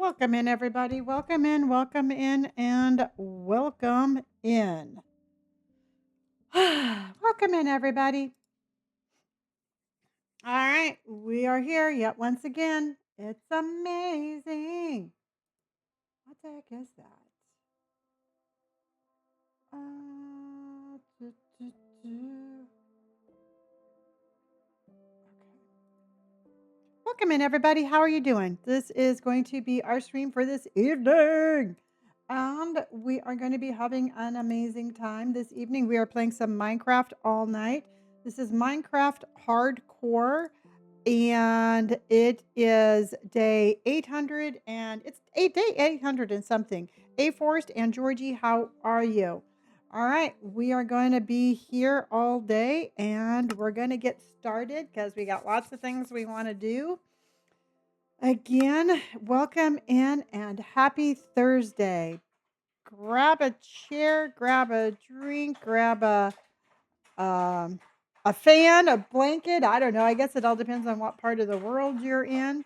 Welcome in, everybody. Welcome in, and welcome in. Welcome in, everybody. All right, we are here yet once again. It's amazing. What the heck is that? Uh, do, do, do. Welcome in, everybody. How are you doing? This is going to be our stream for this evening. And we are going to be having an amazing time this evening. We are playing some Minecraft all night. This is Minecraft Hardcore, and it is day 800, and it's day 800 and something. A Forest and Georgie, how are you? All right, we are going to be here all day, and we're going to get started because we got lots of things we want to do. Again, welcome in and happy Thursday. Grab a chair, grab a drink, grab um, a fan, a blanket. I don't know. I guess it all depends on what part of the world you're in.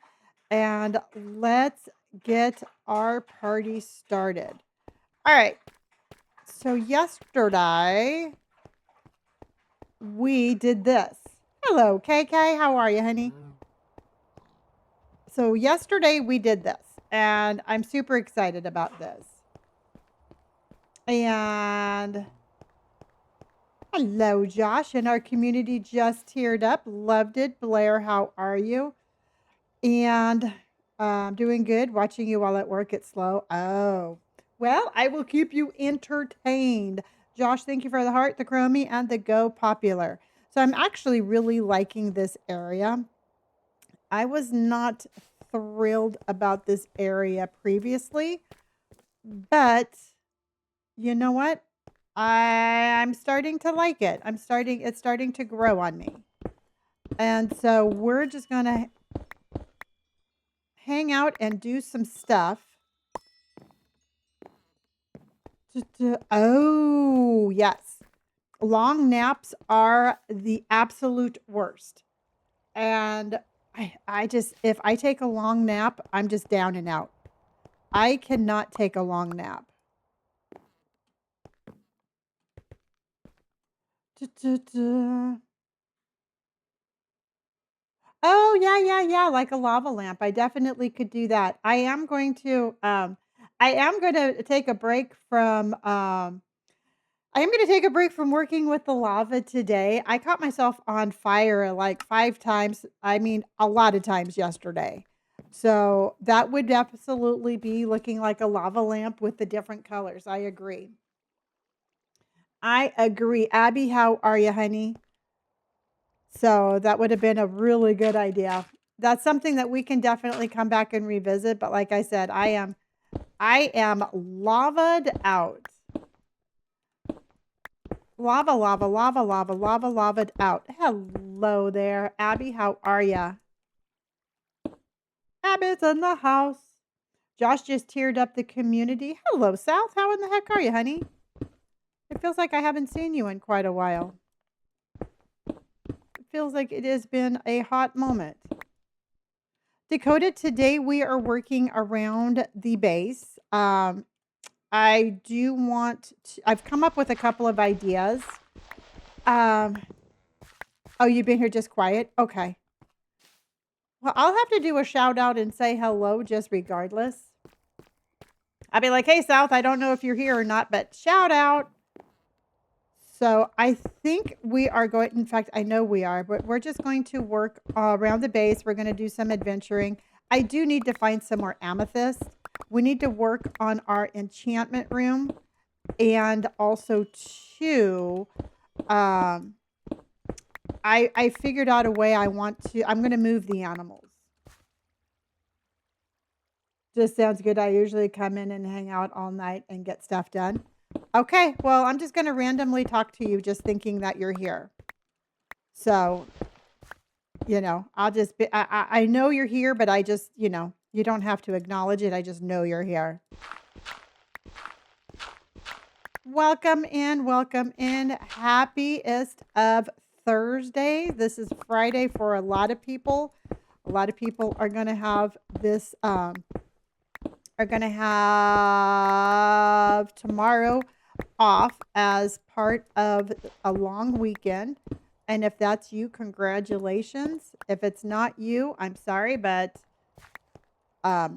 And let's get our party started. All right. So yesterday we did this. Hello, KK. How are you, honey? So yesterday we did this, and I'm super excited about this. And hello, Josh. And our community just teared up. Loved it. Blair, how are you? And doing good. Watching you while at work. It's slow. Oh, well, I will keep you entertained. Josh, thank you for the heart, the chromie, and the go popular. So I'm actually really liking this area. I was not thrilled about this area previously, but you know what? I'm starting to like it. It's starting to grow on me. And so we're just going to hang out and do some stuff. Oh, yes. Long naps are the absolute worst. And I just, if I take a long nap, I'm just down and out. I cannot take a long nap. Oh, yeah, like a lava lamp. I definitely could do that. I am going to take a break from I am going to take a break from working with the lava today. I caught myself on fire like 5 times. I mean, a lot of times yesterday. So, that would absolutely be looking like a lava lamp with the different colors. I agree. I agree. Abby, how are you, honey? So that would have been a really good idea. That's something that we can definitely come back and revisit. But like I said, I am lava'd out. Lava'd out. Hello there, Abby. How are ya? Abby's in the house. Josh just teared up the community. Hello, South. How in the heck are you, honey? It feels like I haven't seen you in quite a while. It feels like it has been a hot moment. Dakota, today we are working around the base. I do want to, I've come up with a couple of ideas. Um, oh, you've been here just quiet? Okay. Well, I'll have to do a shout out and say hello just regardless. I'll be like, hey, South, I don't know if you're here or not, but shout out. So I think we are going, in fact, I know we are, but we're just going to work around the base. We're going to do some adventuring. I do need to find some more amethyst. We need to work on our enchantment room. And also, too, I figured out a way I'm going to move the animals. Just sounds good. I usually come in and hang out all night and get stuff done. Okay, well, I'm just going to randomly talk to you just thinking that you're here. So, I'll just be, I know you're here, but I just, you don't have to acknowledge it. I just know you're here. Welcome in. Happiest of Thursday. This is Friday for a lot of people. A lot of people are going to have this are going to have tomorrow off as part of a long weekend. And if that's you, congratulations. If it's not you, I'm sorry, but yeah.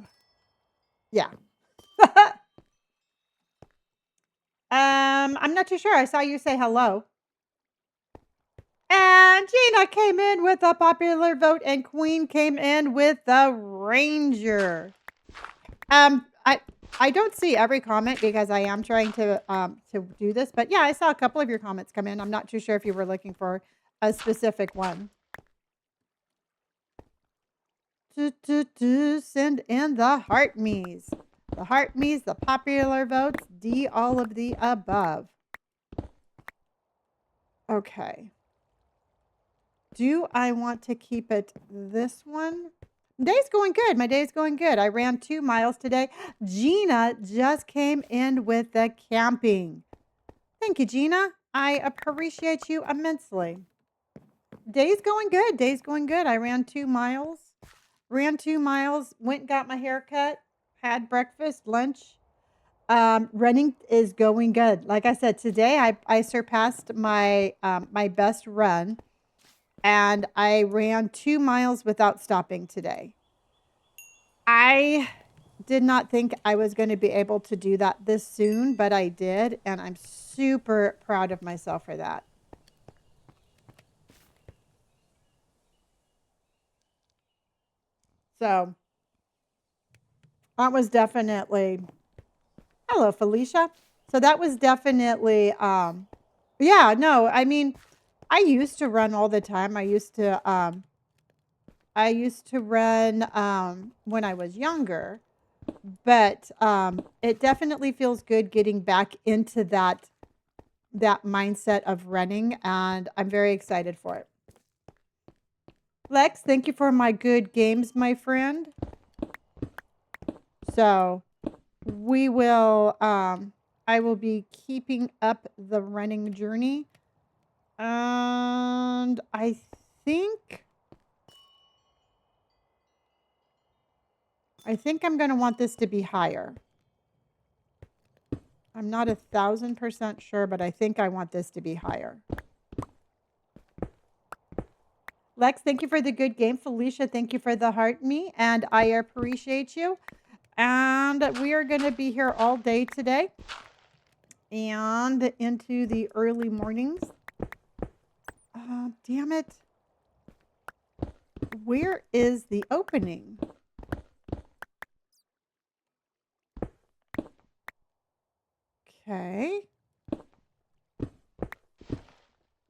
I'm not too sure. I saw you say hello. And Gina came in with a popular vote, and Queen came in with the Ranger. I don't see every comment because I am trying to do this, but yeah, I saw a couple of your comments come in. I'm not too sure if you were looking for a specific one. Send in the heart me's. The heart me's, the popular votes, D, all of the above. Okay. Do I want to keep it this one? Day's going good. My day's going good. I ran 2 miles today. Gina just came in with the camping. Thank you, Gina. I appreciate you immensely. Day's going good. Day's going good. I ran 2 miles. Went and got my hair cut, had breakfast, lunch. Running is going good. Like I said, today I surpassed my my best run. And I ran 2 miles without stopping today. I did not think I was going to be able to do that this soon, but I did. And I'm super proud of myself for that. So that was definitely, hello, Felicia. So that was definitely, yeah, no, I mean, I used to run all the time. I used to run when I was younger, but it definitely feels good getting back into that mindset of running, and I'm very excited for it. Lex, thank you for my good games, my friend. So we will I will be keeping up the running journey, and I think I'm going to want this to be higher. I'm not 1,000% sure, but I think I want this to be higher. Lex, thank you for the good game. Felicia, thank you for the heart me, and I appreciate you. And we are going to be here all day today and into the early mornings. Damn it. Where is the opening? Okay.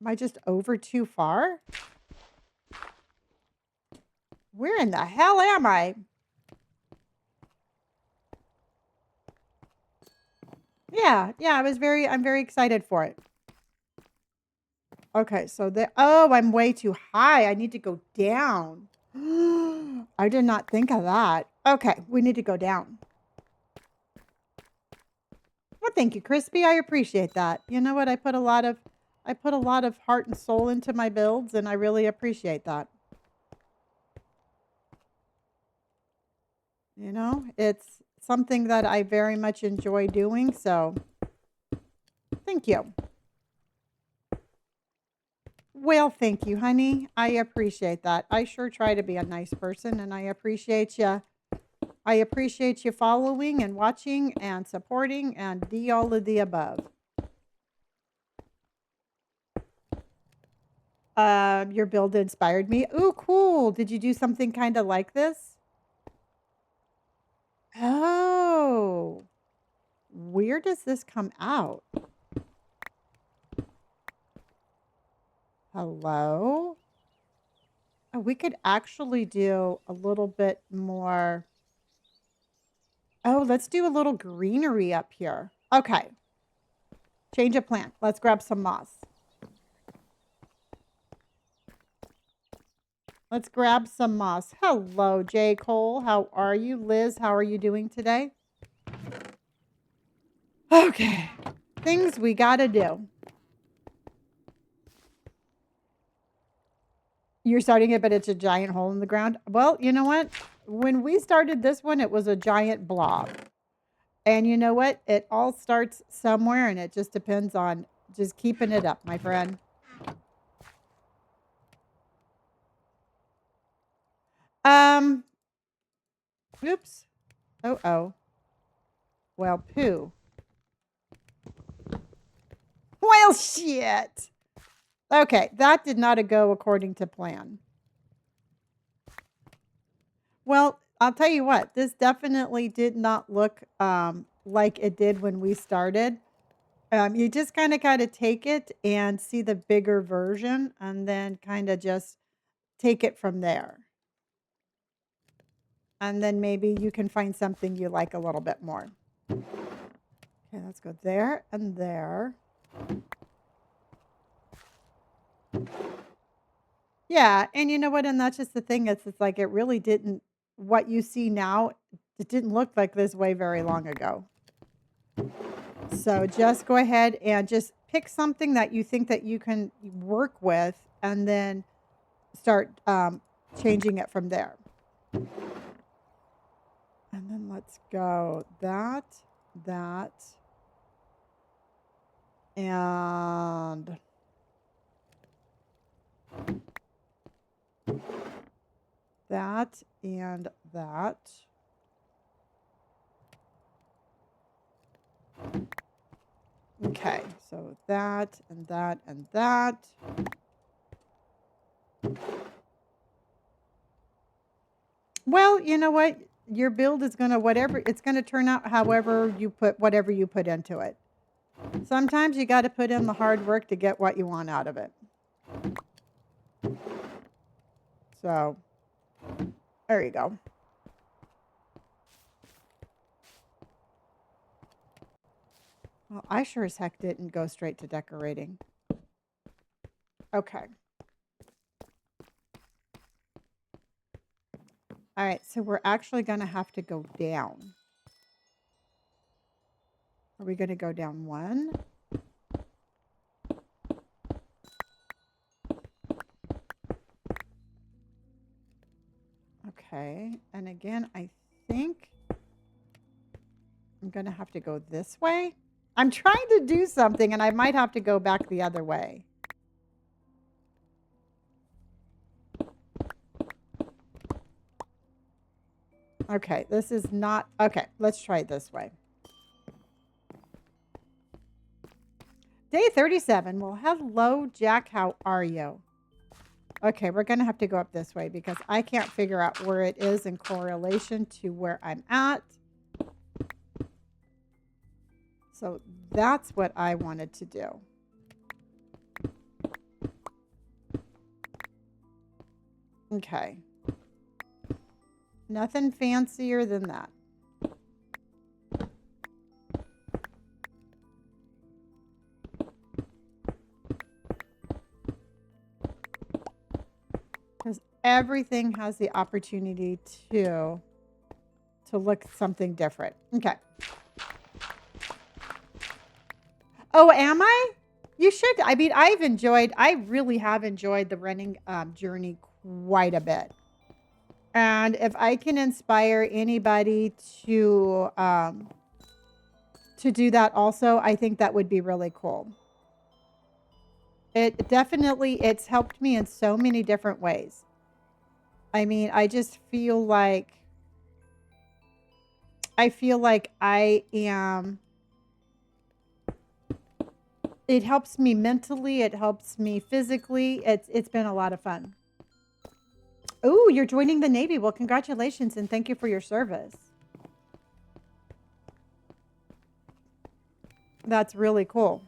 Am I just over too far? Where in the hell am I? Yeah, I'm very excited for it. Okay, so I'm way too high. I need to go down. I did not think of that. Okay, we need to go down. Well, thank you, Crispy. I appreciate that. You know what? I put a lot of heart and soul into my builds, and I really appreciate that. You know, it's something that I very much enjoy doing, so thank you. Well, thank you, honey. I appreciate that. I sure try to be a nice person, and I appreciate you. I appreciate you following and watching and supporting and all of the above. Your build inspired me. Ooh, cool. Did you do something kind of like this? Oh, where does this come out? Hello? Oh, we could actually do a little bit more. Oh, let's do a little greenery up here. Okay. Change of plan. Let's grab some moss. Let's grab some moss. Hello, J. Cole. How are you? Liz, how are you doing today? Okay. Things we got to do. You're starting it, but it's a giant hole in the ground. Well, you know what? when we started this one, it was a giant blob. And you know what? It all starts somewhere, and it just depends on just keeping it up, my friend. Oops. Oh. Well, poo. Well, shit. Okay, that did not go according to plan. Well, I'll tell you what, this definitely did not look like it did when we started. You just kind of take it and see the bigger version and then kind of just take it from there. And then maybe you can find something you like a little bit more. Okay, let's go there and there. Yeah, and you know what? And that's just the thing. It's like it really didn't, what you see now, it didn't look like this way very long ago. So just go ahead and just pick something that you think that you can work with and then start changing it from there. And then let's go that, and that, and that. Okay, so that, and that, and that. Well, you know what? Your build is going to whatever, it's going to turn out however you put, whatever you put into it. Sometimes you got to put in the hard work to get what you want out of it. So, there you go. Well, I sure as heck didn't go straight to decorating. Okay. All right, so we're actually going to have to go down. Are we going to go down one? Okay, and again, I think I'm going to have to go this way. I'm trying to do something, and I might have to go back the other way. Okay, this is not... Okay, let's try it this way. Day 37. Well, hello, Jack. How are you? Okay, we're going to have to go up this way because I can't figure out where it is in correlation to where I'm at. So that's what I wanted to do. Okay. Nothing fancier than that. Because everything has the opportunity to look something different. Okay. Oh, am I? You should. I mean, I really have enjoyed the running journey quite a bit. And if I can inspire anybody to do that also, I think that would be really cool. It definitely, it's helped me in so many different ways. I mean, I just feel like, I am, it helps me mentally, it helps me physically. It's been a lot of fun. Oh, you're joining the Navy. Well, congratulations and thank you for your service. That's really cool.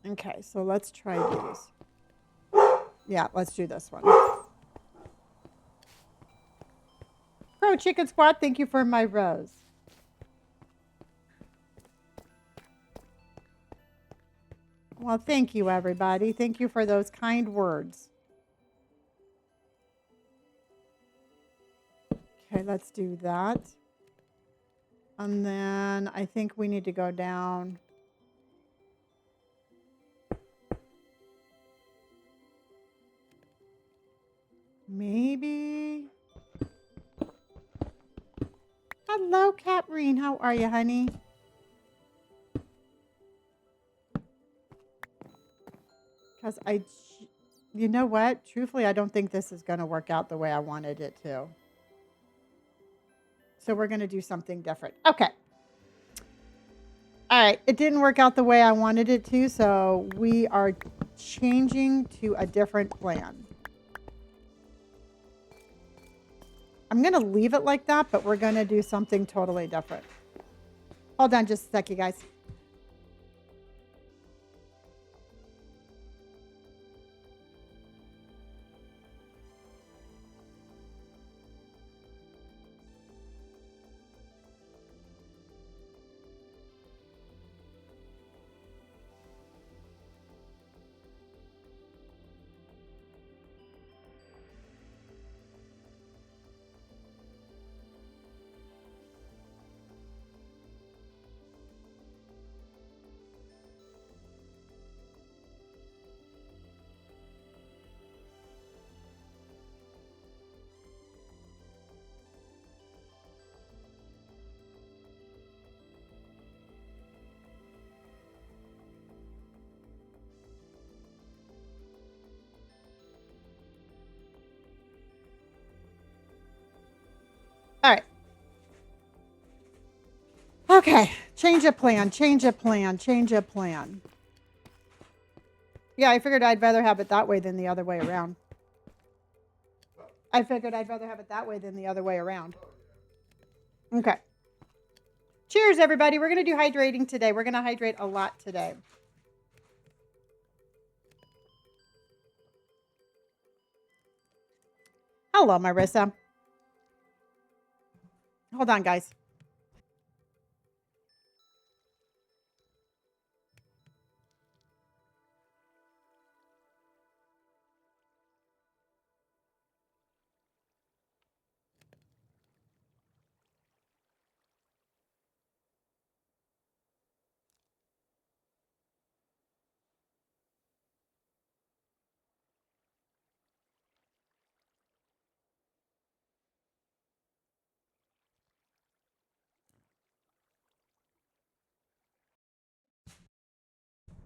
Okay, so let's try these. Yeah, let's do this one. Pro Chicken Squad, thank you for my rose. Well, thank you, everybody. Thank you for those kind words. Okay, let's do that. And then I think we need to go down. Maybe Hello, Catrine. How are you, honey? Because you know what? Truthfully, I don't think this is going to work out the way I wanted it to. So we're going to do something different. Okay. All right. It didn't work out the way I wanted it to. So we are changing to a different plan. I'm going to leave it like that, but we're going to do something totally different. Hold on just a sec, you guys. All right. Okay. Change of plan. Change of plan. Change of plan. Yeah, I figured I'd rather have it that way than the other way around. I figured I'd rather have it that way than the other way around. Okay. Cheers, everybody. We're going to do hydrating today. We're going to hydrate a lot today. Hello, Marissa. Hold on, guys.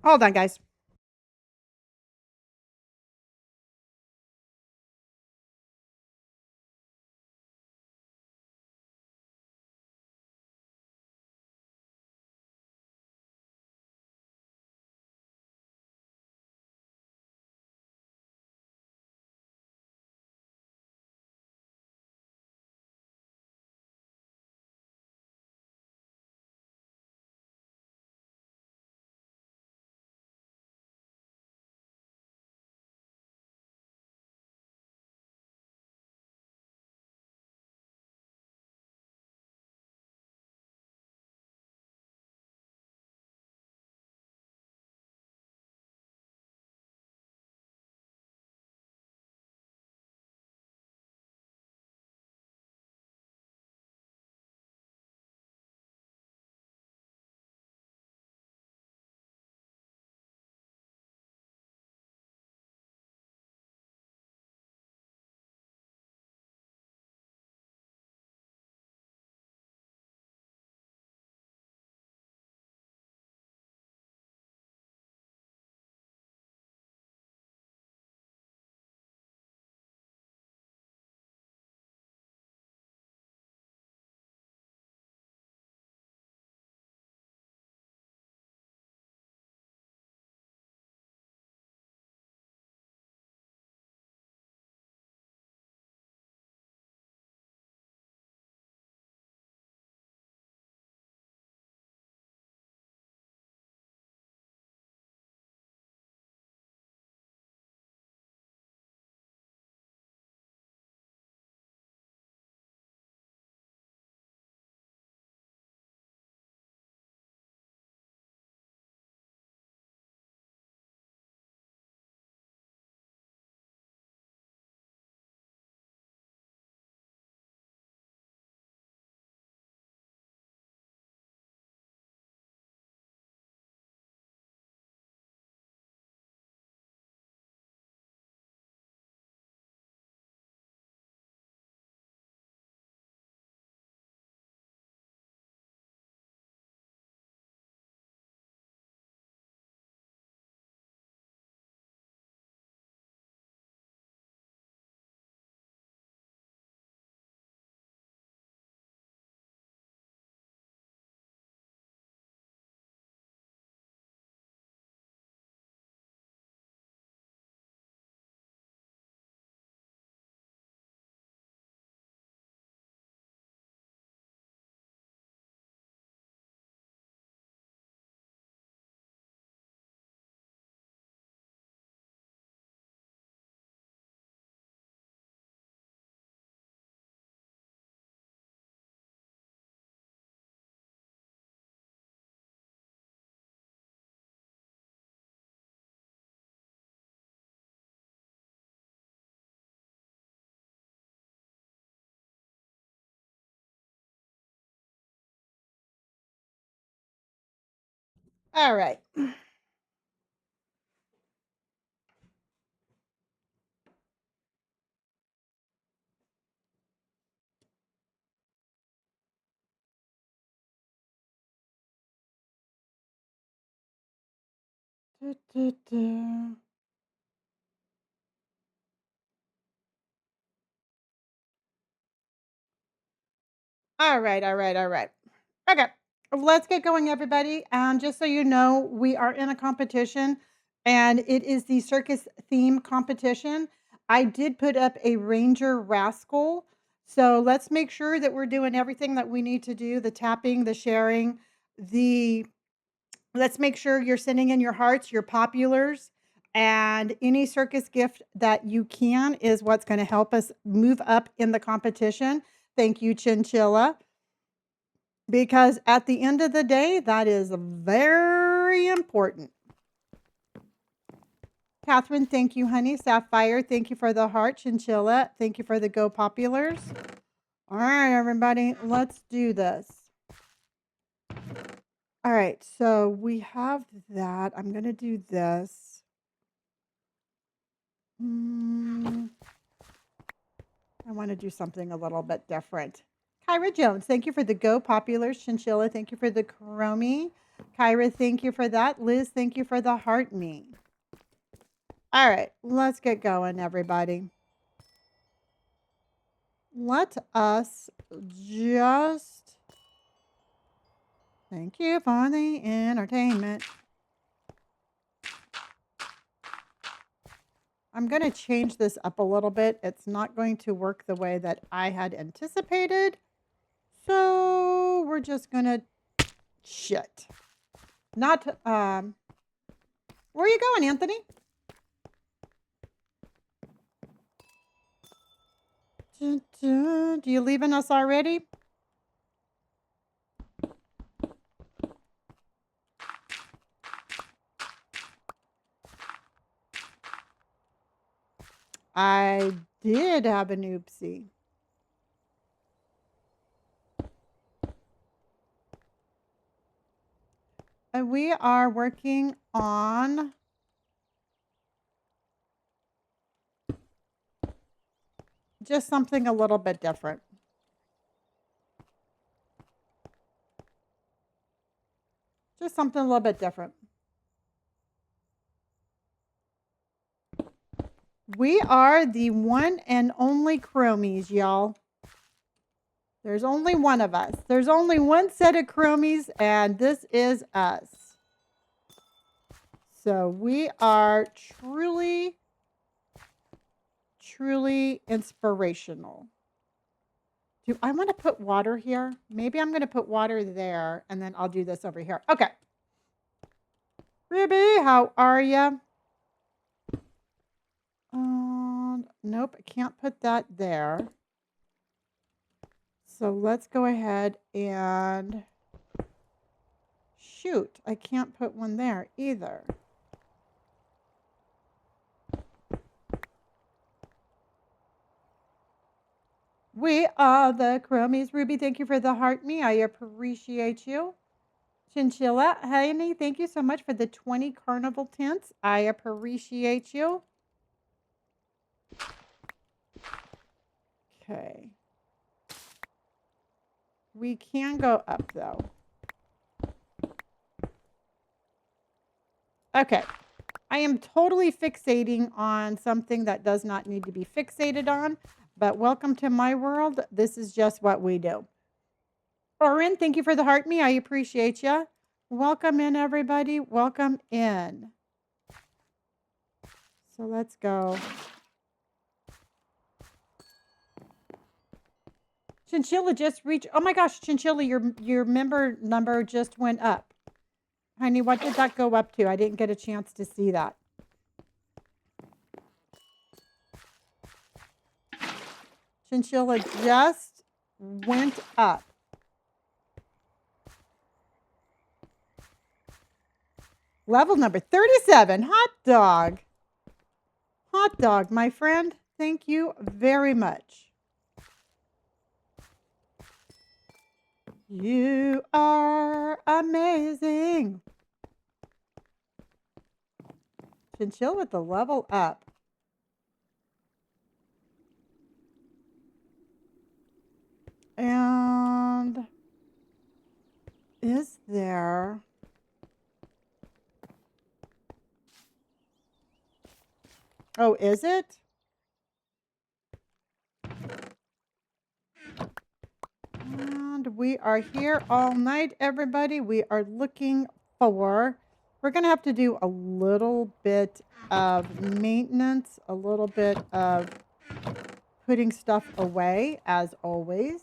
Hold on, guys. All right. Du, du, du. All right, all right, all right. Okay, let's get going, everybody. Just so you know, we are in a competition, and it is the circus theme competition. I did put up a Ranger Rascal, so let's make sure that we're doing everything that we need to do: the tapping, the sharing, the. Let's make sure you're sending in your hearts, your populars, and any circus gift that you can is what's going to help us move up in the competition. Thank you, Chinchilla. Because at the end of the day, that is very important. Catherine, thank you, honey. Sapphire, thank you for the heart. Chinchilla, thank you for the Go Populars. All right, everybody, let's do this. All right, so we have that. I'm going to do this. I want to do something a little bit different. Kyra Jones, thank you for the Go Populars. Chinchilla, thank you for the Chromie. Kyra, thank you for that. Liz, thank you for the Heart Me. All right, let's get going, everybody. Let us just thank you for the entertainment. I'm going to change this up a little bit. It's not going to work the way that I had anticipated. So we're just going to shit. Not, where are you going, Anthony? Dun, dun. Do you leaving us already? I did have an oopsie. And we are working on just something a little bit different. Just something a little bit different. We are the one and only Chromies, y'all. There's only one of us. There's only one set of Chromies, and this is us. So we are truly, truly inspirational. Do I want to put water here? Maybe I'm going to put water there, and then I'll do this over here. Okay. Ruby, how are you? Nope, I can't put that there. So let's go ahead and shoot. I can't put one there either. We are the Chromies. Ruby, thank you for the heart me. I appreciate you. Chinchilla, honey, thank you so much for the 20 carnival tents. I appreciate you. Okay. We can go up though. Okay. I am totally fixating on something that does not need to be fixated on, but welcome to my world. This is just what we do. Oren, thank you for the heart me. I appreciate you. Welcome in, everybody. Welcome in. So let's go. Chinchilla just reached. Oh my gosh, Chinchilla, your member number just went up. Honey, what did that go up to? I didn't get a chance to see that. Chinchilla just went up. Level number 37. Hot dog. Hot dog, my friend. Thank you very much. You are amazing. Chinchilla with the level up. And is there... Oh, is it? And we are here all night, everybody. We are looking for... We're going to have to do a little bit of maintenance, a little bit of putting stuff away, as always.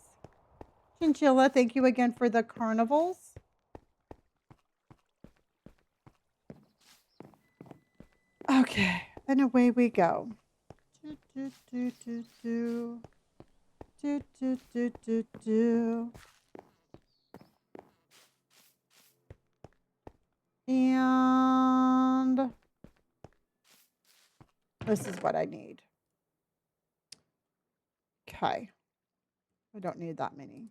Chinchilla, thank you again for the carnivals. Okay, and away we go. Do, do, do, do, do. Do, do, do, do, do. And this is what I need. Okay. I don't need that many.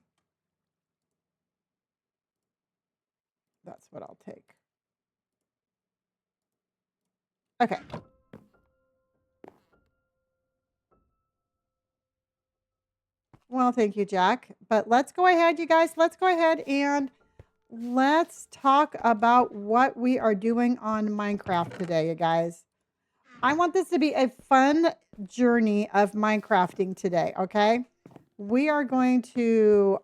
That's what I'll take. Okay. Well, thank you, Jack. But let's go ahead, you guys. Let's go ahead and let's talk about what we are doing on Minecraft today, you guys. I want this to be a fun journey of Minecrafting today, okay? We are going to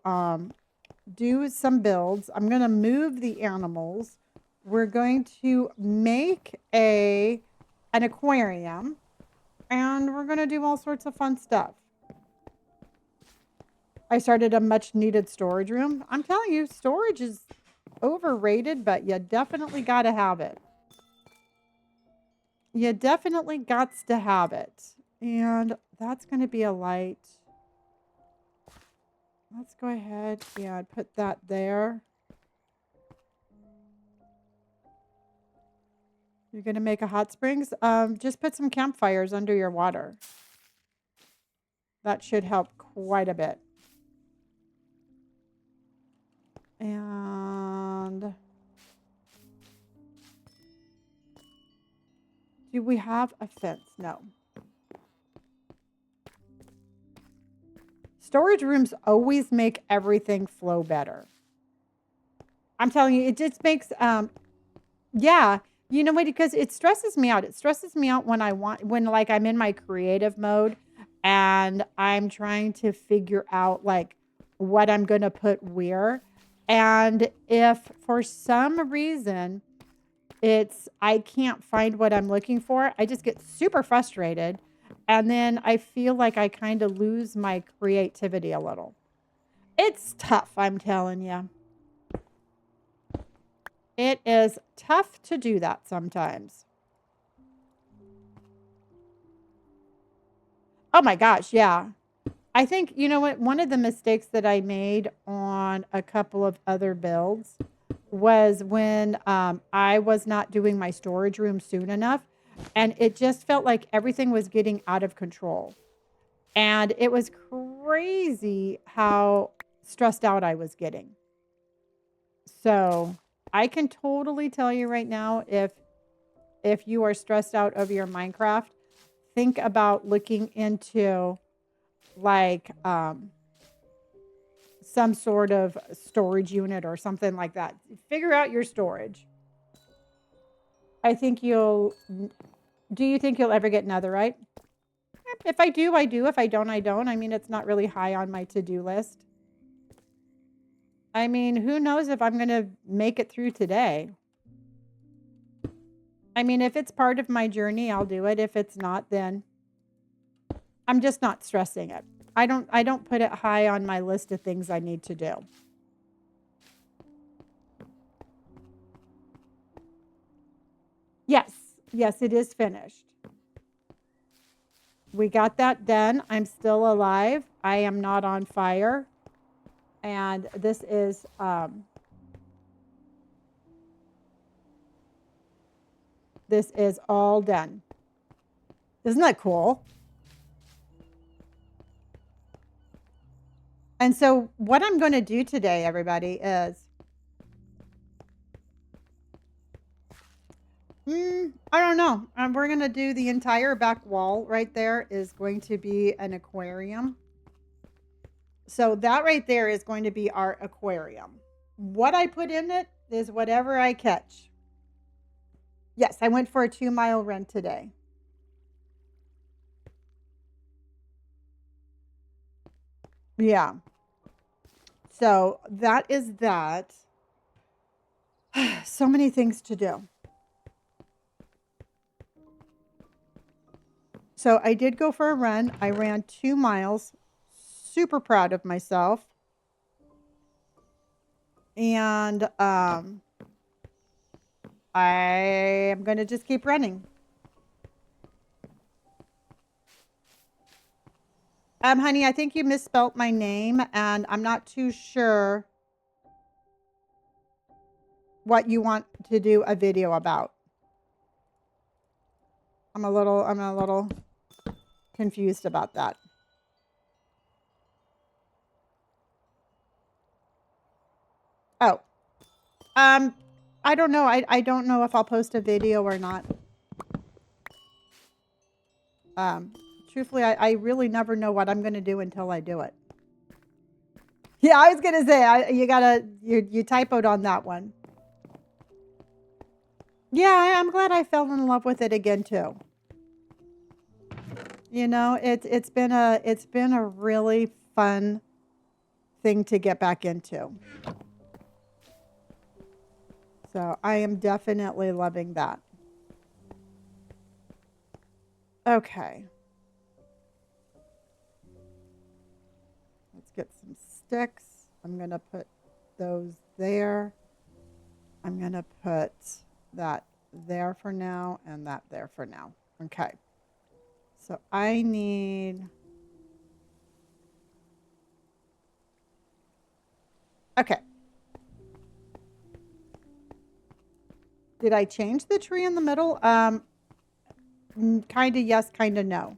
do some builds. I'm going to move the animals. We're going to make an aquarium, and we're going to do all sorts of fun stuff. I started a much needed storage room. I'm telling you, storage is overrated, but you definitely got to have it. You definitely got to have it. And that's going to be a light. Let's go ahead and put that there. You're going to make a hot springs. Just put some campfires under your water. That should help quite a bit. And do we have a fence? No. Storage rooms always make everything flow better. I'm telling you, it just makes, yeah, you know what? Because it stresses me out. It stresses me out when like I'm in my creative mode and I'm trying to figure out like what I'm going to put where. And if for some reason I can't find what I'm looking for, I just get super frustrated. And then I feel like I kind of lose my creativity a little. It's tough, I'm telling you. It is tough to do that sometimes. Oh my gosh, yeah. I think, you know what, one of the mistakes that I made on a couple of other builds was when I was not doing my storage room soon enough. And it just felt like everything was getting out of control. And it was crazy how stressed out I was getting. So I can totally tell you right now, if you are stressed out over your Minecraft, think about looking into like some sort of storage unit or something like that. Figure out your storage. I think do you think you'll ever get netherite? If I do, I do. If I don't, I don't. I mean, it's not really high on my to-do list. I mean, who knows if I'm going to make it through today. I mean, if it's part of my journey, I'll do it. If it's not, then I'm just not stressing it. I don't put it high on my list of things I need to do. Yes. Yes, it is finished. We got that done. I'm still alive. I am not on fire. And this is all done. Isn't that cool? And so what I'm going to do today, everybody, is I don't know. We're going to do the entire back wall right there is going to be an aquarium. So that right there is going to be our aquarium. What I put in it is whatever I catch. Yes, I went for a 2-mile run today. Yeah. So that is that. So many things to do. So I did go for a run. I ran 2 miles. Super proud of myself. And I am going to just keep running. Honey, I think you misspelt my name, and I'm not too sure what you want to do a video about. I'm a little confused about that. Oh, I don't know. I don't know if I'll post a video or not. Truthfully, I really never know what I'm going to do until I do it. Yeah, I was going to say, you typoed on that one. Yeah, I'm glad I fell in love with it again too. You know, it's been a really fun thing to get back into. So I am definitely loving that. Okay. Let's get some sticks. I'm going to put those there. I'm going to put that there for now and that there for now. Okay. So I need... Okay. Did I change the tree in the middle? Kind of yes, kind of no.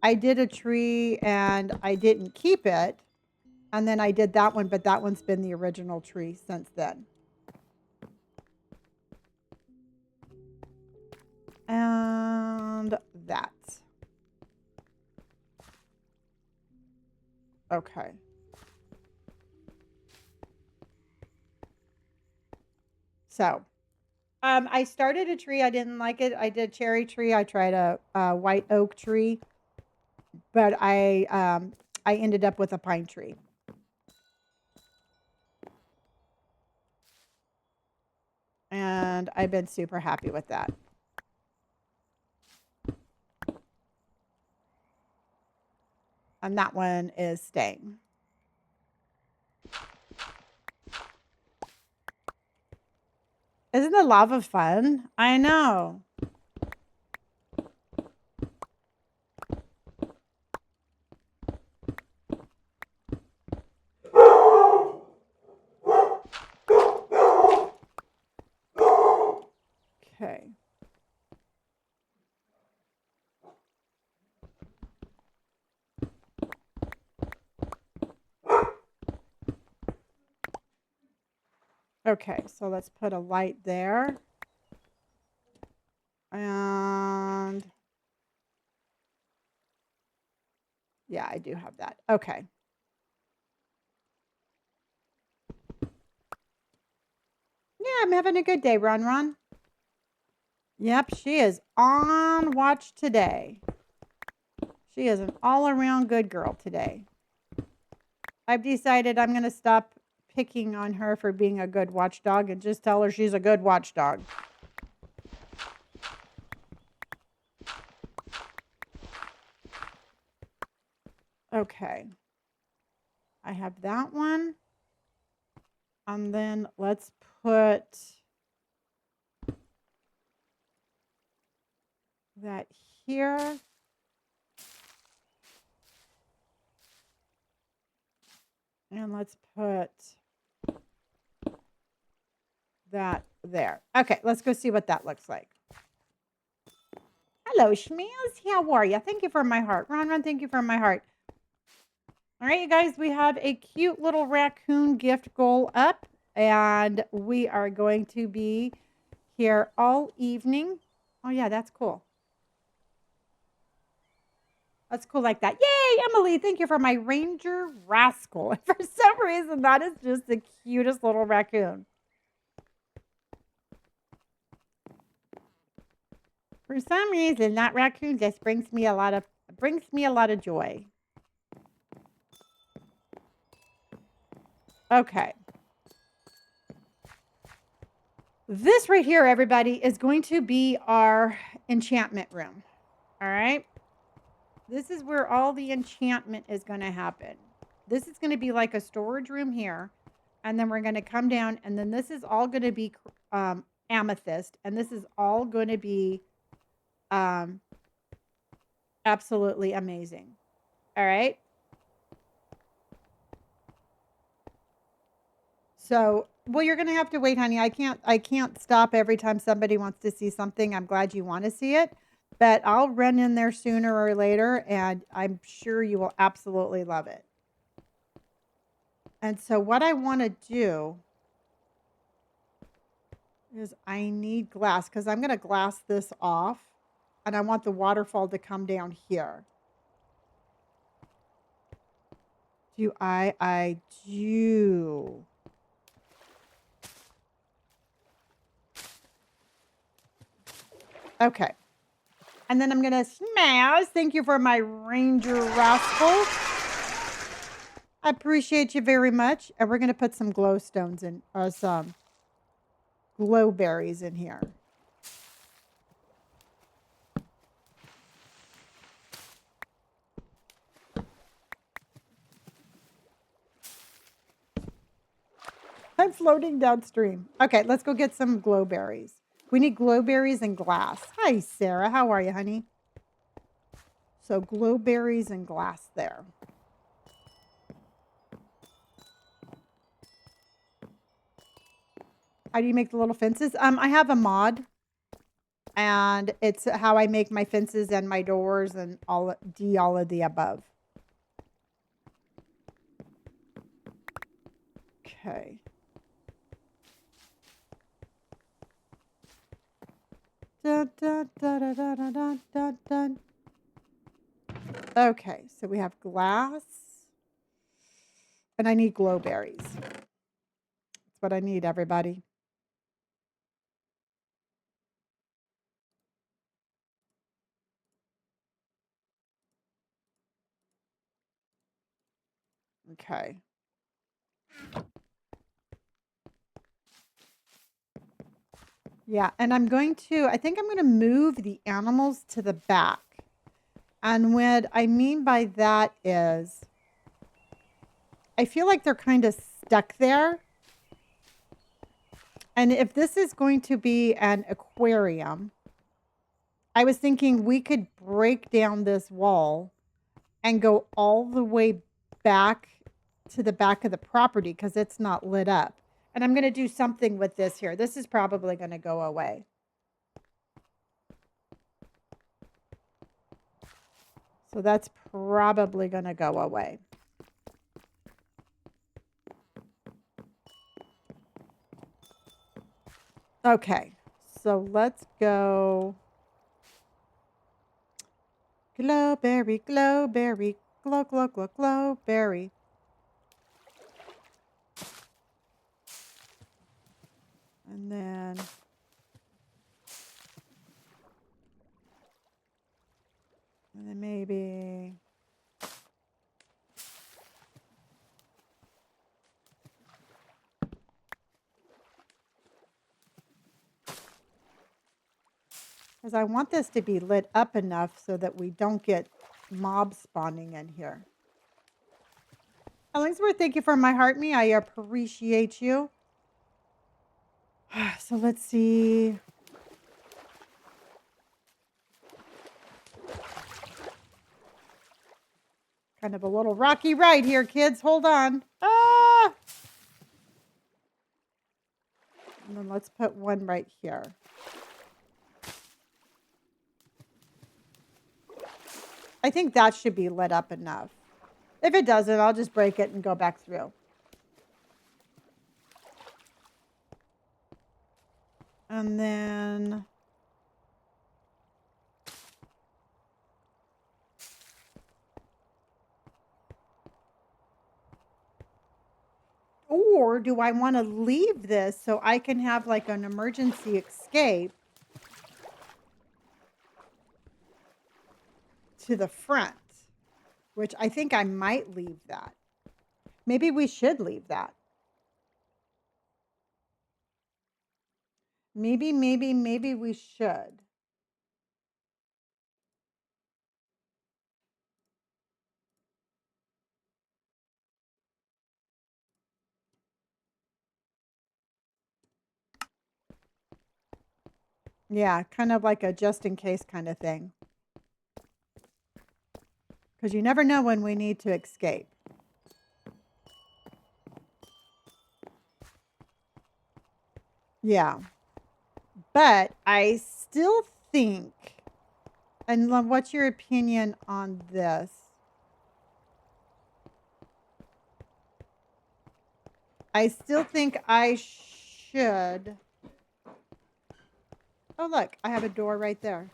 I did a tree and I didn't keep it. And then I did that one, but that one's been the original tree since then. And that. Okay. So, I started a tree. I didn't like it. I did cherry tree. I tried a white oak tree, but I ended up with a pine tree. And I've been super happy with that. And that one is staying. Isn't the lava fun? I know. Okay. Okay, so let's put a light there. And yeah, I do have that. Okay. Yeah, I'm having a good day, Ron. Yep, she is on watch today. She is an all-around good girl today. I've decided I'm going to stop picking on her for being a good watchdog and just tell her she's a good watchdog. Okay. I have that one. And then let's put that here. And let's put that there. Okay, let's go see what that looks like. Hello, Schmeals. How are you? Thank you for my heart. Ron, thank you for my heart. All right, you guys, we have a cute little raccoon gift goal up, and we are going to be here all evening. Oh, yeah, that's cool. That's cool like that. Yay, Emily, thank you for my Ranger Rascal. For some reason, that is just the cutest little raccoon. For some reason, that raccoon just brings me a lot of joy. Okay. This right here, everybody, is going to be our enchantment room. All right. This is where all the enchantment is going to happen. This is going to be like a storage room here. And then we're going to come down. And then this is all going to be amethyst. And this is all going to be absolutely amazing. All right. So, well, you're going to have to wait, honey. I can't stop every time somebody wants to see something. I'm glad you want to see it, but I'll run in there sooner or later, and I'm sure you will absolutely love it. And so what I want to do is I need glass because I'm going to glass this off, and I want the waterfall to come down here. I do. Okay. And then I'm going to smash. Thank you for my Ranger Rascal. I appreciate you very much. And we're going to put some glowstones in, or some glowberries in here. I'm floating downstream. Okay, let's go get some glowberries. We need glowberries and glass. Hi, Sarah. How are you, honey? So glowberries and glass there. How do you make the little fences? I have a mod, and it's how I make my fences and my doors and all of the above. Okay. Dun, dun, dun, dun, dun, dun, dun, dun. Okay, so we have glass, and I need glowberries. That's what I need, everybody. Okay. Yeah, and I think I'm going to move the animals to the back. And what I mean by that is, I feel like they're kind of stuck there. And if this is going to be an aquarium, I was thinking we could break down this wall and go all the way back to the back of the property because it's not lit up. And I'm going to do something with this here. This is probably going to go away. So that's probably going to go away. Okay, so let's go. Glowberry, glowberry, glow, glow, glow, glowberry. And then maybe because I want this to be lit up enough so that we don't get mob spawning in here. Ellingsworth, thank you for my heart me. I appreciate you. So let's see. Kind of a little rocky ride here, kids. Hold on. Ah! And then let's put one right here. I think that should be lit up enough. If it doesn't, I'll just break it and go back through. And then or do I want to leave this so I can have like an emergency escape to the front, which I think I might leave that. Maybe we should leave that. Maybe we should. Yeah, kind of like a just in case kind of thing. Because you never know when we need to escape. Yeah. But I still think, and what's your opinion on this? I still think I should. Oh, look, I have a door right there.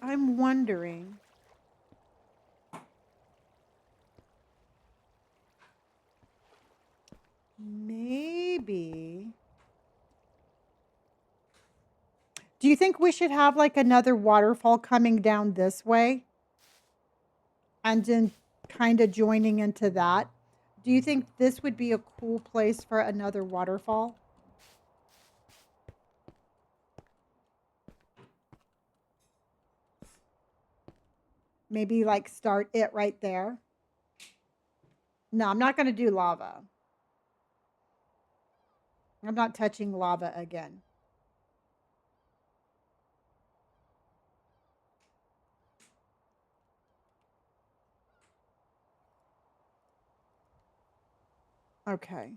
I'm wondering. Maybe. Do you think we should have like another waterfall coming down this way? And then kind of joining into that? Do you think this would be a cool place for another waterfall? Maybe like start it right there? No, I'm not going to do lava. I'm not touching lava again. Okay.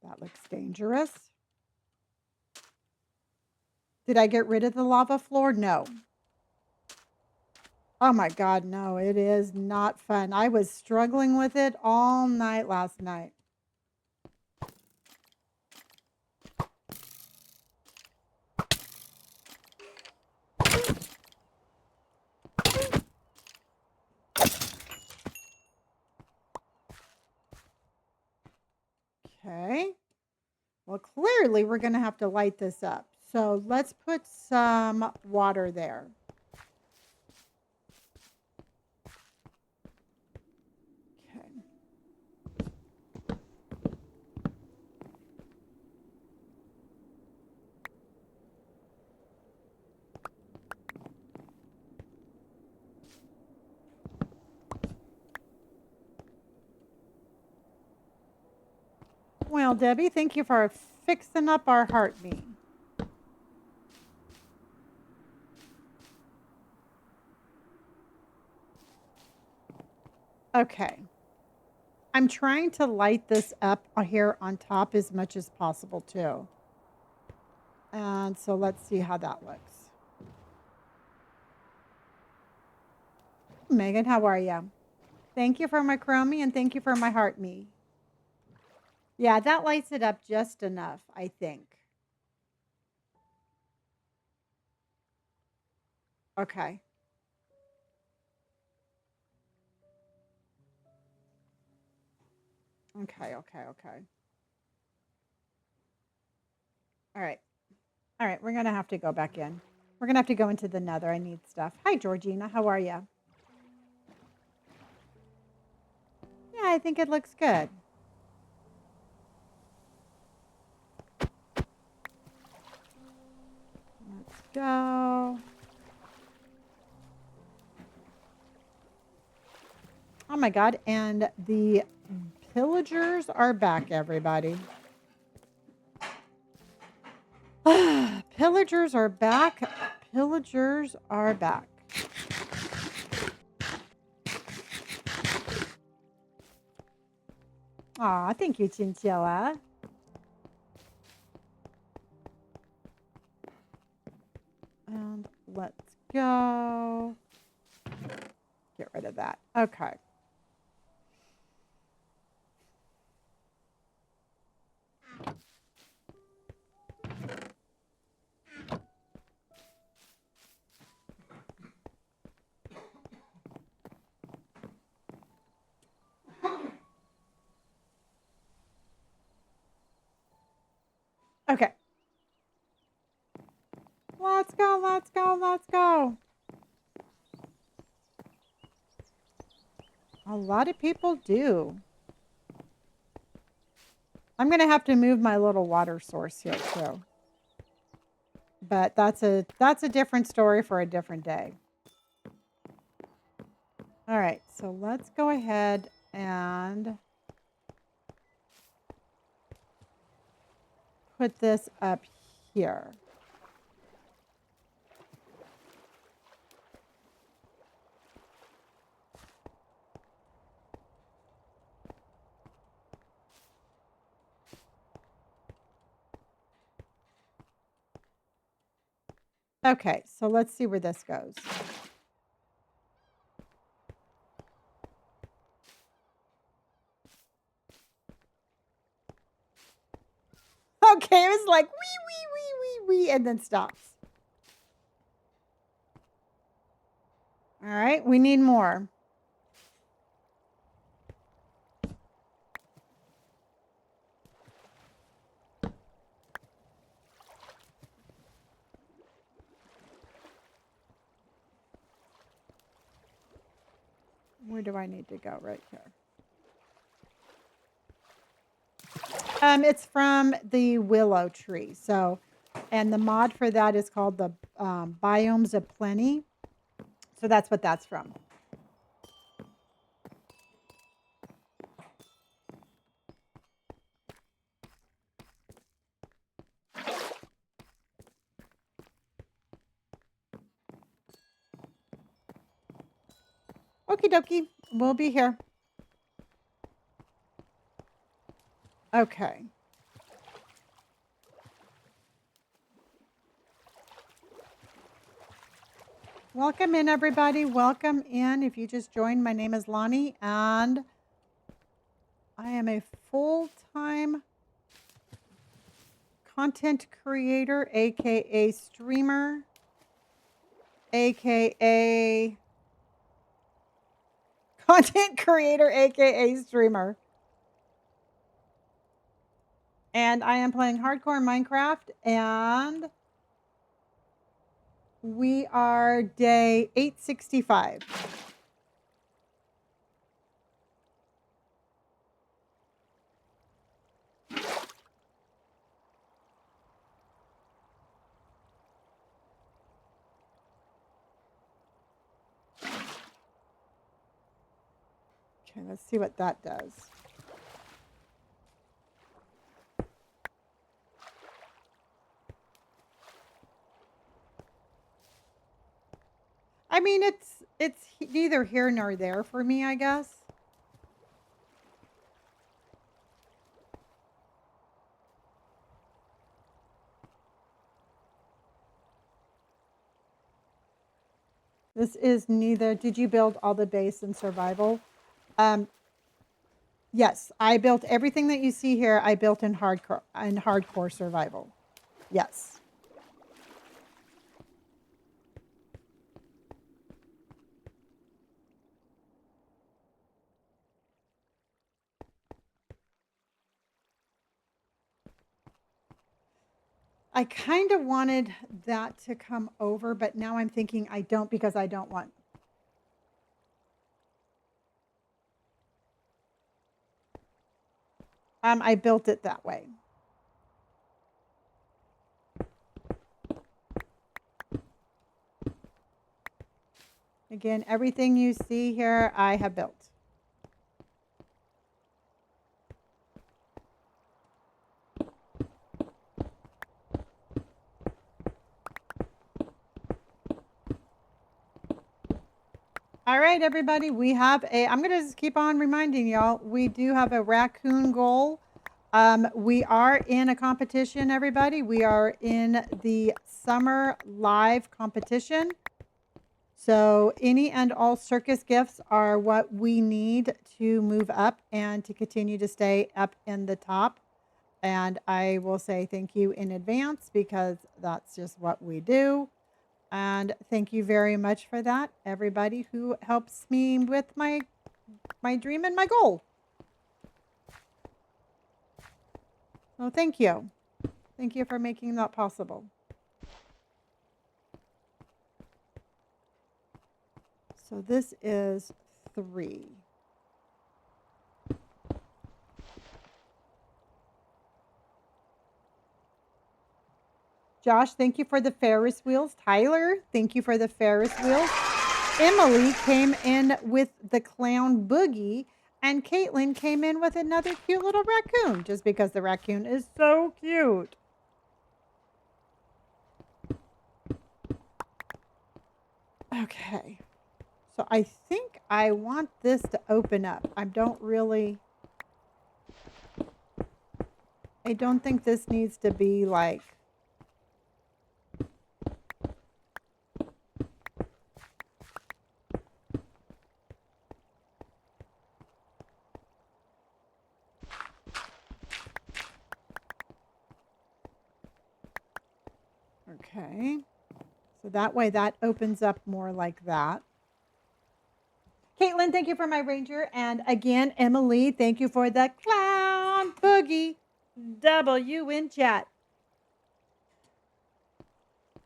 That looks dangerous. Did I get rid of the lava floor? No. Oh my God, no, it is not fun. I was struggling with it all night last night. Okay. Well, clearly we're going to have to light this up. So let's put some water there. Okay. Well, Debbie, thank you for fixing up our heartbeat. Okay. I'm trying to light this up here on top as much as possible too. And so let's see how that looks. Megan, how are you? Thank you for my chromie and thank you for my heart me. Yeah, that lights it up just enough, I think. Okay. Okay. All right. All right, we're going to have to go back in. We're going to have to go into the nether. I need stuff. Hi, Georgina. How are you? Yeah, I think it looks good. Let's go. Oh my God. And the pillagers are back, everybody. Pillagers are back. Pillagers are back. Aw, thank you, Chinchilla. And let's go. Get rid of that. Okay. Okay. Let's go, let's go, let's go. A lot of people do. I'm going to have to move my little water source here too. But that's a different story for a different day. All right, so let's go ahead and put this up here. Okay, so let's see where this goes. Okay, it was like wee, and then stops. All right, we need more. Where do I need to go? Right here. It's from the willow tree. So, and the mod for that is called the Biomes of Plenty. So that's what that's from. Okie dokie. We'll be here. Okay. Welcome in, everybody. Welcome in. If you just joined, my name is Lonnie, and I am a full-time content creator, aka streamer, aka content creator, aka streamer. And I am playing hardcore Minecraft, and we are day 865. Okay, let's see what that does. I mean, it's neither here nor there for me, I guess. This is neither. Did you build all the base in survival? Yes, I built everything that you see here. I built in hardcore survival. Yes. I kind of wanted that to come over, but now I'm thinking I don't because I don't want. I built it that way. Again, everything you see here, I have built. All right, everybody, we have I'm going to just keep on reminding y'all, we do have a raccoon goal. We are in a competition, everybody. We are in the summer live competition. So any and all circus gifts are what we need to move up and to continue to stay up in the top. And I will say thank you in advance because that's just what we do. And thank you very much for that, everybody who helps me with my dream and my goal. So thank you. Thank you for making that possible. So this is 3. Josh, thank you for the Ferris wheels. Tyler, thank you for the Ferris wheels. Emily came in with the clown boogie, and Caitlin came in with another cute little raccoon, just because the raccoon is so cute. Okay. So I think I want this to open up. I don't think this needs to be like, okay. So that way that opens up more like that. Caitlin, thank you for my ranger. And again, Emily, thank you for the clown boogie. W in chat.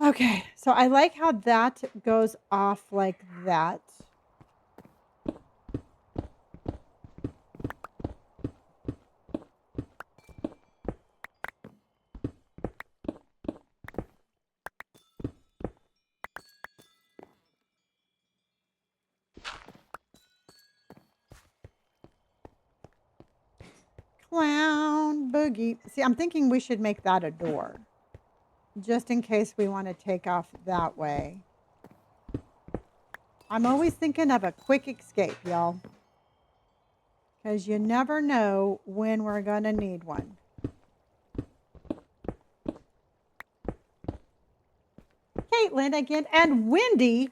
Okay, so I like how that goes off like that. Clown boogie. See, I'm thinking we should make that a door, just in case we want to take off that way. I'm always thinking of a quick escape, y'all, because you never know when we're going to need one. Caitlin again, and Wendy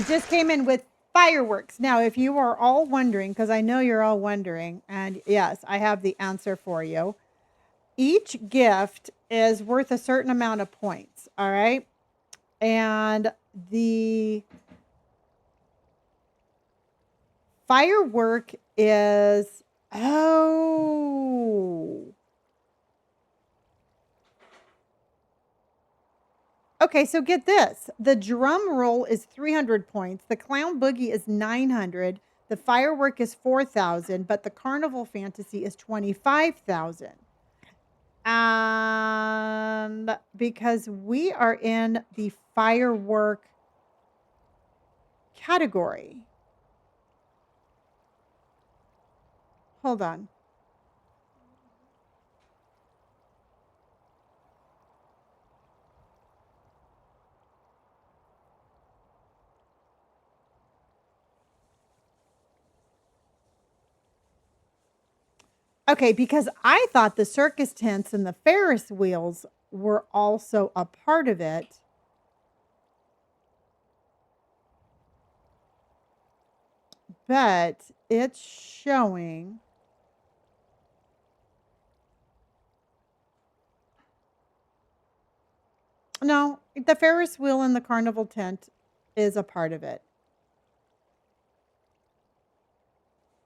just came in with fireworks. Now, if you are all wondering, because I know you're all wondering, and yes, I have the answer for you. Each gift is worth a certain amount of points, all right? And the firework is, okay, so get this. The drum roll is 300 points. The clown boogie is 900. The firework is 4,000, but the carnival fantasy is 25,000. And because we are in the firework category. Hold on. Okay, because I thought the circus tents and the Ferris wheels were also a part of it. But it's showing. No, the Ferris wheel and the carnival tent is a part of it.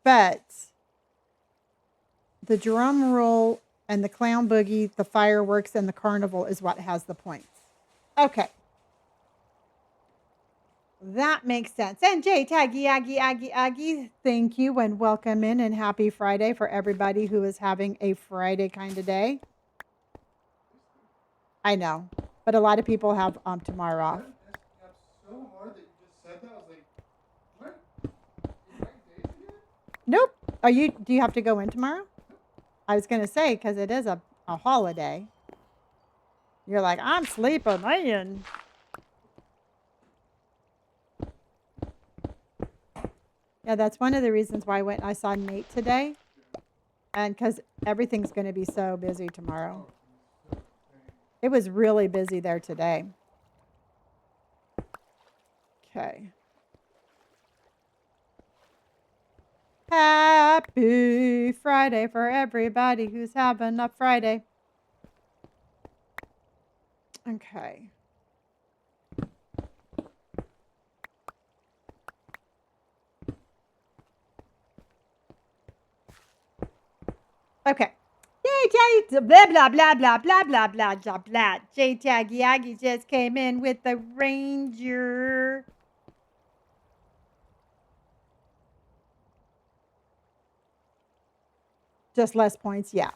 But the drum roll and the clown boogie, the fireworks, and the carnival is what has the points. Okay. That makes sense. And Jay, Taggy, Aggie, thank you and welcome in and happy Friday for everybody who is having a Friday kind of day. I know, but a lot of people have tomorrow off. So hard that you just said that. I was like, what? Nope. Do you have to go in tomorrow? I was going to say, because it is a holiday. You're like, I'm sleeping in. Yeah, that's one of the reasons why I went and I saw Nate today. And because everything's going to be so busy tomorrow. It was really busy there today. Okay. Happy Friday for everybody who's having a Friday. Okay. Okay. Blah, blah, blah, blah, blah, blah, blah, blah, blah. J Taggy Aggie just came in with the Ranger. Just less points, yeah.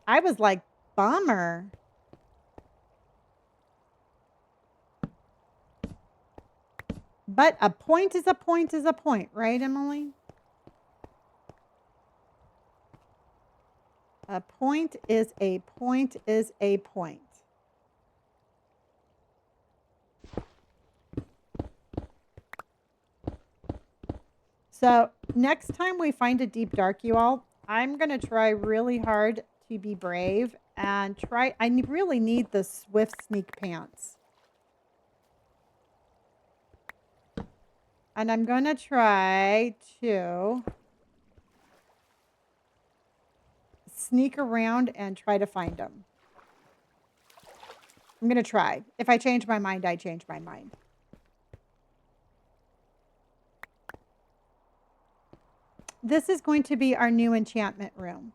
I was like, bummer. But a point is a point is a point, right, Emily? A point is a point is a point. So next time we find a deep dark, you all, I'm going to try really hard to be brave and try. I really need the Swift Sneak Pants. And I'm going to try to sneak around and try to find them. I'm going to try. If I change my mind, I change my mind. This is going to be our new enchantment room.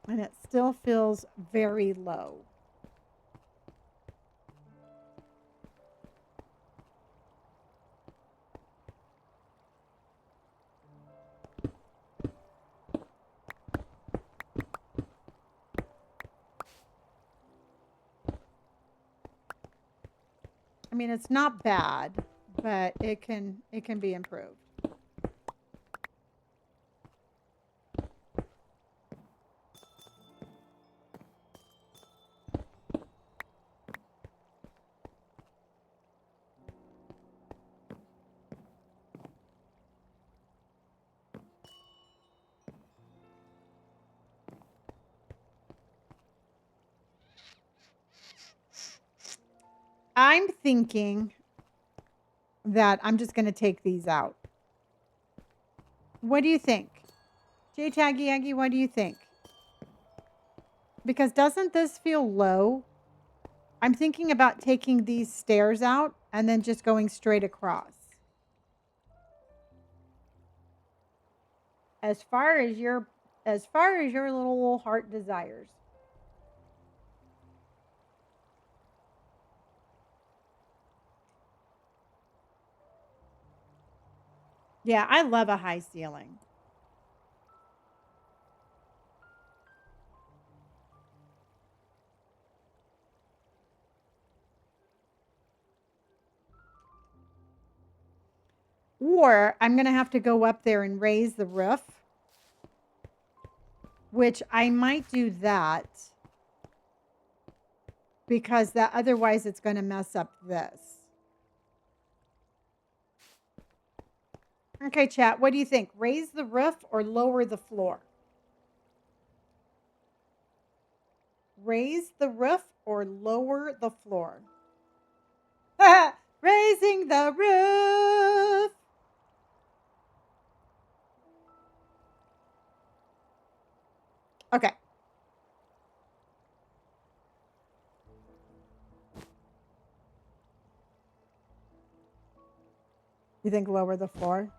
And it still feels very low. I mean, it's not bad, but it can be improved. I'm thinking that I'm just going to take these out. What do you think? J Taggy Aggie, what do you think? Because doesn't this feel low? I'm thinking about taking these stairs out and then just going straight across. As far as your little heart desires. Yeah, I love a high ceiling. Or I'm going to have to go up there and raise the roof, which I might do that because that otherwise it's going to mess up this. Okay, chat, what do you think? Raise the roof or lower the floor? Raise the roof or lower the floor? Raising the roof. Okay. You think lower the floor?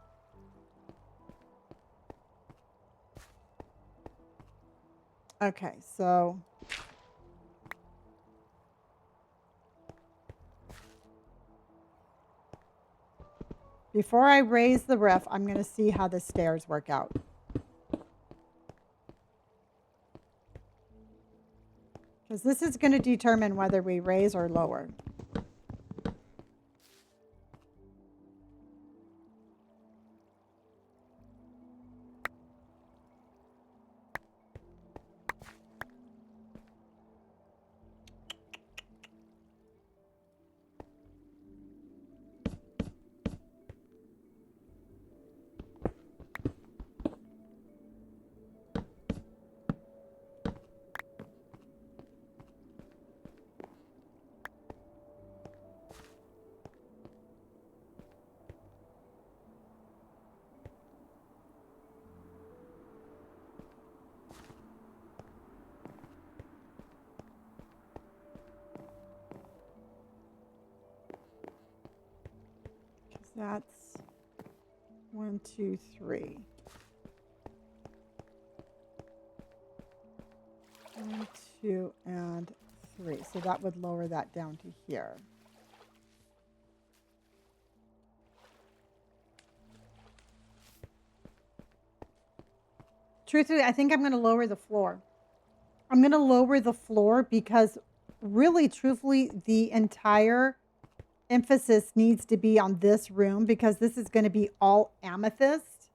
Okay, so before I raise the roof, I'm going to see how the stairs work out. Because this is going to determine whether we raise or lower. That's 1, 2, 3. 1, 2, and 3. So that would lower that down to here. Truthfully, I think I'm going to lower the floor. I'm going to lower the floor because really, truthfully, the entire emphasis needs to be on this room because this is going to be all amethyst.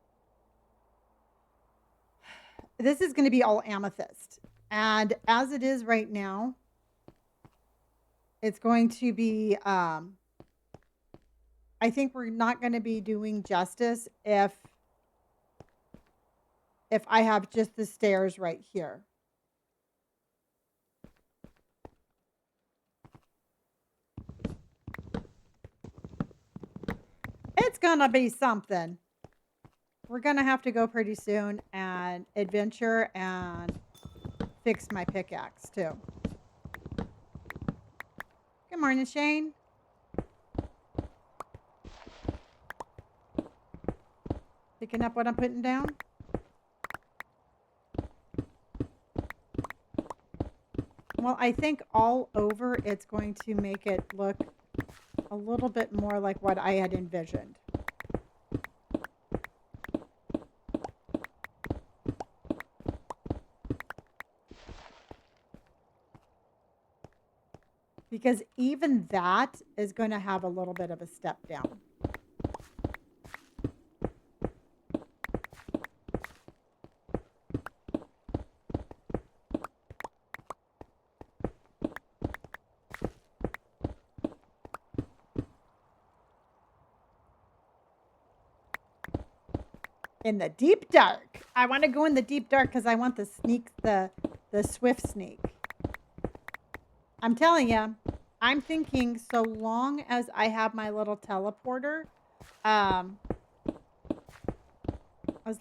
This is going to be all amethyst. And as it is right now, it's going to be, I think we're not going to be doing justice if I have just the stairs right here. It's going to be something. We're going to have to go pretty soon and adventure and fix my pickaxe too. Good morning, Shane. Picking up what I'm putting down? Well, I think all over it's going to make it look a little bit more like what I had envisioned. Because even that is going to have a little bit of a step down. In the deep dark. I want to go in the deep dark because I want the sneak, the swift sneak. I'm telling you, I'm thinking so long as I have my little teleporter, as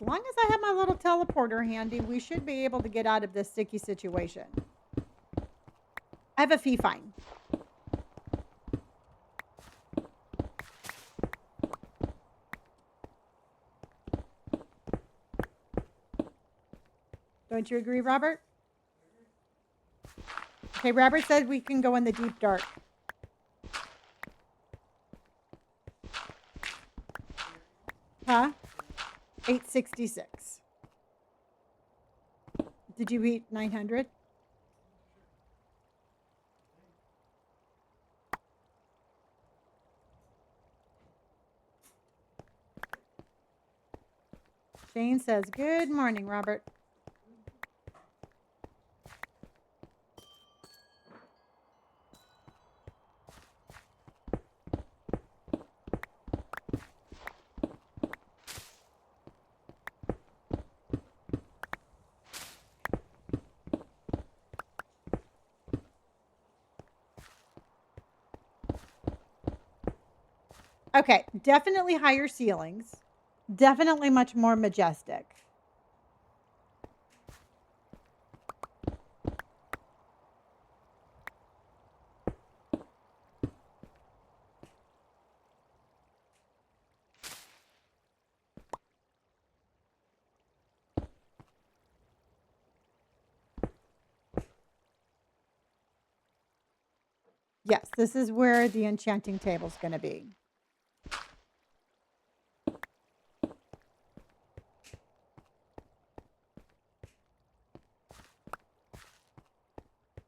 long as I have my little teleporter handy, we should be able to get out of this sticky situation. I have a fee fine. Don't you agree, Robert? Okay, Robert said we can go in the deep dark. Huh? 866. Did you eat 900? Shane says, good morning, Robert. Okay, definitely higher ceilings. Definitely much more majestic. Yes, this is where the enchanting table is going to be.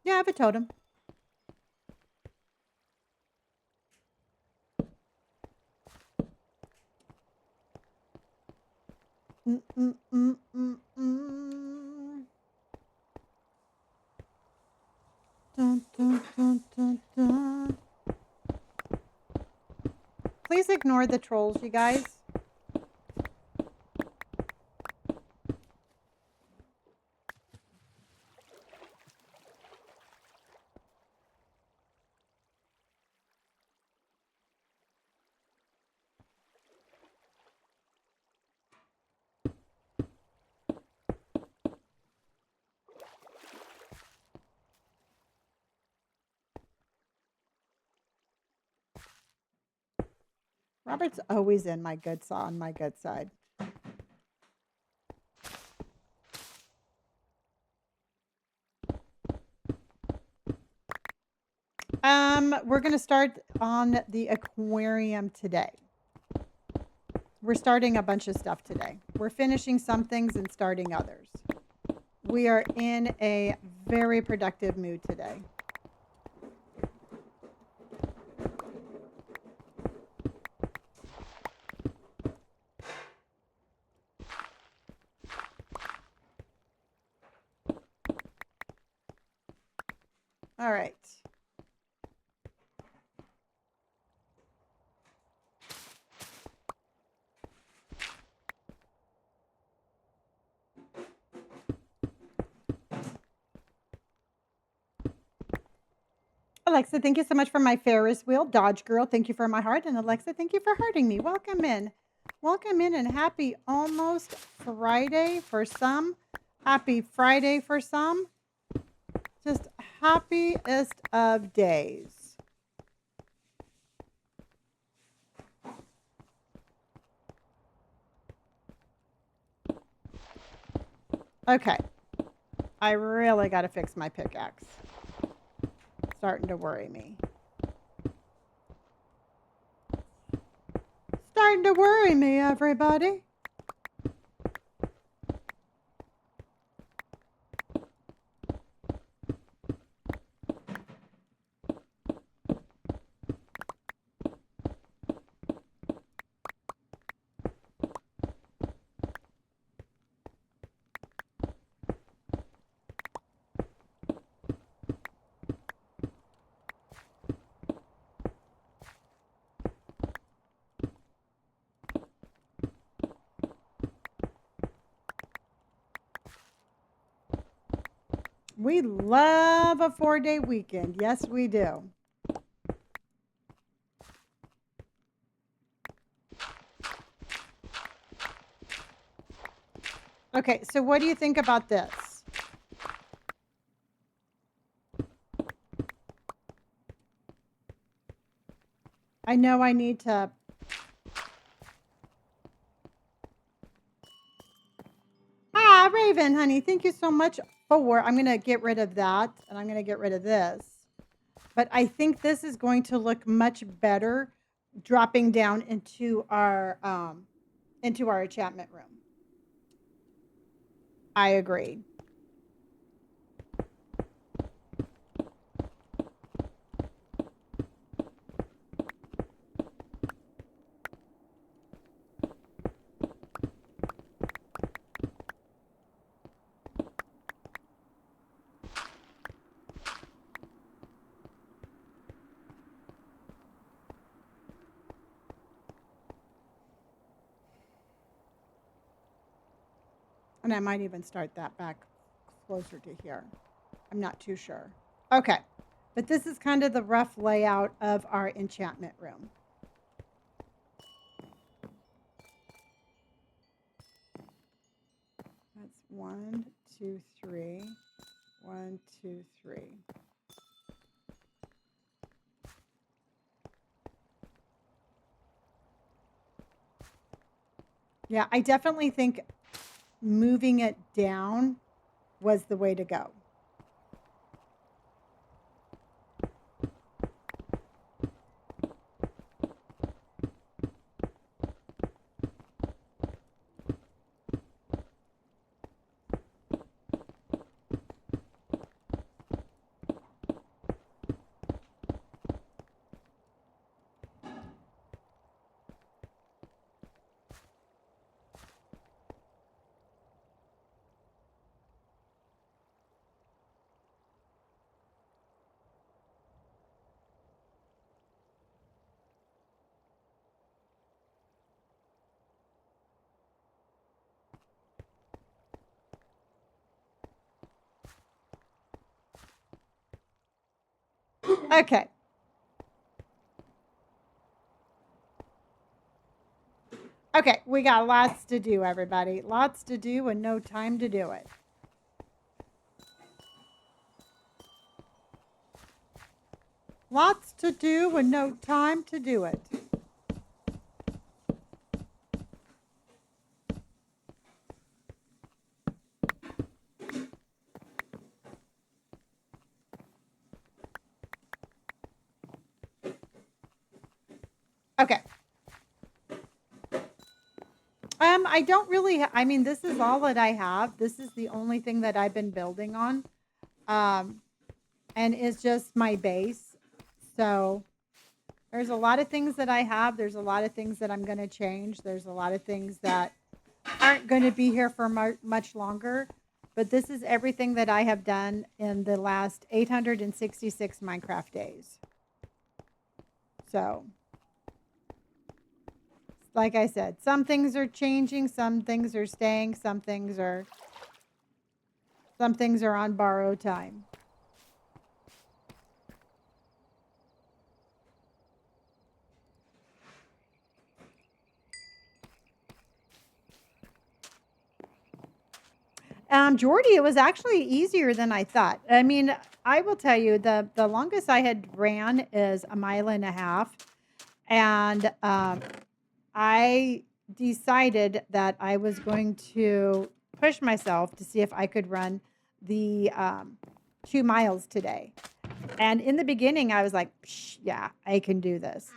Yeah, I have a totem. Dun, dun, dun, dun, dun. Please ignore the trolls, you guys. Robert's always in my good side, on my good side. We're going to start on the aquarium today. We're starting a bunch of stuff today. We're finishing some things and starting others. We are in a very productive mood today. All right. Alexa, thank you so much for my Ferris wheel. Dodge Girl, thank you for my heart. And Alexa, thank you for hurting me. Welcome in. Welcome in and happy almost Friday for some. Happy Friday for some. Just happiest of days. Okay. I really got to fix my pickaxe. Starting to worry me. Starting to worry me, everybody. We love a 4-day weekend. Yes, we do. Okay, so what do you think about this? I know I need to... Ah, Raven, honey, thank you so much for... I'm going to get rid of that, and I'm going to get rid of this. But I think this is going to look much better dropping down into our enchantment room. I agree. And I might even start that back closer to here. I'm not too sure. Okay. But this is kind of the rough layout of our enchantment room. That's 1, 2, 3. 1, 2, 3. Yeah, I definitely think moving it down was the way to go. Okay. Okay, we got lots to do, everybody. Lots to do and no time to do it. Lots to do and no time to do it. Okay. I don't really, I mean, this is all that I have. This is the only thing that I've been building on. Um, and it's just my base. So there's a lot of things that I have. There's a lot of things that I'm going to change. There's a lot of things that aren't going to be here for much longer. But this is everything that I have done in the last 866 Minecraft days. So, like I said, some things are changing, some things are staying, some things are on borrowed time. Jordy, it was actually easier than I thought. I mean, I will tell you the longest I had ran is a mile and a half, and I decided that I was going to push myself to see if I could run the 2 miles today. And in the beginning, I was like, yeah, I can do this.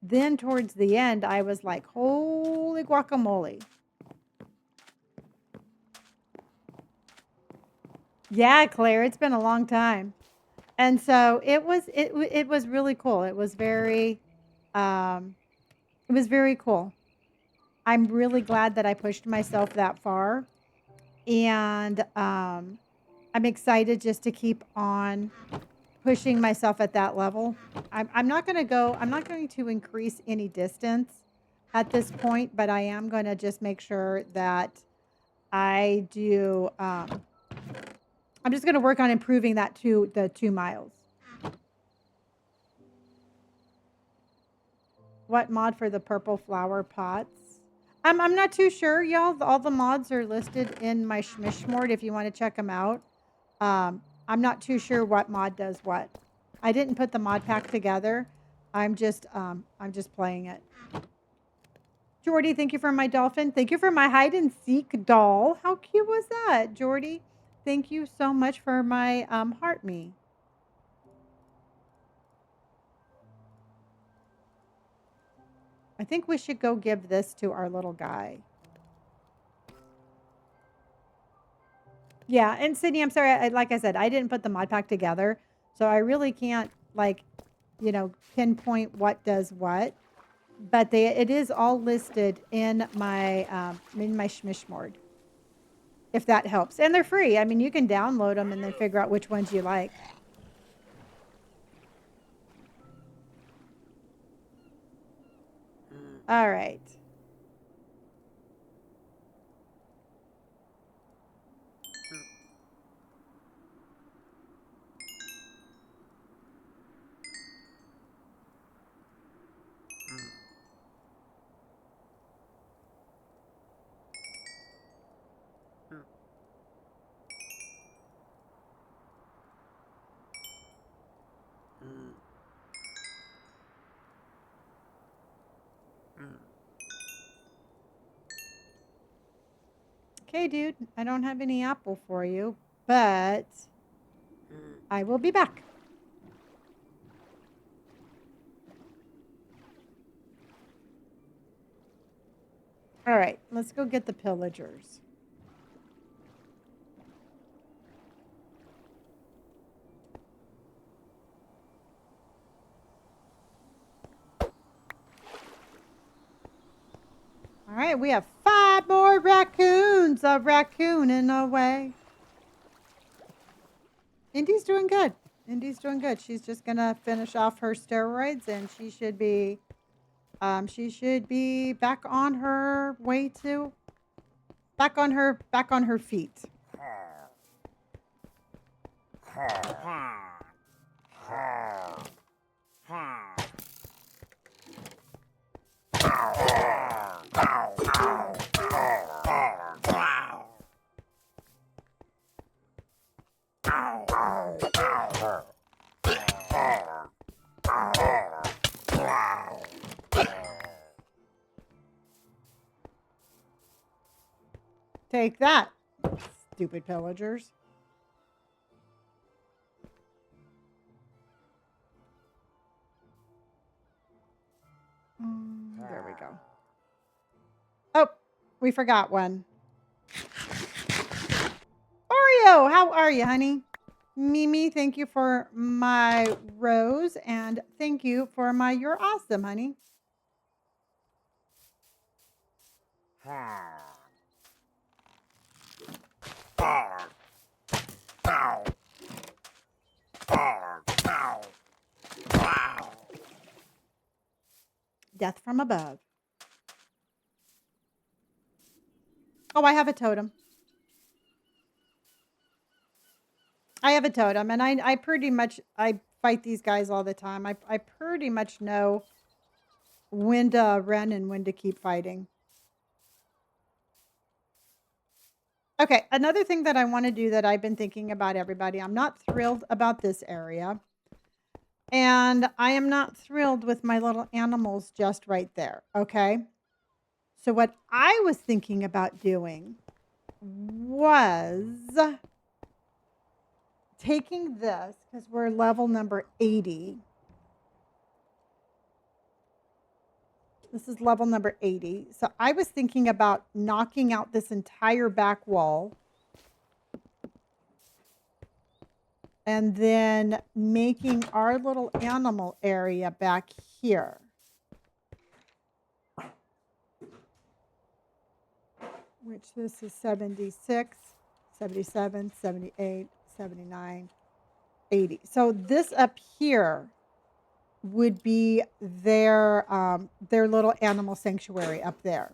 Then towards the end, I was like, holy guacamole. Yeah, Claire, it's been a long time. And so it was really cool. Um it was very cool. I'm really glad that I pushed myself that far. And I'm excited just to keep on pushing myself at that level. I'm not going to I'm not going to increase any distance at this point, but I am going to just make sure that I do, I'm just going to work on improving that to the 2 miles. What mod for the purple flower pots? I'm not too sure, y'all. All the mods are listed in my Schmishmord if you want to check them out. I'm not too sure what mod does what. I didn't put the mod pack together. I'm just playing it. Jordy, thank you for my dolphin. Thank you for my hide and seek doll. How cute was that, Jordy? Thank you so much for my heart me. I think we should go give this to our little guy. Yeah, and Sydney, I'm sorry. Like I said, I didn't put the mod pack together, so I really can't pinpoint what does what. But it is all listed in my Schmishmord, if that helps. And they're free. I mean, you can download them and then figure out which ones you like. All right. Okay, dude, I don't have any apple for you, but I will be back. All right, let's go get the pillagers. All right, we have 5 more raccoons. A raccooning away. Indy's doing good. Indy's doing good. She's just gonna finish off her steroids, and she should be back on her way to back on her feet. Take that, stupid pillagers. go. Oh, we forgot one. Oreo, how are you, honey? Mimi, thank you for my rose, and thank you for my you're awesome, honey. Death from above. Oh, I have a totem. I have a totem, and I pretty much, I fight these guys all the time. I pretty much know when to run and when to keep fighting. Okay, another thing that I want to do that I've been thinking about, everybody, I'm not thrilled about this area. And I am not thrilled with my little animals just right there, okay? So what I was thinking about doing was taking this, because we're level number 80. This is level number 80. So I was thinking about knocking out this entire back wall and then making our little animal area back here. Which this is 76, 77, 78, 79, 80. So this up here would be their little animal sanctuary up there.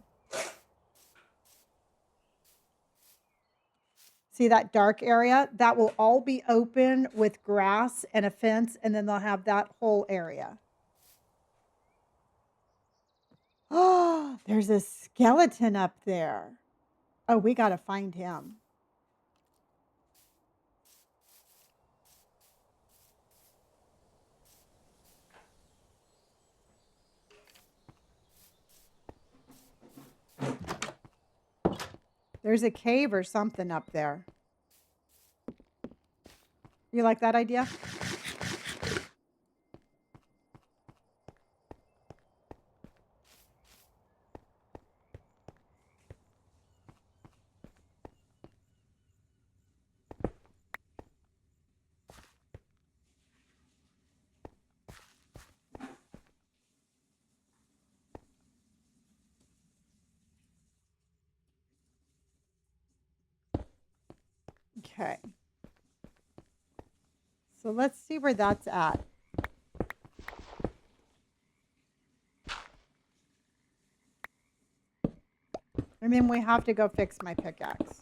See that dark area? That will all be open with grass and a fence, and then they'll have that whole area. Oh, there's a skeleton up there. Oh, we got to find him. There's a cave or something up there. You like that idea? Okay. So let's see where that's at. And then we have to go fix my pickaxe.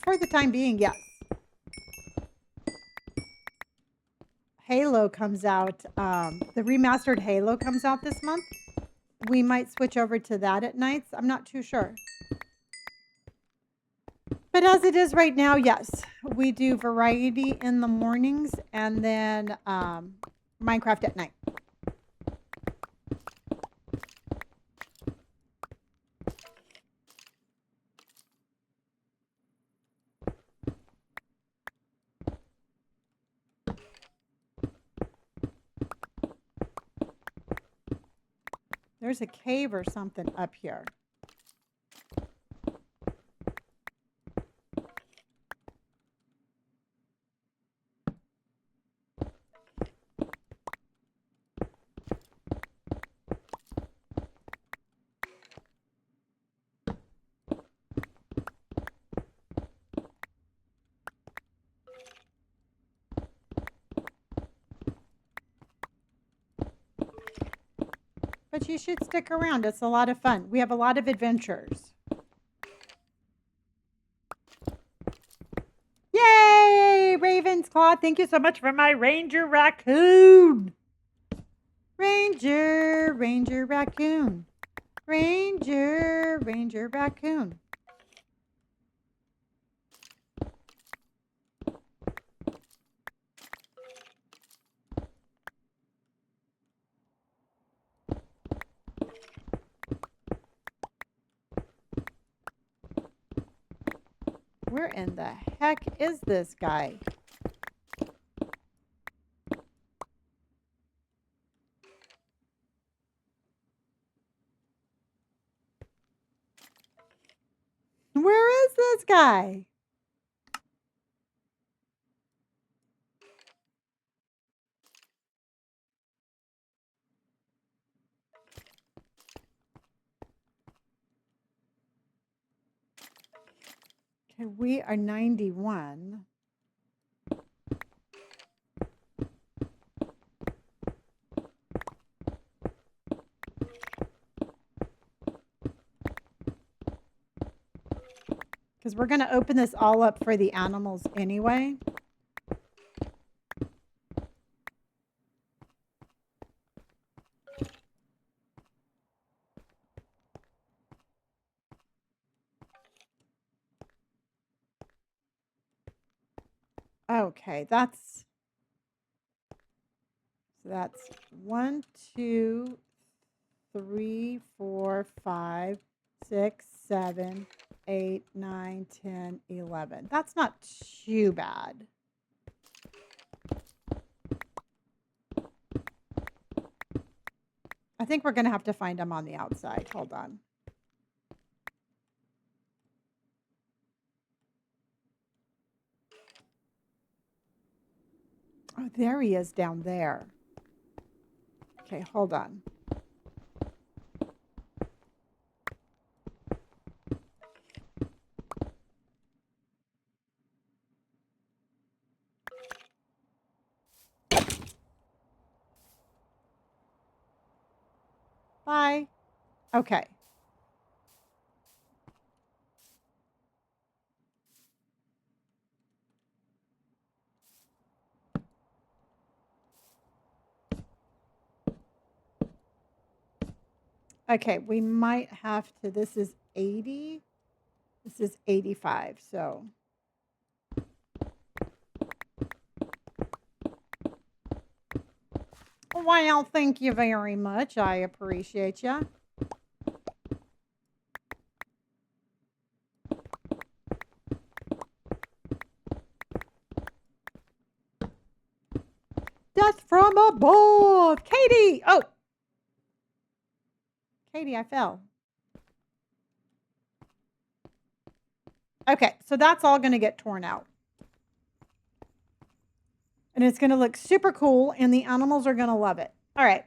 For the time being, yes. Halo comes out, the remastered Halo comes out this month. We might switch over to that at nights. I'm not too sure. But as it is right now, yes, we do variety in the mornings and then Minecraft at night. There's a cave or something up here. But you should stick around. It's a lot of fun. We have a lot of adventures. Yay! Raven's Claw. Thank you so much for my Ranger Raccoon. Ranger Raccoon. Ranger Raccoon. Where in the heck is this guy? Where is this guy? Okay, we are 91. Because we're going to open this all up for the animals anyway. Okay, that's 1, 2, 3, 4, 5, 6, 7, 8, 9, 10, 11. That's not too bad. I think we're going to have to find them on the outside. Hold on. Oh, there he is down there. Okay, hold on. Bye. Okay. Okay, we might have to, this is 80. This is 85, so. Well, thank you very much. I appreciate you. Death from above. Katie. Oh. Katie, I fell. Okay, so that's all going to get torn out. And it's going to look super cool, and the animals are going to love it. All right.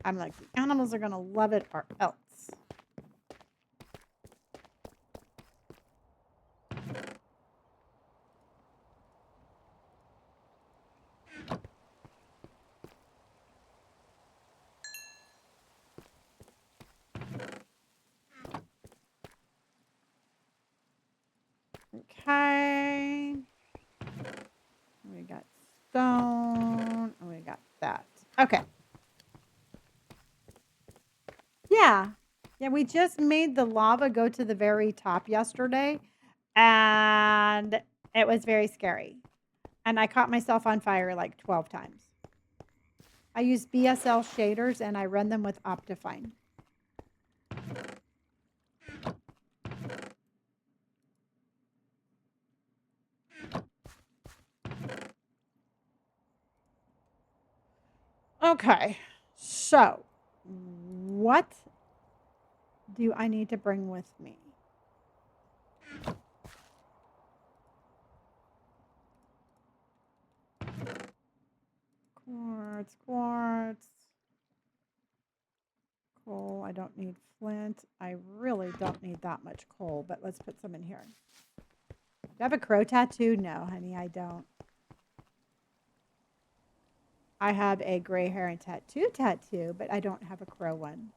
I'm like, the animals are going to love it or else. Okay. We got stone. And we got that. Okay. Yeah. Yeah, we just made the lava go to the very top yesterday, and it was very scary. And I caught myself on fire like 12 times. I use BSL shaders and I run them with Optifine. Okay, so what do I need to bring with me? Quartz. Coal. I don't need flint. I really don't need that much coal, but let's put some in here. Do I have a crow tattoo? No, honey, I don't. I have a gray hair and tattoo, but I don't have a crow one.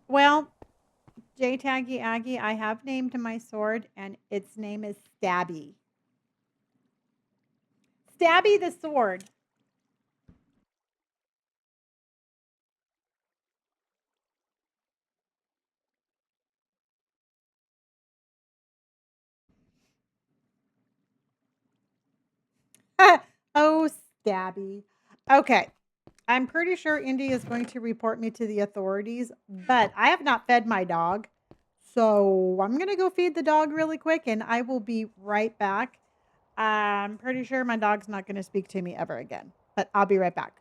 Well, J Taggy Aggie, I have named my sword, and its name is Stabby. Stabby the sword. Dabby. Okay. I'm pretty sure Indy is going to report me to the authorities, but I have not fed my dog. So I'm going to go feed the dog really quick and I will be right back. I'm pretty sure my dog's not going to speak to me ever again, but I'll be right back.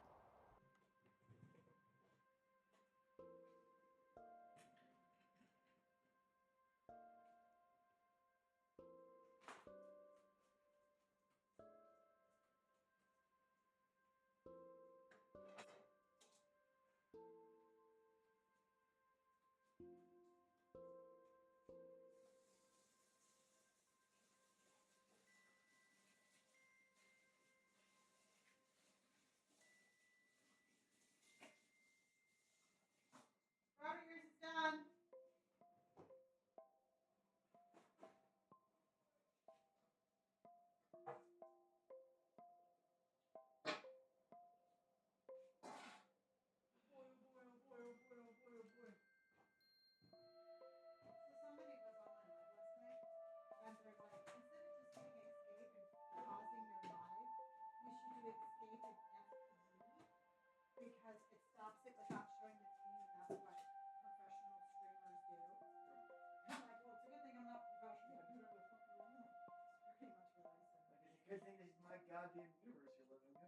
Robert, yours is done. Somebody was on my live last night, and they're like, instead of just hitting escape and pausing your live, you should do escape and F3 because it stops it without showing the screen, and that's what professional streamers do. I'm like, well, it's a good thing I'm not professional. Pretty much what I said. Good thing this is my goddamn universe you're living in.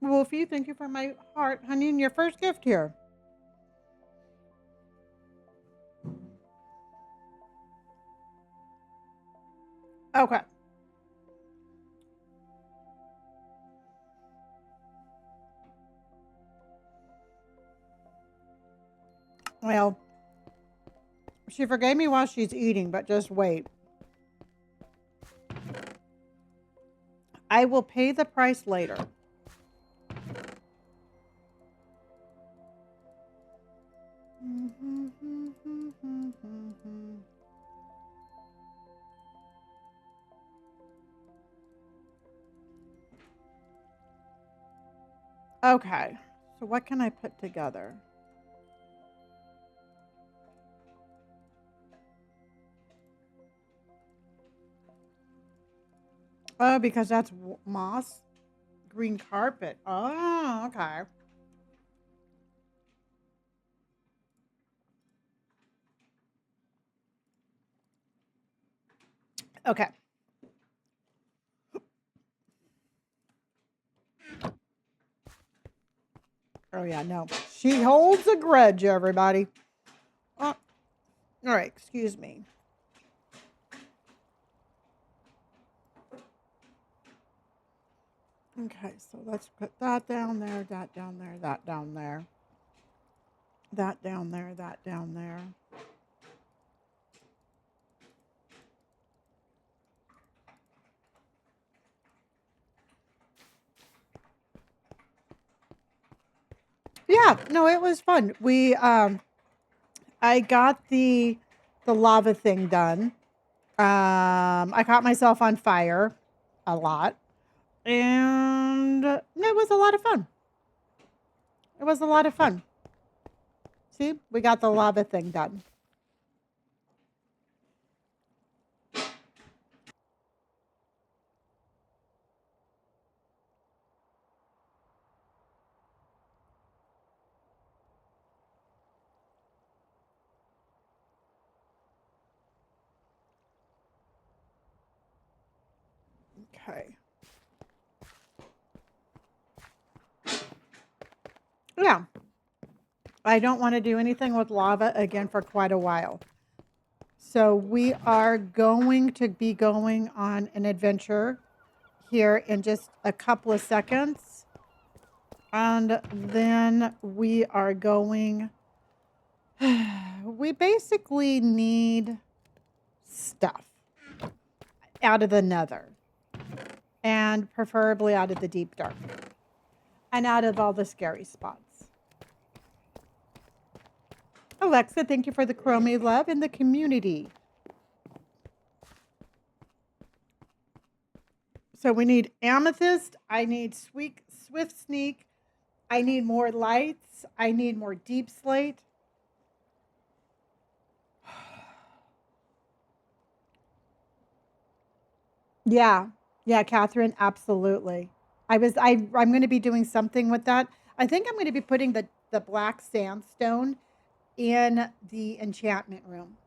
Wolfie, thank you for my heart, honey, and your first gift here. Okay. Well, she forgave me while she's eating, but just wait. I will pay the price later. Okay. So what can I put together? Oh, because that's moss, green carpet. Oh, okay. Okay. Oh, yeah, no. She holds a grudge, everybody. Oh, all right, excuse me. Okay, so let's put that down there, that down there, that down there, that down there, that down there. Yeah, no, it was fun. I got the lava thing done. I caught myself on fire a lot, and it was a lot of fun. It was a lot of fun. See, we got the lava thing done. Okay. Yeah, I don't want to do anything with lava again for quite a while. So we are going to be going on an adventure here in just a couple of seconds. And then we are going, we basically need stuff out of the nether and preferably out of the deep dark and out of all the scary spots. Alexa, thank you for the Chromie love in the community. So we need amethyst. I need swift sneak. I need more lights. I need more deep slate. Yeah. Yeah, Catherine, absolutely. I'm going to be doing something with that. I think I'm going to be putting the black sandstone in the enchantment room.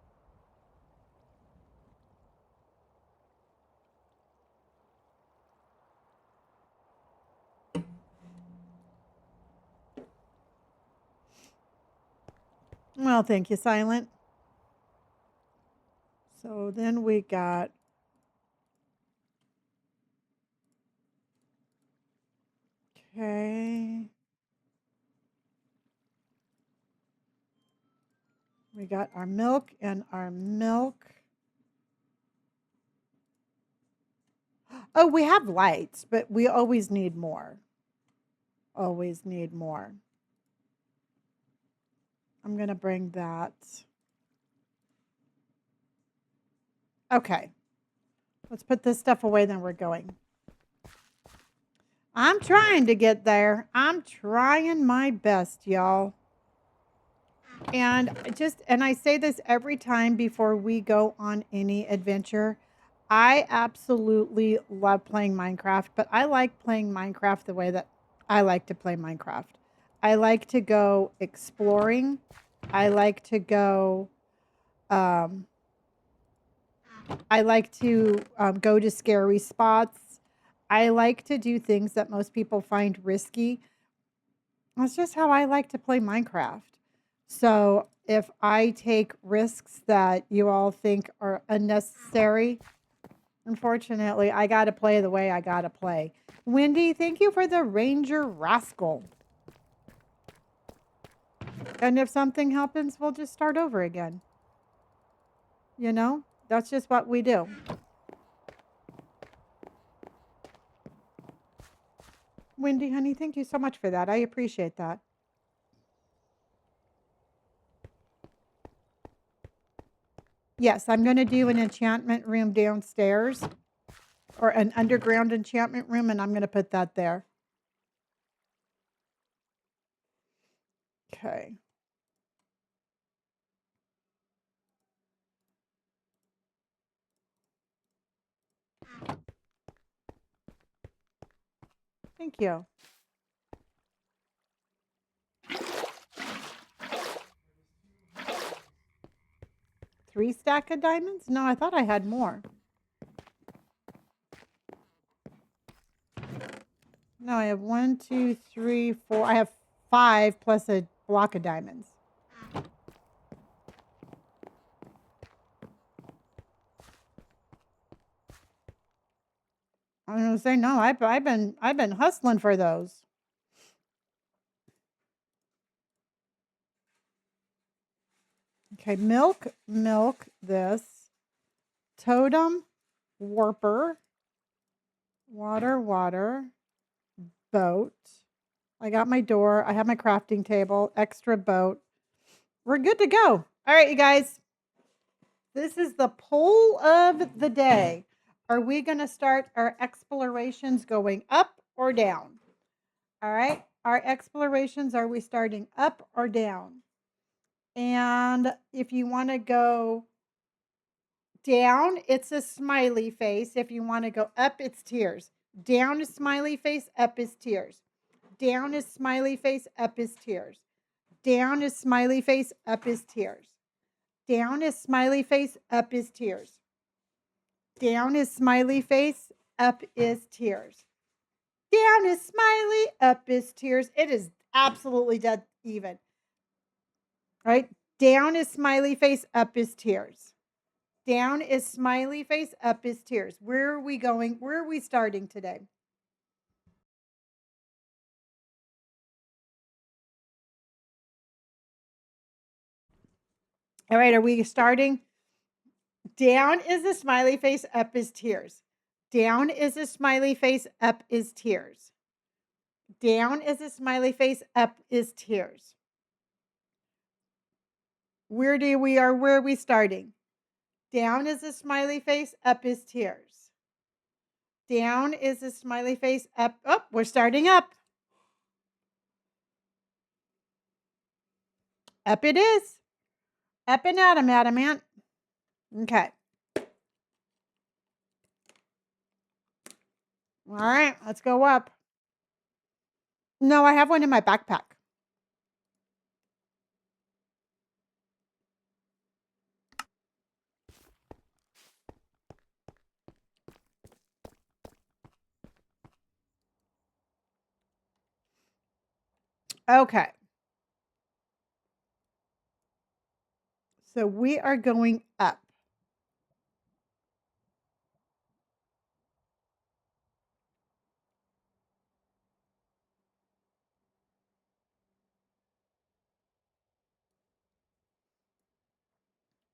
Well, thank you, Silent. So then we got, okay. We got our milk and our milk. Oh, we have lights, but we always need more. Always need more. I'm going to bring that. Okay. Let's put this stuff away, then we're going. I'm trying to get there. I'm trying my best, y'all. And I say this every time before we go on any adventure. I absolutely love playing Minecraft, but I like playing Minecraft the way that I like to play Minecraft. I like to go exploring. I like to go um, I like to go to scary spots. I like to do things that most people find risky. That's just how I like to play Minecraft. So if I take risks that you all think are unnecessary, unfortunately, I got to play the way I got to play. Wendy, thank you for the Ranger Rascal. And if something happens, we'll just start over again. You know, that's just what we do. Wendy, honey, thank you so much for that. I appreciate that. Yes, I'm going to do an enchantment room downstairs or an underground enchantment room, and I'm going to put that there. Okay. Thank you. 3 stack of diamonds? No, I thought I had more. No, I have 1, 2, 3, 4. I have 5 plus a block of diamonds. I'm gonna say no. I've been hustling for those. Okay, milk this. Totem, warper, water, boat. I got my door. I have my crafting table, extra boat. We're good to go. All right, you guys. This is the poll of the day. Are we going to start our explorations going up or down? All right. Our explorations, are we starting up or down? And if you want to go down, it's a smiley face. If you want to go up, it's tears. Down is smiley face, up is tears. Down is smiley face, up is tears. Down is smiley face, up is tears. Down is smiley face, up is tears. Down is smiley face, up is tears. Down is smiley, up is tears. It is absolutely dead even. Right? Down is smiley face, up is tears. Down is smiley face, up is tears. Where are we going? Where are we starting today? All right, are we starting? Down is a smiley face, up is tears. Down is a smiley face, up is tears. Down is a smiley face, up is tears. Where are we starting? Down is a smiley face, up is tears. Down is a smiley face, up. Oh, we're starting up. Up it is. Up and adamant. Okay. All right, let's go up. No, I have one in my backpack. Okay. So we are going up.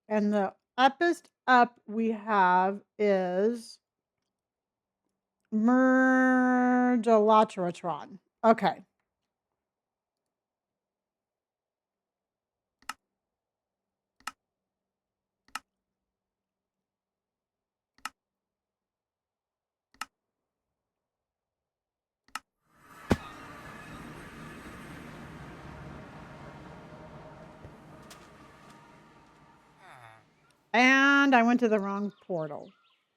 And the uppest up we have is Mergelatratron. Okay. And I went to the wrong portal.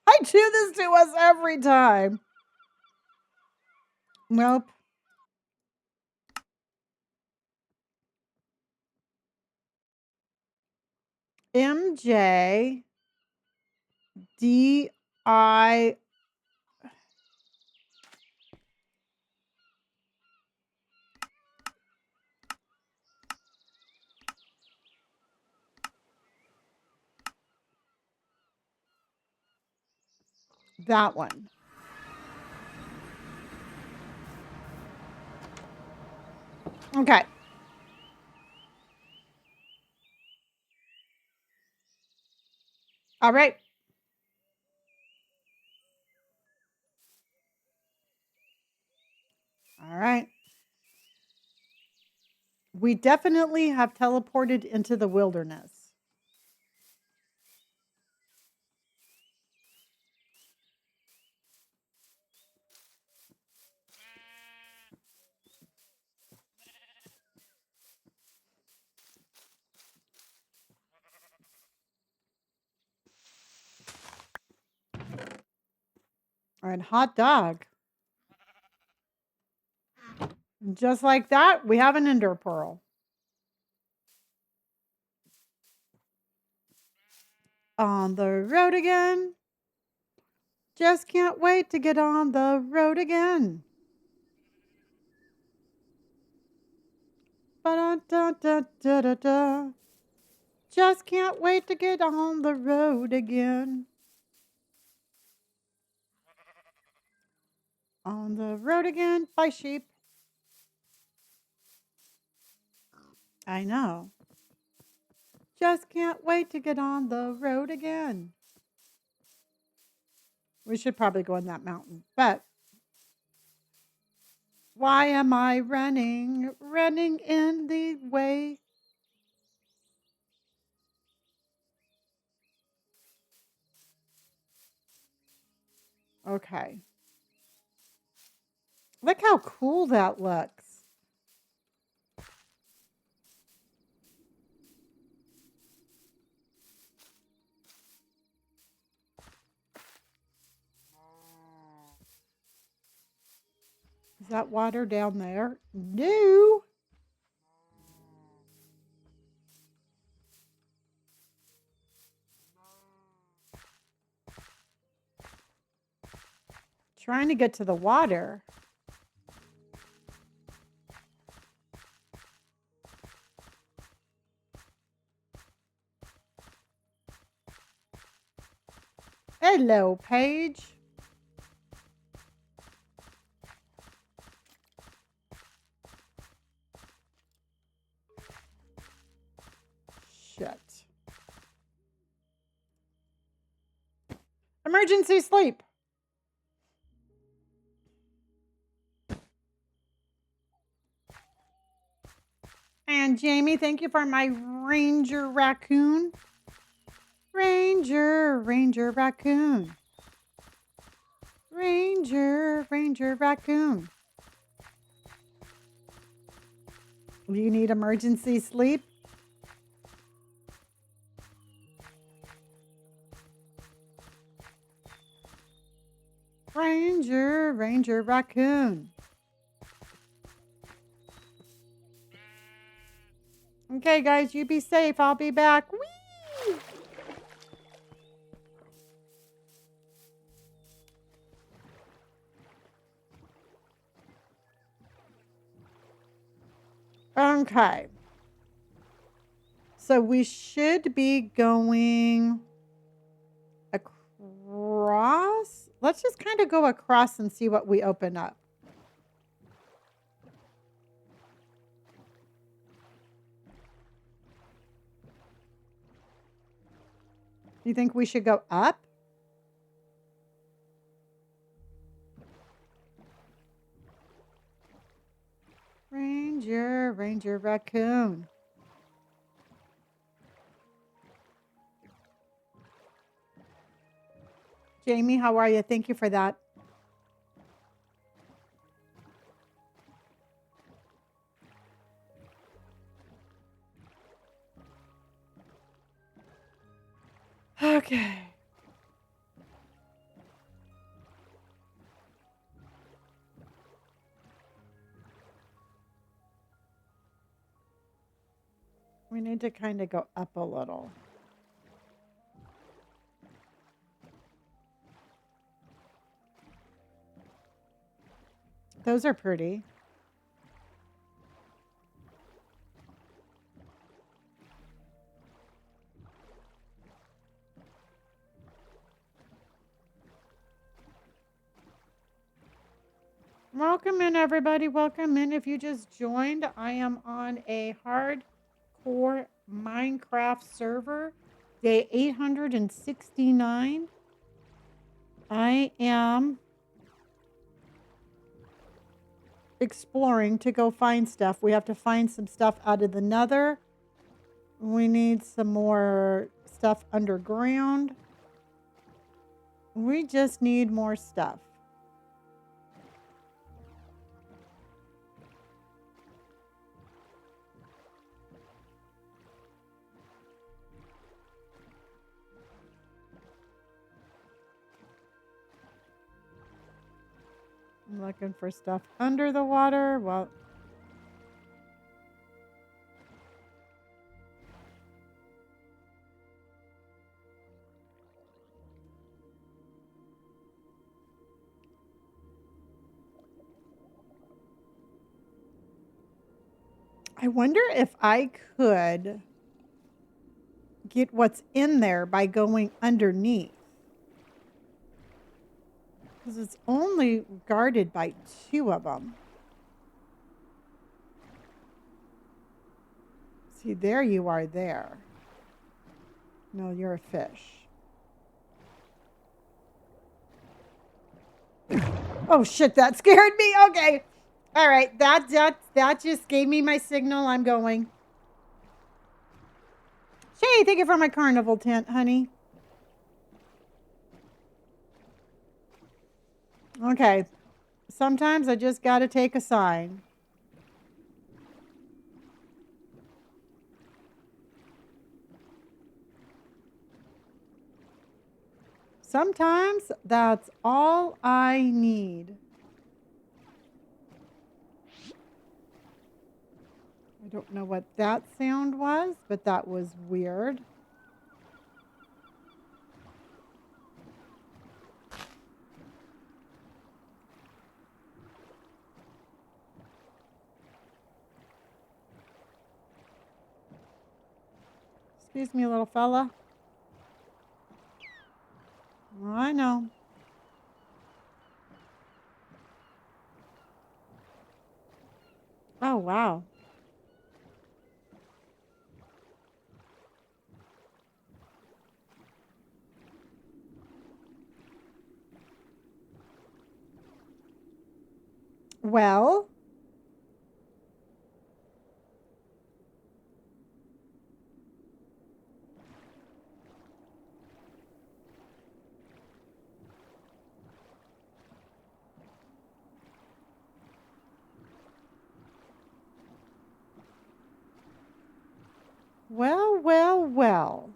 I do this to us every time. Nope. MJ DI. That one. Okay. All right. All right. We definitely have teleported into the wilderness. All right, hot dog. Just like that, we have an ender pearl. On the road again. Just can't wait to get on the road again. Ba-da-da-da-da-da-da. Just can't wait to get on the road again. On the road again. Bye, sheep. I know. Just can't wait to get on the road again. We should probably go on that mountain. But why am I running? Running in the way. Okay. Look how cool that looks. Is that water down there? No. Trying to get to the water. Hello, Paige. Shit. Emergency sleep. And Jamie, thank you for my Ranger raccoon. Ranger raccoon. Ranger raccoon. Do you need emergency sleep? Ranger raccoon. Okay, guys, you be safe. I'll be back. Whee! Okay. So we should be going across. Let's just kind of go across and see what we open up. Do you think we should go up? Ranger raccoon. Jamie, how are you? Thank you for that. Okay. We need to kind of go up a little. Those are pretty. Welcome in, everybody. Welcome in. If you just joined, I am on a hardcore Minecraft server, day 869. I am exploring to go find stuff. We have to find some stuff out of the nether. We need some more stuff underground. We just need more stuff. I'm looking for stuff under the water. Well, I wonder if I could get what's in there by going underneath. Because it's only guarded by 2 of them. See, there you are there. No, you're a fish. Oh shit, that scared me. Okay. All right, that just gave me my signal. I'm going. Shay, thank you for my carnival tent, honey. Okay. Sometimes I just got to take a sign. Sometimes that's all I need. I don't know what that sound was, but that was weird. Excuse me, little fella. I know. Oh, wow. Well, well.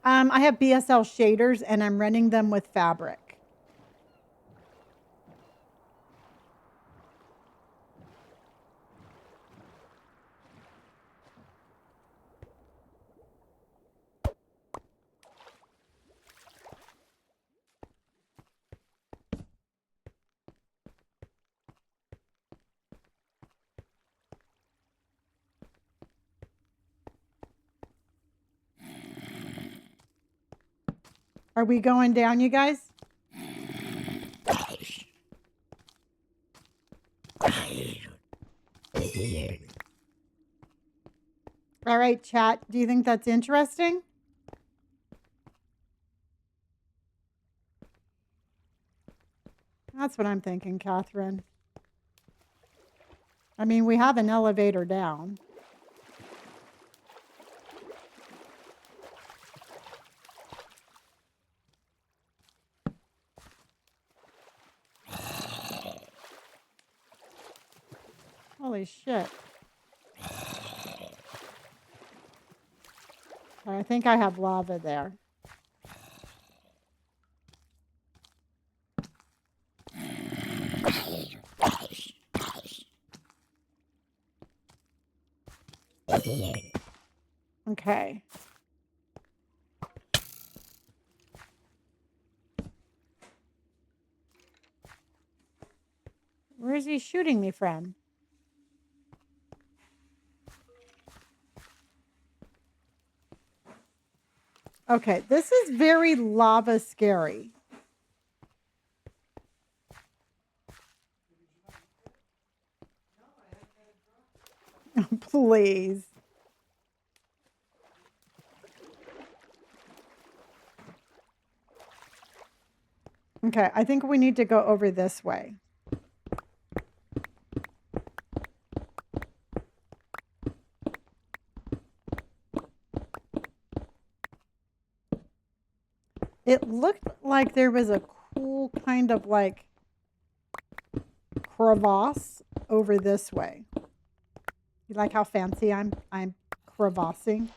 I have BSL shaders and I'm running them with fabric. Are we going down, you guys? All right, chat. Do you think that's interesting? That's what I'm thinking, Catherine. I mean, we have an elevator down. Holy shit. I think I have lava there. Okay. Where is he shooting me from? Okay, this is very lava scary. Please. Okay, I think we need to go over this way. It looked like there was a cool kind of like crevasse over this way. You like how fancy I'm crevassing?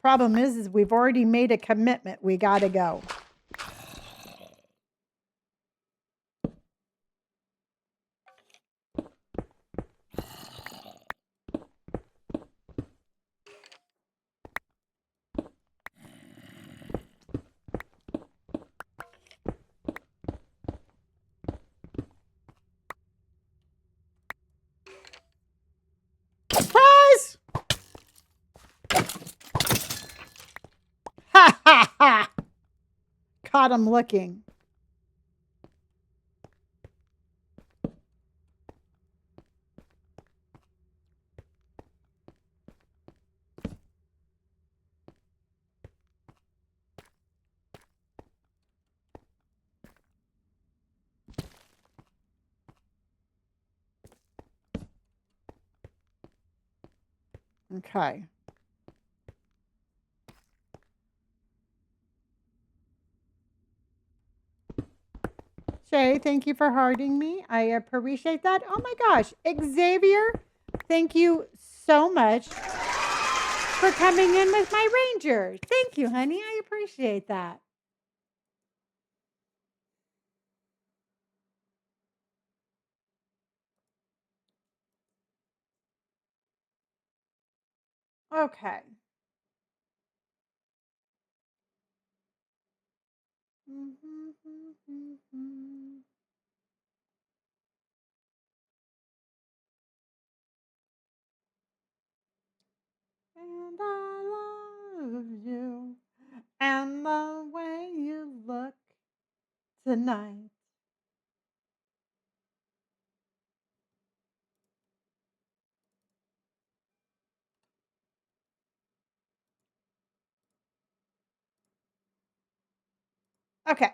Problem is we've already made a commitment. We got to go. caught him looking. Okay. Shay, thank you for hearting me. I appreciate that. Oh my gosh. Xavier, thank you so much for coming in with my ranger. Thank you, honey. I appreciate that. Okay. And I love you. And the way you look tonight. Okay.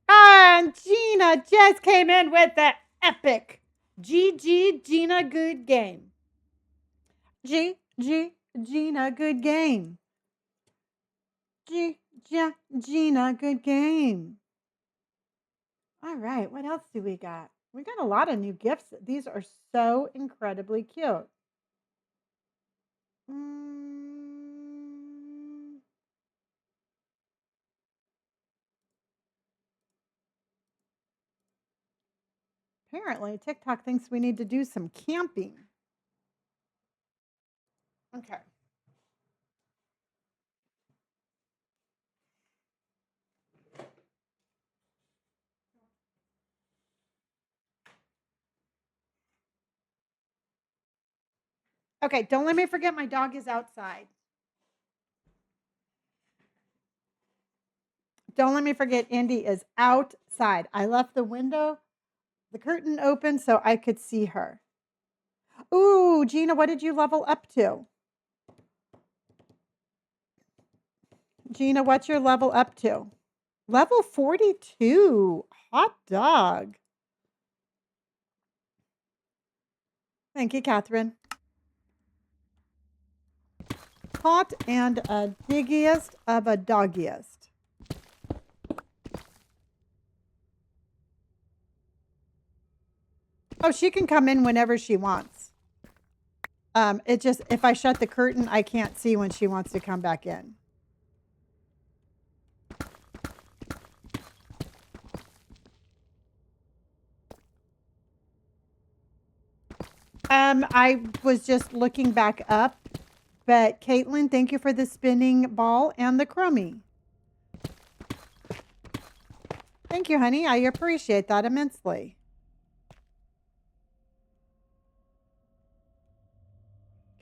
And Gina just came in with the epic GG Gina good game. Gina good game. Gina good game. All right, what else do we got? We got a lot of new gifts. These are so incredibly cute. Apparently, TikTok thinks we need to do some camping. Okay. Okay, don't let me forget my dog is outside. Don't let me forget Indy is outside. I left the window, the curtain open so I could see her. Ooh, Gina, what did you level up to? Gina, what's your level up to? Level 42. Hot dog. Thank you, Catherine. Hot and a diggiest of a doggiest. Oh, she can come in whenever she wants. It just, if I shut the curtain, I can't see when she wants to come back in. I was just looking back up, but Caitlin, thank you for the spinning ball and the crummy. Thank you, honey. I appreciate that immensely.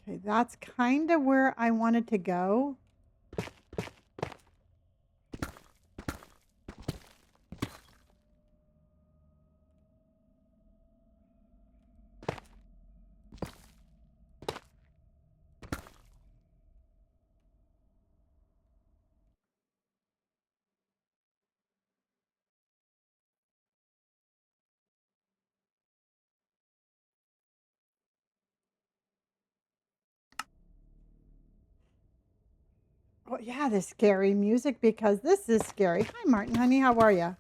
Okay, that's kind of where I wanted to go. Well, yeah, the scary music because this is scary. Hi, Martin, honey. How are you?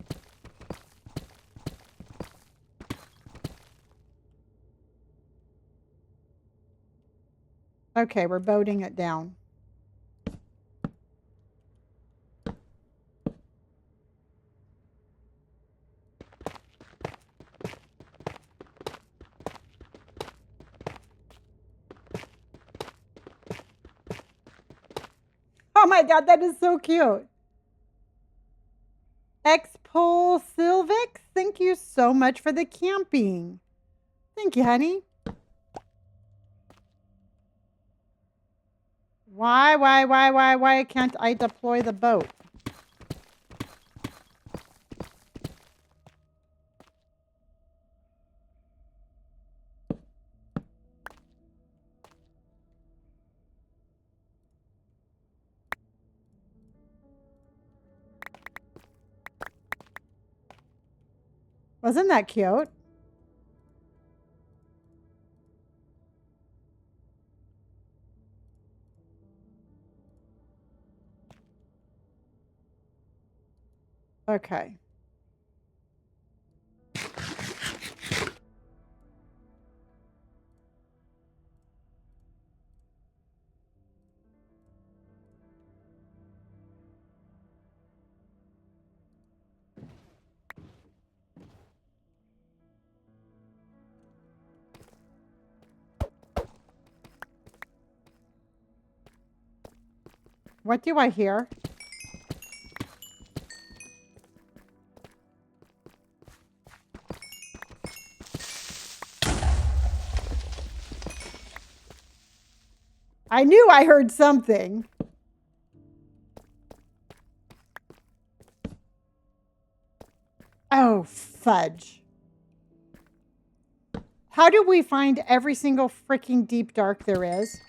Okay, we're boating it down. Oh my God, that is so cute. Expol Silvix, thank you so much for the camping. Thank you, honey. Why can't I deploy the boat? Wasn't that cute? Okay. What do I hear? I knew I heard something. Oh, fudge. How do we find every single freaking deep dark there is?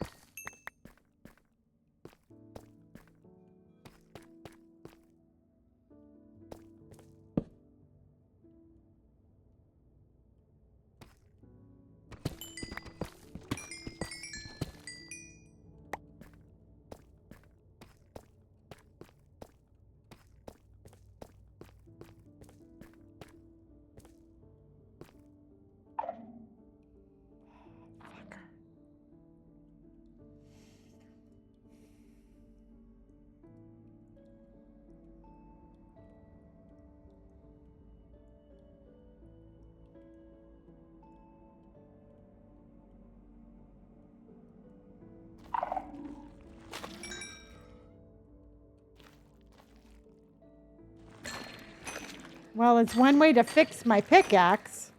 Well, it's one way to fix my pickaxe.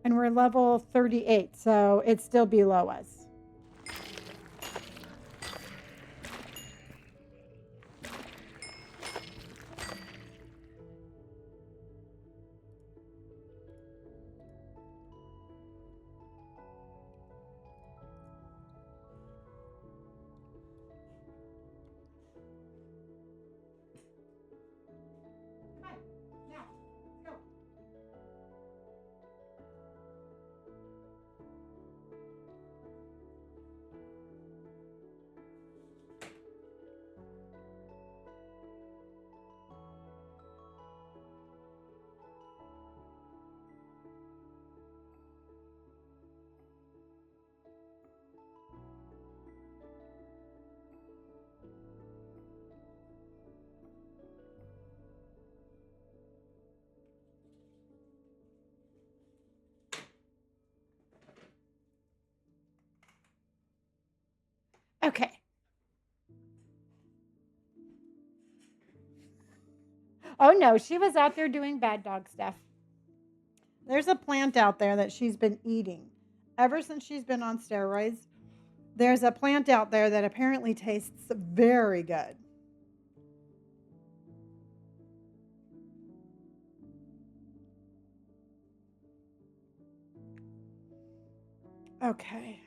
And we're level 38, so it's still below us. Okay. Oh no, she was out there doing bad dog stuff. There's a plant out there that she's been eating ever since she's been on steroids. There's a plant out there that apparently tastes very good. Okay.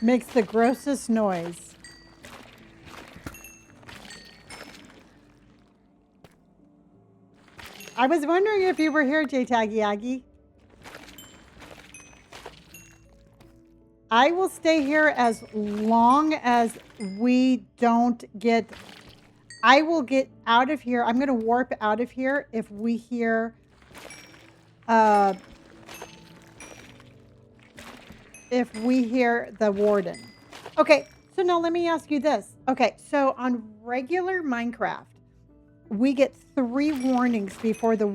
Makes the grossest noise. I was wondering if you were here, J Taggy Aggie. I will stay here as long as we don't get. I will get out of here. I'm going to warp out of here if we hear. Uh, if we hear the warden. Okay, so now let me ask you this. Okay, so on regular Minecraft, we get 3 warnings before the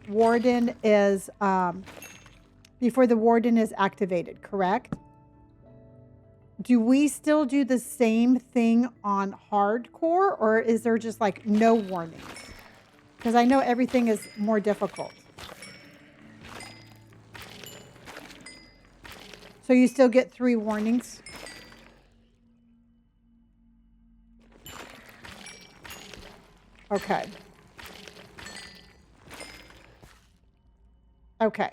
warden is activated, correct? Do we still do the same thing on hardcore, or is there just like no warnings? Because I know everything is more difficult. So you still get 3 warnings? Okay. Okay.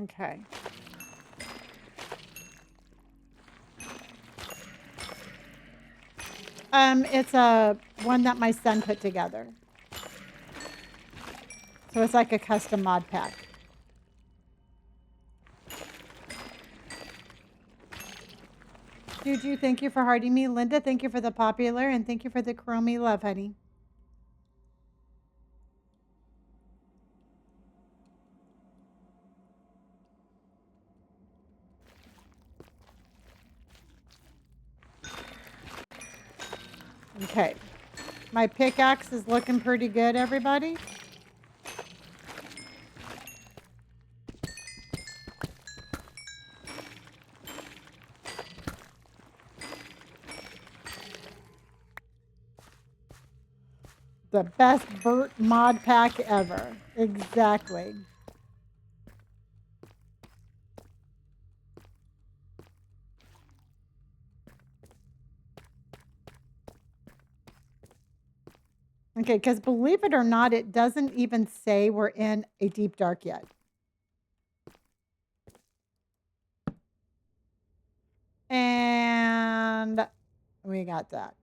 Okay. It's a one that my son put together. So it's like a custom mod pack. Juju, thank you for hearting me. Linda, thank you for the popular, and thank you for the chromie love, honey. Okay. My pickaxe is looking pretty good, everybody. The best Burt mod pack ever. Exactly. Okay, because believe it or not, it doesn't even say we're in a deep dark yet. And we got that.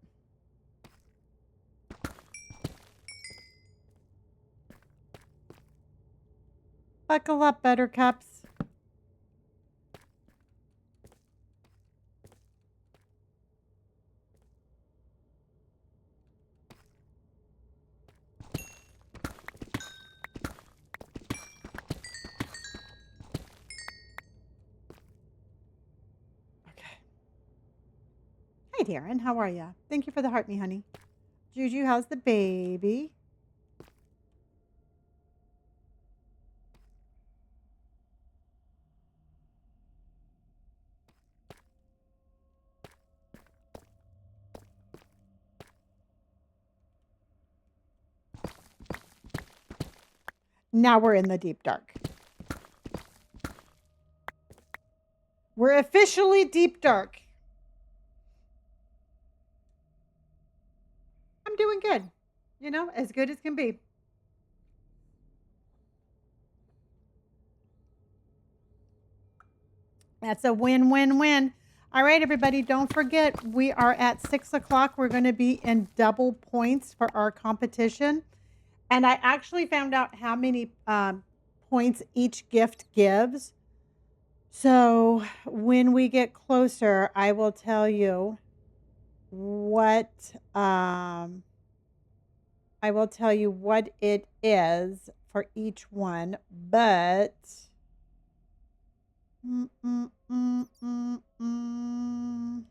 Buckle up, buttercups. Okay. Hey, Darren, how are you? Thank you for the heart me, honey. Juju, how's the baby? Now we're in the deep dark. We're officially deep dark. I'm doing good. You know, as good as can be. That's a win-win-win. All right, everybody, don't forget, we are at 6 o'clock. We're going to be in double points for our competition. And I actually found out how many points each gift gives. So when we get closer, I will tell you what it is for each one, but mm, mm, mm, mm, mm.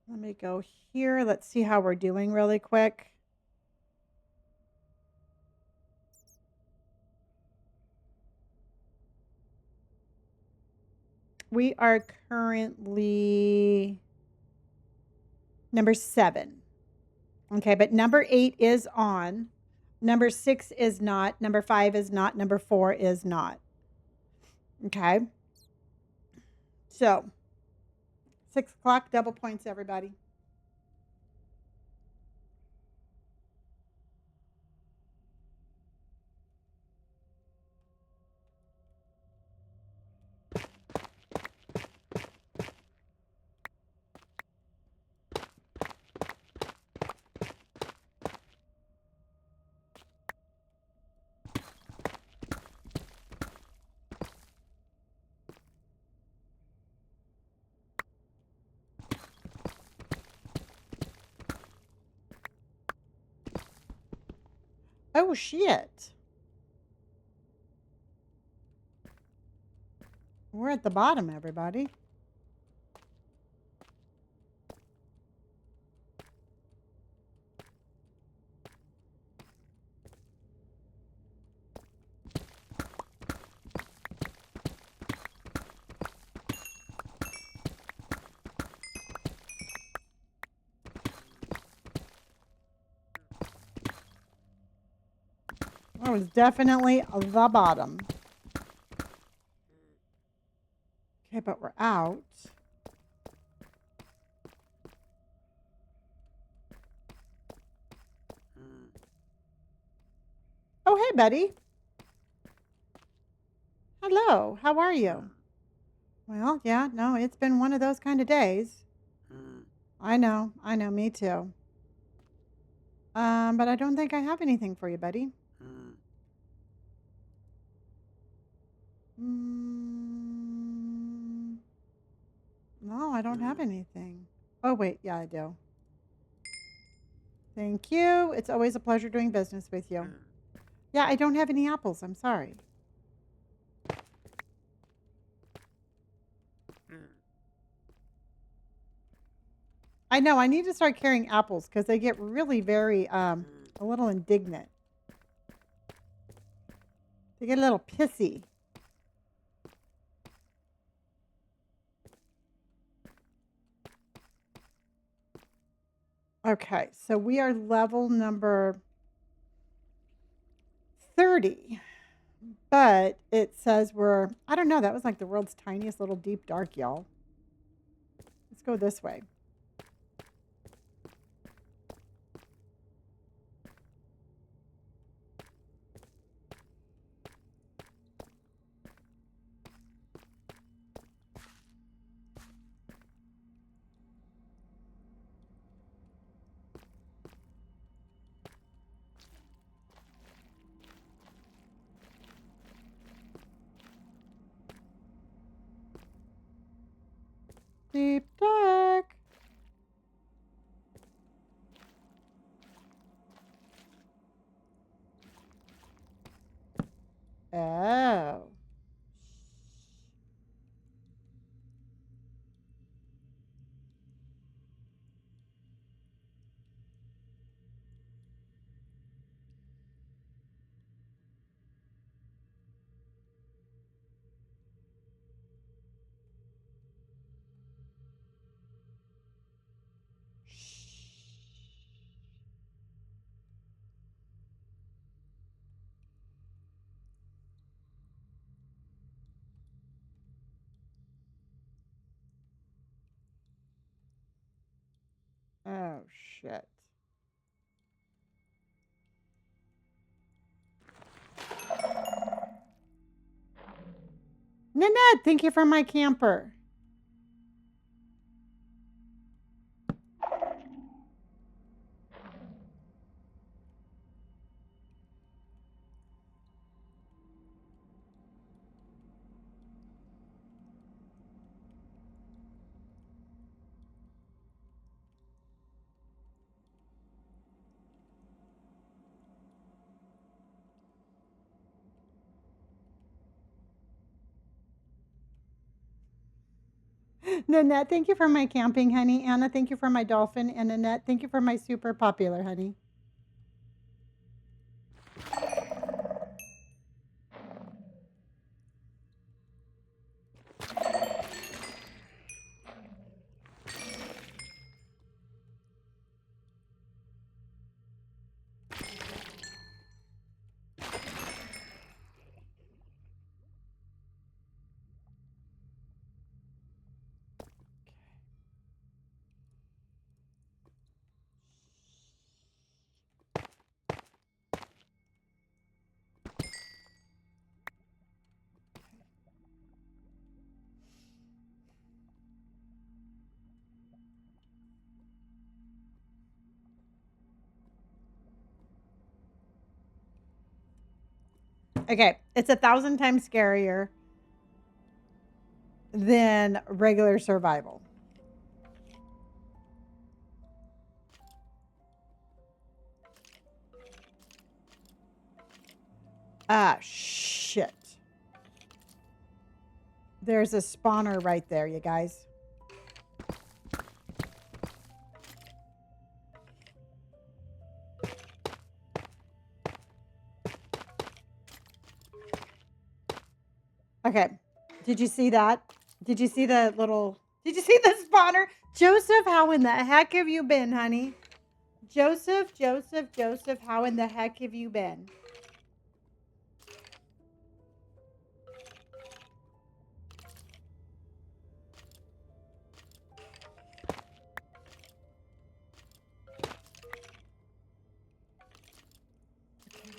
Let me go here. Let's see how we're doing really quick. We are currently number 7. Okay, but number 8 is on. Number 6 is not. Number 5 is not. Number 4 is not. Okay. So 6 o'clock, double points, everybody. Oh, shit. We're at the bottom, everybody. That was definitely the bottom. Okay, but we're out. Oh, hey, Betty. Hello. How are you? Well, yeah, no, it's been one of those kind of days. I know, me too. But I don't think I have anything for you, Betty. No, I don't have anything. Oh, wait, yeah, I do. Thank you. It's always a pleasure doing business with you. Yeah, I don't have any apples. I'm sorry. I know. I need to start carrying apples because they get really very a little indignant. They get a little pissy. Okay, so we are level number 30. But it says we're, I don't know, that was like the world's tiniest little deep dark, y'all. Let's go this way. Deep dark. Oh. Oh, shit. Nanette, thank you for my camper. Nanette, thank you for my camping, honey. Anna, thank you for my dolphin. And Annette, thank you for my super popular, honey. Okay, it's 1,000 times scarier than regular survival. Ah, shit. There's a spawner right there, you guys. Okay. Did you see that? Did you see the little... Did you see the spawner? Joseph, how in the heck have you been, honey? Joseph, how in the heck have you been?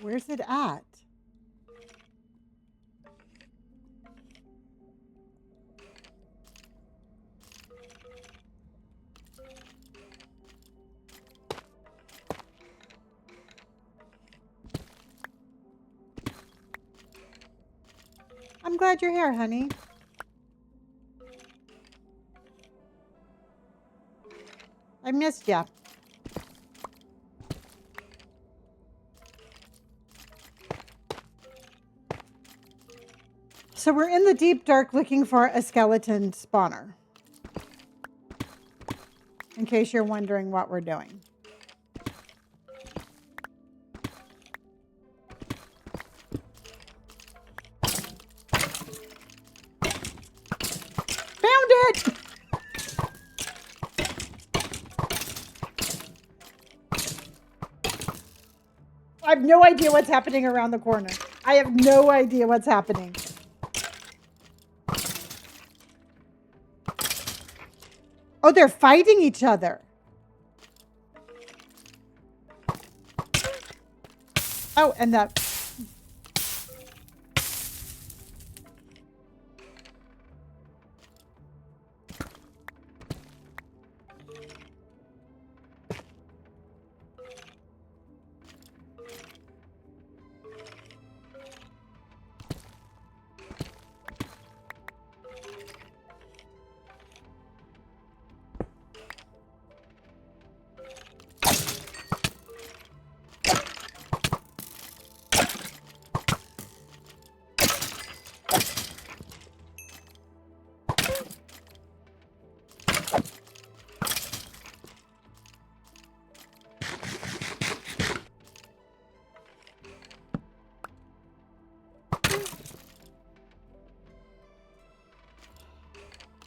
Where's it at? I'm glad you're here, honey. I missed ya. So we're in the deep dark looking for a skeleton spawner. In case you're wondering what we're doing. Found it! I have no idea what's happening around the corner. I have no idea what's happening. Oh, they're fighting each other. Oh, and that...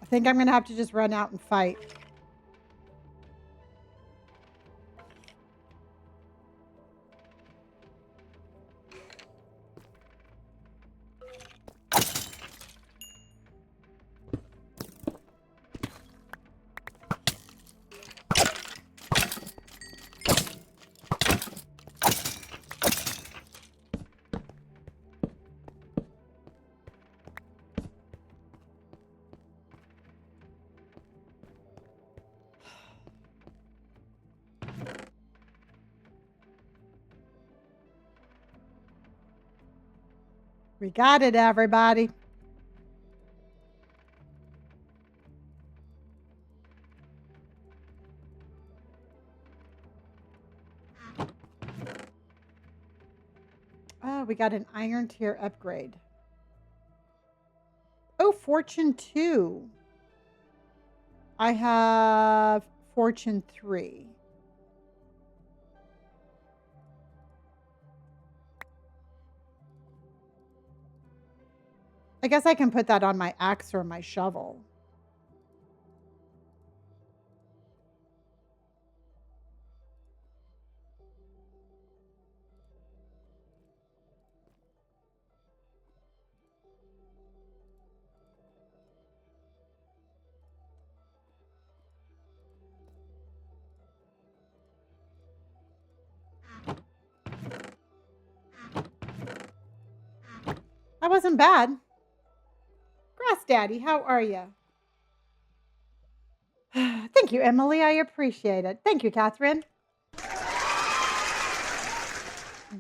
I think I'm going to have to just run out and fight. We got it, everybody. Oh, we got an iron tier upgrade. Oh, fortune 2. I have fortune 3. I guess I can put that on my axe or my shovel. That wasn't bad. Grass Daddy, how are you? Thank you, Emily. I appreciate it. Thank you, Catherine.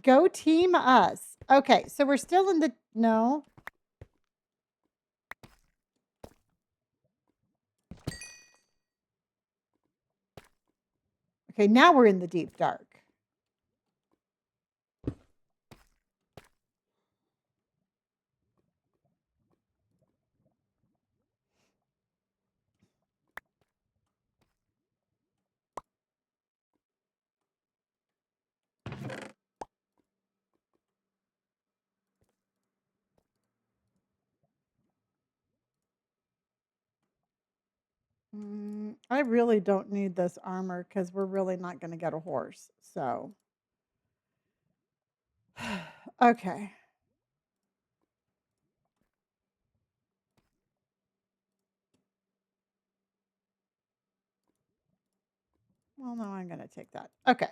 Go team us. Okay, so we're still in the... No. Okay, now we're in the deep dark. I really don't need this armor because we're really not going to get a horse. So, okay. Well, no, I'm going to take that. Okay.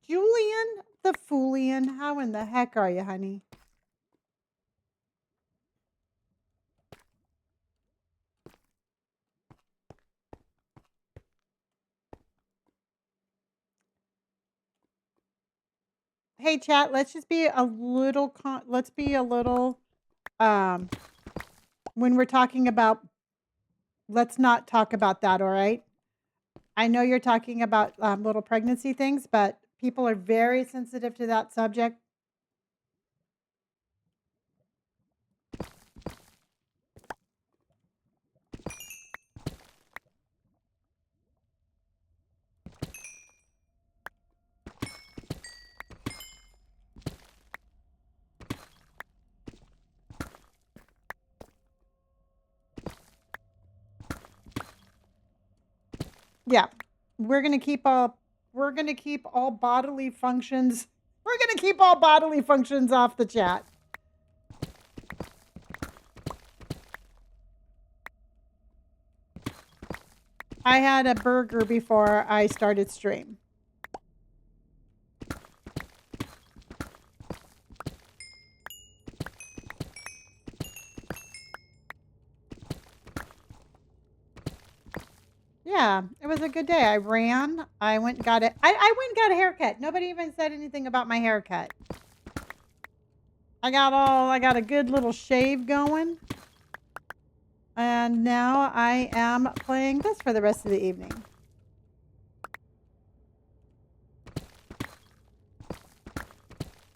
Julian the Foolian, how in the heck are you, honey? Hey, chat, let's just be a little, when we're talking about, let's not talk about that, all right? I know you're talking about little pregnancy things, but people are very sensitive to that subject. Yeah, we're gonna keep all bodily functions. We're gonna keep all bodily functions off the chat. I had a burger before I started stream. Yeah, it was a good day. I ran. I went and got it. I went and got a haircut. Nobody even said anything about my haircut. I got a good little shave going. And now I am playing this for the rest of the evening.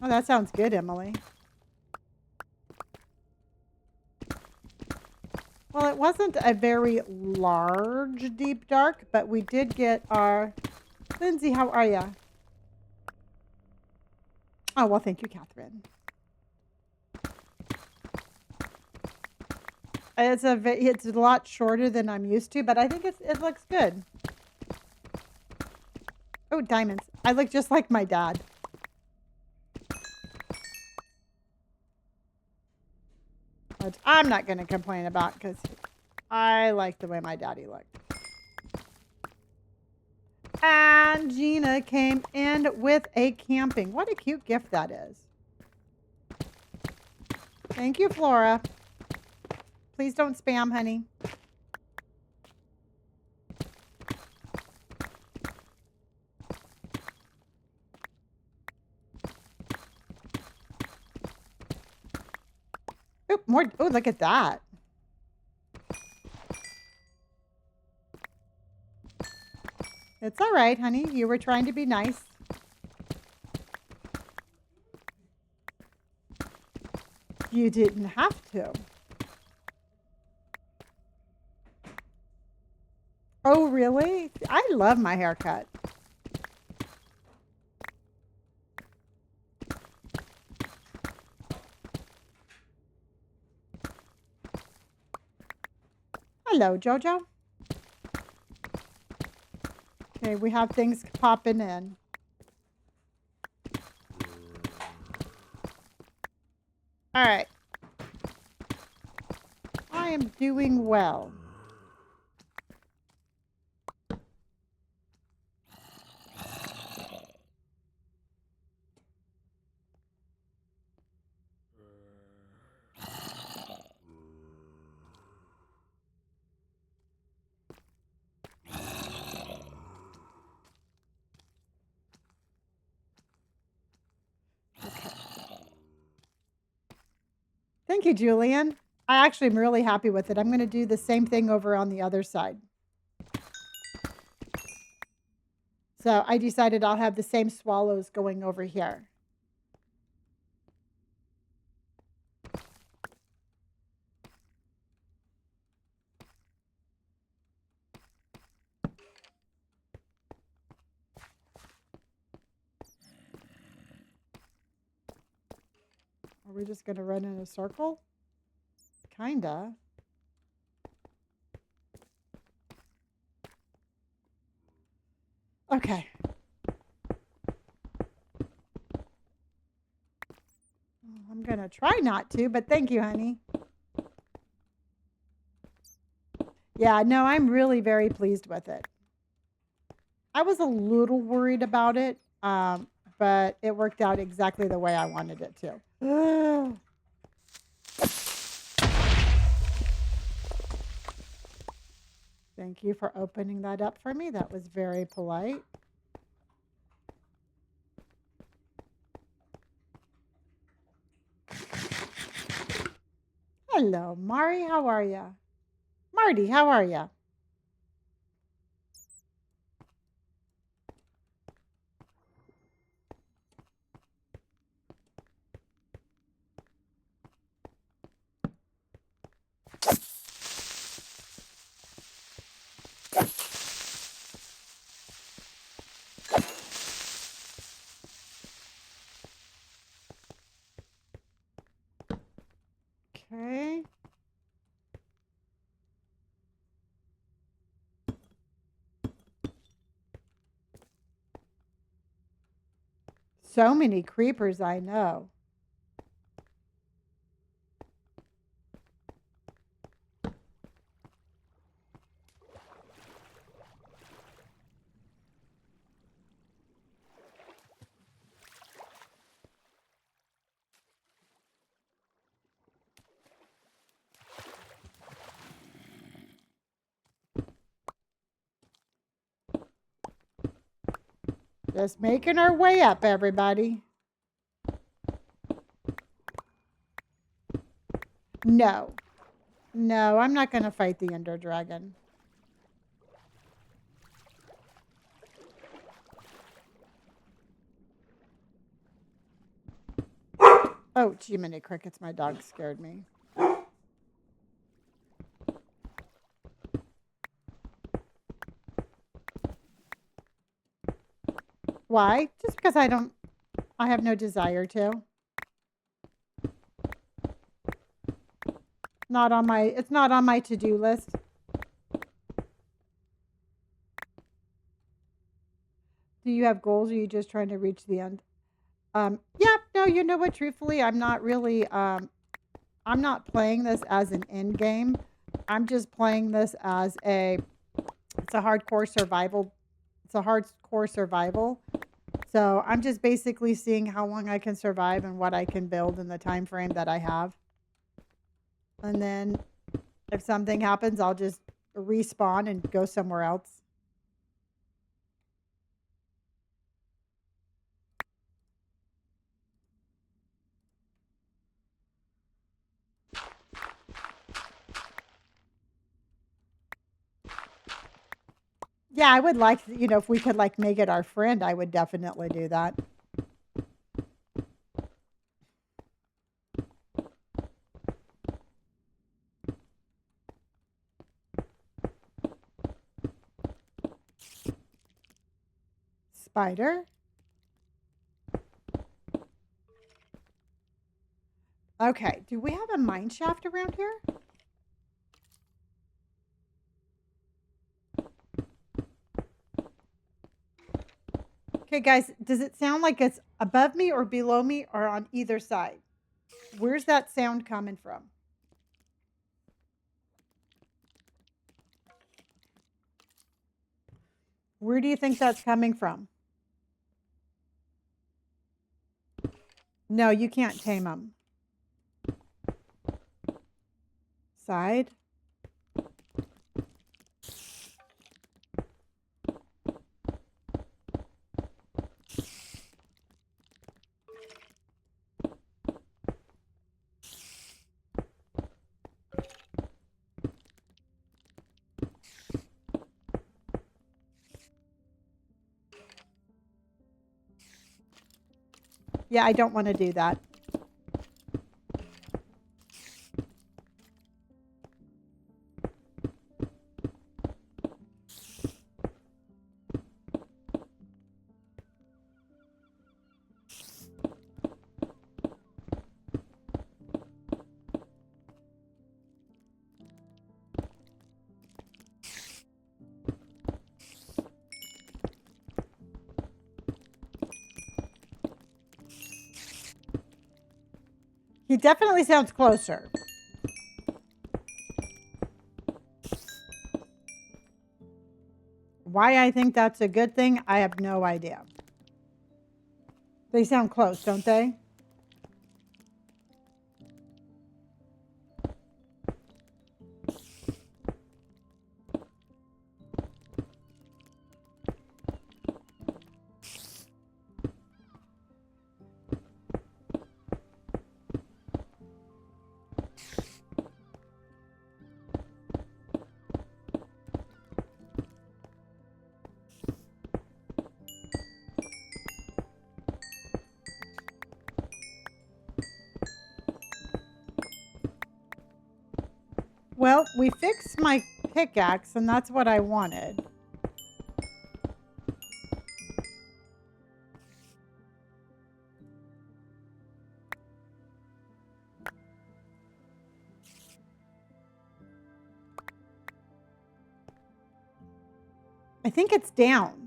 Oh, that sounds good, Emily. Well, it wasn't a very large deep dark, but we did get our... Lindsay, how are you? Oh, well, thank you, Catherine. It's a lot shorter than I'm used to, but I think it looks good. Oh, diamonds. I look just like my dad. Which I'm not going to complain about because I like the way my daddy looked. And Gina came in with a camping. What a cute gift that is. Thank you, Flora. Please don't spam, honey. Oh, more. Oh, look at that. It's all right, honey. You were trying to be nice. You didn't have to. Oh, really? I love my haircut. Hello, Jojo. Okay, we have things popping in. All right. I am doing well. Thank you, Julian. I actually am really happy with it. I'm going to do the same thing over on the other side. So I decided I'll have the same swallows going over here. Are we just going to run in a circle? Kinda. Okay. I'm going to try not to, but thank you, honey. Yeah, no, I'm really very pleased with it. I was a little worried about it, but it worked out exactly the way I wanted it to. Thank you for opening that up for me. That was very polite. Hello, Mari. How are you? Marty, how are you? Okay. So many creepers, I know. Just making our way up, everybody. No. No, I'm not going to fight the Ender Dragon. Oh, Jiminy Crickets, my dog scared me. Why? Just because I have no desire to. It's not on my to-do list. Do you have goals or are you just trying to reach the end? Yeah, no, you know what, truthfully, I'm not really, I'm not playing this as an end game. I'm just playing this as it's a hardcore survival. It's a hardcore survival. So I'm just basically seeing how long I can survive and what I can build in the time frame that I have. And then if something happens, I'll just respawn and go somewhere else. Yeah, I would like, if we could like make it our friend, I would definitely do that. spider. Okay, do we have a mine shaft around here? Okay, guys, does it sound like it's above me or below me or on either side? Where's that sound coming from? Where do you think that's coming from? No, you can't tame them. Side. Yeah, I don't want to do that. He definitely sounds closer. Why I think that's a good thing, I have no idea. They sound close, don't they? Well, we fixed my pickaxe, and that's what I wanted. I think it's down.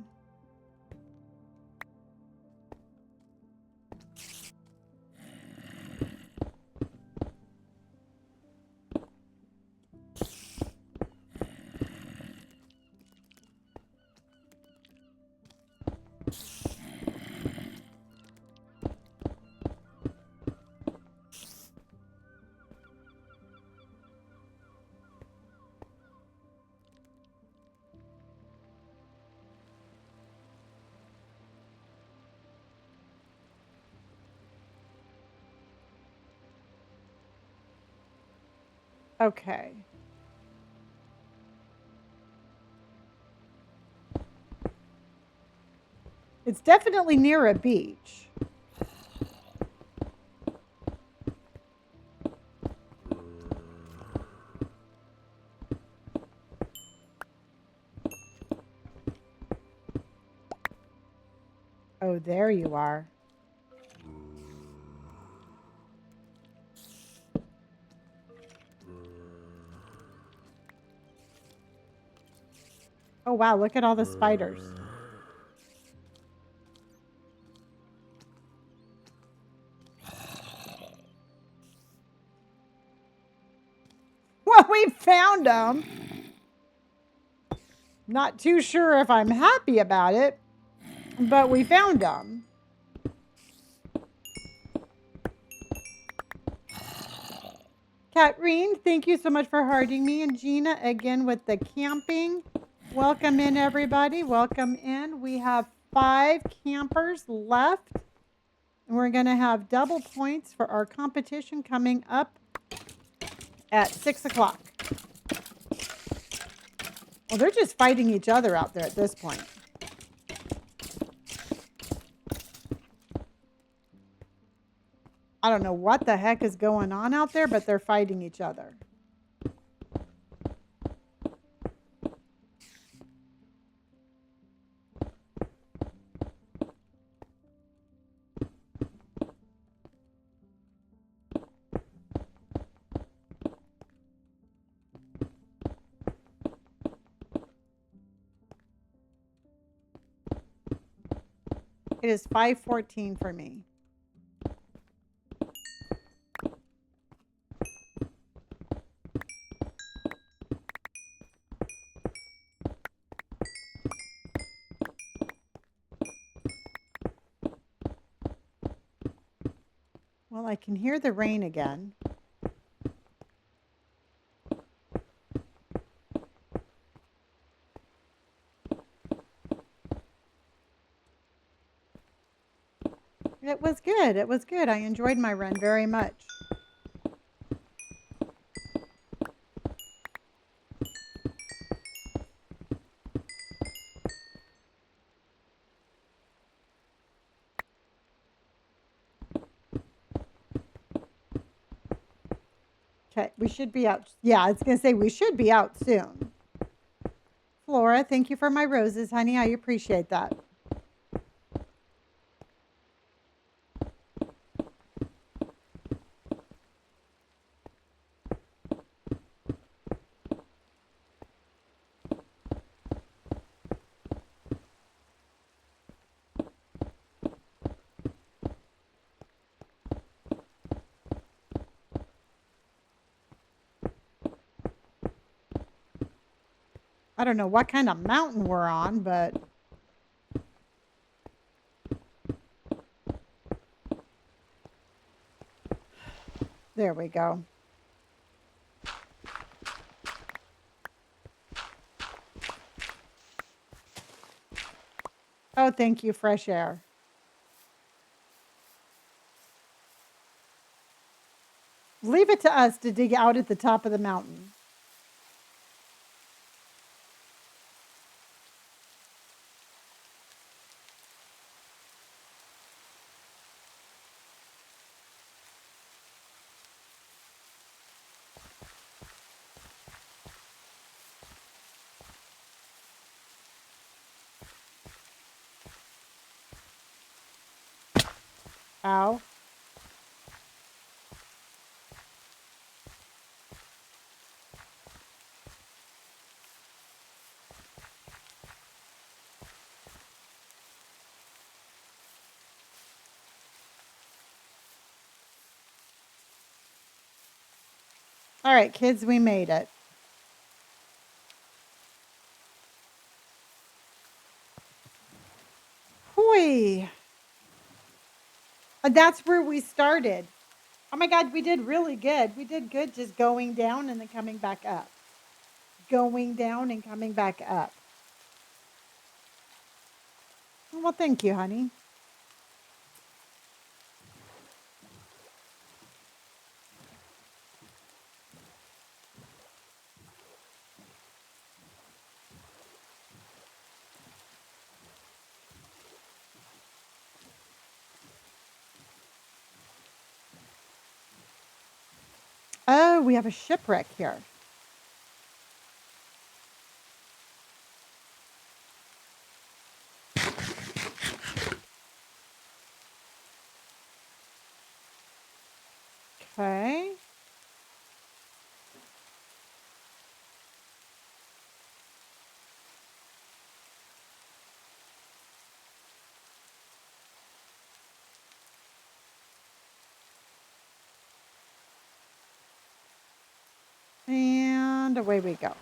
Okay. It's definitely near a beach. Oh, there you are. Oh, wow, look at all the spiders. Well, we found them. Not too sure if I'm happy about it, but we found them. Katrine, thank you so much for harding me. And Gina, again with the camping. Welcome in, everybody. Welcome in. We have 5 campers left. And we're going to have double points for our competition coming up at 6 o'clock. Well, they're just fighting each other out there at this point. I don't know what the heck is going on out there, but they're fighting each other. It is 5:14 for me. Well, I can hear the rain again. It was good. It was good. I enjoyed my run very much. Okay, we should be out. Yeah, I was going to say we should be out soon. Flora, thank you for my roses, honey. I appreciate that. I don't know what kind of mountain we're on, but there we go. Oh, thank you, fresh air. Leave it to us to dig out at the top of the mountain. Ow. All right, kids, we made it. Hoi. That's where we started. Oh my God, we did really good. We did good just going down and then coming back up. Going down and coming back up. Well, thank you, honey. Oh, we have a shipwreck here. Okay. And away we go.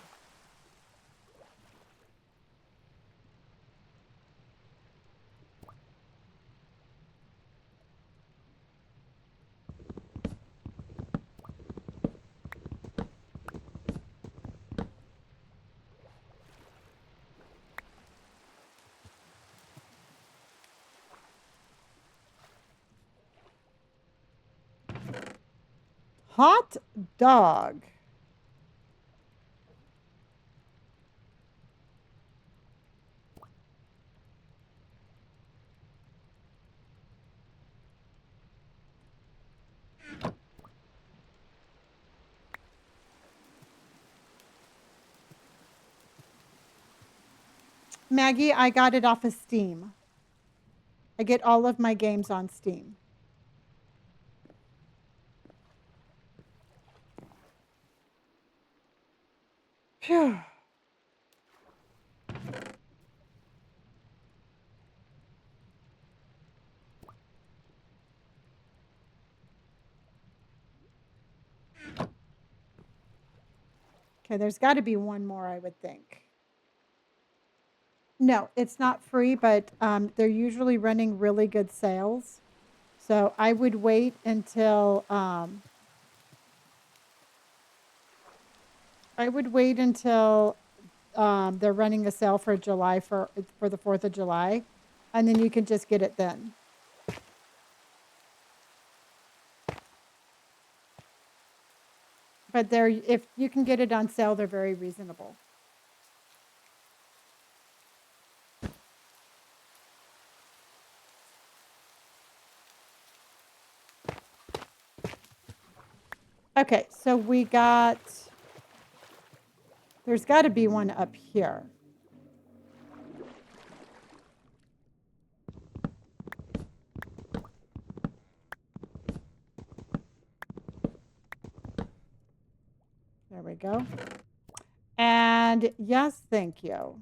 Hot dog. Maggie, I got it off of Steam. I get all of my games on Steam. Phew. Okay, there's got to be one more, I would think. No, it's not free, but they're usually running really good sales. So I would wait until they're running a sale for July for the 4th of July, and then you can just get it then. But they're if you can get it on sale, they're very reasonable. Okay, so there's got to be one up here. There we go. And yes, thank you.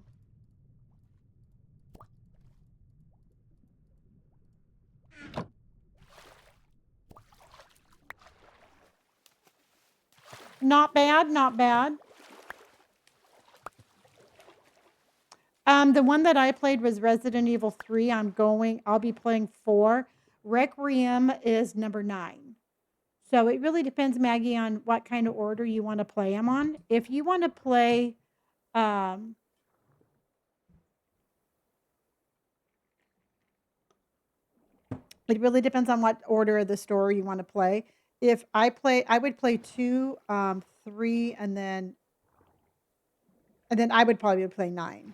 Not bad, not bad. The one that I played was Resident Evil 3. I'll be playing 4. Requiem is number 9. So it really depends, Maggie, on what kind of order you want to play them on. If you want to play, it really depends on what order of the story you want to play. I would play 2, 3, and then I would probably play 9.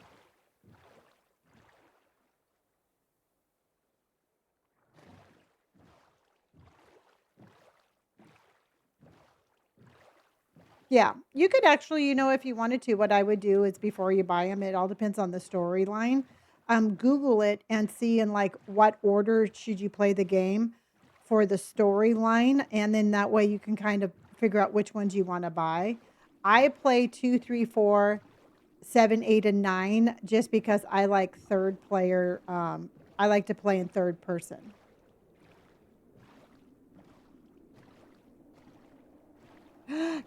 Yeah, you could actually, if you wanted to, what I would do is before you buy them, it all depends on the storyline. Google it and see in like what order should you play the game for the storyline, and then that way you can kind of figure out which ones you want to buy. I play 2, 3, 4, 7, 8, and 9 just because I like third player. I like to play in third person.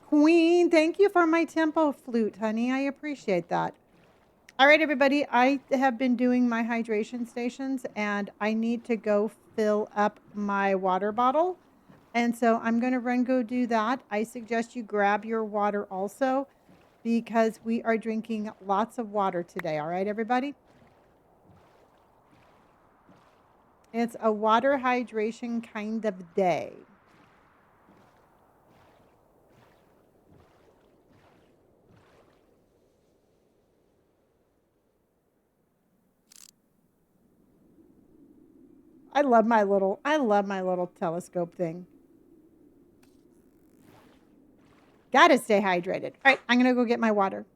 Queen, thank you for my tempo flute, honey. I appreciate that. All right, everybody. I have been doing my hydration stations and I need to go fill up my water bottle. And so I'm going to go do that. I suggest you grab your water also because we are drinking lots of water today. All right, everybody? It's a water hydration kind of day. I love my little telescope thing. Gotta stay hydrated. All right, I'm gonna go get my water.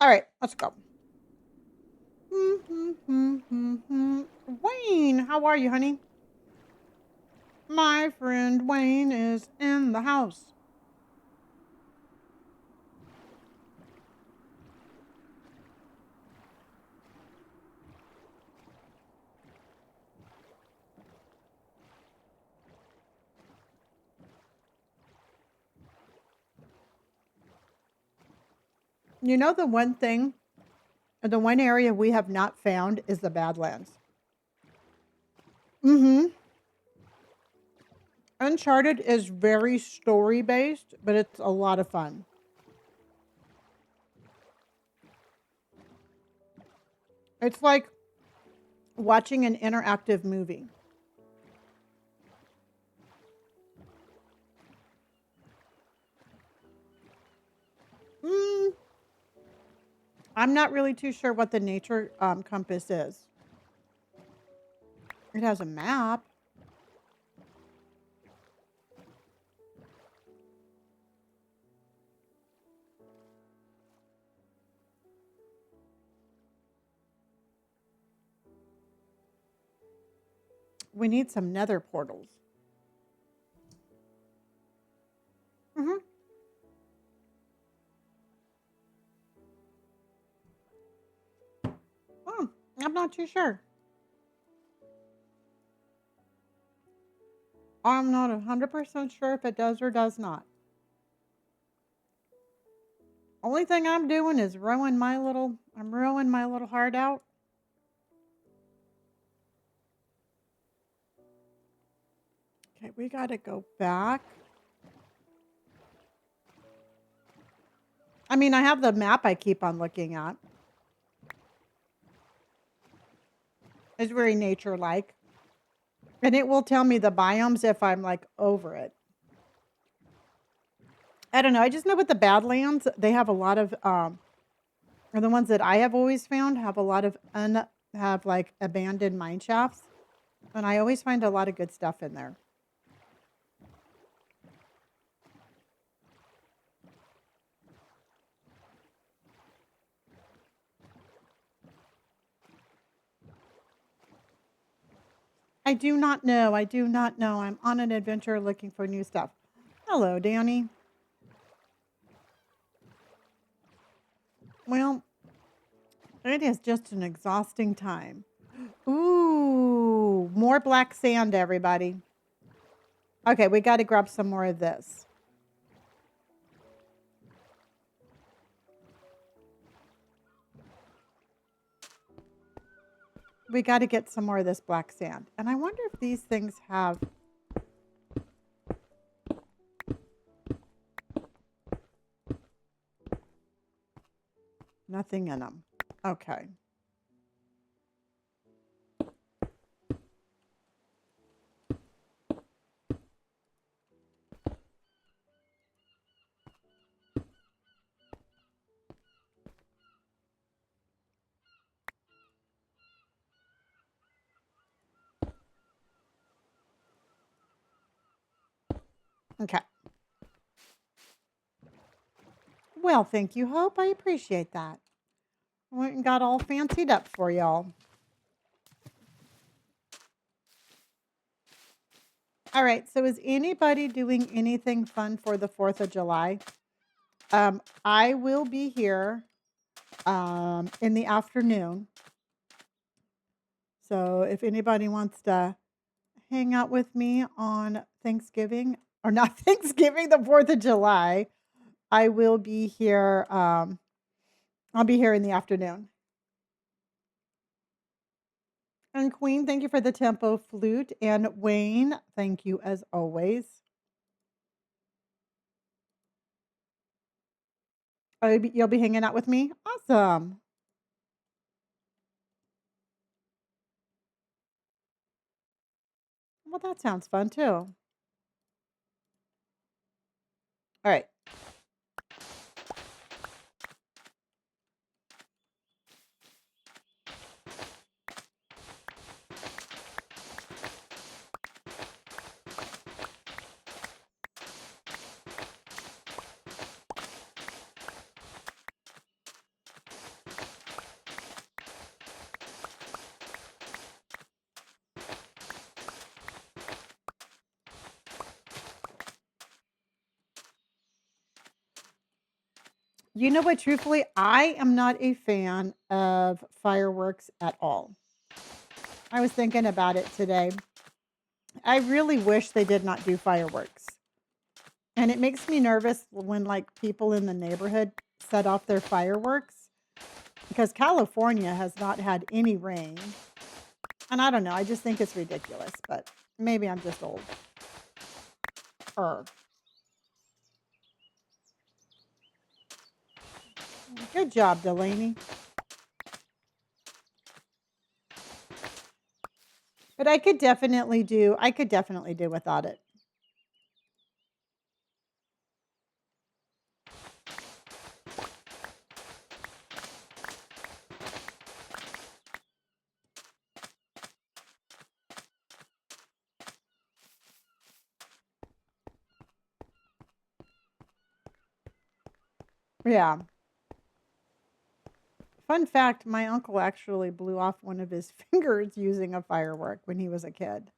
All right, let's go. Wayne, how are you, honey? My friend Wayne is in the house. You know, the one area we have not found is the Badlands. Mm-hmm. Uncharted is very story based, but it's a lot of fun. It's like watching an interactive movie. Mm, I'm not really too sure what the nature compass is. It has a map. We need some nether portals. Mm-hmm. Oh, I'm not too sure. I'm not 100% sure if it does or does not. Only thing I'm doing is I'm rowing my little heart out. Okay, we got to go back. I mean, I have the map I keep on looking at. It's very nature-like. And it will tell me the biomes if I'm like over it. I don't know. I just know with the Badlands, they have a lot of or the ones that I have always found have a lot of have like abandoned mine shafts. And I always find a lot of good stuff in there. I do not know. I do not know. I'm on an adventure looking for new stuff. Hello, Danny. Well, it is just an exhausting time. Ooh, more black sand, everybody. Okay, we got to grab some more of this. We got to get some more of this black sand. And I wonder if these things have... nothing in them. Okay. Okay. Well, thank you, Hope. I appreciate that. Went and got all fancied up for y'all. All right. So is anybody doing anything fun for the 4th of July? I will be here in the afternoon. So if anybody wants to hang out with me on Thanksgiving, or not Thanksgiving, the 4th of July, I will be here. I'll be here in the afternoon. And Queen, thank you for the tempo flute. And Wayne, thank you as always. Oh, you'll be hanging out with me? Awesome. Well, that sounds fun too. All right. You know what? Truthfully, I am not a fan of fireworks at all. I was thinking about it today. I really wish they did not do fireworks. And it makes me nervous when like people in the neighborhood set off their fireworks because California has not had any rain. And I don't know, I just think it's ridiculous, but maybe I'm just old. Good job, Delaney. But I could definitely do without it. Yeah. Fun fact, my uncle actually blew off one of his fingers using a firework when he was a kid.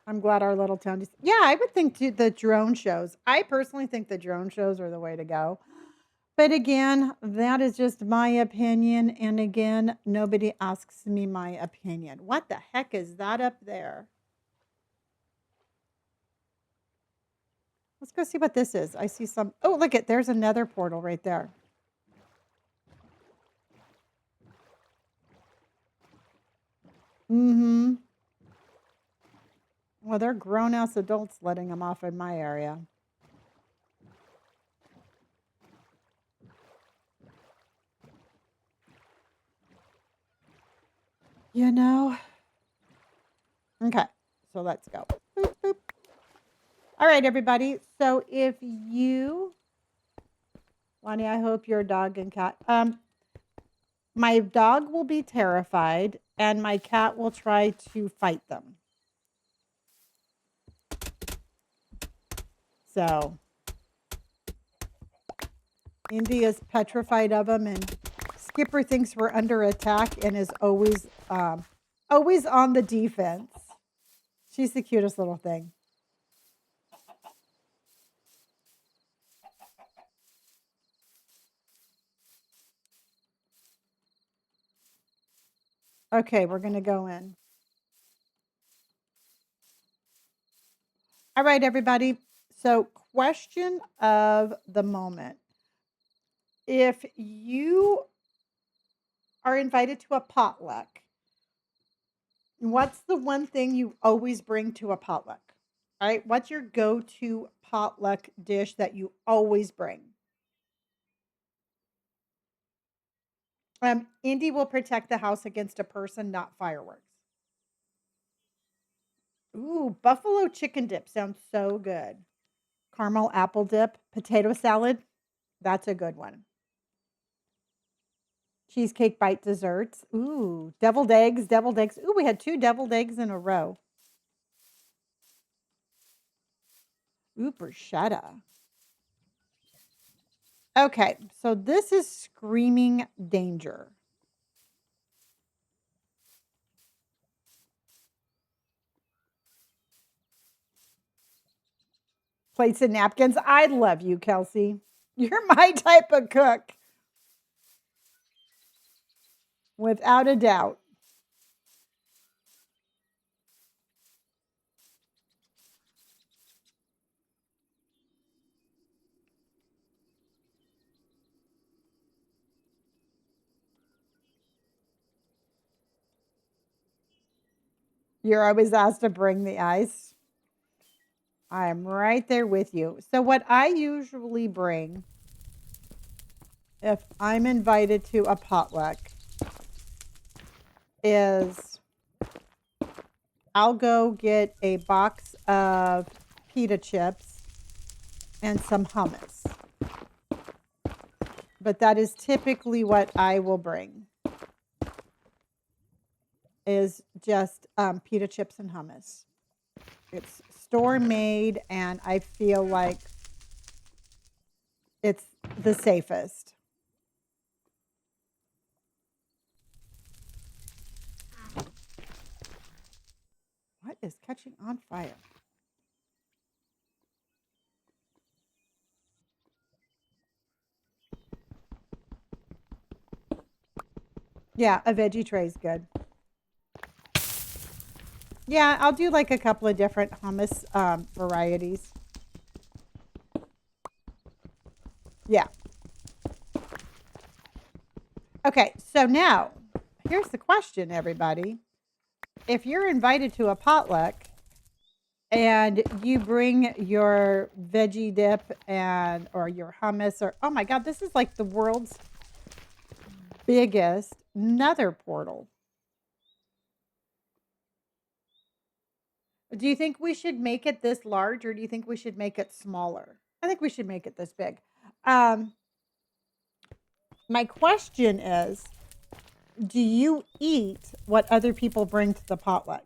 I'm glad our little town just, yeah, I would think the drone shows. I personally think the drone shows are the way to go. But again, that is just my opinion. And again, nobody asks me my opinion. What the heck is that up there? Let's go see what this is. I see some. Oh, look at there's another portal right there. Mm-hmm. Well, they're grown ass adults letting them off in my area. You know? Okay, so let's go. Boop, boop. All right, everybody. So if you, Lonnie, I hope your dog and cat, my dog will be terrified and my cat will try to fight them. So Indy is petrified of them, and Skipper thinks we're under attack and is always on the defense. She's the cutest little thing. Okay, we're going to go in. All right, everybody. So, question of the moment. If you are invited to a potluck, what's the one thing you always bring to a potluck? All right, what's your go-to potluck dish that you always bring? Indy will protect the house against a person, not fireworks. Ooh, buffalo chicken dip sounds so good. Caramel apple dip, potato salad. That's a good one. Cheesecake bite desserts. Ooh, deviled eggs, deviled eggs. Ooh, we had 2 deviled eggs in a row. Ooh, bruschetta. Okay, so this is screaming danger. Plates and napkins. I love you, Kelsey. You're my type of cook. Without a doubt. You're always asked to bring the ice. I'm right there with you. So, what I usually bring if I'm invited to a potluck is I'll go get a box of pita chips and some hummus. But that is typically what I will bring is just pita chips and hummus. It's store made and I feel like it's the safest. What is catching on fire? Yeah, a veggie tray is good. Yeah, I'll do like a couple of different hummus varieties. Yeah. Okay, so now here's the question, everybody. If you're invited to a potluck and you bring your veggie dip and or your hummus or oh my god, this is like the world's biggest nether portal. Do you think we should make it this large or do you think we should make it smaller? I think we should make it this big. Um, my question is, do you eat what other people bring to the potluck?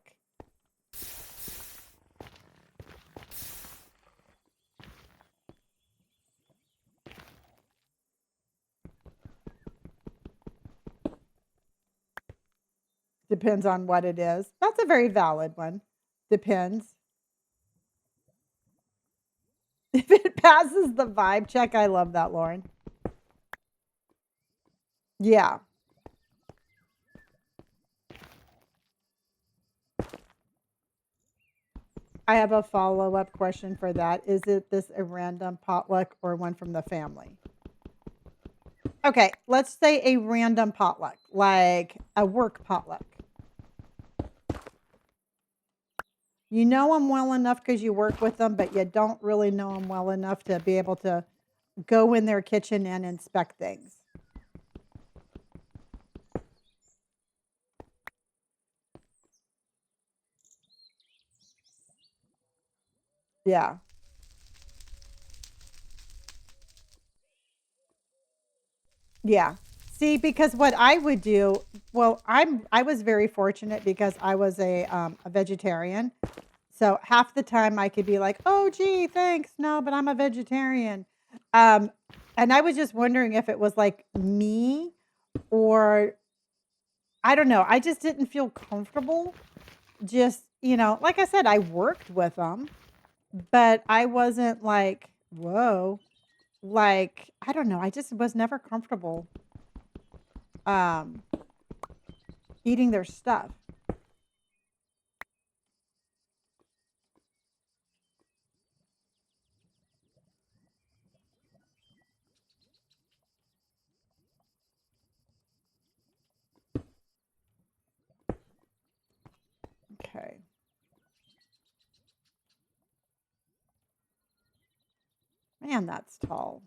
Depends on what it is. That's a very valid one. Depends. If it passes the vibe check, I love that, Lauren. Yeah. I have a follow up question for that. Is it this a random potluck or one from the family? Okay, let's say a random potluck, like a work potluck. You know them well enough because you work with them, but you don't really know them well enough to be able to go in their kitchen and inspect things. Yeah. Yeah. See, because what I would do, well, I was very fortunate because I was a vegetarian. So half the time I could be like, "Oh, gee, thanks. No, but I'm a vegetarian." Um, and I was just wondering if it was like me or I don't know. I just didn't feel comfortable. Just, like I said, I worked with them, but I wasn't like, whoa, like, I don't know. I just was never comfortable um, eating their stuff. Okay. Man, that's tall.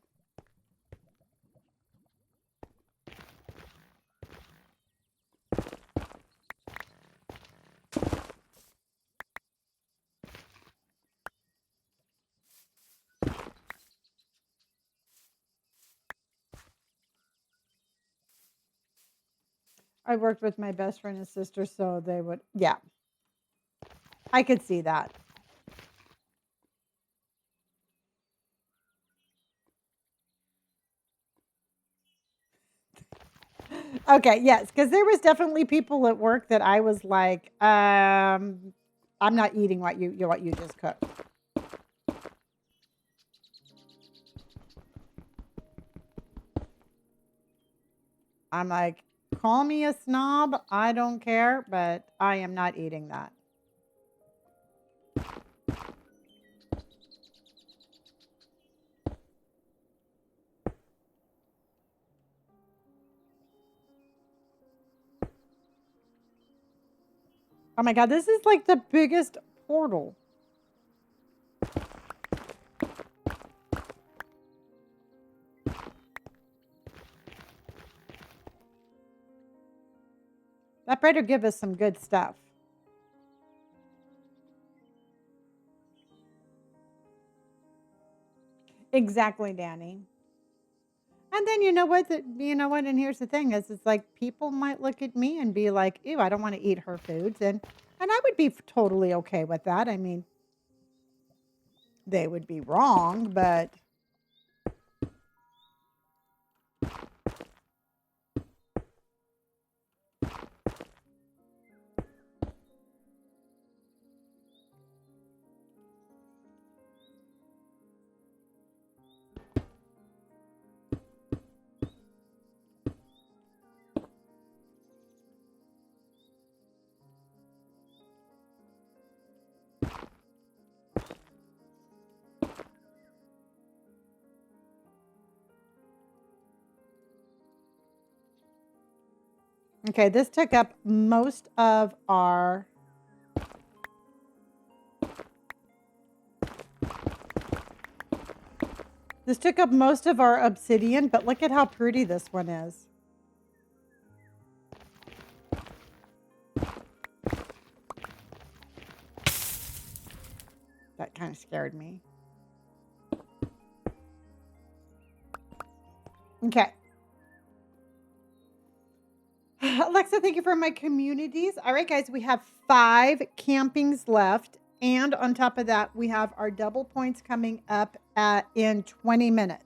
I worked with my best friend and sister, so they would, yeah, I could see that. Okay, yes, because there was definitely people at work that I was like, I'm not eating what you just cooked. I'm like, call me a snob, I don't care, but I am not eating that. Oh my god, this is like the biggest portal. That better give us some good stuff. Exactly, Danny. And then you know what, and here's the thing is it's like people might look at me and be like, ew, I don't want to eat her foods. And I would be totally okay with that. I mean, they would be wrong, but Okay, this took up most of our... This took up most of our obsidian, but look at how pretty this one is. That kind of scared me. Okay. Alexa, thank you for my communities. All right, guys, we have 5 campings left. And on top of that, we have our double points coming up in 20 minutes.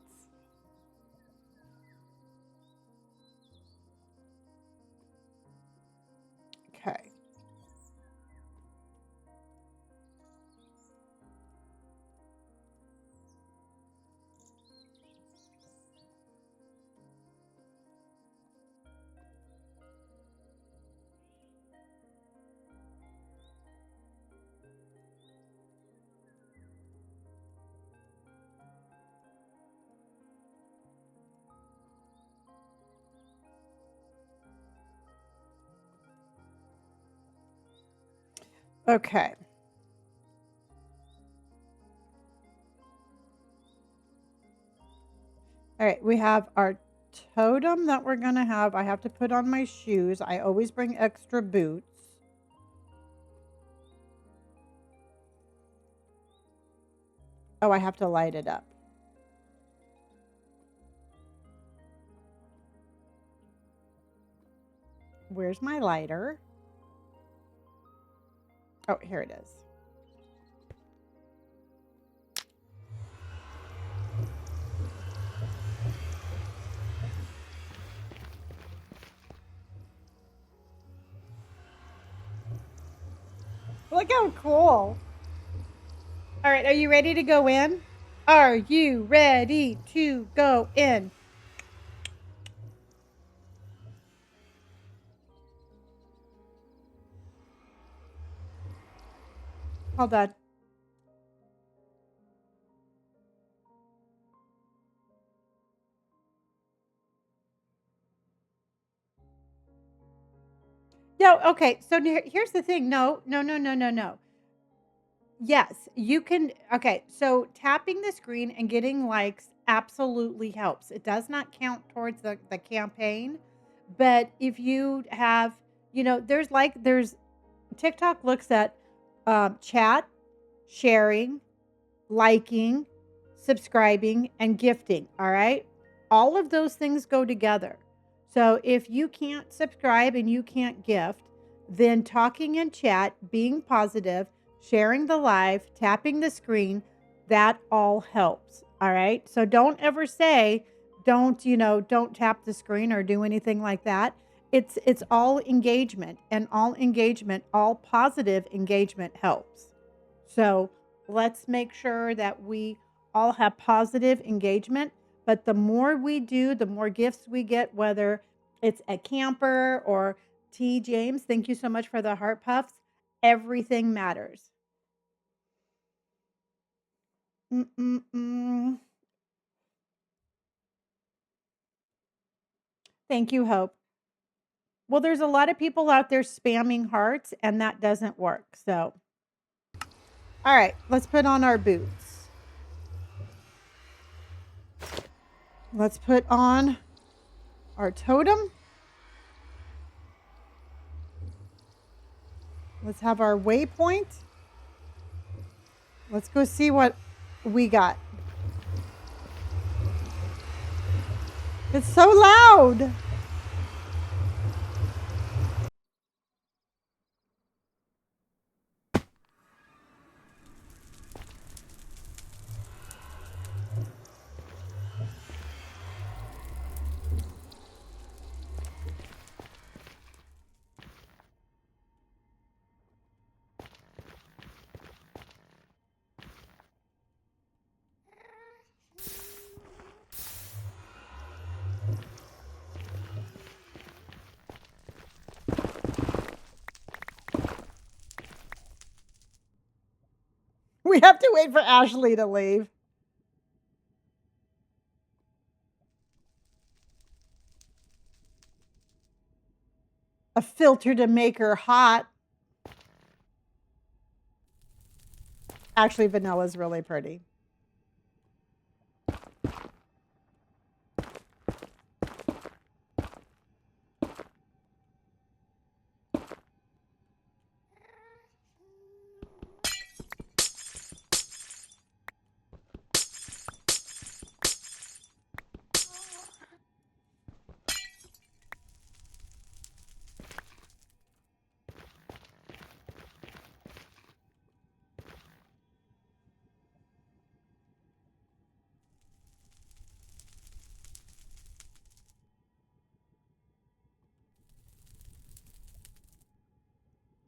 Okay. Okay. All right, we have our totem that we're going to have. I have to put on my shoes. I always bring extra boots. Oh, I have to light it up. Where's my lighter? Oh, here it is. Look how cool. All right, are you ready to go in? Are you ready to go in? Hold on. No, okay. So here's the thing. No, no, no, no, no, no. Yes, you can. Okay, so tapping the screen and getting likes absolutely helps. It does not count towards the campaign, but if you have, there's TikTok looks at chat, sharing, liking, subscribing, and gifting. All right. All of those things go together. So if you can't subscribe and you can't gift, then talking in chat, being positive, sharing the live, tapping the screen, that all helps. All right. So don't ever say, don't tap the screen or do anything like that. It's all engagement, and all positive engagement helps. So let's make sure that we all have positive engagement. But the more we do, the more gifts we get, whether it's a camper or T. James, thank you so much for the heart puffs. Everything matters. Mm-mm-mm. Thank you, Hope. Well, there's a lot of people out there spamming hearts, and that doesn't work. So, all right, let's put on our boots. Let's put on our totem. Let's have our waypoint. Let's go see what we got. It's so loud. We have to wait for Ashley to leave. a filter to make her hot. Actually, vanilla is really pretty.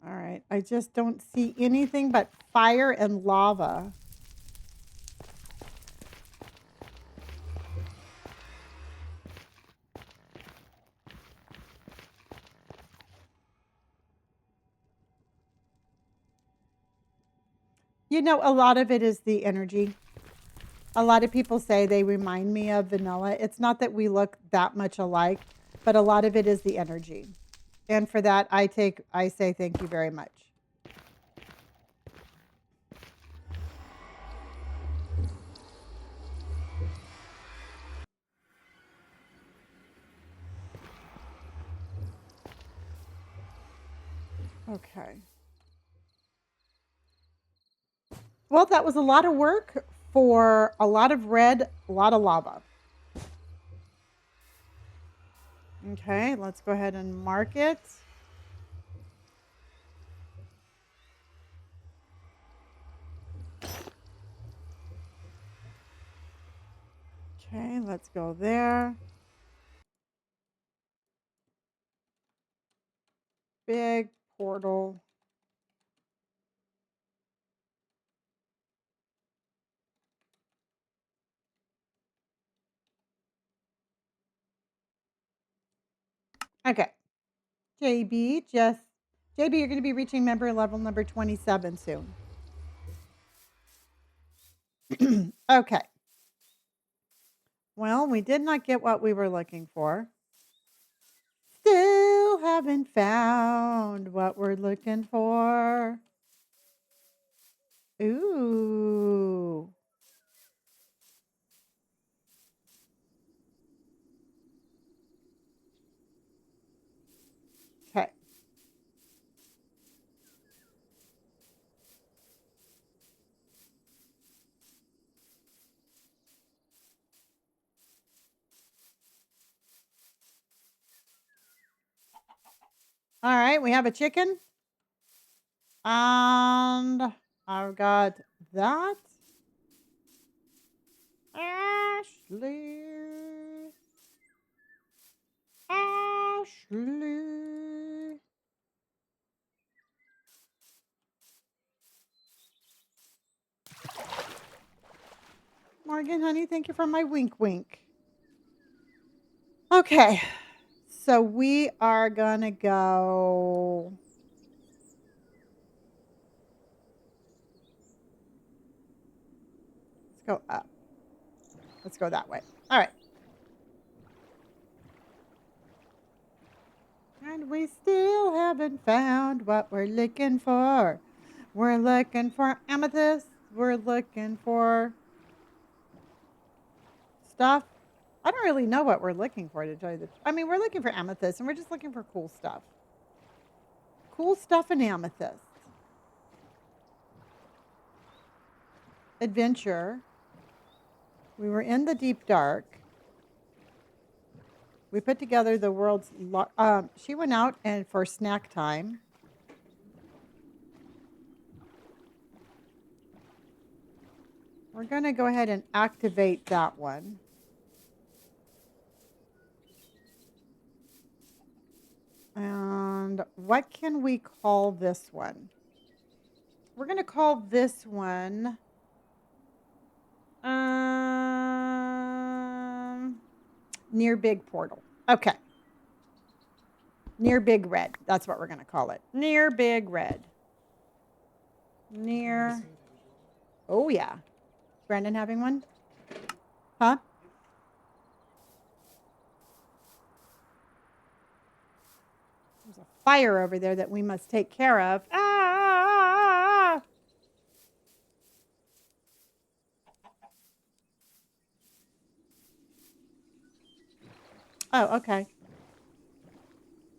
All right, I just don't see anything but fire and lava. You know, a lot of it is the energy. A lot of people say they remind me of vanilla. It's not that we look that much alike, but a lot of it is the energy. And for that, I say thank you very much. Okay. Well, that was a lot of work for a lot of red, a lot of lava. Okay, let's go ahead and mark it. Okay, let's go there. Big portal. Okay. JB, JB, you're going to be reaching member level number 27 soon. Okay. Well, we did not get what we were looking for. Still haven't found what we're looking for. Ooh. Okay. All right, we have a chicken. And I've got that. Ashley. Ashley. Morgan, honey, thank you for my wink wink. Okay, so we are gonna go. Let's go up. Let's go that way. All right. And we still haven't found what we're looking for. We're looking for amethyst. We're looking for stuff. I don't really know what we're looking for, to tell you the truth. I mean, we're looking for amethyst, and we're just looking for cool stuff. Cool stuff in amethyst. Adventure. We were in the deep dark. We put together the world's. She went out and for snack time. We're going to go ahead and activate that one. And what can we call this one? We're going to call this one near big portal. Okay. Near big red. That's what we're going to call it. Near big red. Near. Oh, yeah. Brandon having one? Huh? There's a fire over there that we must take care of. Ah! Oh, okay.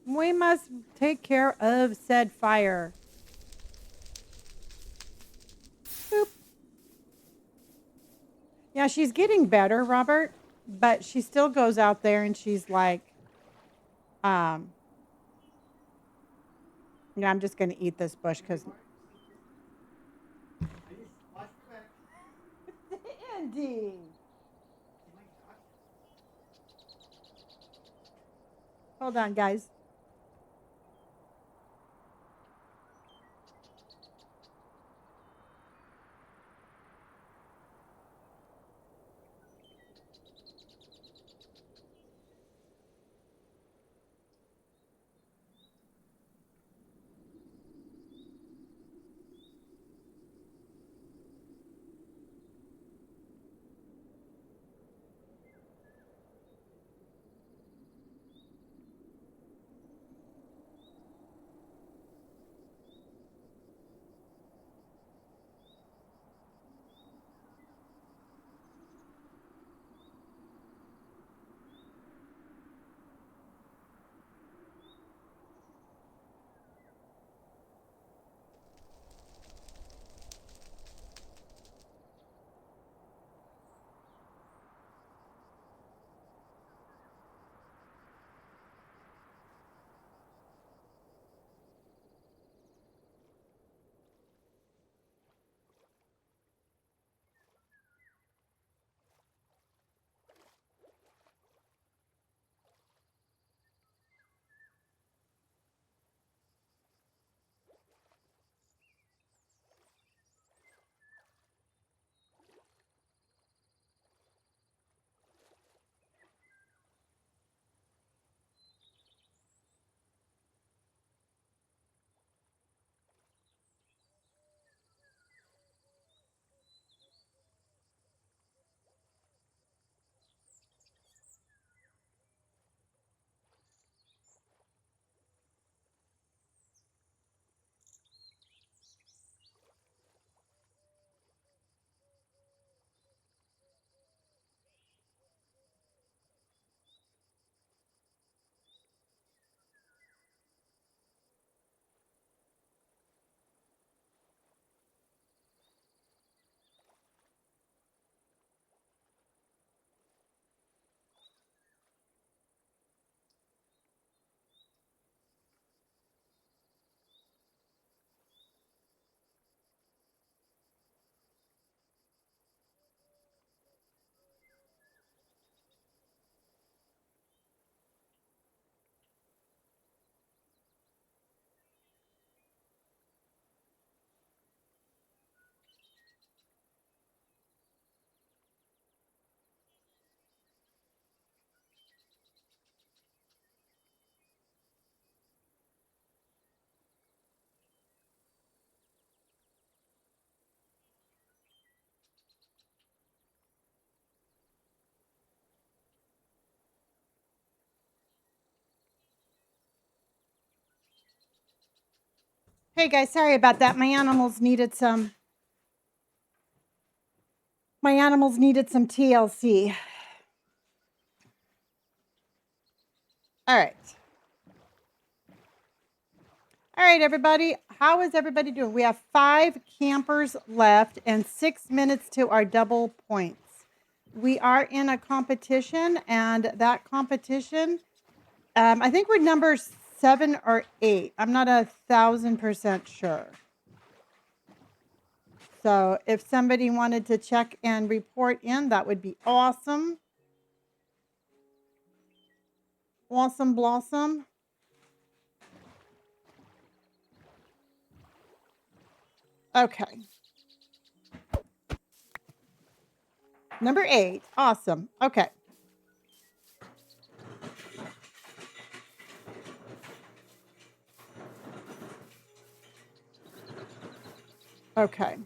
We must take care of said fire. Boop. Yeah, she's getting better, Robert, but she still goes out there and she's like, um, yeah, I'm just going to eat this bush because. Andy. Hold on, guys. Hey guys, sorry about that. My animals needed some TLC. All right. All right, everybody. How is everybody doing? We have 5 campers left and 6 minutes to our double points. We are in a competition, and that competition, I think we're number 7 or 8. I'm not 1,000% sure. So if somebody wanted to check and report in, that would be awesome. Awesome blossom. Okay. Number 8. Awesome. Okay. Okay.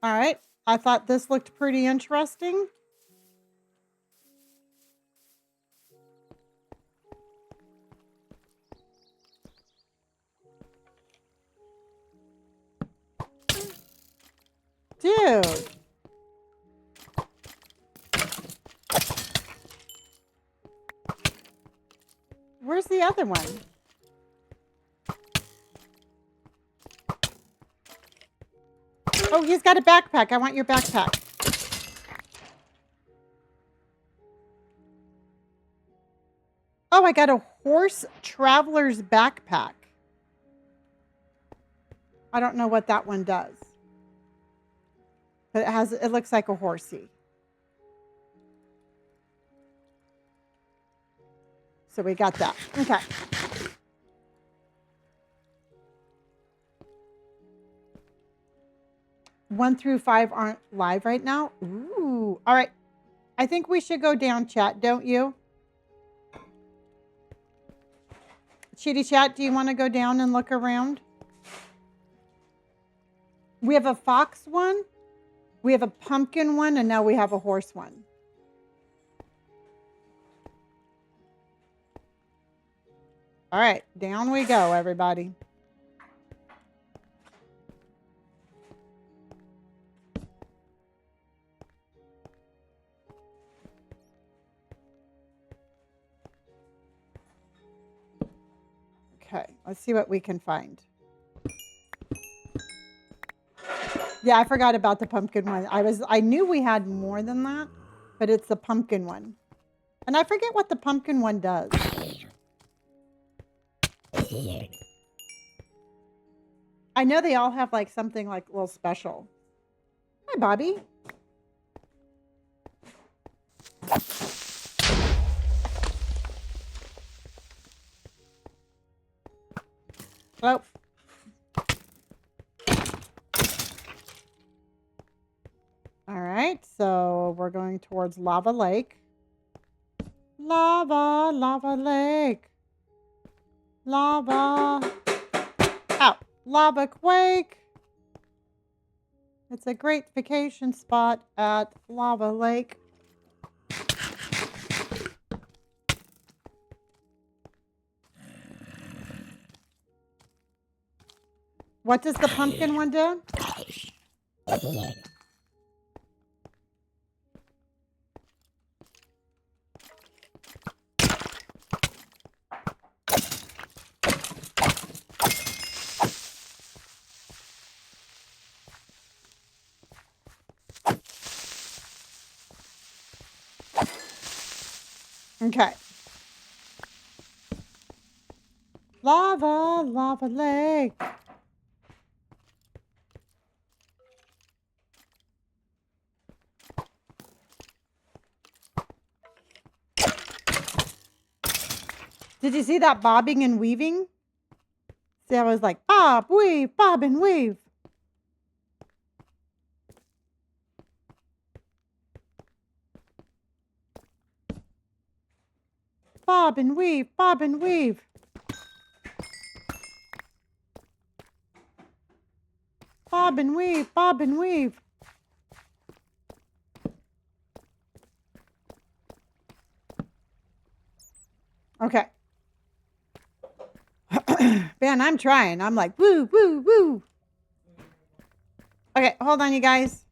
All right. I thought this looked pretty interesting. Dude. Where's the other one? Oh, he's got a backpack. I want your backpack. Oh, I got a horse traveler's backpack. I don't know what that one does. But it looks like a horsey. So we got that. Okay. One through 5 aren't live right now. Ooh. All right. I think we should go down, chat, don't you? Chitty chat, do you want to go down and look around? We have a fox one. We have a pumpkin one, and now we have a horse one. All right, down we go, everybody. Okay, let's see what we can find. Yeah, I forgot about the pumpkin one. I knew we had more than that, but it's the pumpkin one. And I forget what the pumpkin one does. I know they all have like something like a little special. Hi, Bobby. Oh. All right, so we're going towards Lava Lake. Lava, lava lake. Lava. Ow. Lava quake. It's a great vacation spot at Lava Lake. What does the pumpkin one do? Okay. Lava, lava lake. Did you see that bobbing and weaving? See, I was like, bob, and weave. Bob and weave, bob and weave. Bob and weave, bob and weave. Okay. Man, I'm trying. I'm like, woo, woo, woo. Okay, hold on, you guys.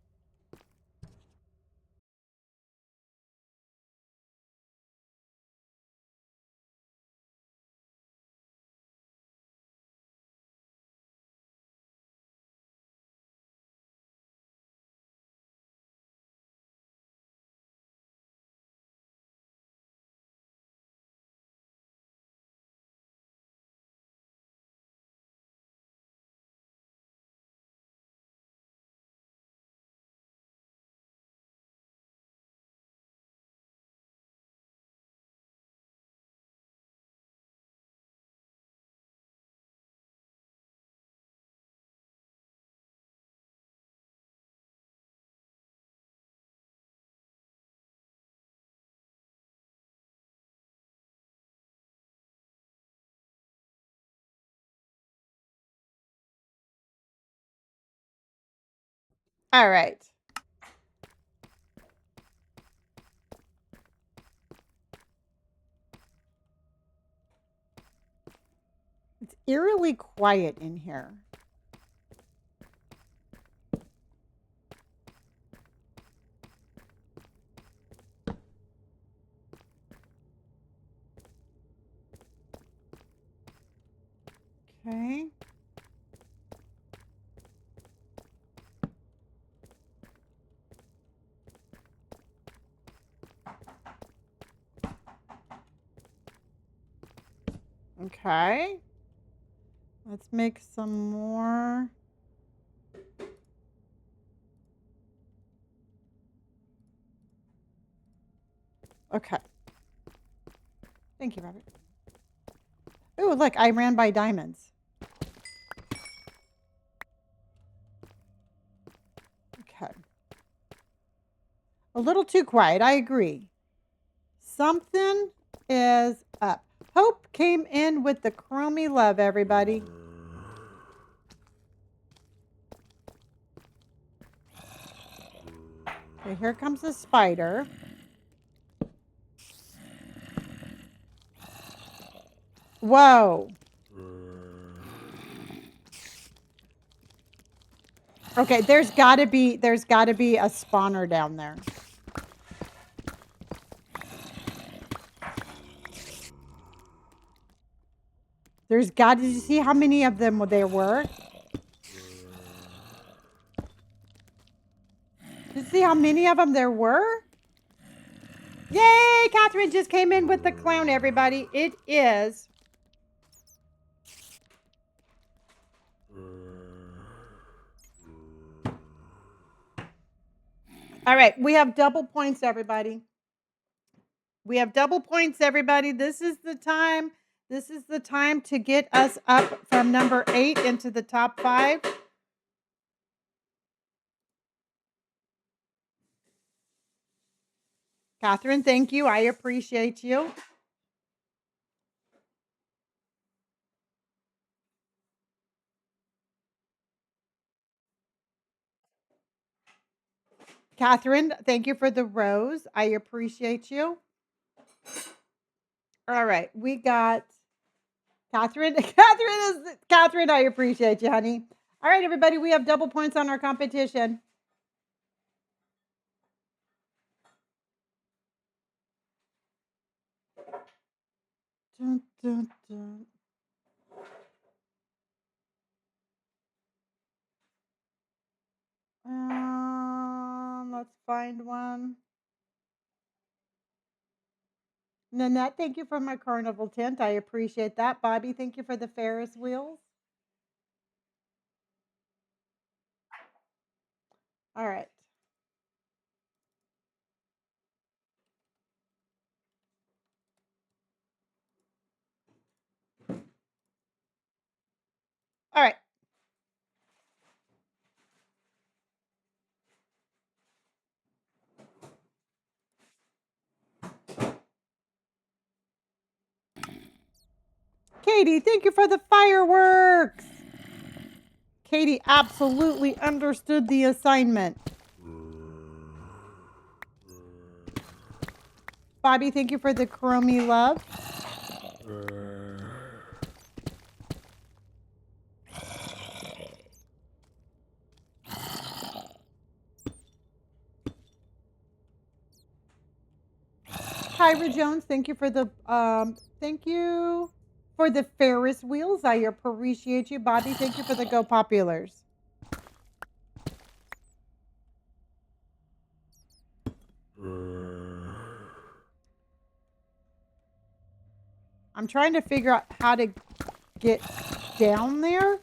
All right. It's eerily quiet in here. Okay. Okay. Let's make some more. Okay. Thank you, Robert. Oh, look, I ran by diamonds. Okay. A little too quiet. I agree. Something is up. Hope came in with the chromie love, everybody. Okay, here comes the spider. Whoa. Okay, there's gotta be a spawner down there. Did you see how many of them there were? Did you see how many of them there were? Yay! Catherine just came in with the clown, everybody. It is. All right, we have double points, everybody. We have double points, everybody. This is the time. This is the time to get us up from number 8 into the top 5. Catherine, thank you. I appreciate you. Catherine, thank you for the rose. I appreciate you. All right, we got Catherine. Catherine, I appreciate you, honey. All right, everybody, we have double points on our competition. Dun, dun, dun. Let's find one. Nanette, thank you for my carnival tent. I appreciate that. Bobby, thank you for the Ferris wheels. All right. All right. Katie, thank you for the fireworks. Katie absolutely understood the assignment. Bobby, thank you for the chromie love. Kyra Jones, thank you for the Ferris wheels. I appreciate you. Bobby, thank you for the Go Populars. I'm trying to figure out how to get down there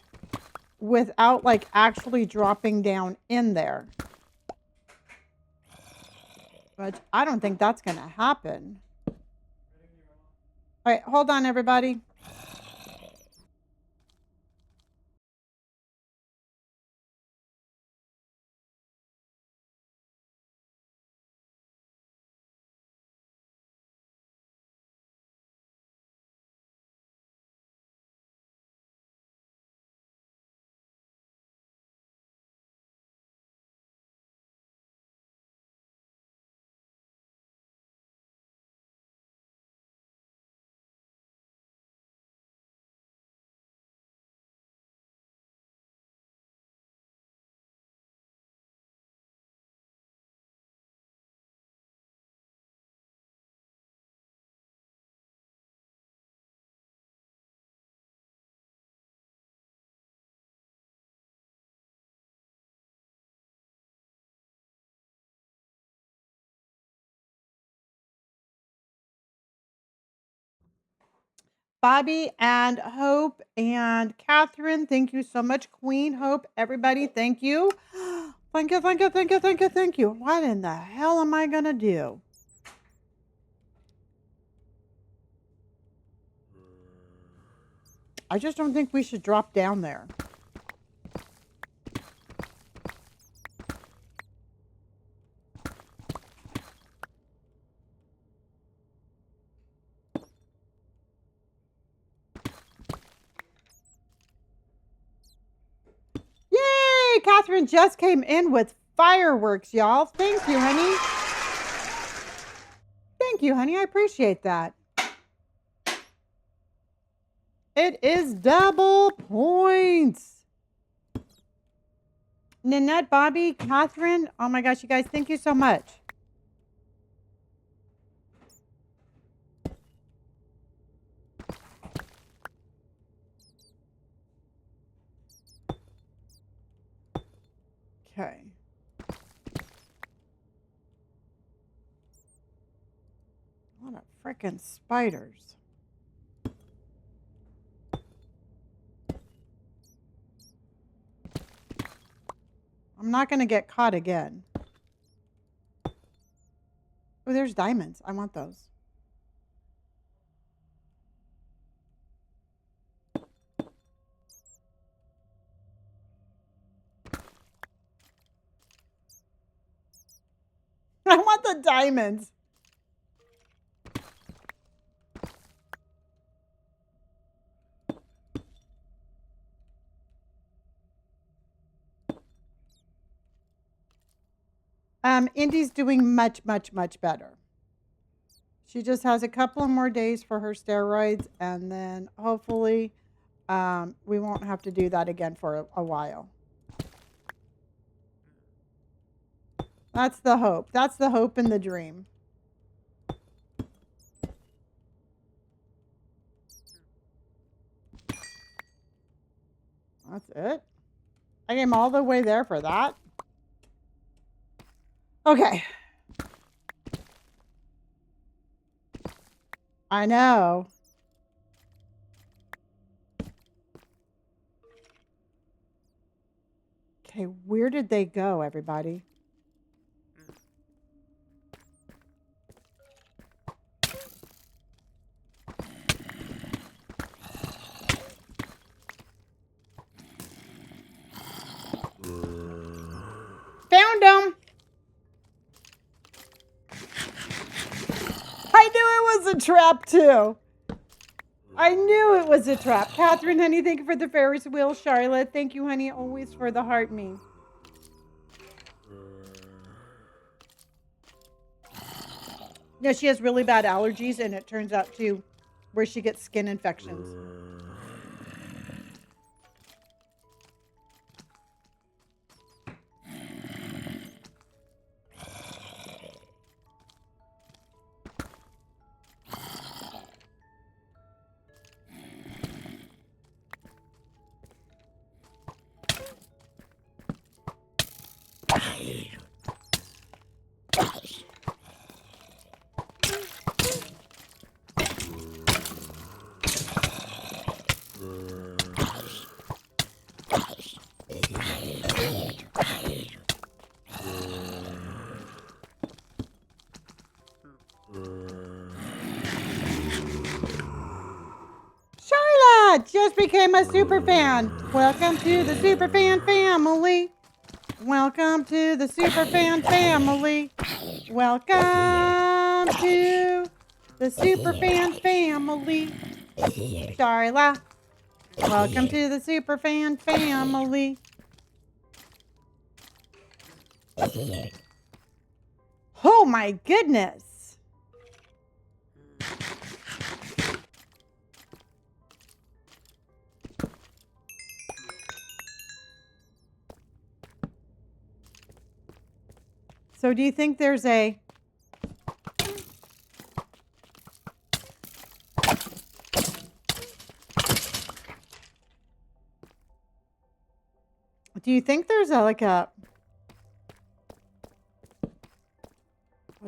without like actually dropping down in there. But I don't think that's going to happen. All right, hold on, everybody. Bobby and Hope and Catherine. Thank you so much. Queen, Hope, everybody. Thank you. Thank you, thank you, thank you, thank you, thank you. What in the hell am I going to do? I just don't think we should drop down there. Yay! Catherine just came in with fireworks, y'all. Thank you, honey. Thank you, honey. I appreciate that. It is double points. Nanette, Bobby, Catherine. Oh my gosh, you guys, thank you so much. Okay. A lot of freaking spiders. I'm not going to get caught again. Oh, there's diamonds. I want those. I want the diamonds. Indy's doing much, much, much better. She just has a couple of more days for her steroids, and then hopefully we won't have to do that again for a while. That's the hope. That's the hope and the dream. That's it. I came all the way there for that. Okay. I know. Okay, where did they go, everybody? Found them. I knew it was a trap, too. I knew it was a trap. Catherine, honey, thank you for the Ferris wheel. Charlotte, thank you, honey, always for the heart me. Yeah, she has really bad allergies, and it turns out to where she gets skin infections. Charlotte just became a super fan. Welcome to the super fan family. Welcome to the super fan family. Welcome to the super fan family. Charlotte. Welcome to the super fan family. Oh my goodness. So do you think there's a... Do you think there's a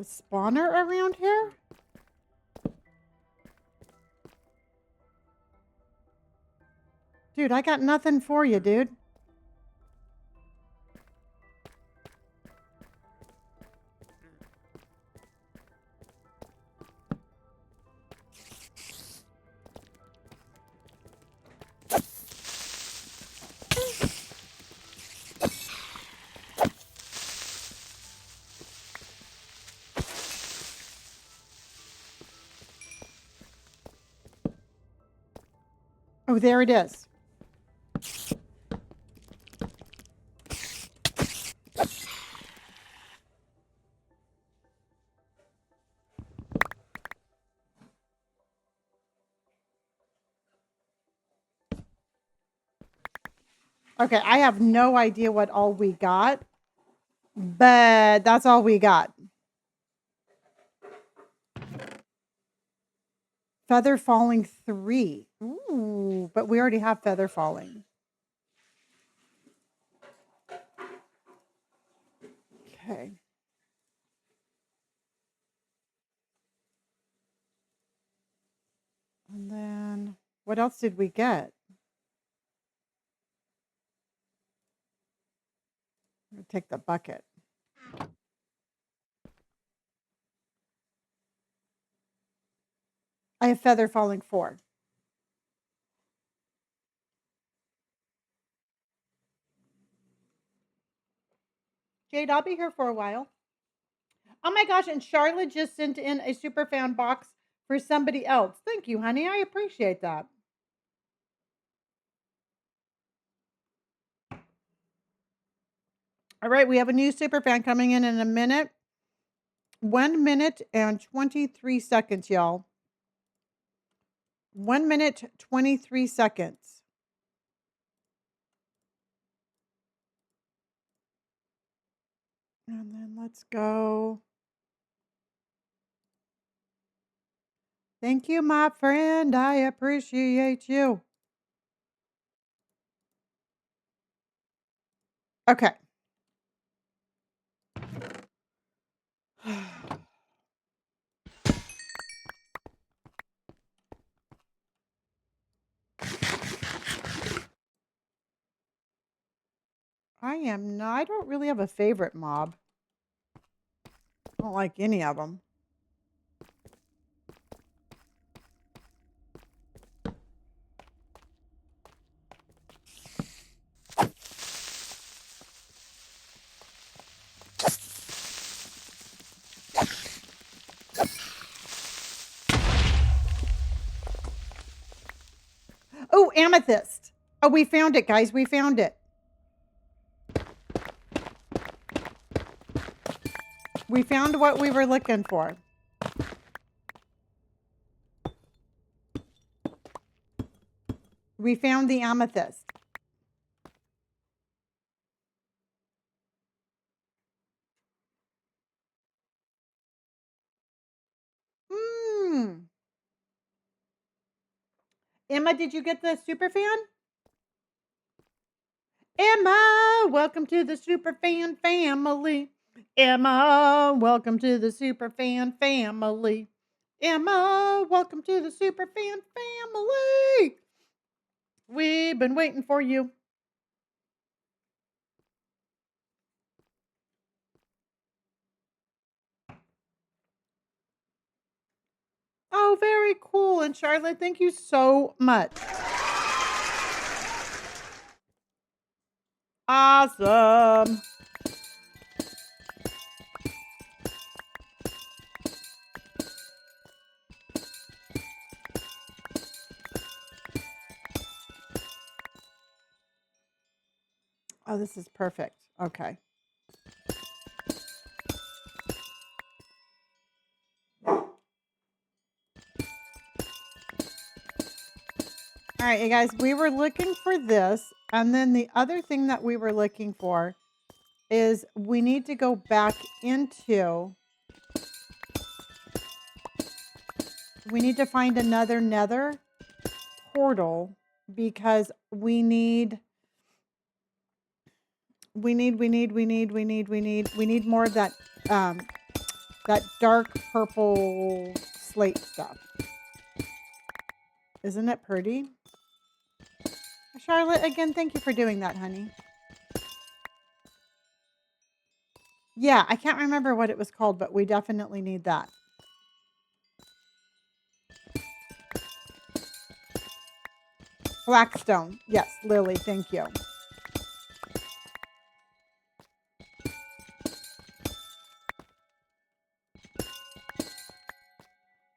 spawner around here? Dude, I got nothing for you, dude. Oh, there it is. Okay, I have no idea what all we got, but that's all we got. Feather falling 3. Ooh, but we already have feather falling. Okay. And then what else did we get? I'll take the bucket. I have feather falling 4. Jade, I'll be here for a while. Oh my gosh, and Charlotte just sent in a super fan box for somebody else. Thank you, honey. I appreciate that. All right, we have a new super fan coming in a minute. 1 minute and 23 seconds, y'all. 1 minute, 23 seconds. And then let's go. Thank you, my friend. I appreciate you. Okay. I don't really have a favorite mob. I don't like any of them. Oh, amethyst. Oh, we found it, guys. We found it. We found what we were looking for. We found the amethyst. Emma, did you get the super fan? Emma, welcome to the super fan family. Emma, welcome to the super fan family. Emma, welcome to the super fan family. We've been waiting for you. Oh, very cool. And Charlotte, thank you so much. Awesome. Oh, this is perfect. Okay. All right, you guys, we were looking for this. And then the other thing that we were looking for is we need to go back into, we need to find another nether portal because we need more of that, that dark purple slate stuff. Isn't it pretty? Charlotte, again, thank you for doing that, honey. Yeah, I can't remember what it was called, but we definitely need that. Blackstone. Yes, Lily, thank you.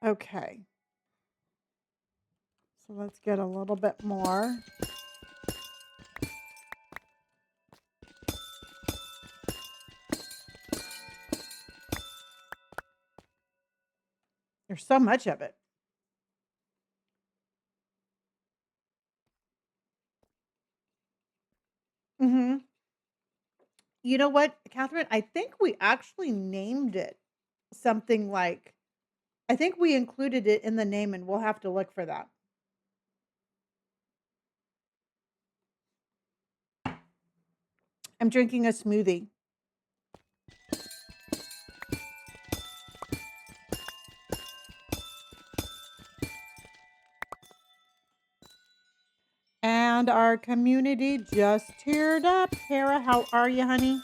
Okay. So let's get a little bit more. There's so much of it. Mm-hmm. You know what, Catherine? I think we actually named it something like, I think we included it in the name, and we'll have to look for that. I'm drinking a smoothie. And our community just teared up. Tara, how are you, honey?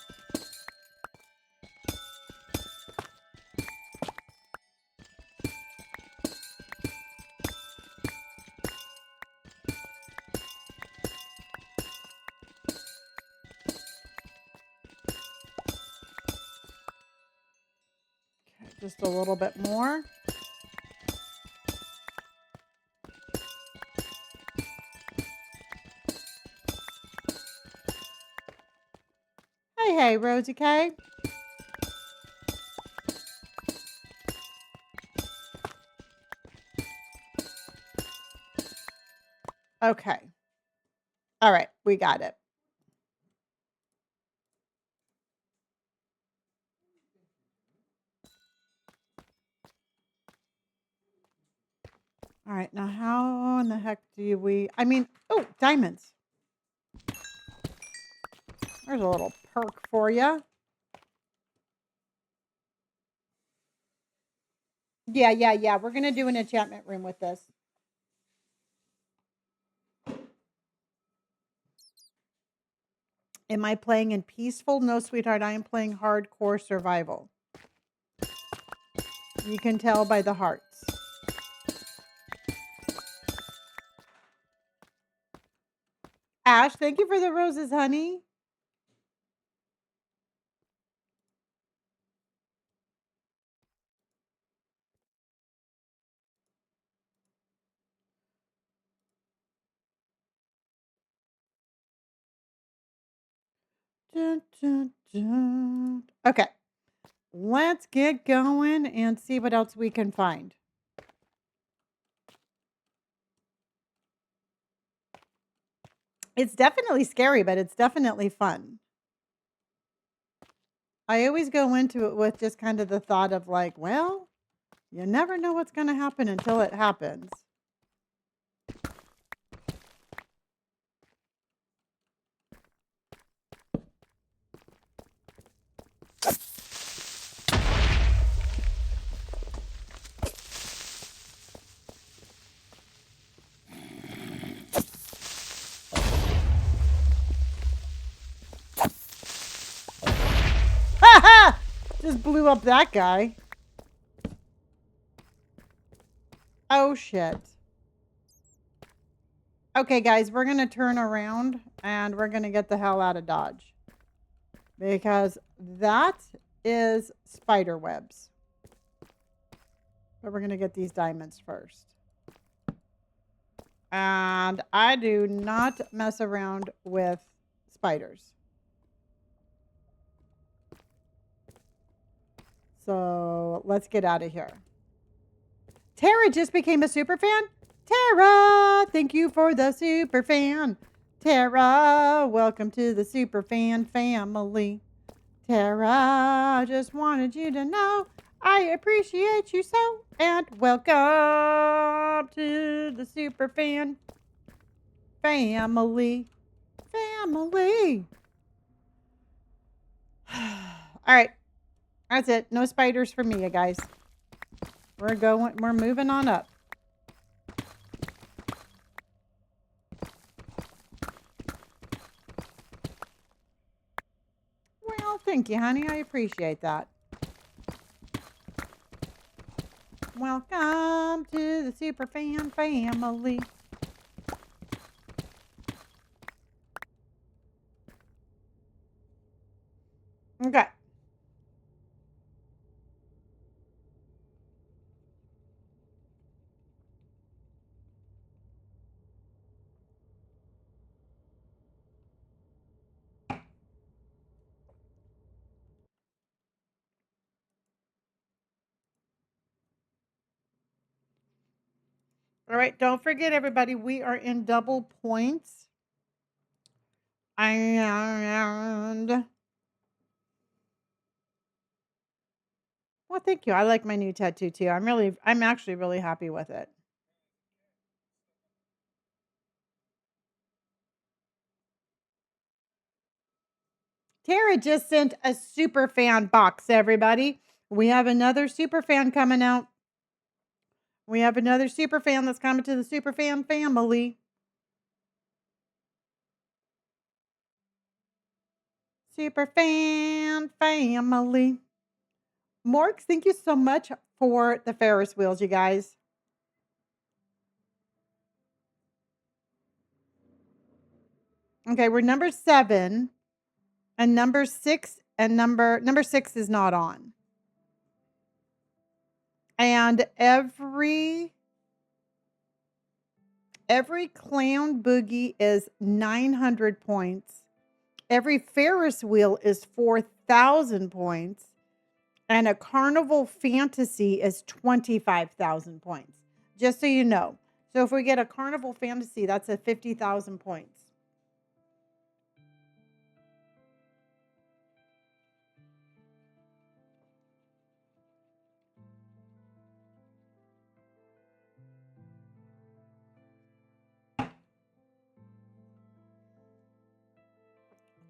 Okay, just a little bit more. Hey, hey, Rosie K. Okay. All right, we got it. All right, now how in the heck do we, oh, diamonds. There's a little perk for you. Yeah. We're going to do an enchantment room with this. Am I playing in peaceful? No, sweetheart, I am playing hardcore survival. You can tell by the hearts. Ash, thank you for the roses, honey. Dun, dun, dun. Okay, let's get going and see what else we can find. It's definitely scary, but it's definitely fun. I always go into it with just kind of the thought of like, well, you never know what's going to happen until it happens. Just blew up that guy. Oh, shit. Okay, guys, we're going to turn around and we're going to get the hell out of Dodge. Because that is spider webs. But we're going to get these diamonds first. And I do not mess around with spiders. So let's get out of here. Tara just became a super fan. Tara, thank you for the super fan. Tara, welcome to the super fan family. Tara, just wanted you to know I appreciate you so. And welcome to the super fan family. Family. All right. That's it. No spiders for me, you guys. We're moving on up. Oh, thank you, honey. I appreciate that. Welcome to the Superfan family. Okay. All right. Don't forget, everybody, we are in double points. And well, thank you. I like my new tattoo too. I'm actually really happy with it. Tara just sent a super fan box, everybody. We have another super fan coming out. We have another super fan that's coming to the super fan family. Super fan family. Morgs, thank you so much for the Ferris wheels, you guys. Okay, we're number 7 and number 6 and number 6 is not on. And every clown boogie is 900 points. Every Ferris wheel is 4,000 points. And a carnival fantasy is 25,000 points. Just so you know. So if we get a carnival fantasy, that's a 50,000 points.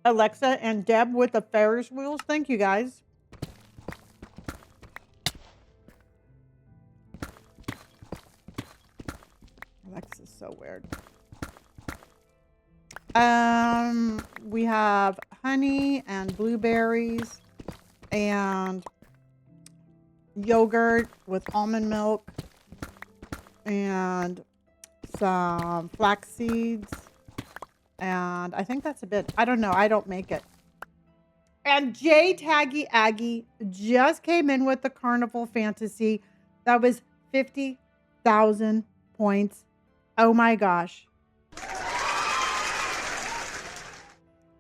Alexa and Deb with the Ferris wheels. Thank you, guys. Alexa's so weird. We have honey and blueberries and yogurt with almond milk and some flax seeds. And I think that's a bit. I don't know. I don't make it. And J Taggy Aggie just came in with the Carnival Fantasy. That was 50,000 points. Oh my gosh.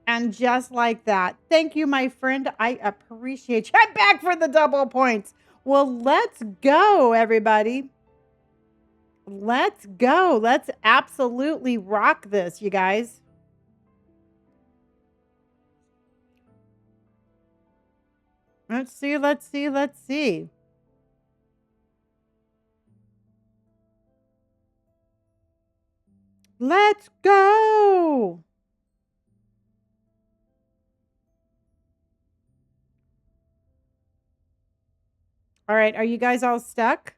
And just like that. Thank you, my friend. I appreciate you. I'm back for the double points. Well, let's go, everybody. Let's go. Let's absolutely rock this, you guys. Let's see, let's see, let's see. Let's go. All right, are you guys all stuck?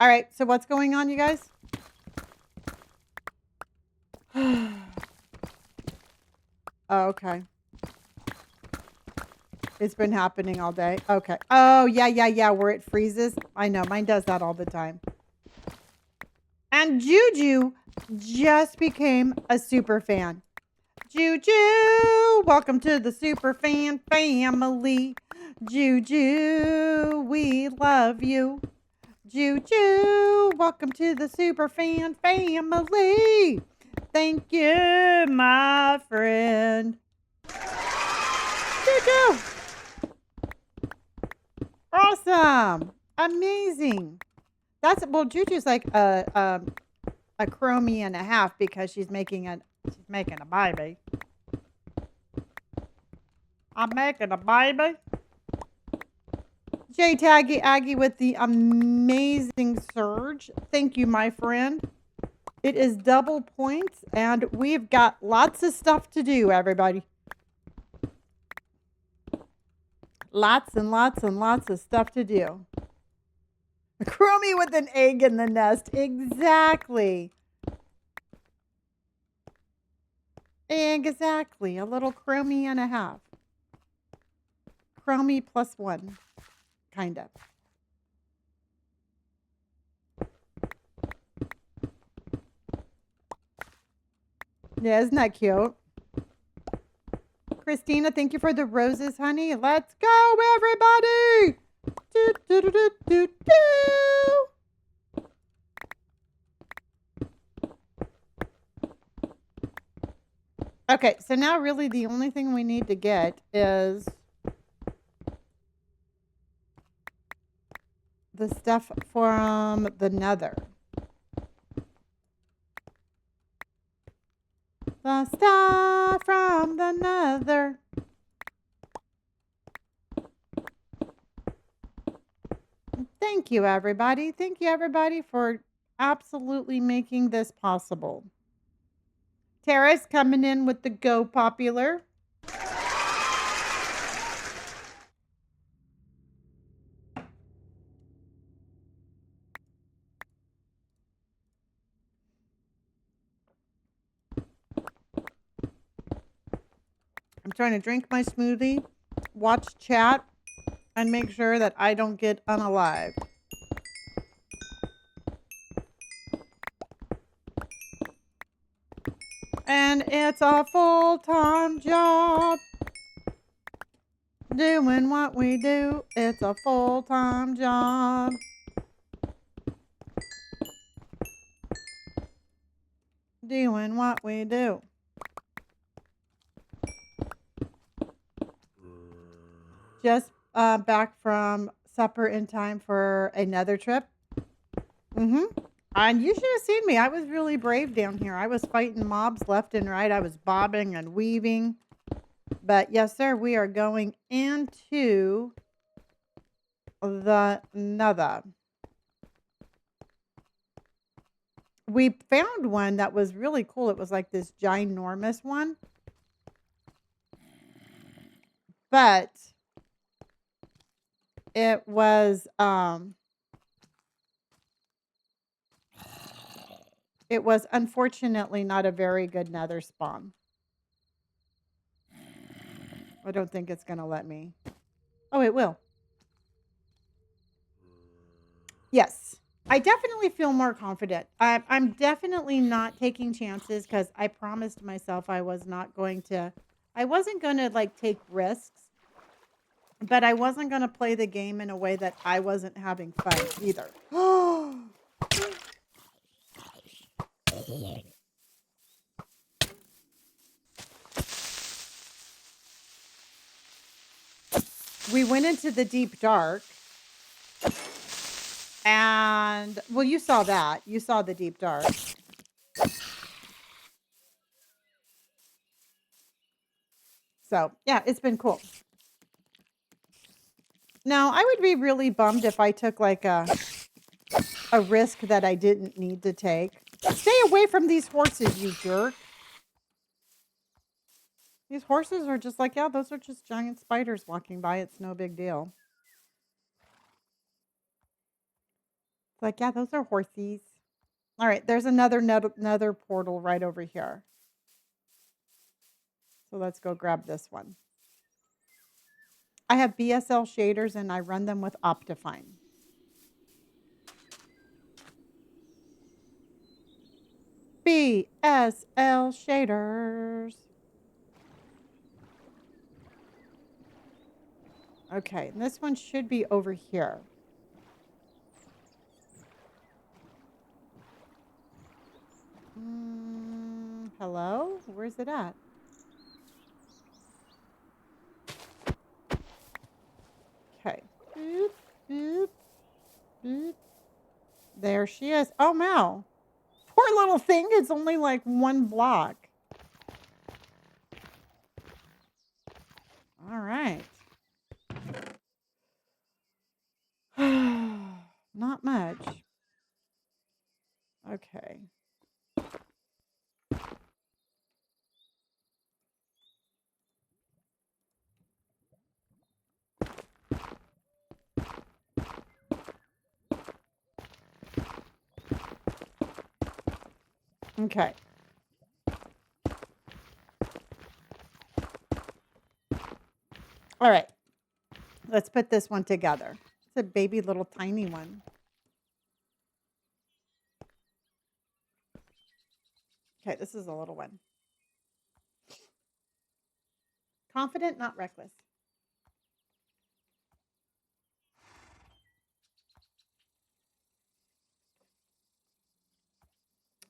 All right, so what's going on, you guys? Oh, okay. It's been happening all day. Okay. Oh, yeah, where it freezes. I know, mine does that all the time. And Juju just became a super fan. Juju, welcome to the super fan family. Juju, we love you. Juju, welcome to the super fan family. Thank you, my friend. Juju. Awesome. Amazing. Well, Juju's like a chromie and a half because she's making a baby. I'm making a baby. J Taggy Aggie with the amazing surge. Thank you, my friend. It is double points, and we've got lots of stuff to do, everybody. Lots and lots and lots of stuff to do. A crummy with an egg in the nest. Exactly. Exactly. A little crummy and a half. Crummy plus one. Kind of. Yeah, isn't that cute? Christina, thank you for the roses, honey. Let's go, everybody! Do, do, do, do, do, do. Okay, so now really the only thing we need to get is the stuff from the nether. The stuff from the nether. Thank you, everybody. Thank you, everybody, for absolutely making this possible. Tara's coming in with the Go Popular. I'm trying to drink my smoothie, watch chat, and make sure that I don't get unalived. And it's a full-time job. Doing what we do, it's a full-time job. Doing what we do. Just back from supper in time for another trip. And you should have seen me. I was really brave down here. I was fighting mobs left and right. I was bobbing and weaving. But yes, sir, we are going into the nether. We found one that was really cool. It was like this ginormous one. But it was unfortunately not a very good nether spawn. I don't think it's going to let me. Oh, it will. Yes. I definitely feel more confident. I'm definitely not taking chances because I promised myself I wasn't going to like take risks, but I wasn't going to play the game in a way that I wasn't having fun either. We went into the deep dark. And, well, you saw that. You saw the deep dark. So, yeah, it's been cool. Now, I would be really bummed if I took like a risk that I didn't need to take. Stay away from these horses, you jerk. These horses are just like, yeah, those are just giant spiders walking by. It's no big deal. It's like, yeah, those are horsies. All right, there's another portal right over here. So let's go grab this one. I have BSL shaders and I run them with Optifine. BSL shaders. Okay, and this one should be over here. Hello? Where's it at? Okay. Boop, boop, boop. There she is. Oh, Mel. Poor little thing. It's only like one block. All right. Not much. Okay. Okay. All right. Let's put this one together. It's a baby little tiny one. Okay, this is a little one. Confident, not reckless.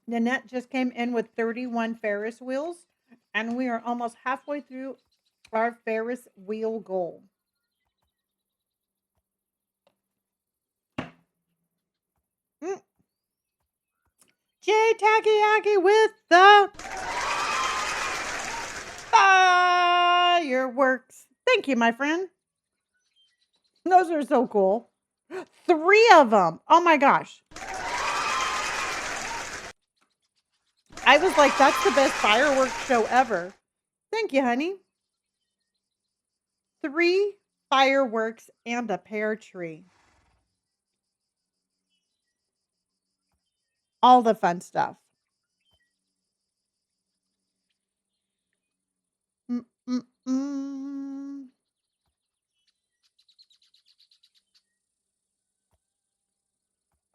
Nanette just came in with 31 Ferris wheels, and we are almost halfway through our Ferris wheel goal. Mm. J Takiaki with the fireworks. Thank you, my friend. Those are so cool. 3 of them. Oh my gosh. I was like, that's the best fireworks show ever. Thank you, honey. 3 fireworks and a pear tree. All the fun stuff. Mm-mm-mm.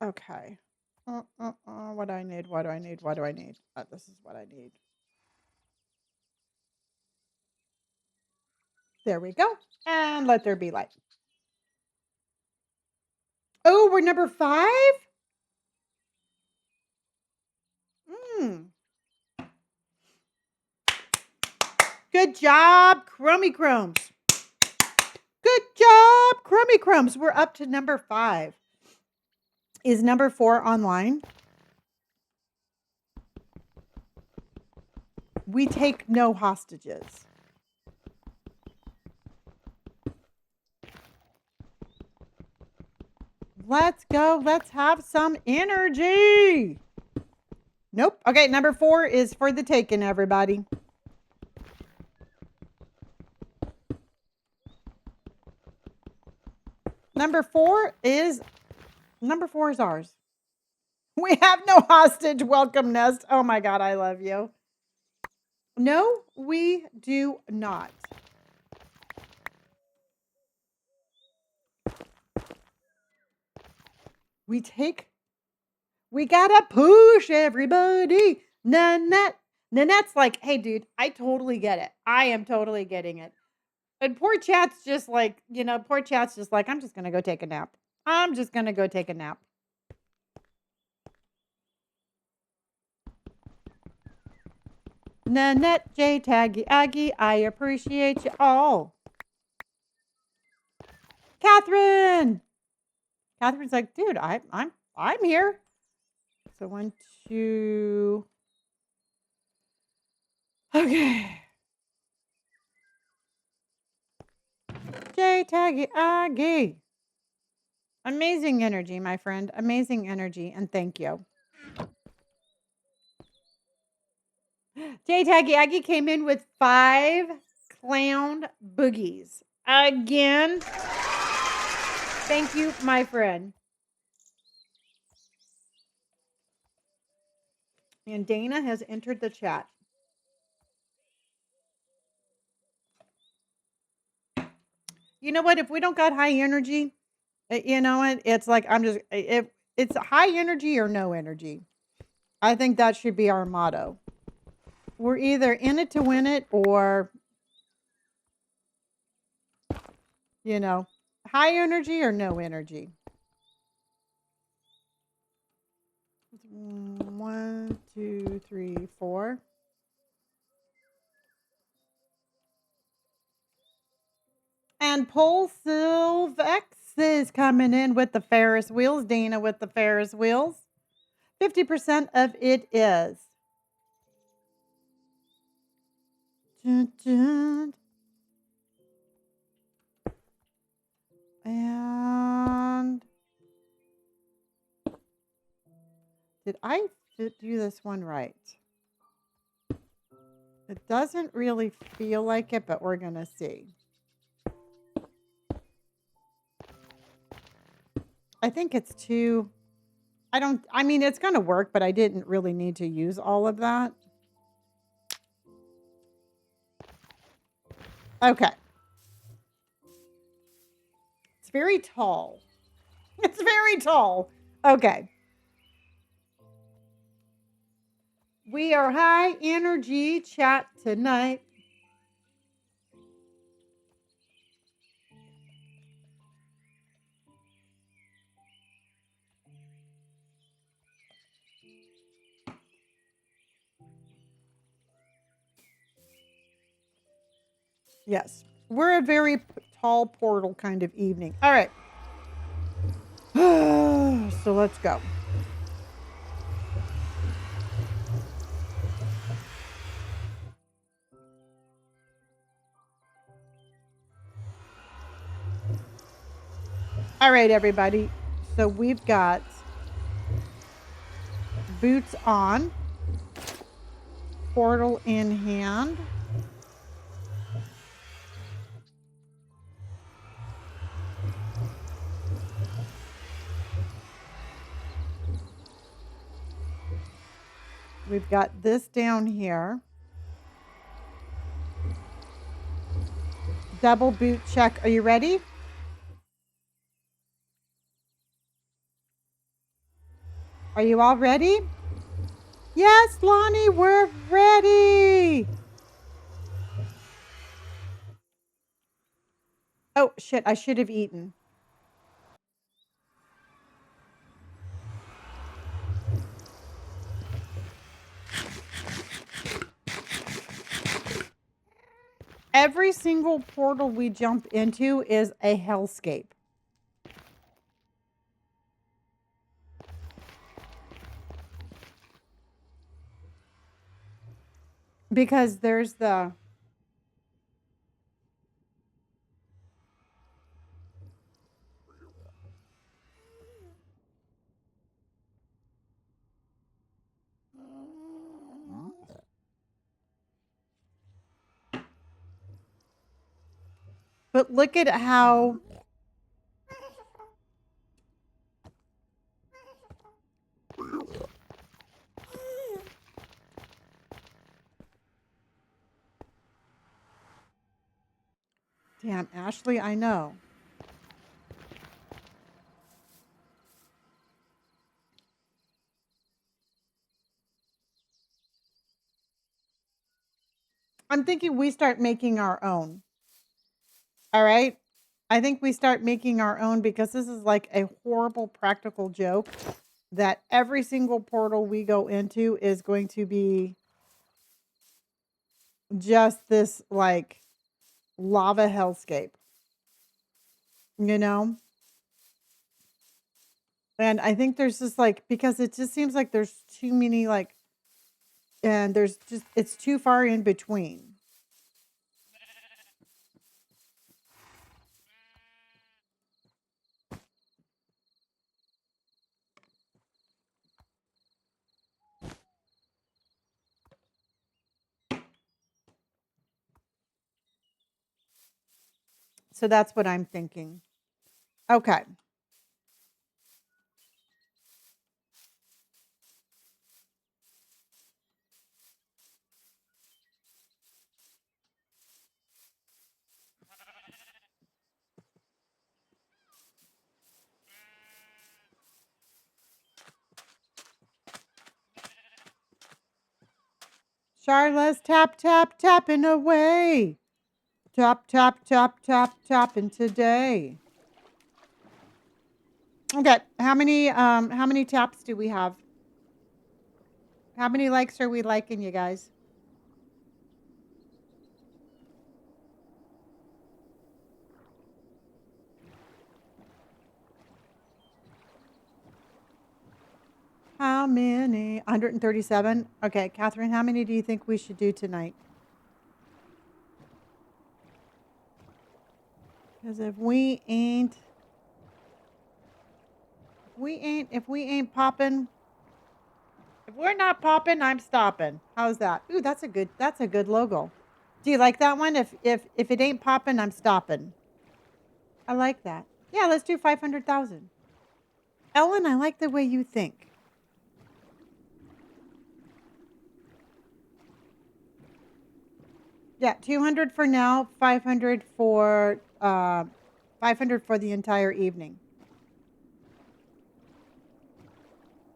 Okay. What do I need? What do I need? What do I need? This is what I need. There we go. And let there be light. Oh, we're number 5? Mm. Good job, Crummy Crumbs. Good job, Crummy Crumbs. We're up to number 5. Is number 4 online? We take no hostages. Let's go. Let's have some energy. Nope. Okay, number 4 is for the taking, everybody. Number 4 is ours. We have no hostage welcome nest. Oh my God, I love you. No, we do not. We gotta push everybody. Nanette's like, hey, dude, I totally get it. I am totally getting it. And poor Chat's just like, poor Chat's just like, I'm just gonna go take a nap. I'm just gonna go take a nap. Nanette, J, Taggy, Aggie, I appreciate you all. Catherine's like, dude, I'm here. So 1, 2. Okay. J, Taggy, Aggie. Amazing energy, my friend. Amazing energy, and thank you. J Taggy Aggie came in with 5 clown boogies. Again. Thank you, my friend. And Dana has entered the chat. You know what? If we don't got high energy, you know what? It's like if it's high energy or no energy. I think that should be our motto. We're either in it to win it or, high energy or no energy. 1, 2, 3, 4. And Paul Silvex is coming in with the Ferris wheels. Dana with the Ferris wheels. 50% of it is. Dun, dun. And did I do this one right? It doesn't really feel like it, but we're going to see. I think it's 2. I mean, it's going to work, but I didn't really need to use all of that. Okay. It's very tall. It's very tall. Okay. We are high energy chat tonight. Yes. We're a very tall portal kind of evening. All right. So let's go. All right, everybody. So we've got boots on, portal in hand. We've got this down here. Double boot check. Are you ready? Are you all ready? Yes, Lonnie, we're ready. Oh, shit. I should have eaten. Every single portal we jump into is a hellscape. Because there's the... But look at how... Damn, Ashley, I know. I'm thinking we start making our own. All right? I think we start making our own because this is like a horrible practical joke that every single portal we go into is going to be just this like lava hellscape. You know? And I think there's just like, because it just seems like there's too many like, and there's just, it's too far in between. So that's what I'm thinking. Okay. Charlotte's tap, tap, tapping away. Tap, tap, tap, tap, tapping today. Okay. How many taps do we have? How many likes are we liking, you guys? How many? 137. Okay, Catherine, how many do you think we should do tonight? Because if we ain't popping, if we're not popping, I'm stopping. How's that? Ooh, that's a good logo. Do you like that one? If it ain't popping, I'm stopping. I like that. Yeah, let's do 500,000. Ellen, I like the way you think. Yeah, 200 for now, 500 for 500 for the entire evening.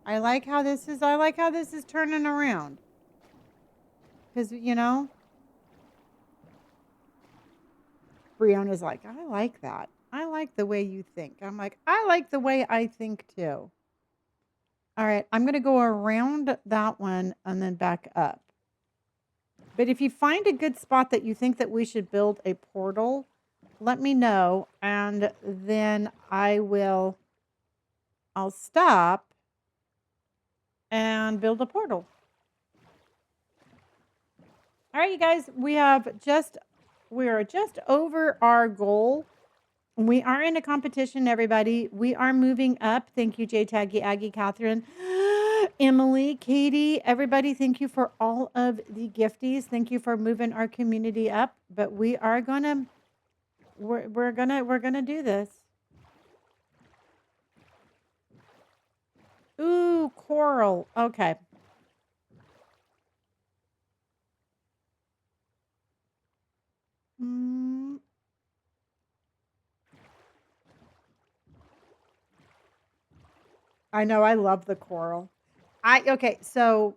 I like how this is turning around. Cuz Brianna's like, "I like that. I like the way you think." I'm like, "I like the way I think too." All right, I'm going to go around that one and then back up. But if you find a good spot that you think that we should build a portal, let me know, and then I'll stop and build a portal. All right, you guys, we are just over our goal. We are in a competition, everybody. We are moving up. Thank you, J Taggy, Aggie, Catherine, Emily, Katie, everybody. Thank you for all of the gifties. Thank you for moving our community up. But we are gonna we're gonna do this. Ooh, coral. Okay. Mm, I know. I love the coral. Okay. So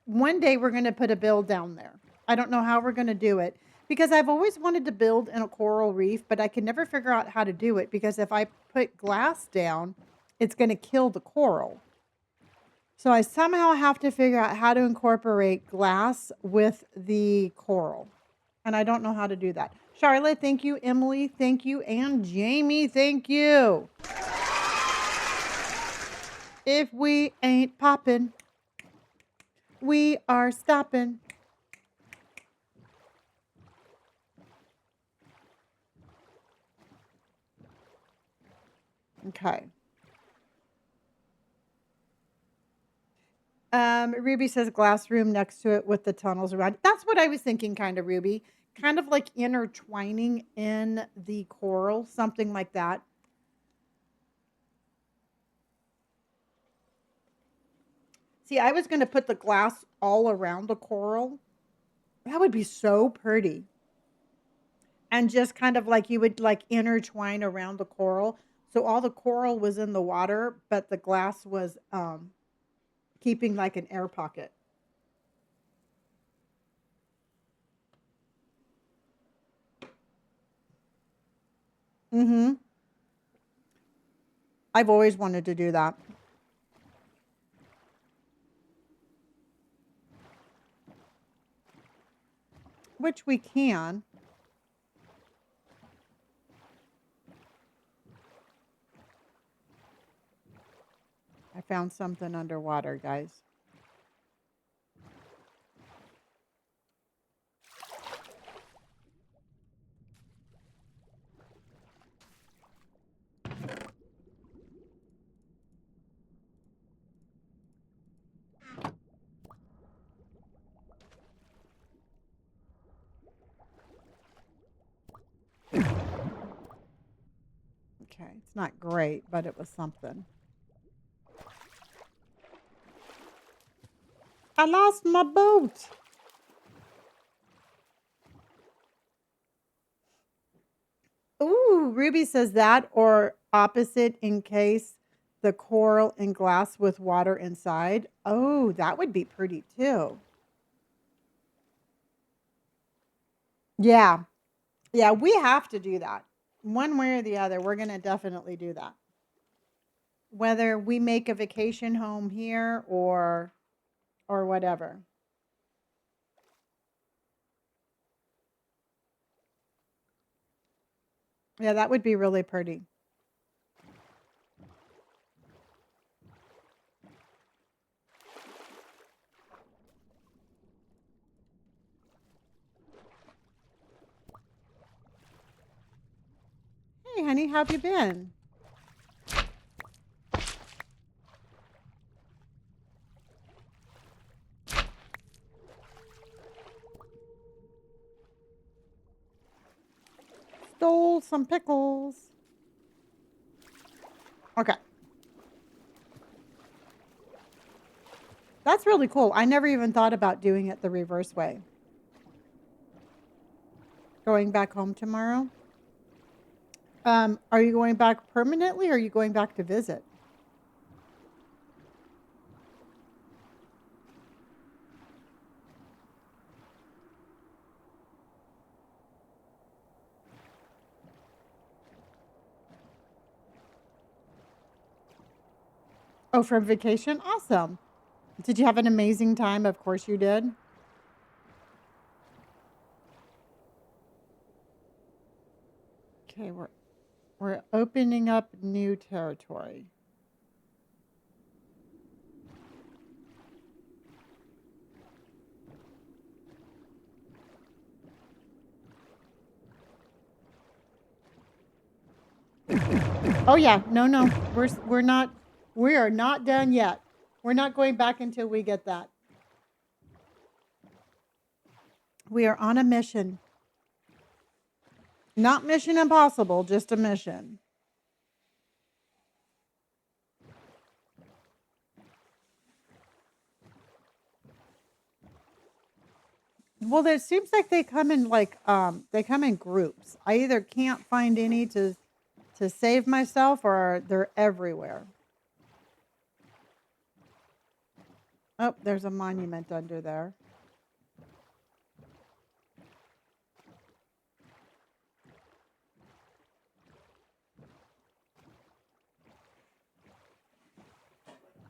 one day we're going to put a build down there. I don't know how we're going to do it because I've always wanted to build in a coral reef, but I can never figure out how to do it because if I put glass down, it's going to kill the coral. So I somehow have to figure out how to incorporate glass with the coral. And I don't know how to do that. Charlotte, thank you. Emily, thank you. And Jamie, thank you. If we ain't popping, we are stopping. Okay. Ruby says glass room next to it with the tunnels around. That's what I was thinking, kind of, Ruby. Kind of like intertwining in the coral, something like that. See, I was going to put the glass all around the coral. That would be so pretty. And just kind of like you would like intertwine around the coral. So all the coral was in the water, but the glass was keeping like an air pocket. Mm-hmm. I've always wanted to do that. Which we can. I found something underwater, guys. Okay, it's not great, but it was something. I lost my boat. Ooh, Ruby says that or opposite in case the coral and glass with water inside. Oh, that would be pretty too. Yeah. Yeah, we have to do that. One way or the other, we're going to definitely do that. Whether we make a vacation home here or whatever. Yeah, that would be really pretty. Hey, honey, how have you been? Stole some pickles. Okay. That's really cool. I never even thought about doing it the reverse way. Going back home tomorrow. Are you going back permanently or are you going back to visit? Oh, from vacation? Awesome. Did you have an amazing time? Of course you did. Okay, we're opening up new territory. Oh yeah, no. We are not done yet. We're not going back until we get that. We are on a mission. Not mission impossible, just a mission. Well, it seems like they come in they come in groups. I either can't find any to save myself or they're everywhere. Oh, there's a monument under there.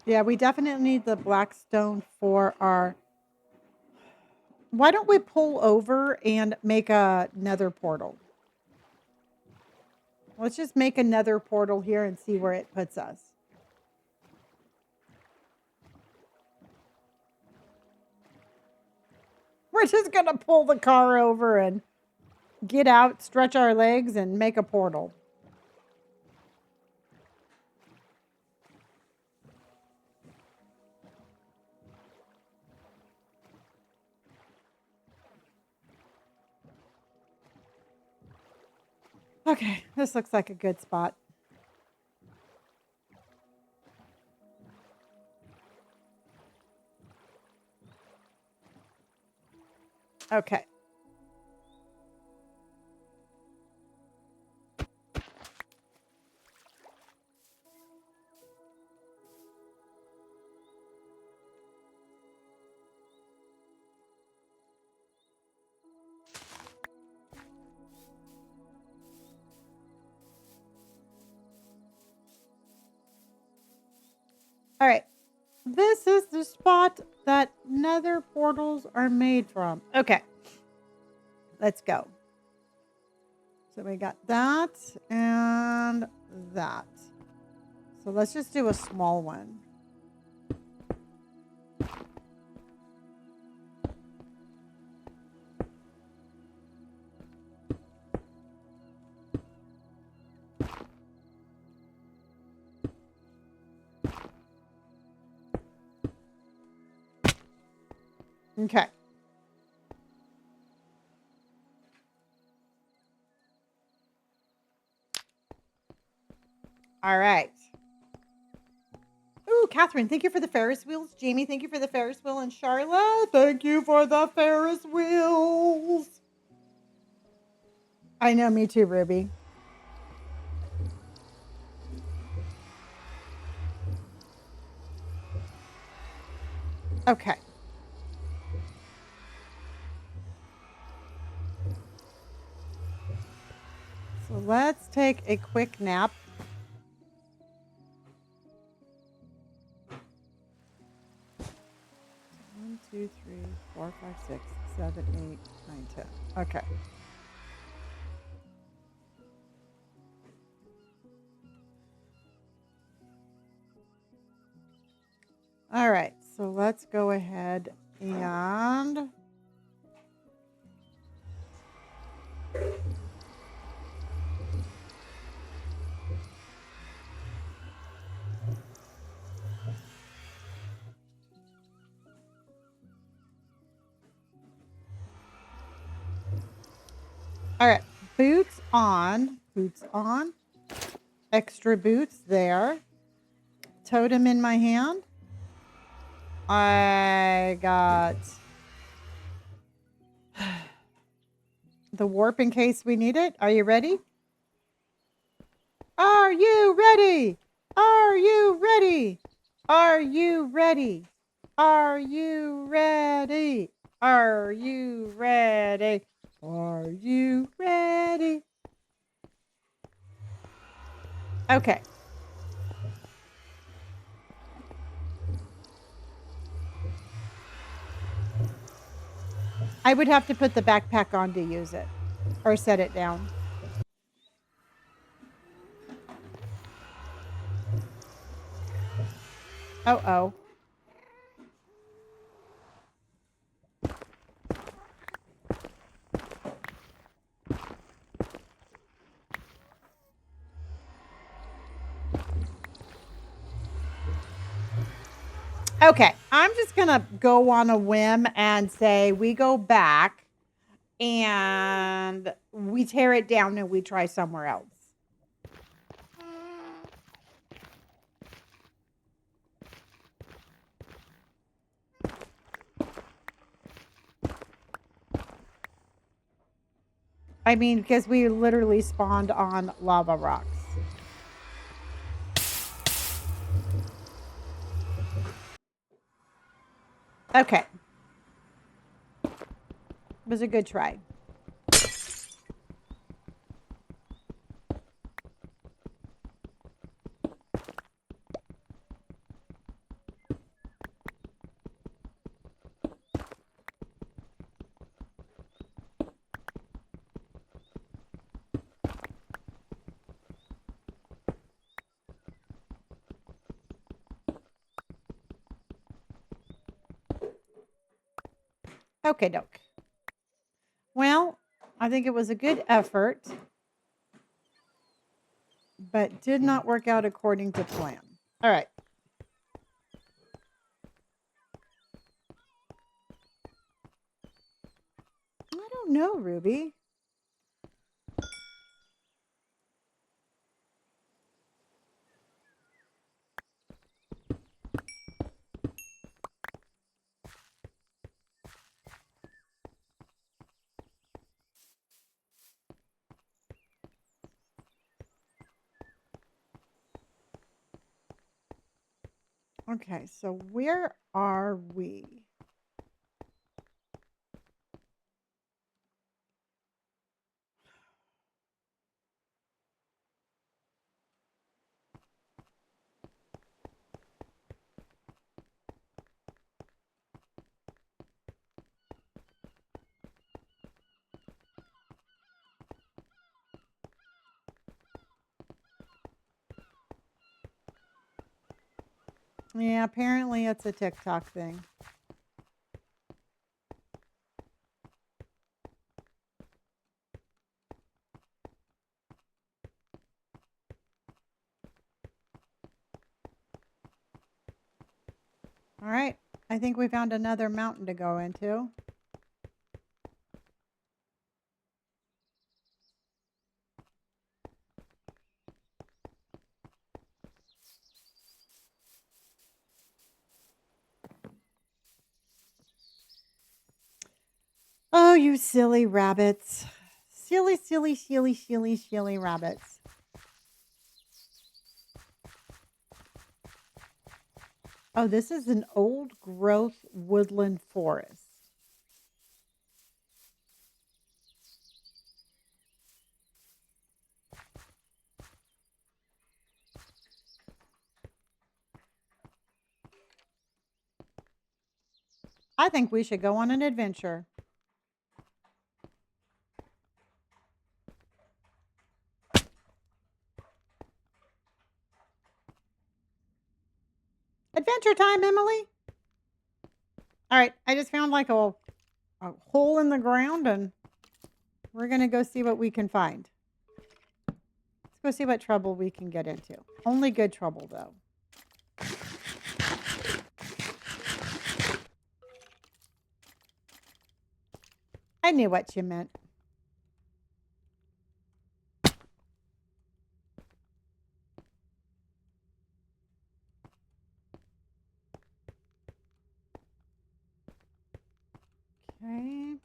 Yeah, we definitely need the black stone for our. Why don't we pull over and make a nether portal? Let's just make a nether portal here and see where it puts us. We're just going to pull the car over and get out, stretch our legs, and make a portal. Okay, this looks like a good spot. Okay. All right. This is the spot that nether portals are made from. Okay. Let's go. So we got that and that. So let's just do a small one. Okay. All right. Ooh, Catherine, thank you for the Ferris wheels. Jamie, thank you for the Ferris wheel. And Charlotte, thank you for the Ferris wheels. I know, me too, Ruby. Okay. So let's take a quick nap. One, two, three, 4, 5, 6, 7, 8, 9, 10. Okay. All right. So let's go ahead and all right. Boots on. Boots on. extra boots there. Totem in my hand. I got the warp in case we need it. Are you ready? Are you ready? Are you ready? Are you ready? Are you ready? Are you ready? Are you ready? Okay. I would have to put the backpack on to use it or set it down. Oh. Okay, I'm just going to go on a whim and say we go back and we tear it down and we try somewhere else. I mean, because we literally spawned on lava rocks. Okay. It was a good try. Okay, doke. Well, I think it was a good effort, but did not work out according to plan. All right. I don't know, Ruby. Okay, so where are we? Yeah, apparently it's a TikTok thing. All right. I think we found another mountain to go into. Oh, you silly rabbits. Silly, silly, silly, silly, silly rabbits. Oh, this is an old growth woodland forest. I think we should go on an adventure. Adventure time, Emily. All right, I just found like a hole in the ground and we're going to go see what we can find. Let's go see what trouble we can get into. Only good trouble, though. I knew what you meant. Okay.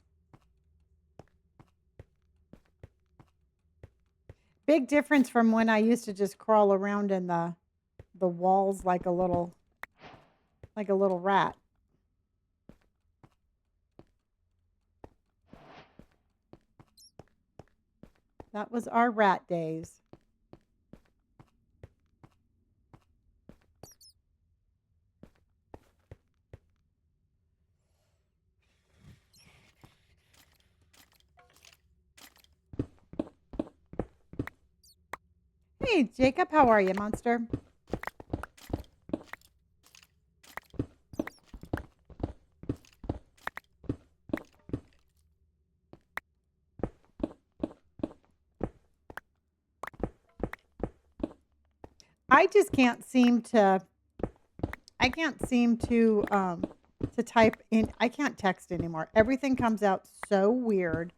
Big difference from when I used to just crawl around in the walls like a little rat. That was our rat days. Hey, Jacob, how are you, monster? I just can't seem to to type in. I can't text anymore. Everything comes out so weird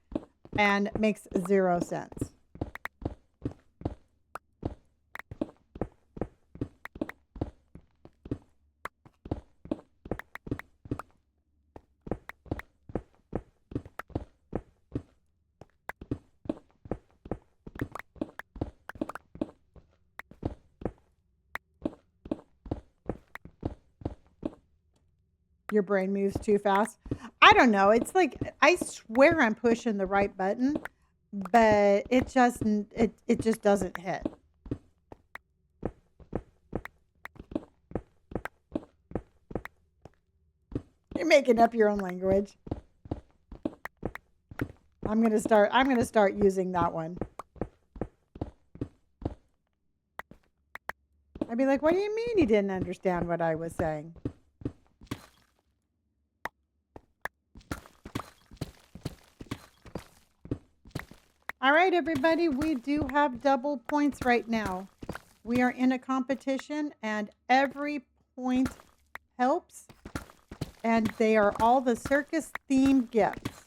and makes 0 sense. Your brain moves too fast. I don't know. It's like I swear I'm pushing the right button, but it just doesn't hit. You're making up your own language. I'm gonna start using that one. I'd be like, what do you mean you didn't understand what I was saying? All right, everybody, we do have double points right now. We are in a competition and every point helps. And they are all the circus themed gifts.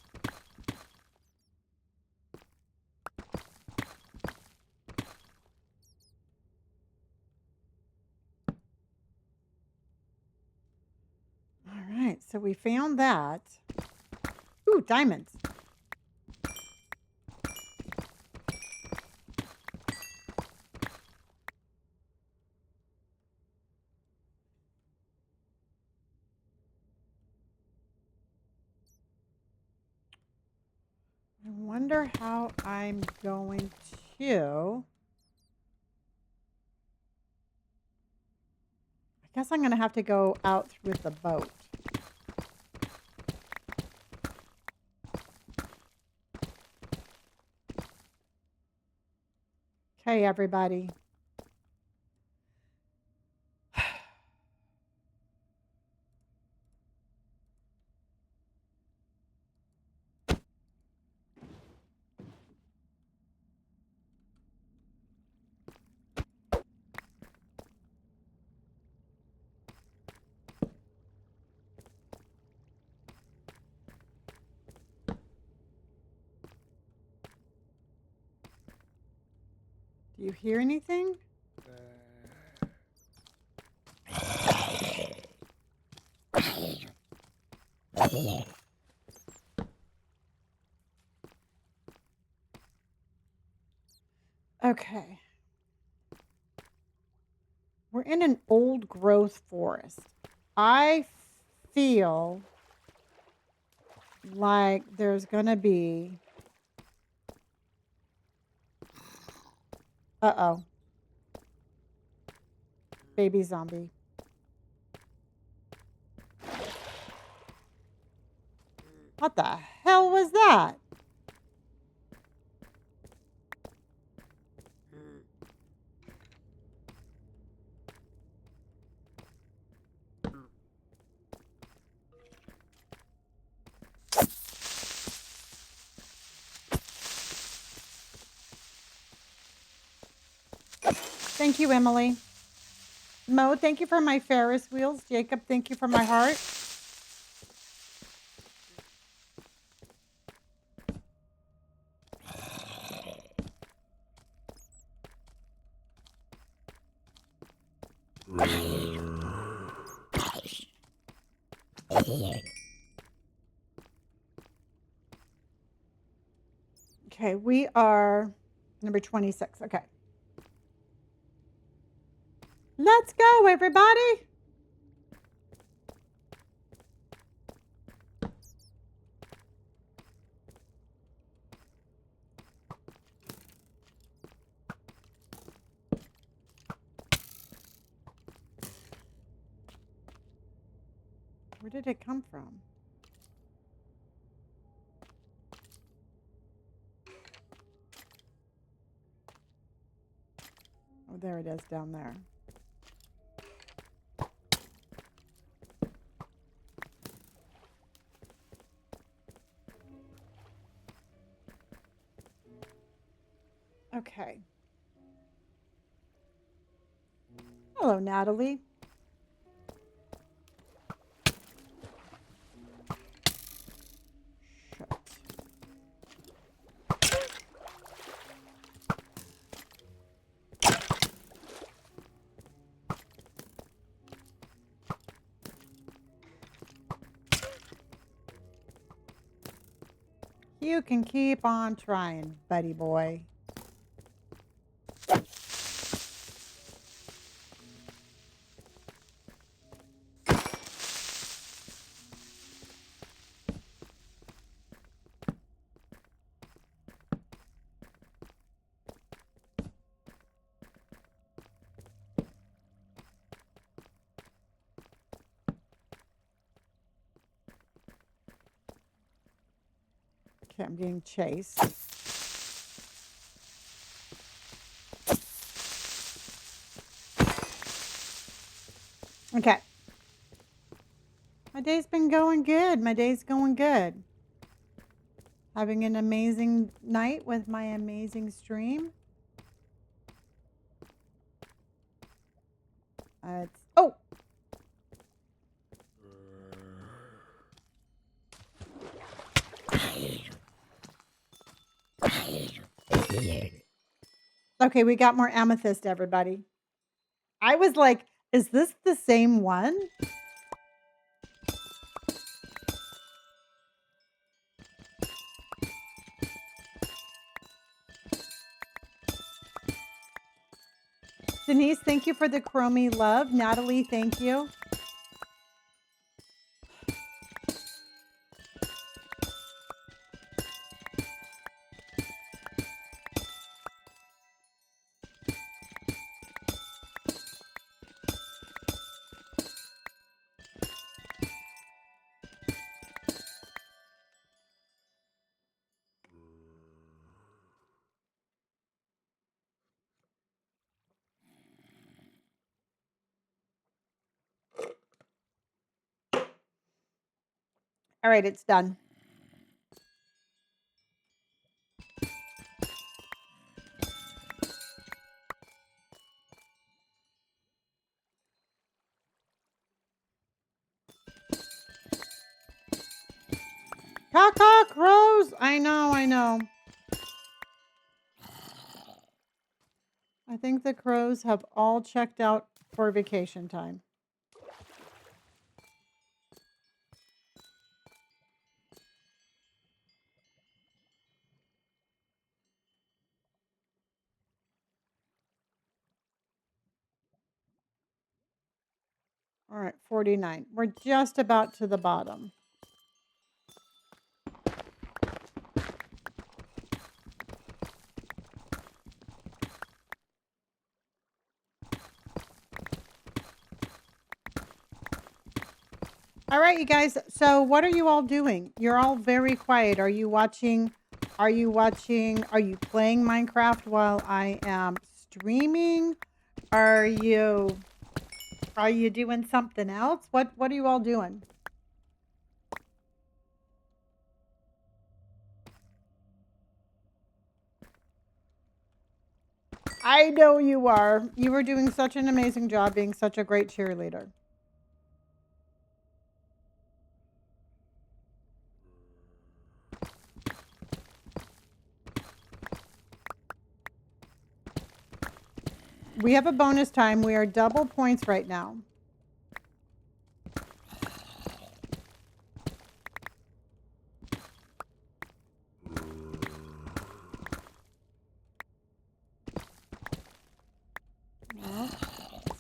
All right, so we found that. Ooh, diamonds. I wonder how I'm going to. I guess I'm going to have to go out with the boat. Okay, everybody. Do you hear anything? Okay. We're in an old growth forest. I feel like there's going to be. Uh-oh. Baby zombie. What the hell was that? Thank you, Emily. Mo, thank you for my Ferris wheels. Jacob, thank you for my heart. Okay, we are number 26. Okay. Let's go, everybody. Where did it come from? Oh, there it is down there. Okay. Hello, Natalie. Shut. You can keep on trying, buddy boy. Okay, I'm being chased. Okay. My day's been going good. My day's going good. Having an amazing night with my amazing stream. Oh! Okay, we got more amethyst, everybody. I was like, is this the same one? Denise, thank you for the chromie love. Natalie, thank you. All right, it's done. Caw crows. I know, I know. I think the crows have all checked out for vacation time. All right, 49. We're just about to the bottom. All right, you guys. So what are you all doing? You're all very quiet. Are you watching? Are you playing Minecraft while I am streaming? Are you doing something else? What are you all doing? I know you are. You were doing such an amazing job being such a great cheerleader. We have a bonus time. We are double points right now.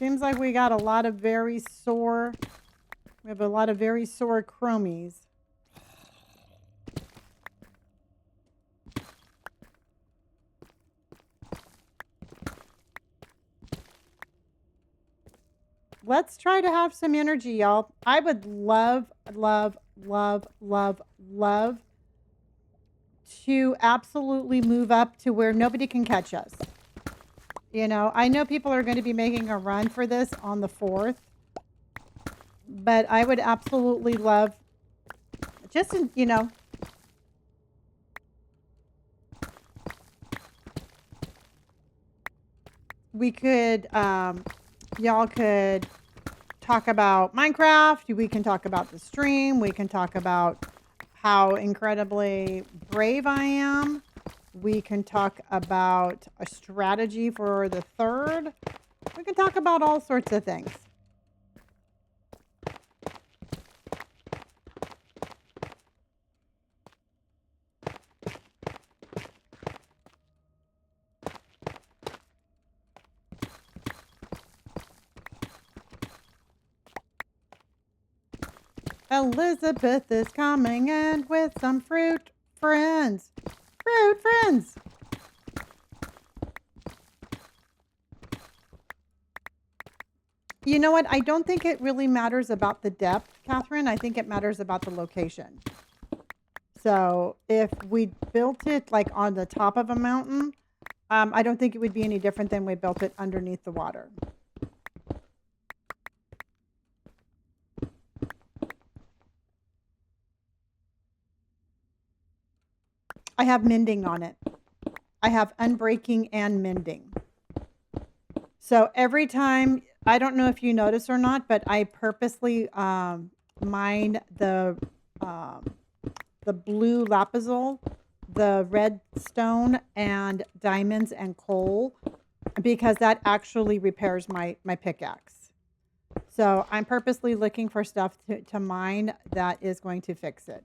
Seems like we got a lot of very sore. We have a lot of very sore chromies. Let's try to have some energy, y'all. I would love, love, love, love, love to absolutely move up to where nobody can catch us. You know, I know people are going to be making a run for this on the 4th, but I would absolutely love just, you know, we could, y'all could talk about Minecraft. We can talk about the stream. We can talk about how incredibly brave I am. We can talk about a strategy for the 3rd. We can talk about all sorts of things. Elizabeth is coming in with some fruit friends. Fruit friends. You know what? I don't think it really matters about the depth, Catherine. I think it matters about the location. So if we built it like on the top of a mountain, I don't think it would be any different than we built it underneath the water. I have mending on it. I have unbreaking and mending. So every time, I don't know if you notice or not, but I purposely mine the blue lapizol, the red stone, and diamonds and coal, because that actually repairs my pickaxe. So I'm purposely looking for stuff to mine that is going to fix it.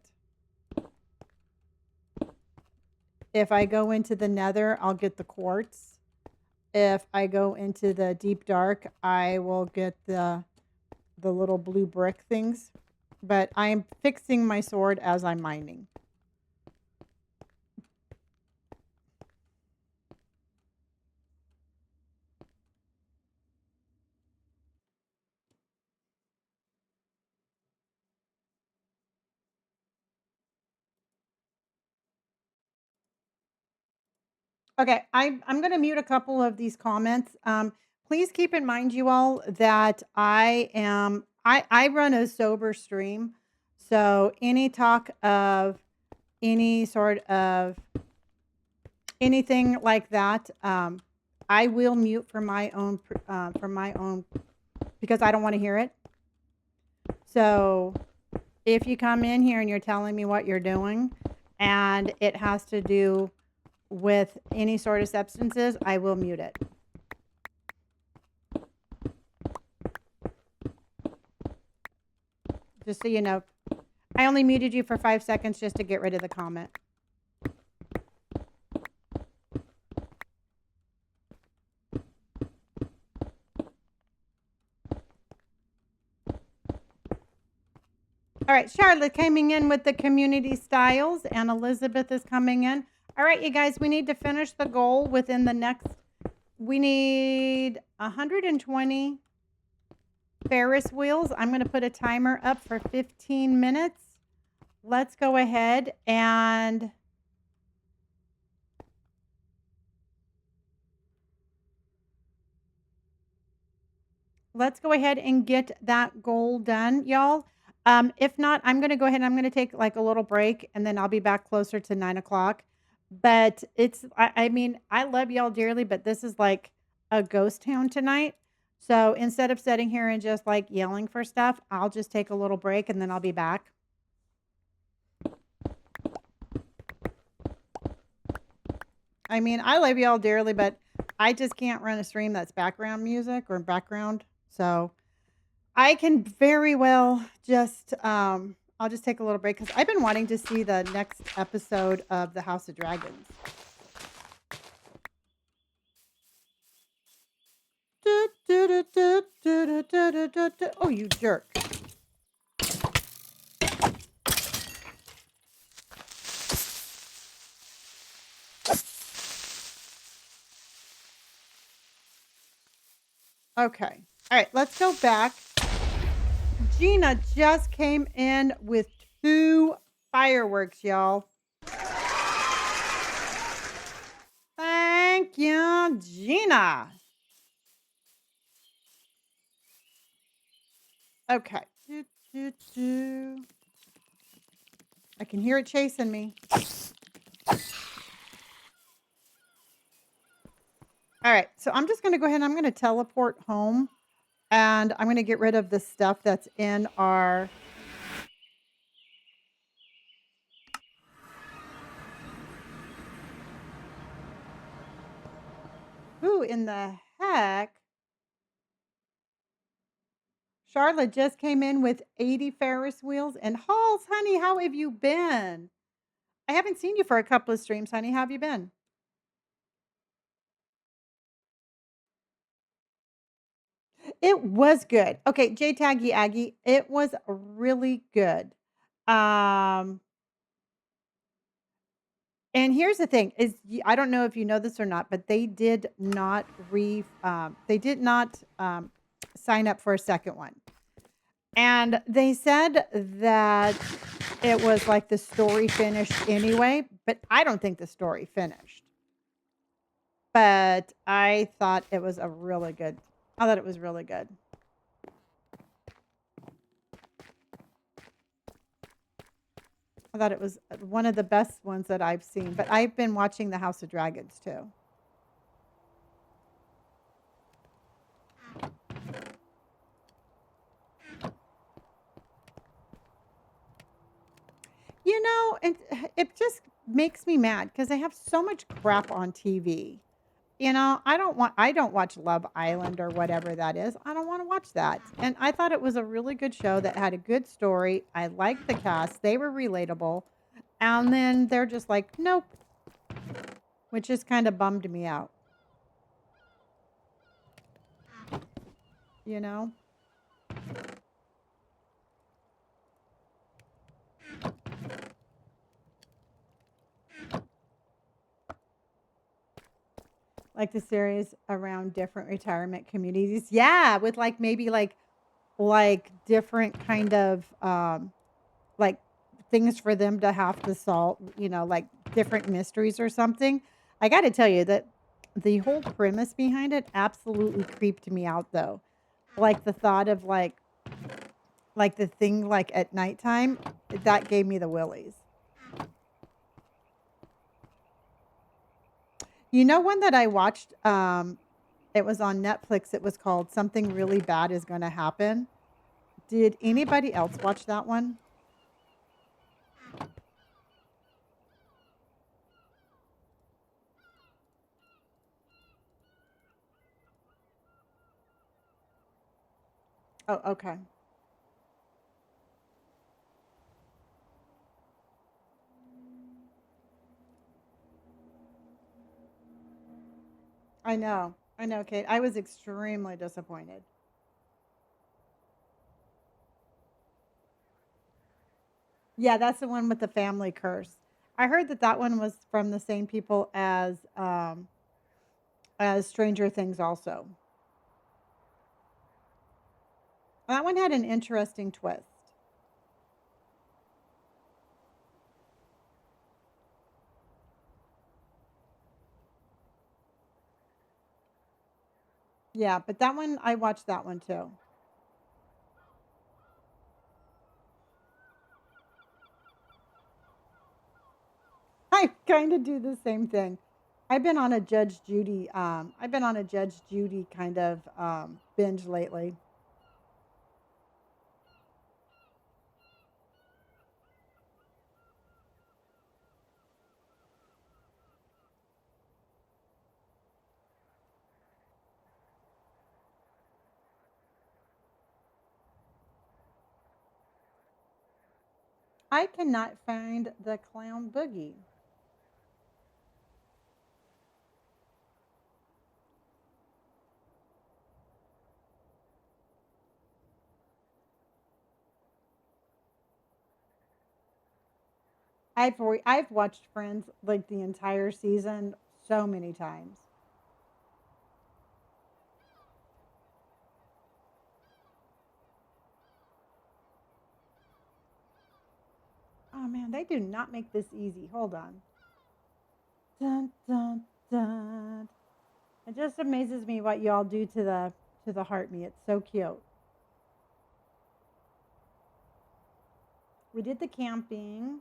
If I go into the nether, I'll get the quartz. If I go into the deep dark, I will get the little blue brick things. But I'm fixing my sword as I'm mining. Okay, I'm going to mute a couple of these comments. Please keep in mind, you all, that I run a sober stream, so any talk of any sort of anything like that, I will mute for my own because I don't want to hear it. So if you come in here and you're telling me what you're doing, and it has to do with any sort of substances, I will mute it. Just so you know, I only muted you for 5 seconds just to get rid of the comment. All right, Charlotte coming in with the community styles, and Elizabeth is coming in. All right, you guys, we need to finish the goal within the next, we need 120 Ferris wheels. I'm going to put a timer up for 15 minutes. Let's go ahead and get that goal done, y'all. If not, I'm going to go ahead and I'm going to take like a little break, and then I'll be back closer to 9 o'clock. But I mean, I love y'all dearly, but this is like a ghost town tonight. So instead of sitting here and just like yelling for stuff, I'll just take a little break and then I'll be back. I mean, I love y'all dearly, but I just can't run a stream that's background music or background. So I can very well just, I'll just take a little break because I've been wanting to see the next episode of the House of Dragons. Oh, you jerk. Okay. All right, let's go back. Gina just came in with 2 fireworks, y'all. Thank you, Gina. Okay. Do, do, do. I can hear it chasing me. All right, so I'm just gonna go ahead and I'm gonna teleport home, and I'm gonna get rid of the stuff that's in our who in the heck? Charlotte just came in with 80 Ferris wheels and Halls, honey, how have you been? I haven't seen you for a couple of streams, honey. How have you been? It was good. Okay, J Taggy Aggie, it was really good. Um, and here's the thing is I don't know if you know this or not, but they did not sign up for a second one. And they said that it was like the story finished anyway, but I don't think the story finished. But I thought it was a really good. I thought it was really good. I thought it was one of the best ones that I've seen. But I've been watching The House of Dragons too. You know, and it just makes me mad because they have so much crap on TV. You know, I don't watch Love Island or whatever that is. I don't want to watch that. And I thought it was a really good show that had a good story. I liked the cast. They were relatable. And then they're just like, nope, which just kind of bummed me out. You know? Like the series around different retirement communities. Yeah, with like maybe like different kind of like things for them to have to solve, you know, like different mysteries or something. I got to tell you that the whole premise behind it absolutely creeped me out though. Like the thought of like the thing like at nighttime, that gave me the willies. You know one that I watched it was on Netflix. It was called Something Really Bad Is Going to Happen. Did anybody else watch that one? Oh, okay. I know. I know, Kate. I was extremely disappointed. Yeah, that's the one with the family curse. I heard that that one was from the same people as Stranger Things also. That one had an interesting twist. Yeah, but that one I watched that one too. I kind of do the same thing. I've been on a Judge Judy kind of binge lately. I cannot find the clown boogie. I've watched Friends like the entire season so many times. Oh man, they do not make this easy. Hold on. Dun dun dun. It just amazes me what y'all do to the heart me. It's so cute. We did the camping.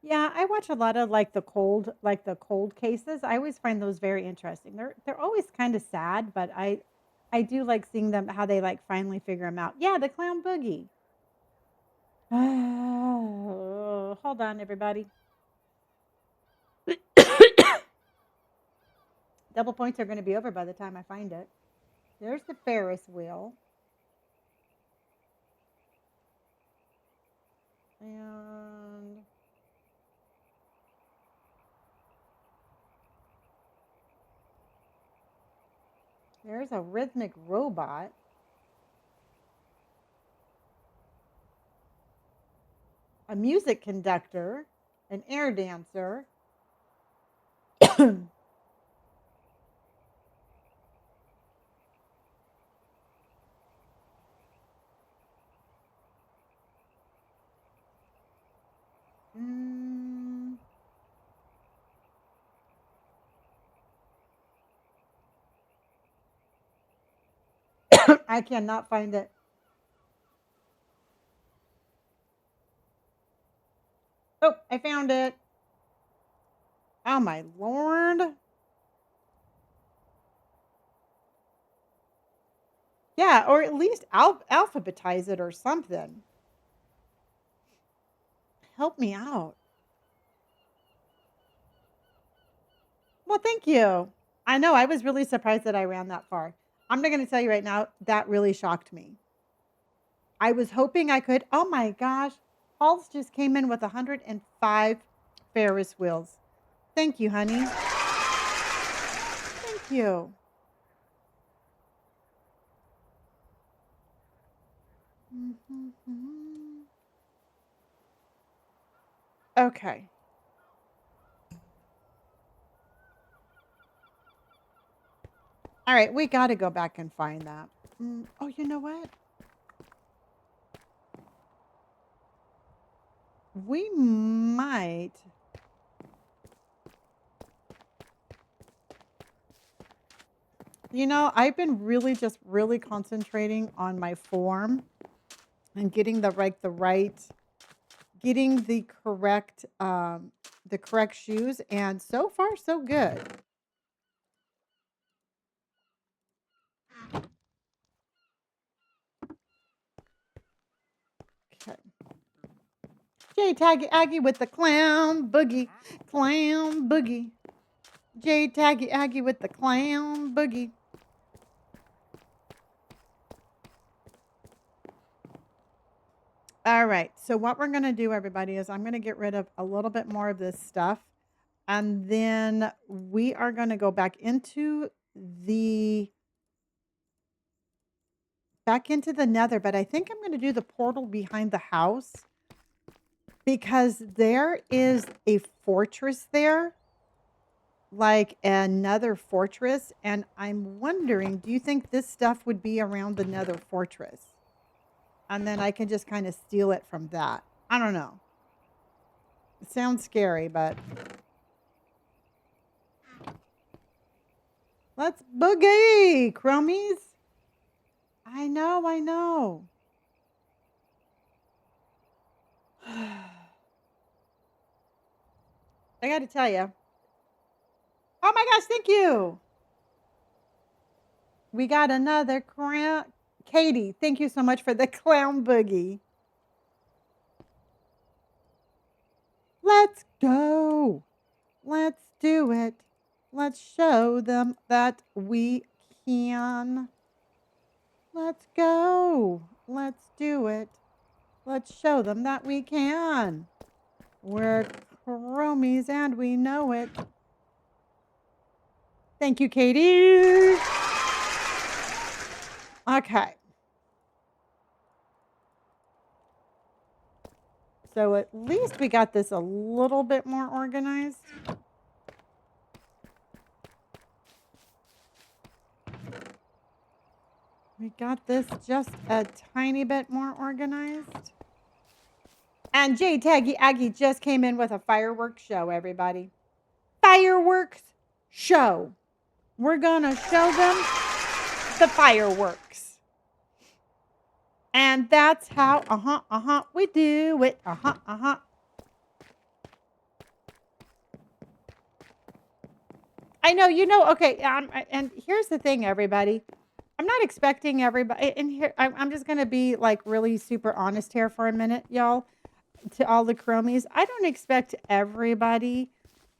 Yeah, I watch a lot of like the cold cases. I always find those very interesting. They're always kind of sad, but I do like seeing them how they like finally figure them out. Yeah, the clown boogie. Oh, hold on, everybody. Double points are going to be over by the time I find it. There's the Ferris wheel. And there's a rhythmic robot. A music conductor. An air dancer. Mm, I cannot find it. Oh, I found it. Oh my lord. Yeah, or at least alphabetize it or something. Help me out. Well, thank you. I know I was really surprised that I ran that far. I'm not going to tell you right now, that really shocked me. I was hoping I could. Oh my gosh. Halls just came in with 105 Ferris wheels. Thank you, honey. Thank you. Okay. All right. We got to go back and find that. Oh, you know what? We might. You know, I've been really concentrating on my form and getting getting the correct shoes, and so far so good. Okay. J Taggy Aggie with the clown boogie. J Taggy Aggie with the clown boogie. All right. So what we're gonna do, everybody, is I'm gonna get rid of a little bit more of this stuff, and then we are gonna go the back into the nether. But I think I'm gonna do the portal behind the house because there is a fortress there, like another fortress, and I'm wondering, do you think this stuff would be around the nether fortress? And then I can just kind of steal it from that. I don't know. It sounds scary, but let's boogie, chromies. I know, I know. I got to tell you. Oh my gosh, thank you. We got another crown. Katie, thank you so much for the clown boogie. Let's go. Let's do it. Let's show them that we can. Let's go. Let's do it. Let's show them that we can. We're chromies and we know it. Thank you, Katie. Okay. So at least we got this a little bit more organized. We got this just a tiny bit more organized. And J Taggy Aggie just came in with a fireworks show, everybody. Fireworks show. We're going to show them the fireworks. And that's how, we do it. I know, okay. And here's the thing, everybody. I'm not expecting everybody, and here, I'm just going to be like really super honest here for a minute, y'all, to all the chromies. I don't expect everybody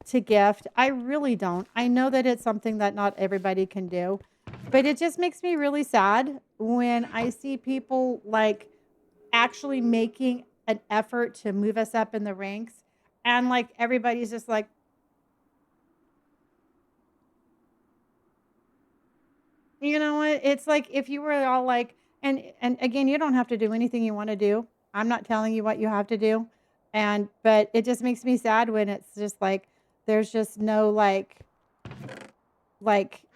to gift. I really don't. I know that it's something that not everybody can do, but it just makes me really sad when I see people like actually making an effort to move us up in the ranks, and like everybody's just like, you know what? It's like if you were all like, and again, you don't have to do anything you want to do. I'm not telling you what you have to do. But it just makes me sad when it's just like there's just no like like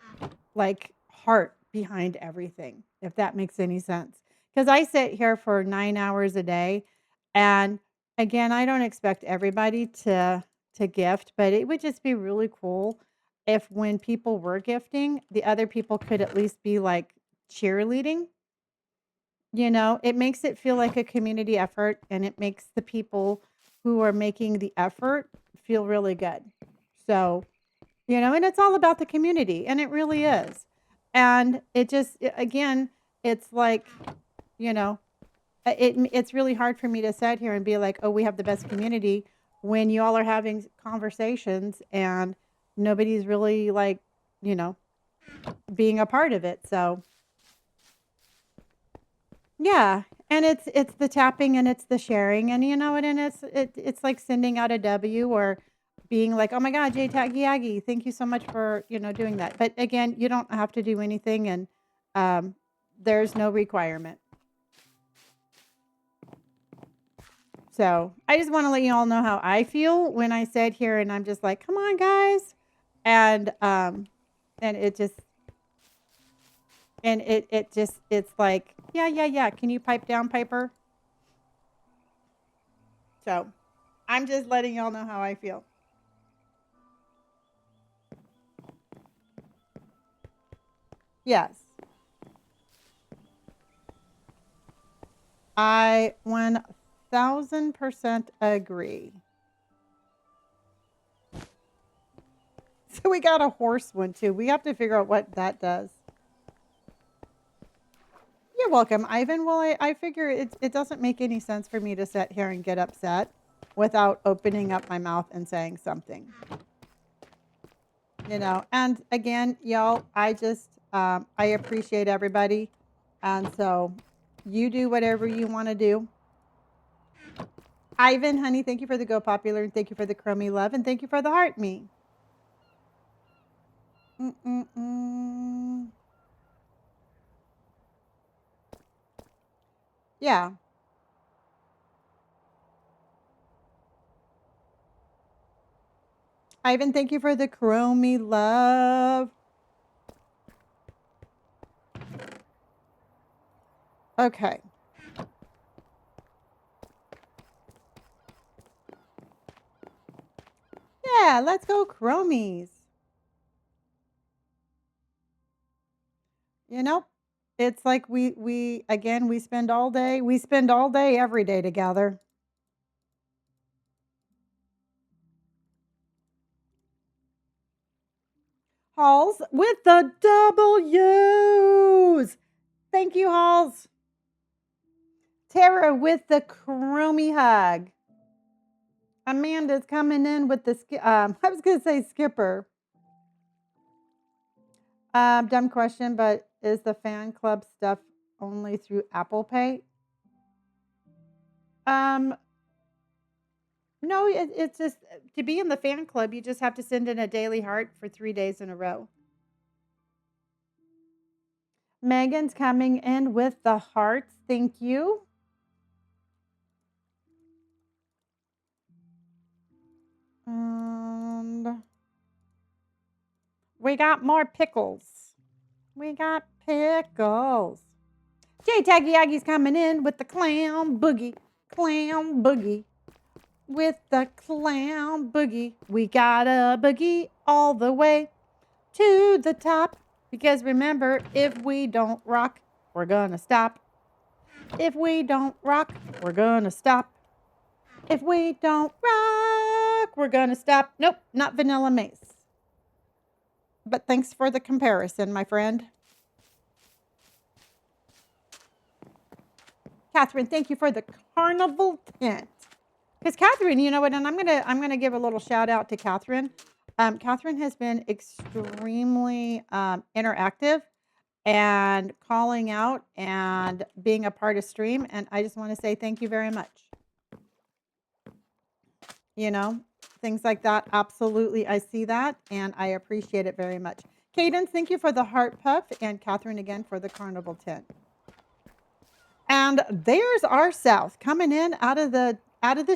heart behind everything, if that makes any sense. Because I sit here for 9 hours a day, and again, I don't expect everybody to gift, but it would just be really cool if when people were gifting, the other people could at least be like cheerleading. It makes it feel like a community effort, and it makes the people who are making the effort feel really good. So, and it's all about the community, and it really is. And it just, again, it's like, you know, it's really hard for me to sit here and be like, oh, we have the best community when you all are having conversations and nobody's really like, you know, being a part of it. So, yeah, and it's the tapping and it's the sharing, and and it's like sending out a W or being like, "Oh my god, J Taggy Aggie, thank you so much for, doing that." But again, you don't have to do anything, and um there's no requirement. So, I just want to let you all know how I feel when I sit here and I'm just like, "Come on, guys." And it just it's like, "Yeah, yeah, yeah. Can you pipe down, Piper?" So, I'm just letting y'all know how I feel. Yes. I 1000% agree. So we got a horse one too. We have to figure out what that does. You're welcome, Ivan. Well, I figure it doesn't make any sense for me to sit here and get upset without opening up my mouth and saying something. And again, y'all, I appreciate everybody. And so you do whatever you want to do. Ivan, honey, thank you for the Go Popular, and thank you for the Chromie Love, and thank you for the Heart Me. Yeah. Ivan, thank you for the Chromie Love. Okay. Yeah, let's go Chromies. It's like we again we spend all day every day together. Halls with the W's. Thank you, Halls. Tara with the Chromie hug. Amanda's coming in with the I was gonna say skipper. Dumb question, but is the fan club stuff only through Apple Pay? Um, No, it's just to be in the fan club, you just have to send in a daily heart for 3 days in a row. Megan's coming in with the hearts. Thank you. And we got more pickles. We got pickles. J Taggy Aggie's coming in with the clown boogie. Clown boogie. With the clown boogie. We got a boogie all the way to the top. Because remember, if we don't rock, we're gonna stop. If we don't rock, we're gonna stop. If we don't rock, we're gonna stop. Nope, not Vanilla Mace. But thanks for the comparison, my friend. Catherine, thank you for the carnival tent. Because Catherine, you know what, and I'm gonna give a little shout out to Catherine. Catherine has been extremely interactive and calling out and being a part of stream, and I just want to say thank you very much. You know, things like that. Absolutely, I see that, and I appreciate it very much. Cadence, thank you for the heart puff, and Catherine again for the carnival tent. And there's our South coming in out of the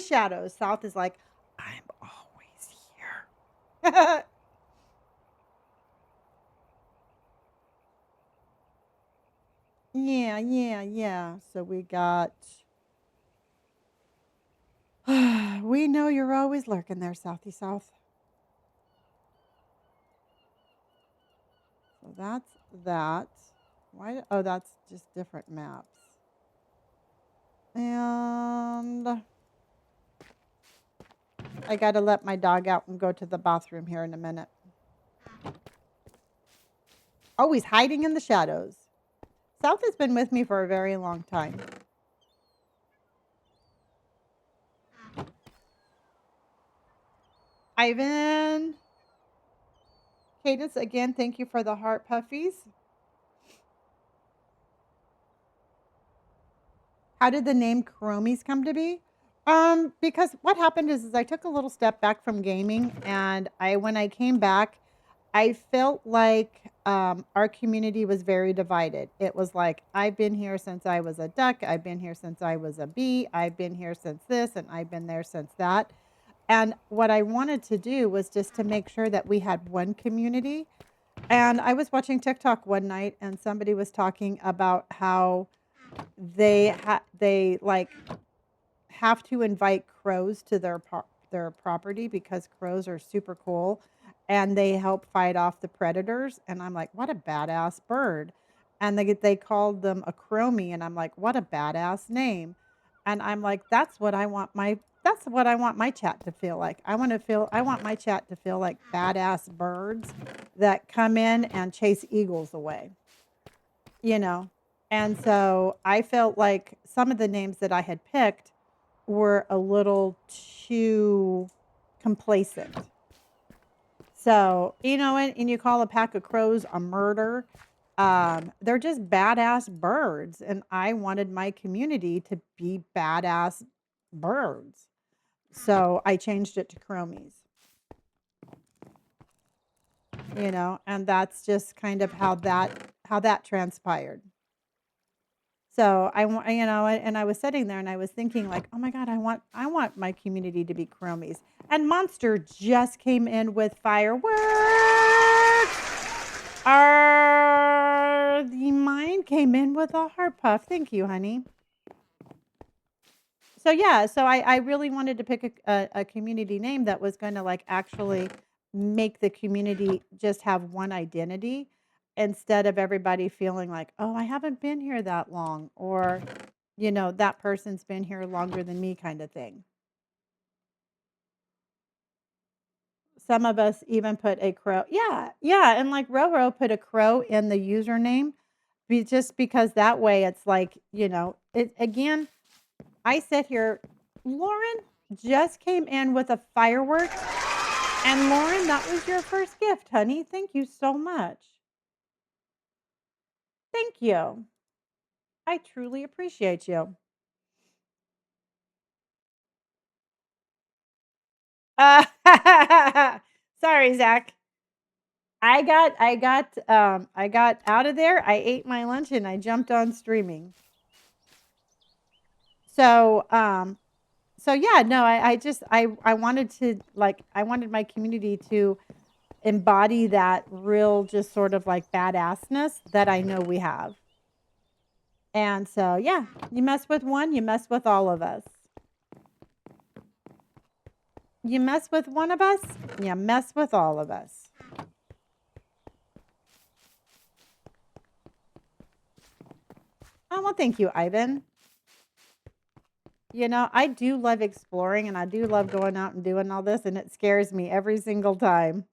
shadows. South is like, I'm always here. Yeah, yeah, yeah. So we got we know you're always lurking there, Southy South. So that's that. Why? Oh, that's just different maps. And I got to let my dog out and go to the bathroom here in a minute. Oh, he's hiding in the shadows. South has been with me for a very long time. Ivan. Cadence, again, thank you for the heart puffies. How did the name Chromies come to be? Because what happened is I took a little step back from gaming, and when I came back, I felt like our community was very divided. It was like, I've been here since I was a duck, I've been here since I was a bee, I've been here since this, and I've been there since that. And what I wanted to do was just to make sure that we had one community. And I was watching TikTok one night, and somebody was talking about how they like have to invite crows to their property because crows are super cool and they help fight off the predators. And I'm like, what a badass bird. And they called them a chromie, and I'm like, what a badass name. And I'm like, that's what I want my chat to feel like. I want my chat to feel like badass birds that come in and chase eagles away, you know. And so I felt like some of the names that I had picked were a little too complacent. So, you know, and you call a pack of crows a murder. They're just badass birds. And I wanted my community to be badass birds. So I changed it to chromies, you know, and that's just kind of how that transpired. So I want, you know, and I was sitting there and I was thinking like, oh my God, I want my community to be chromies. And Monster just came in with fireworks. The mine came in with a heart puff. Thank you, honey. So yeah, so I really wanted to pick a community name that was going to like actually make the community just have one identity instead of everybody feeling like, oh, I haven't been here that long, or you know, that person's been here longer than me kind of thing. Some of us even put a crow. Yeah, yeah, and like Roro put a crow in the username just because that way it's like, you know, it again, I sit here. Lauren just came in with a firework. And Lauren, that was your first gift, honey. Thank you so much. Thank you. I truly appreciate you. Uh, sorry, Zach. I got out of there. I ate my lunch and I jumped on streaming. So, so yeah, no, I just I wanted to like I wanted my community to embody that real just sort of like badassness that I know we have. And so, yeah, you mess with one, you mess with all of us. You mess with one of us, you mess with all of us. Oh, well, thank you, Ivan. You know, I do love exploring and I do love going out and doing all this, and it scares me every single time.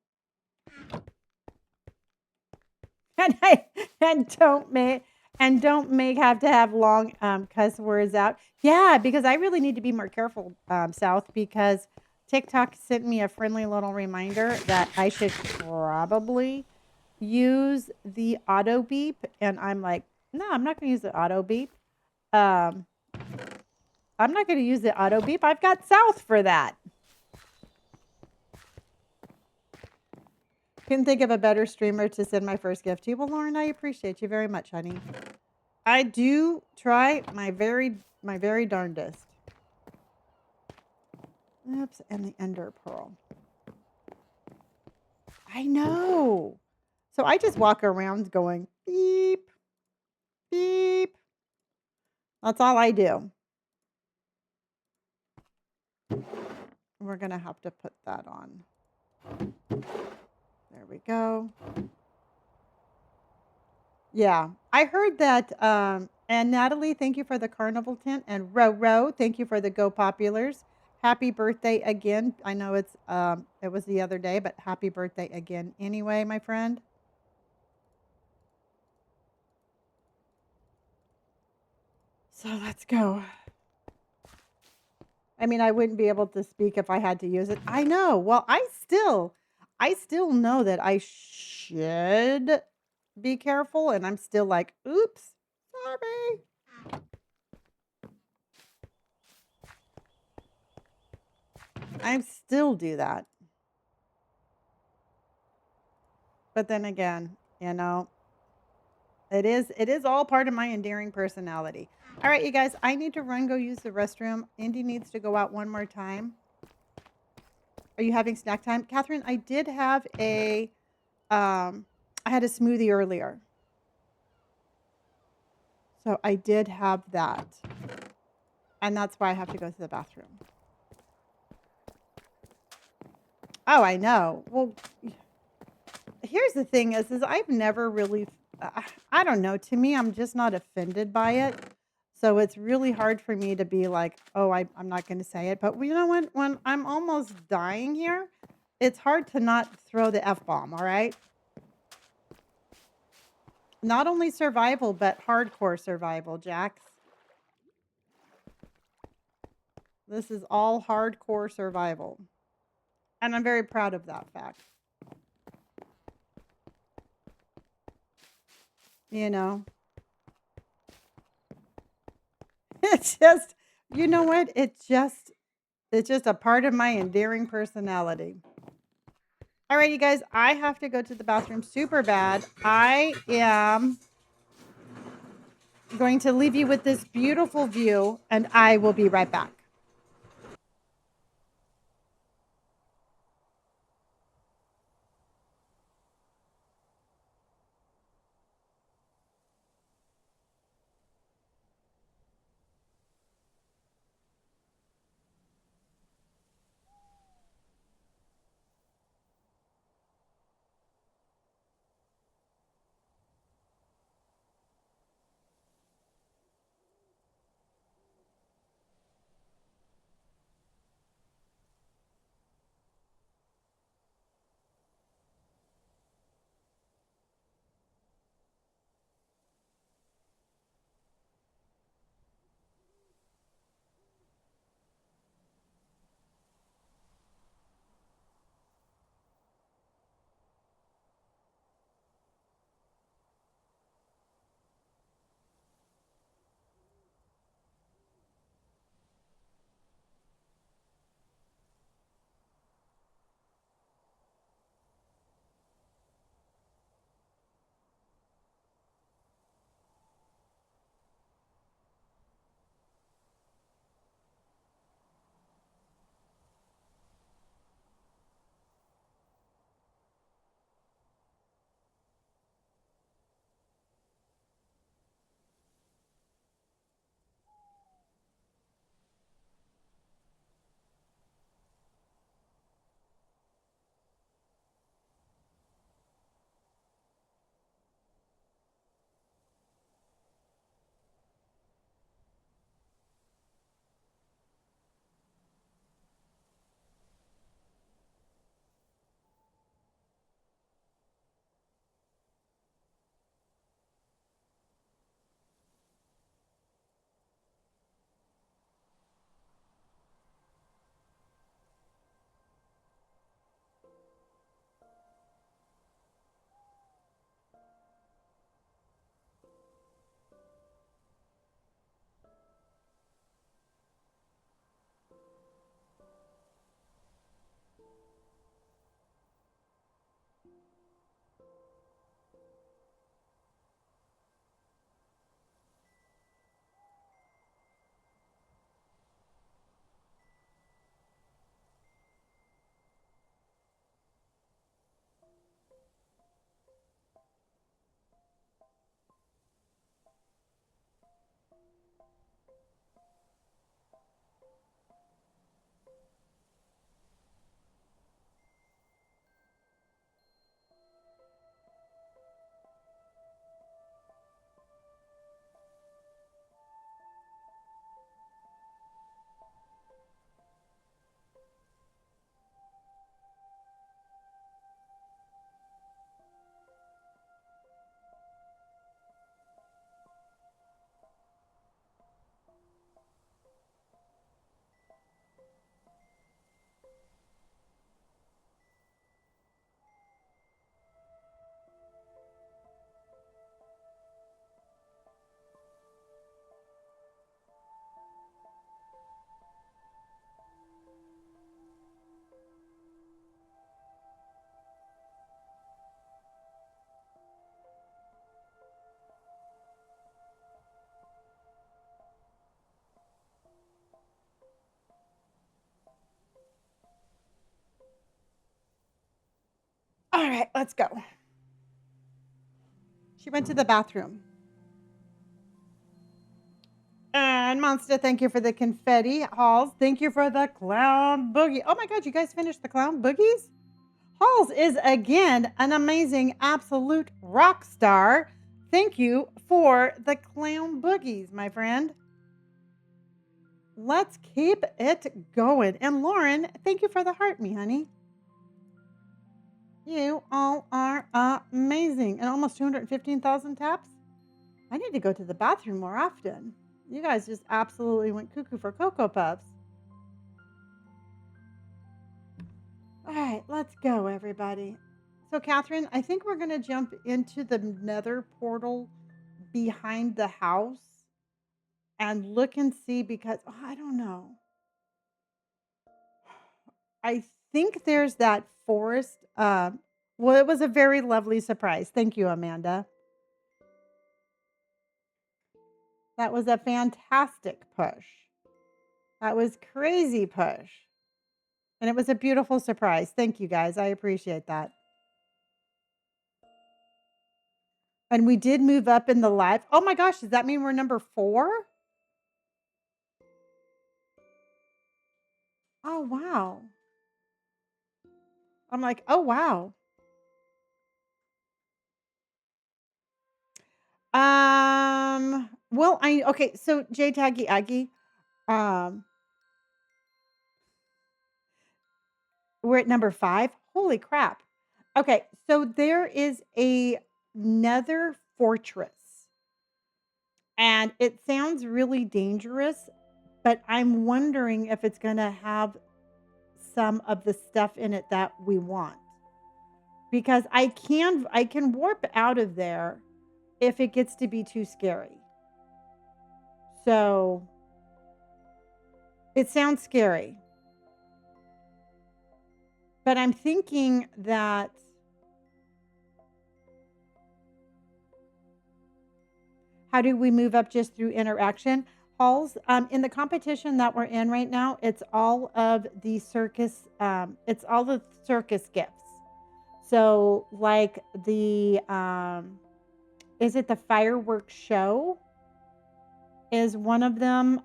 And I and don't make have to have long cuss words out. Yeah, because I really need to be more careful, South, because TikTok sent me a friendly little reminder that I should probably use the auto beep, and I'm like, no, I'm not going to use the auto beep. Um, I'm not going to use the auto beep. I've got South for that. Couldn't think of a better streamer to send my first gift to. Well, Lauren, I appreciate you very much, honey. I do try my very darndest. Oops, and the ender pearl. I know. So I just walk around going beep, beep. That's all I do. We're gonna have to put that on. There we go. Yeah, I heard that. And Natalie, thank you for the carnival tent, and Ro, thank you for the Go Populars. Happy birthday again. I know it was the other day, but happy birthday again anyway, my friend. So let's go. I mean, I wouldn't be able to speak if I had to use it. I know. Well, I still know that I should be careful, and I'm still like, oops, sorry. I still do that. But then again, you know, it is all part of my endearing personality. All right, you guys, I need to run go use the restroom. Indy needs to go out one more time. Are you having snack time? Catherine, I did have I had a smoothie earlier. So I did have that. And that's why I have to go to the bathroom. Oh, I know. Well, here's the thing is I've never really I don't know, to me I'm just not offended by it. So it's really hard for me to be like, oh, I'm not going to say it. But you know, when I'm almost dying here, it's hard to not throw the F bomb. All right. Not only survival, but hardcore survival, Jax. This is all hardcore survival. And I'm very proud of that fact. You know, it's just, you know what? It's just a part of my endearing personality. All right, you guys, I have to go to the bathroom super bad. I am going to leave you with this beautiful view, and I will be right back. right, let's go. She went to the bathroom. And Monster, thank you for the confetti. Halls, thank you for the clown boogie. Oh my God, you guys finished the clown boogies? Halls is again an amazing, absolute rock star. Thank you for the clown boogies, my friend. Let's keep it going. And Lauren, thank you for the heart, me honey. You all are amazing. And almost 215,000 taps. I need to go to the bathroom more often. You guys just absolutely went cuckoo for Cocoa Puffs. All right, let's go, everybody. So, Catherine, I think we're going to jump into the nether portal behind the house and look and see because I don't know. I think there's that forest. Well, it was a very lovely surprise. Thank you, Amanda. That was a fantastic push. That was crazy push. And it was a beautiful surprise. Thank you, guys. I appreciate that. And we did move up in the live. Oh my gosh, does that mean we're number 4? Oh, wow. I'm like, oh, wow. Well, okay, so J Taggy Aggie, um, we're at number 5. Holy crap. Okay, so there is a nether fortress. And it sounds really dangerous, but I'm wondering if it's going to have some of the stuff in it that we want. Because I can warp out of there if it gets to be too scary. So it sounds scary. But I'm thinking that how do we move up just through interaction? Halls, in the competition that we're in right now, it's all of the circus, it's all the circus gifts. So like the, is it the fireworks show? Is one of them.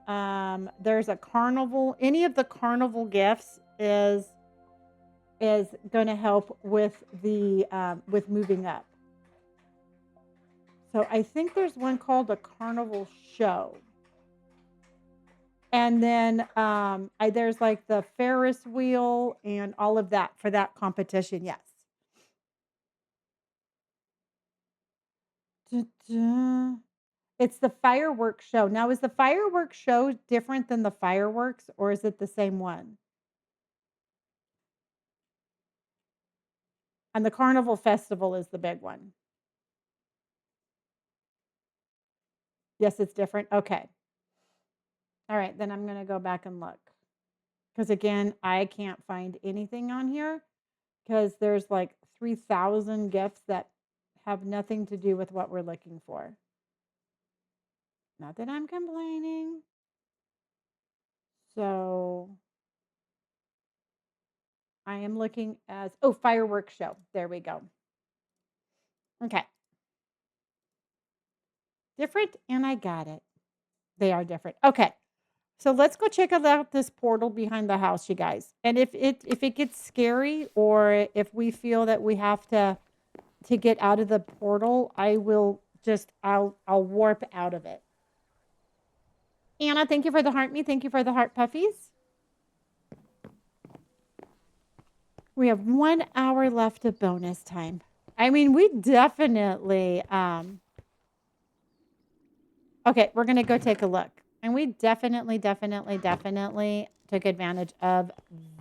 There's a carnival. Any of the carnival gifts is going to help with the with moving up. So I think there's one called a carnival show, and then there's like the Ferris wheel and all of that for that competition. Yes. Da-da. It's the fireworks show. Now, is the fireworks show different than the fireworks, or is it the same one? And the carnival festival is the big one. Yes, it's different. Okay. All right, then I'm going to go back and look. Because again, I can't find anything on here because there's like 3,000 gifts that have nothing to do with what we're looking for. Not that I'm complaining. So I am looking as, oh, fireworks show. There we go. Okay. Different, and I got it. They are different. Okay. So let's go check out this portal behind the house, you guys. And if it gets scary, or if we feel that we have to get out of the portal, I will just I'll warp out of it. Anna, thank you for the heart me. Thank you for the heart puffies. We have 1 hour left of bonus time. I mean, we definitely okay, we're gonna go take a look. And we definitely took advantage of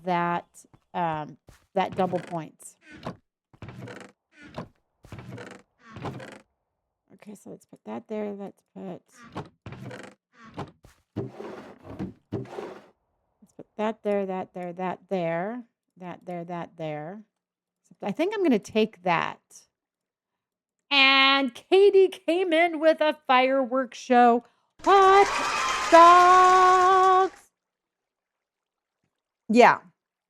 that that double points. Okay, so let's put that there. Let's put that there, that there, that there, that there, that there. I think I'm gonna take that. And Katie came in with a fireworks show. Hot dogs. Yeah,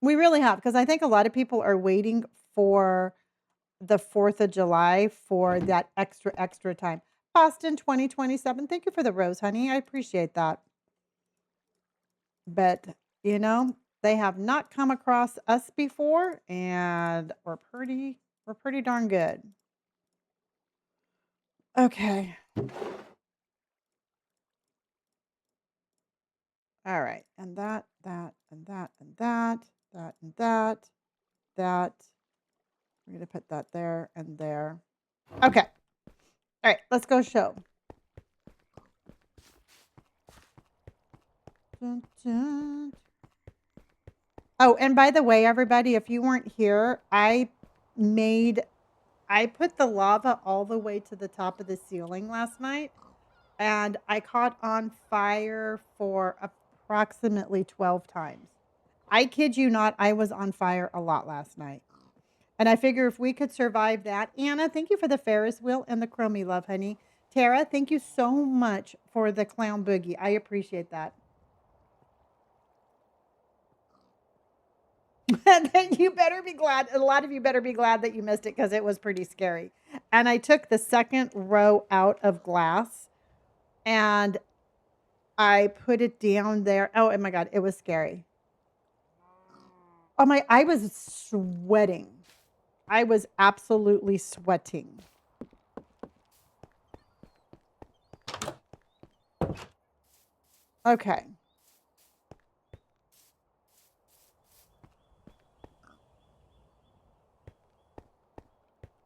we really have, because I think a lot of people are waiting for the 4th of July for that extra time. Boston 2027. Thank you for the rose, honey. I appreciate that. But, you know, they have not come across us before and we're pretty darn good. Okay. All right. And that, and that, and that, and that. We're going to put that there and there. Okay. All right. Let's go show. Dun, dun. Oh, and by the way, everybody, if you weren't here, I put the lava all the way to the top of the ceiling last night, and I caught on fire for approximately 12 times. I kid you not, I was on fire a lot last night. And I figure if we could survive that, Anna, thank you for the Ferris wheel and the chromie love, honey. Tara, thank you so much for the clown boogie. I appreciate that. Then you better be glad. A lot of you better be glad that you missed it because it was pretty scary. And I took the second row out of glass and I put it down there. Oh my God, it was scary. I was sweating. I was absolutely sweating. Okay.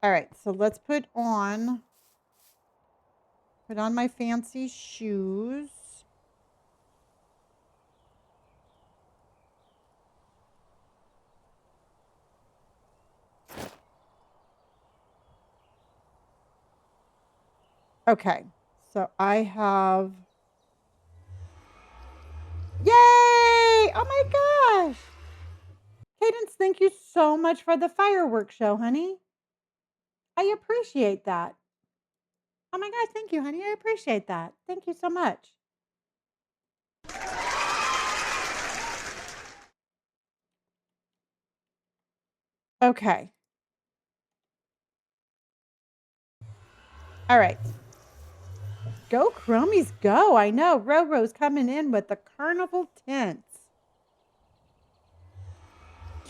All right. So let's put on my fancy shoes. Okay. So I have. Yay! Oh my gosh. Cadence, thank you so much for the fireworks show, honey. I appreciate that. Oh my gosh, thank you, honey. I appreciate that. Thank you so much. Okay. All right. Go, Chromies, go. I know. Roro's coming in with the carnival tints.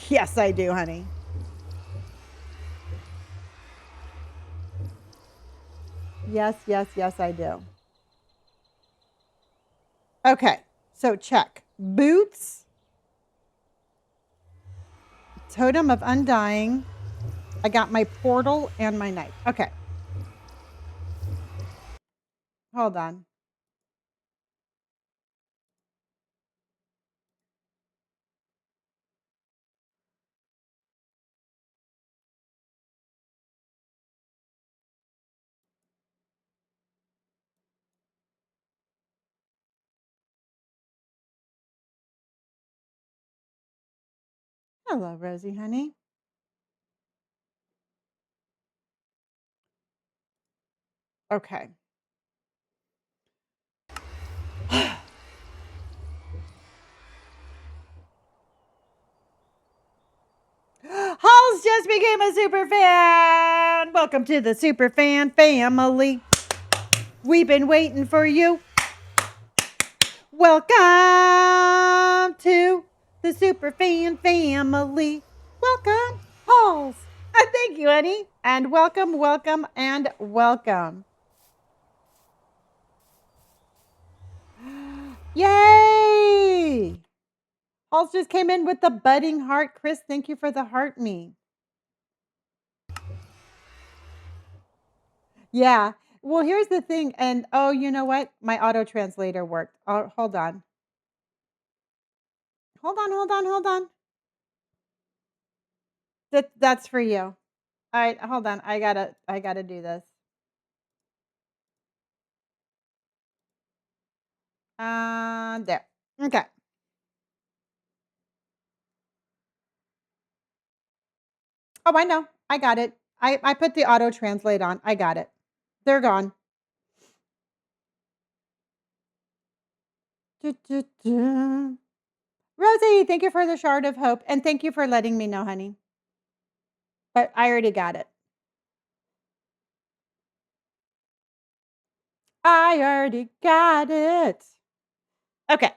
Yes, I do, honey. Yes, yes, yes, I do. Okay. So check. Boots. Totem of Undying. I got my portal and my knife. Okay. Hold on. Hello, Rosie, honey. Okay. Halls just became a super fan. Welcome to the super fan family. We've been waiting for you. Welcome to the super fan family. Welcome, Halls. Thank you, honey. And welcome, welcome, and welcome. Yay! Halls just came in with the budding heart. Chris, thank you for the heart me. Yeah. Well, here's the thing. And oh, you know what? My auto translator worked. Oh, hold on. Hold on, hold on, hold on. That's for you. All right, hold on. I gotta do this. There. Okay. Oh, I know. I got it. I put the auto translate on. I got it. They're gone. Rosie, thank you for the shard of hope, and thank you for letting me know, honey. But I already got it. I already got it. Okay.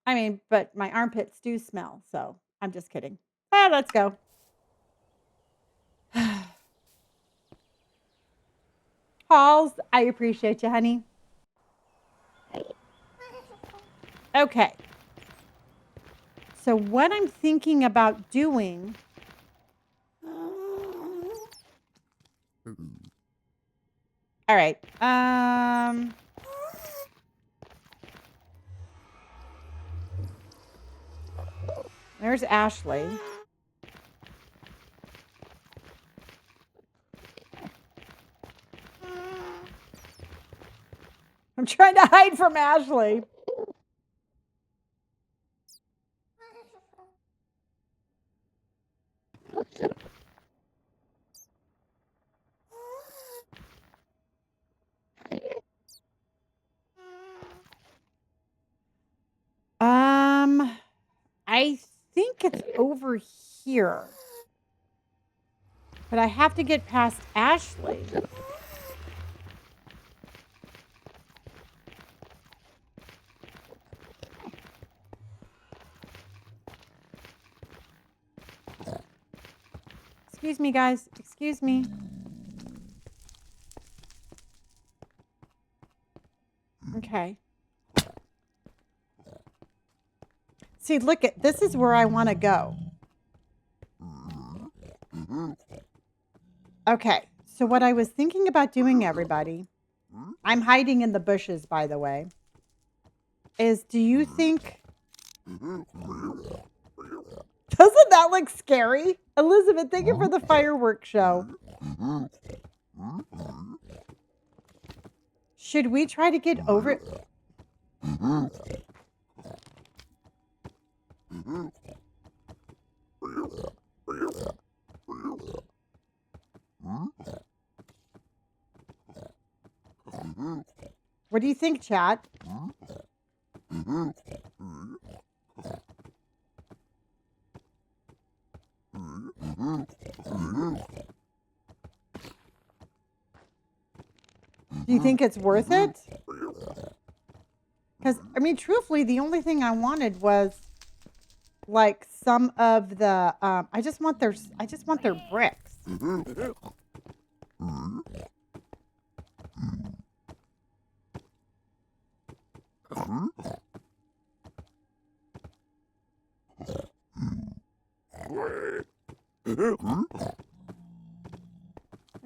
I mean, but my armpits do smell, so I'm just kidding. Let's go. Halls, I appreciate you, honey. Okay. So what I'm thinking about doing. All right. There's Ashley. I'm trying to hide from Ashley. I think it's over here. But I have to get past Ashley. Excuse me, guys. Excuse me. Okay. See, look at this is where I want to go. Okay. So what I was thinking about doing, everybody, I'm hiding in the bushes, by the way, is do you think... Doesn't that look scary? Elizabeth, thank you for the fireworks show. Should we try to get over it? What do you think, chat? Do you think it's worth it? Because, I mean, truthfully, the only thing I wanted was like some of the I just want their bricks. That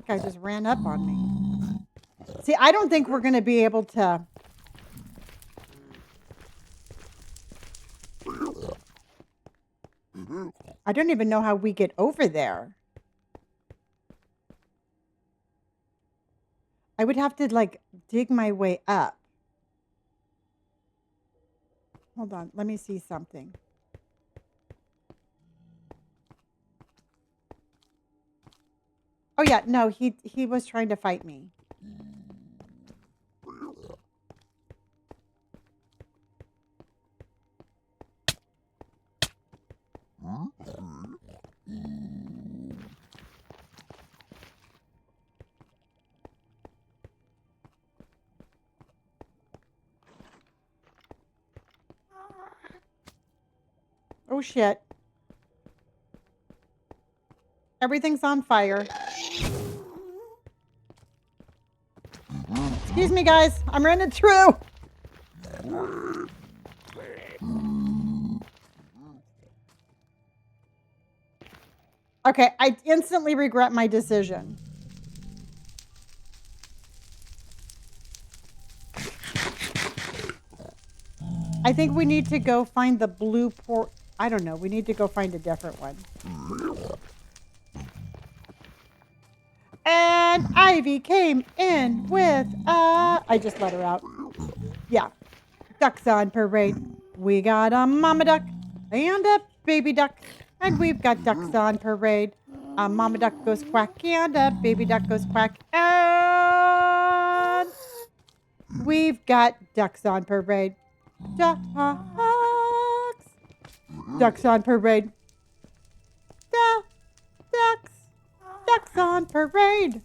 guy just ran up on me. See, I don't think we're going to be able to. I don't even know how we get over there. I would have to like dig my way up. Hold on, let me see something. Oh yeah, no, he was trying to fight me. Oh shit. Everything's on fire. Excuse me, guys. I'm running through. Okay, I instantly regret my decision. I think we need to go find the blue port. I don't know. We need to go find a different one. And Ivy came in with, I just let her out. Yeah. Ducks on parade. We got a mama duck and a baby duck. And we've got ducks on parade. A mama duck goes quack and a baby duck goes quack. And we've got ducks on parade. Ducks. Ducks on parade. Ducks. Ducks on parade.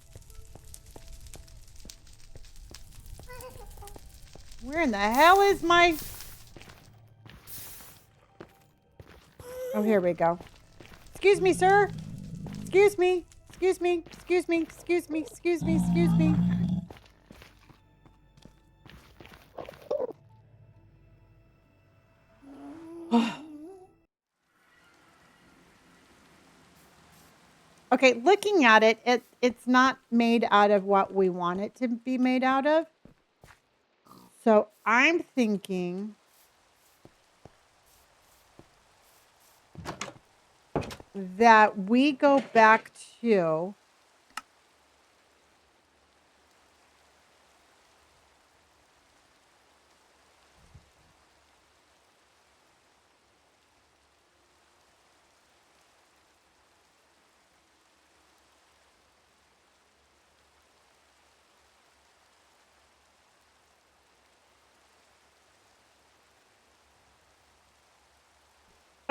Where in the hell is my... Oh, here we go. Excuse me, sir. Excuse me. Excuse me. Excuse me. Excuse me. Excuse me. Excuse me. Okay, looking at it, it's not made out of what we want it to be made out of. So I'm thinking that we go back to...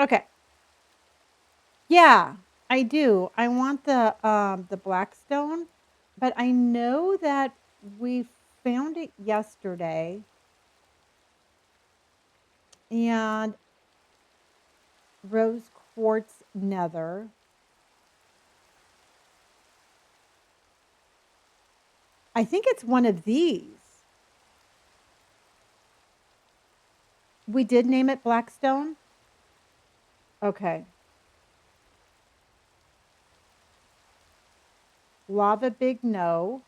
Okay. Yeah, I do. I want the black stone, but I know that we found it yesterday and rose quartz nether. I think it's one of these. We did name it Blackstone. Okay. Lava big no.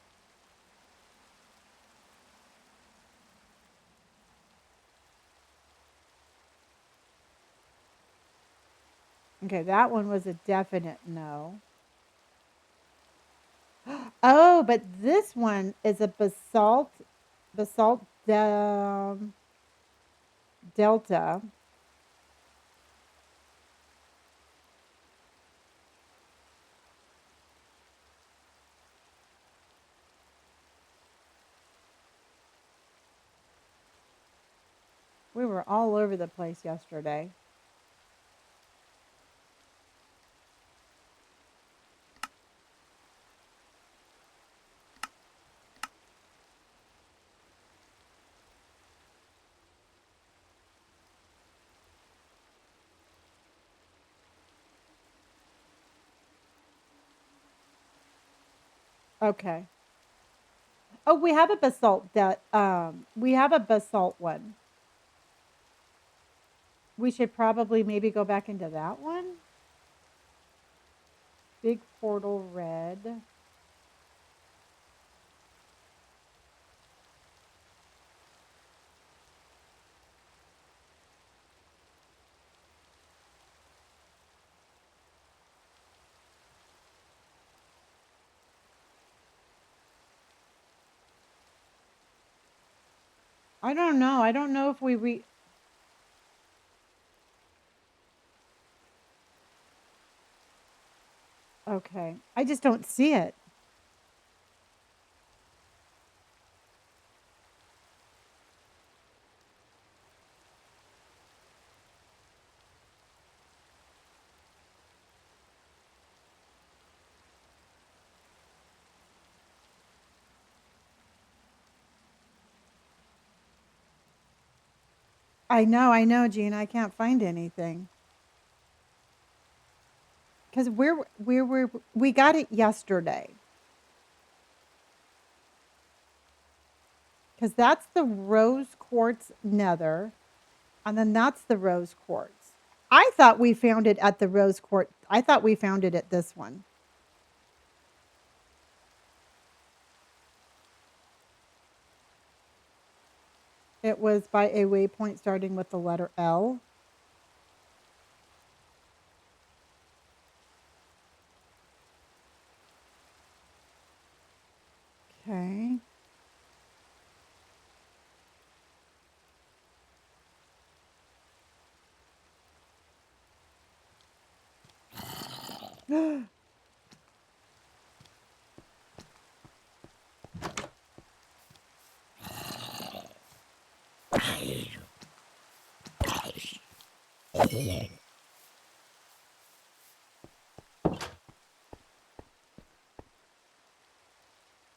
Okay, that one was a definite no. Oh, but this one is a basalt delta. We were all over the place yesterday. Okay. Oh, we have a basalt that we have a basalt one. We should probably maybe go back into that one. Big portal red. I don't know. I don't know if we okay. I just don't see it. I know, Gene. I can't find anything. Because we got it yesterday. Because that's the rose quartz nether, and then that's the rose quartz. I thought we found it at the rose quartz. I thought we found it at this one. It was by a waypoint starting with the letter L. Okay.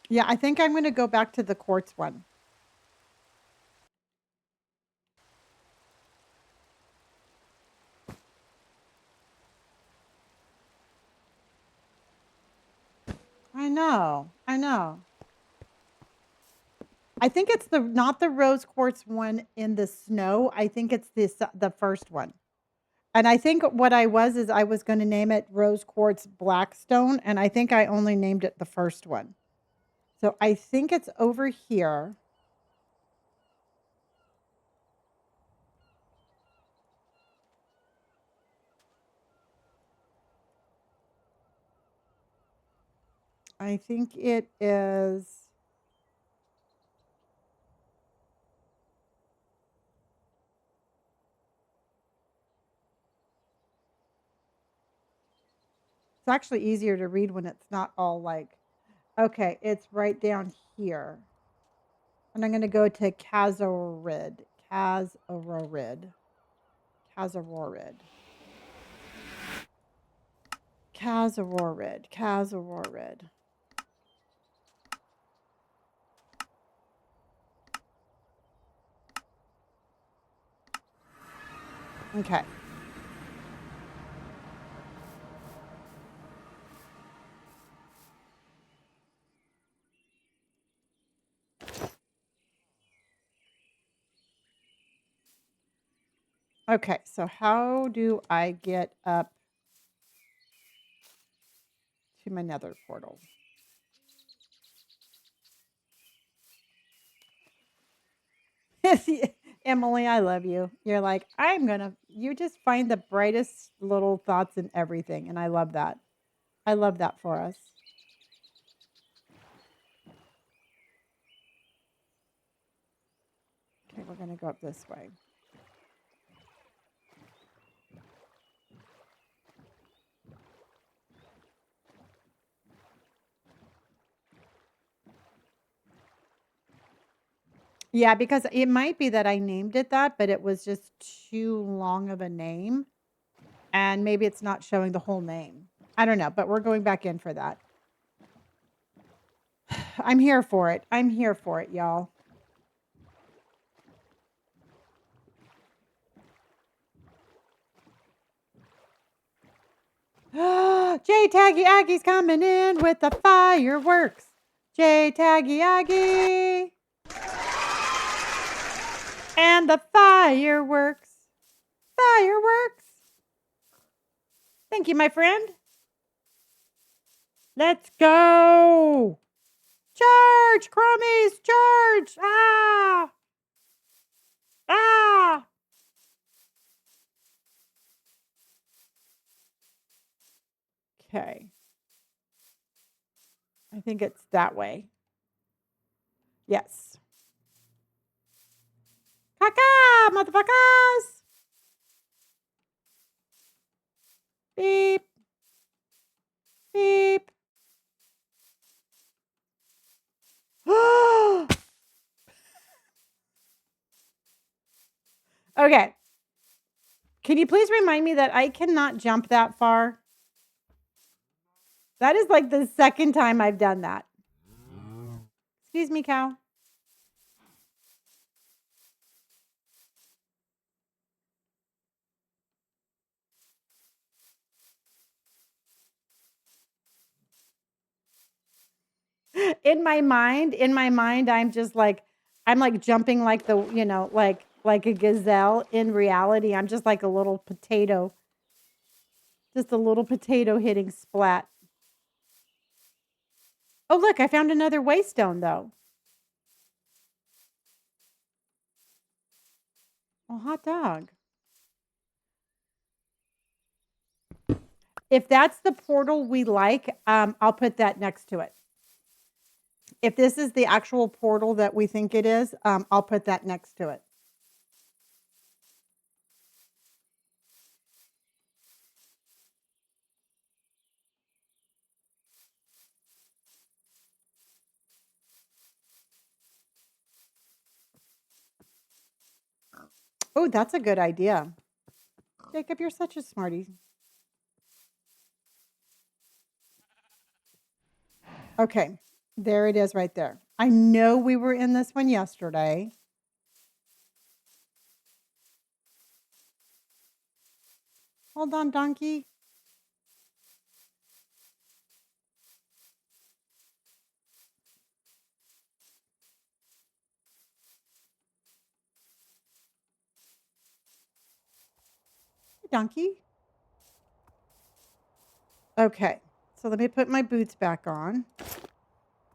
Yeah, I think I'm going to go back to the quartz one. I know. I know. I think it's the not the rose quartz one in the snow. I think it's the first one. And I think what I was is I was going to name it rose quartz blackstone, and I think I only named it the first one. So I think it's over here. I think it is. It's actually easier to read when it's not all like, okay, it's right down here. And I'm going to go to Cazarid. Cazarorid. Cazarorid. Cazarorid. Cazarorid. Okay. Okay, so how do I get up to my nether portal? Emily, I love you. You're like, you just find the brightest little thoughts in everything. And I love that. I love that for us. Okay, we're going to go up this way. Yeah, because it might be that I named it that, but it was just too long of a name. And maybe it's not showing the whole name. I don't know, but we're going back in for that. I'm here for it. I'm here for it, y'all. J Taggy Aggie's coming in with the fireworks. J Taggy Aggie. And the fireworks. Fireworks. Thank you, my friend. Let's go. Charge, Chromies, charge. Ah. Ah. Okay. I think it's that way. Yes. Caca, motherfuckers. Beep. Beep. Okay. Can you please remind me that I cannot jump that far? That is like the second time I've done that. Excuse me, cow. In my mind, I'm like jumping like like a gazelle. In reality, I'm just like a little potato. Just a little potato hitting splat. Oh, look, I found another waystone though. Oh, hot dog. If that's the portal we like, I'll put that next to it. If this is the actual portal that we think it is, I'll put that next to it. Oh, that's a good idea. Jacob, you're such a smarty. Okay, there it is right there. I know we were in this one yesterday. Hold on, donkey. donkey. Okay, so let me put my boots back on.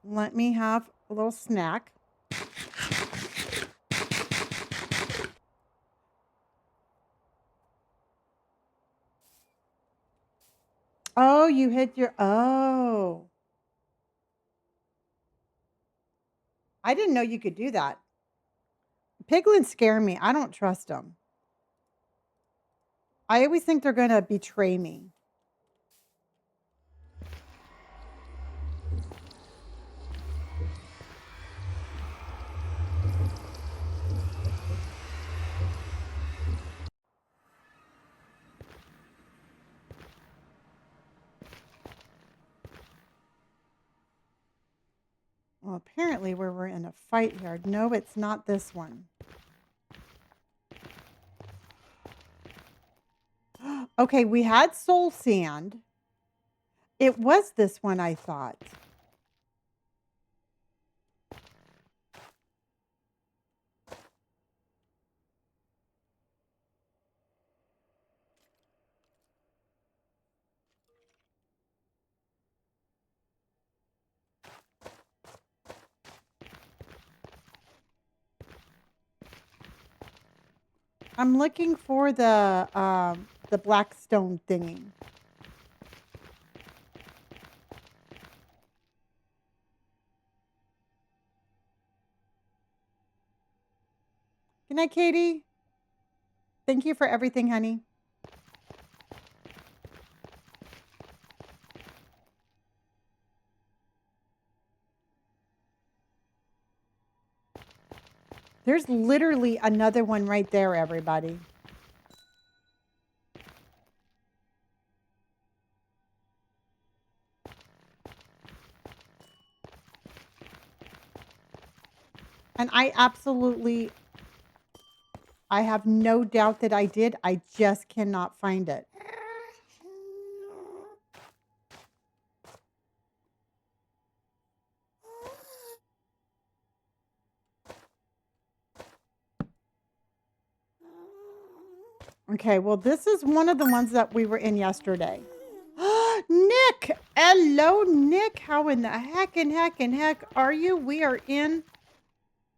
Let me have a little snack. Oh, you hit your, oh. I didn't know you could do that. Piglins scare me. I don't trust them. I always think they're going to betray me. Well, apparently we're in a fight here. No, it's not this one. Okay, we had soul sand. It was this one, I thought. I'm looking for the black stone thingy. Good night, Katie. Thank you for everything, honey. There's literally another one right there, everybody. And I have no doubt that I did. I just cannot find it. Okay, well, this is one of the ones that we were in yesterday. Nick! Hello, Nick. How in the heck are you? We are in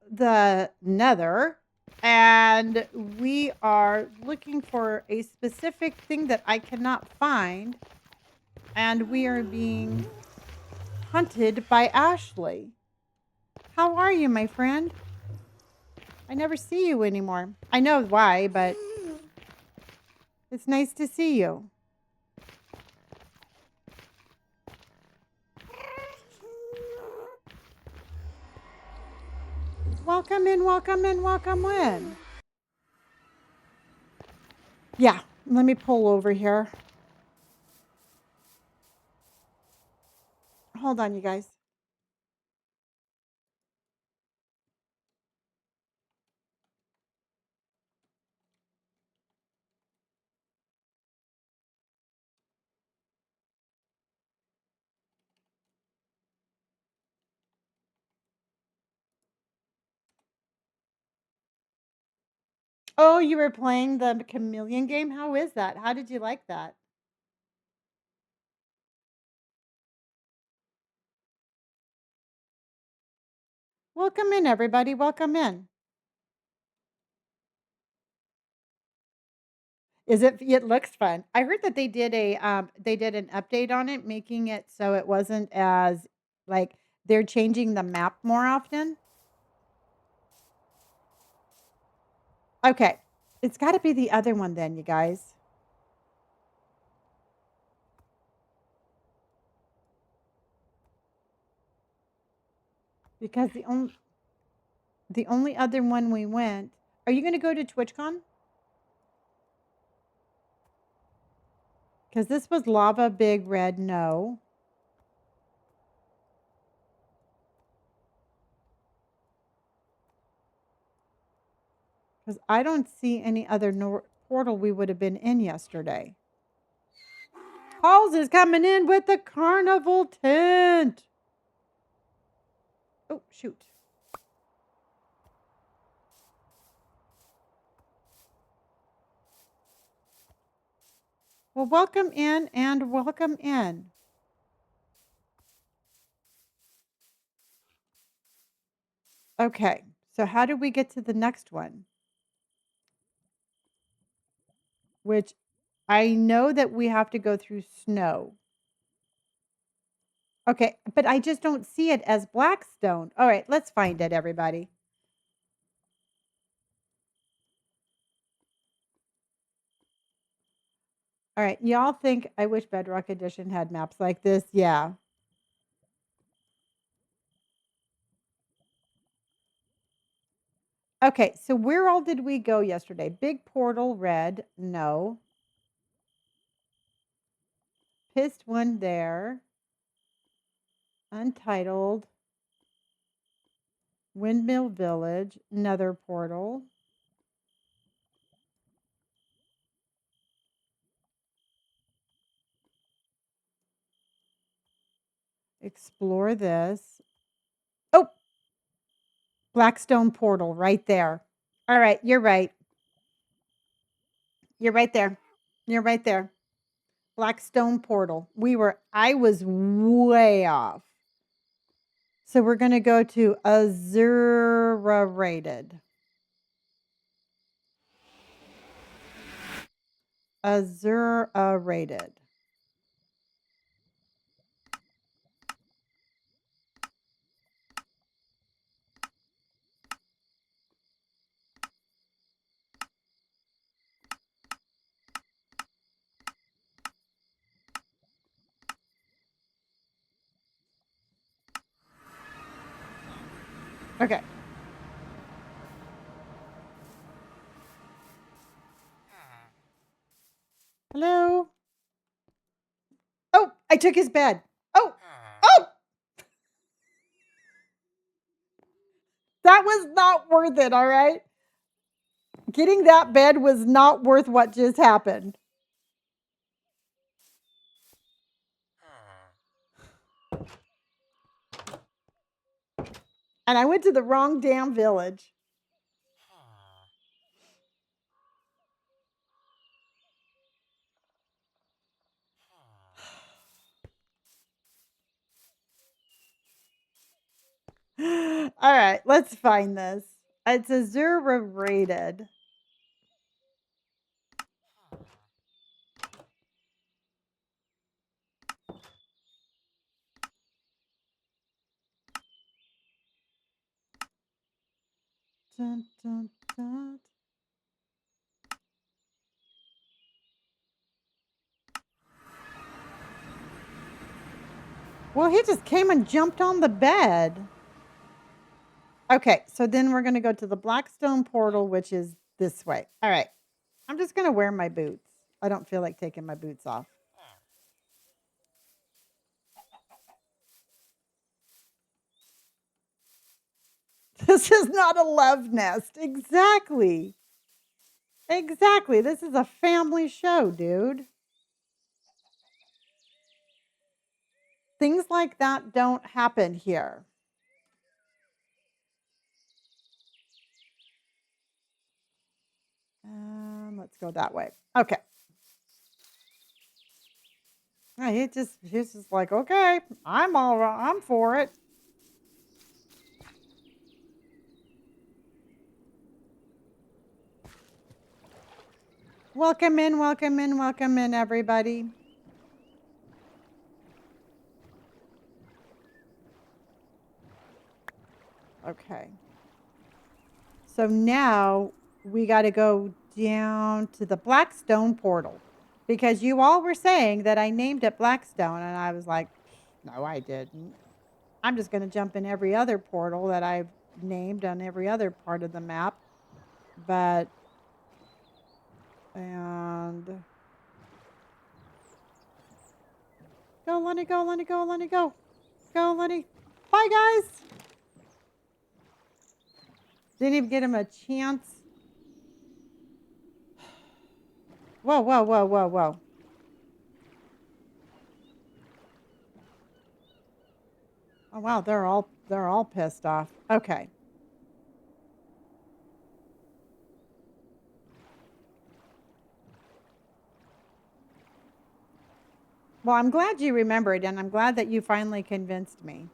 the nether, and we are looking for a specific thing that I cannot find, and we are being hunted by Ashley. How are you, my friend? I never see you anymore. I know why, but it's nice to see you. Welcome in, welcome in, welcome in. Yeah, let me pull over here. Hold on, you guys. Oh, you were playing the chameleon game? How is that? How did you like that? Welcome in, everybody. Welcome in. It looks fun. I heard that they did an update on it, making it so it wasn't as like they're changing the map more often. Okay. It's got to be the other one then, you guys. Because the only other one we went. Are you going to go to TwitchCon? Because this was Lava Big Red No. Because I don't see any other portal we would have been in yesterday. Halls is coming in with the carnival tent. Oh, shoot. Well, welcome in and welcome in. Okay, so how do we get to the next one? Which I know that we have to go through snow. Okay, but I just don't see it as Blackstone. All right, let's find it, everybody. All right, y'all think I wish Bedrock Edition had maps like this? Yeah. Okay, so where all did we go yesterday? Big Portal, red, no. Pissed one there. Untitled. Windmill Village, another portal. Explore this. Oh, Blackstone portal right there. All right, you're right. You're right there. You're right there. Blackstone portal. I was way off. So we're going to go to Azura rated. Azura rated. Okay. Hello. Oh, I took his bed. Oh, oh, that was not worth it. All right. Getting that bed was not worth what just happened. And I went to the wrong damn village. All right, let's find this. It's Azura rated. Dun, dun, dun. Well, he just came and jumped on the bed. Okay, so then we're going to go to the Blackstone portal, which is this way. All right, I'm just going to wear my boots. I don't feel like taking my boots off. This is not a love nest. Exactly. Exactly. This is a family show, dude. Things like that don't happen here. Let's go that way. Okay. Yeah, he's just like, okay, I'm all right. I'm for it. Welcome in, welcome in, welcome in, everybody. Okay. So now we got to go down to the Blackstone portal because you all were saying that I named it Blackstone, and I was like, no, I didn't. I'm just going to jump in every other portal that I've named on every other part of the map. But, and go, Lenny, go, Lenny, go, Lenny, go. Go, Lenny. Bye, guys. Didn't even get him a chance. Whoa, whoa, whoa, whoa, whoa. Oh wow, they're all pissed off. Okay. Well, I'm glad you remembered, and I'm glad that you finally convinced me.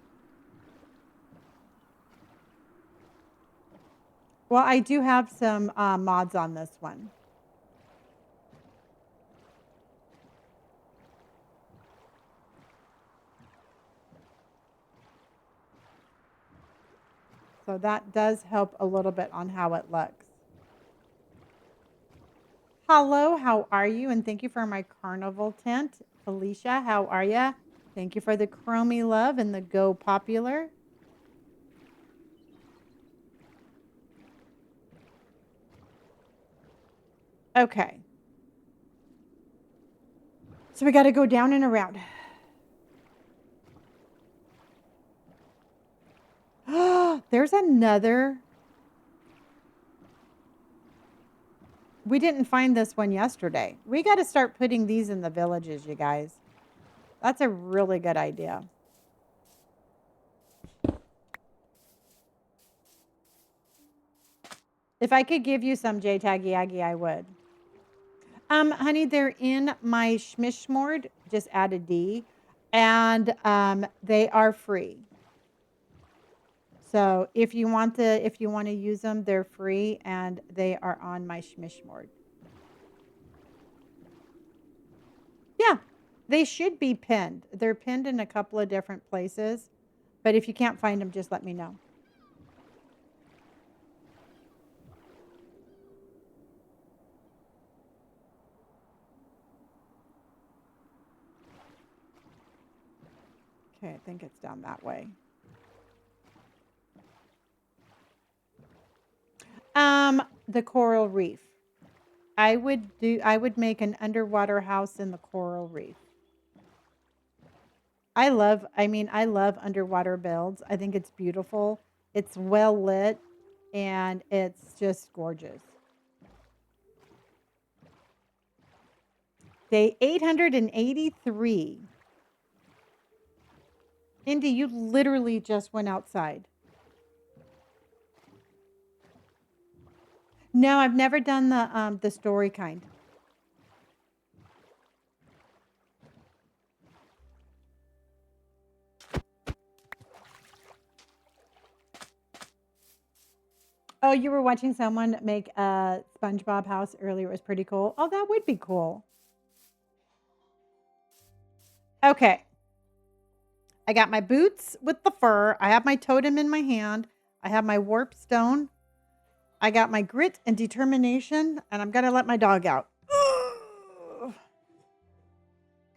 Well, I do have some mods on this one. So that does help a little bit on how it looks. Hello, how are you? And thank you for my carnival tent. Felicia, how are you? Thank you for the Chromie love and the Go Popular. Okay. So we got to go down and around. There's another. We didn't find this one yesterday. We got to start putting these in the villages, you guys. That's a really good idea. If I could give you some J-Taggy Aggie, I would. Honey, they're in my Schmishmord. Just add a D. And they are free. So if you want to use them, they're free and they are on my Schmishmord. Yeah, they should be pinned. They're pinned in a couple of different places. But if you can't find them, just let me know. Okay, I think it's down that way. The coral reef. I would make an underwater house in the coral reef. I love underwater builds. I think it's beautiful. It's well lit and it's just gorgeous. Day 883. Indy, you literally just went outside. No, I've never done the story kind. Oh, you were watching someone make a SpongeBob house earlier. It was pretty cool. Oh, that would be cool. Okay. I got my boots with the fur. I have my totem in my hand. I have my warp stone. I got my grit and determination, and I'm going to let my dog out.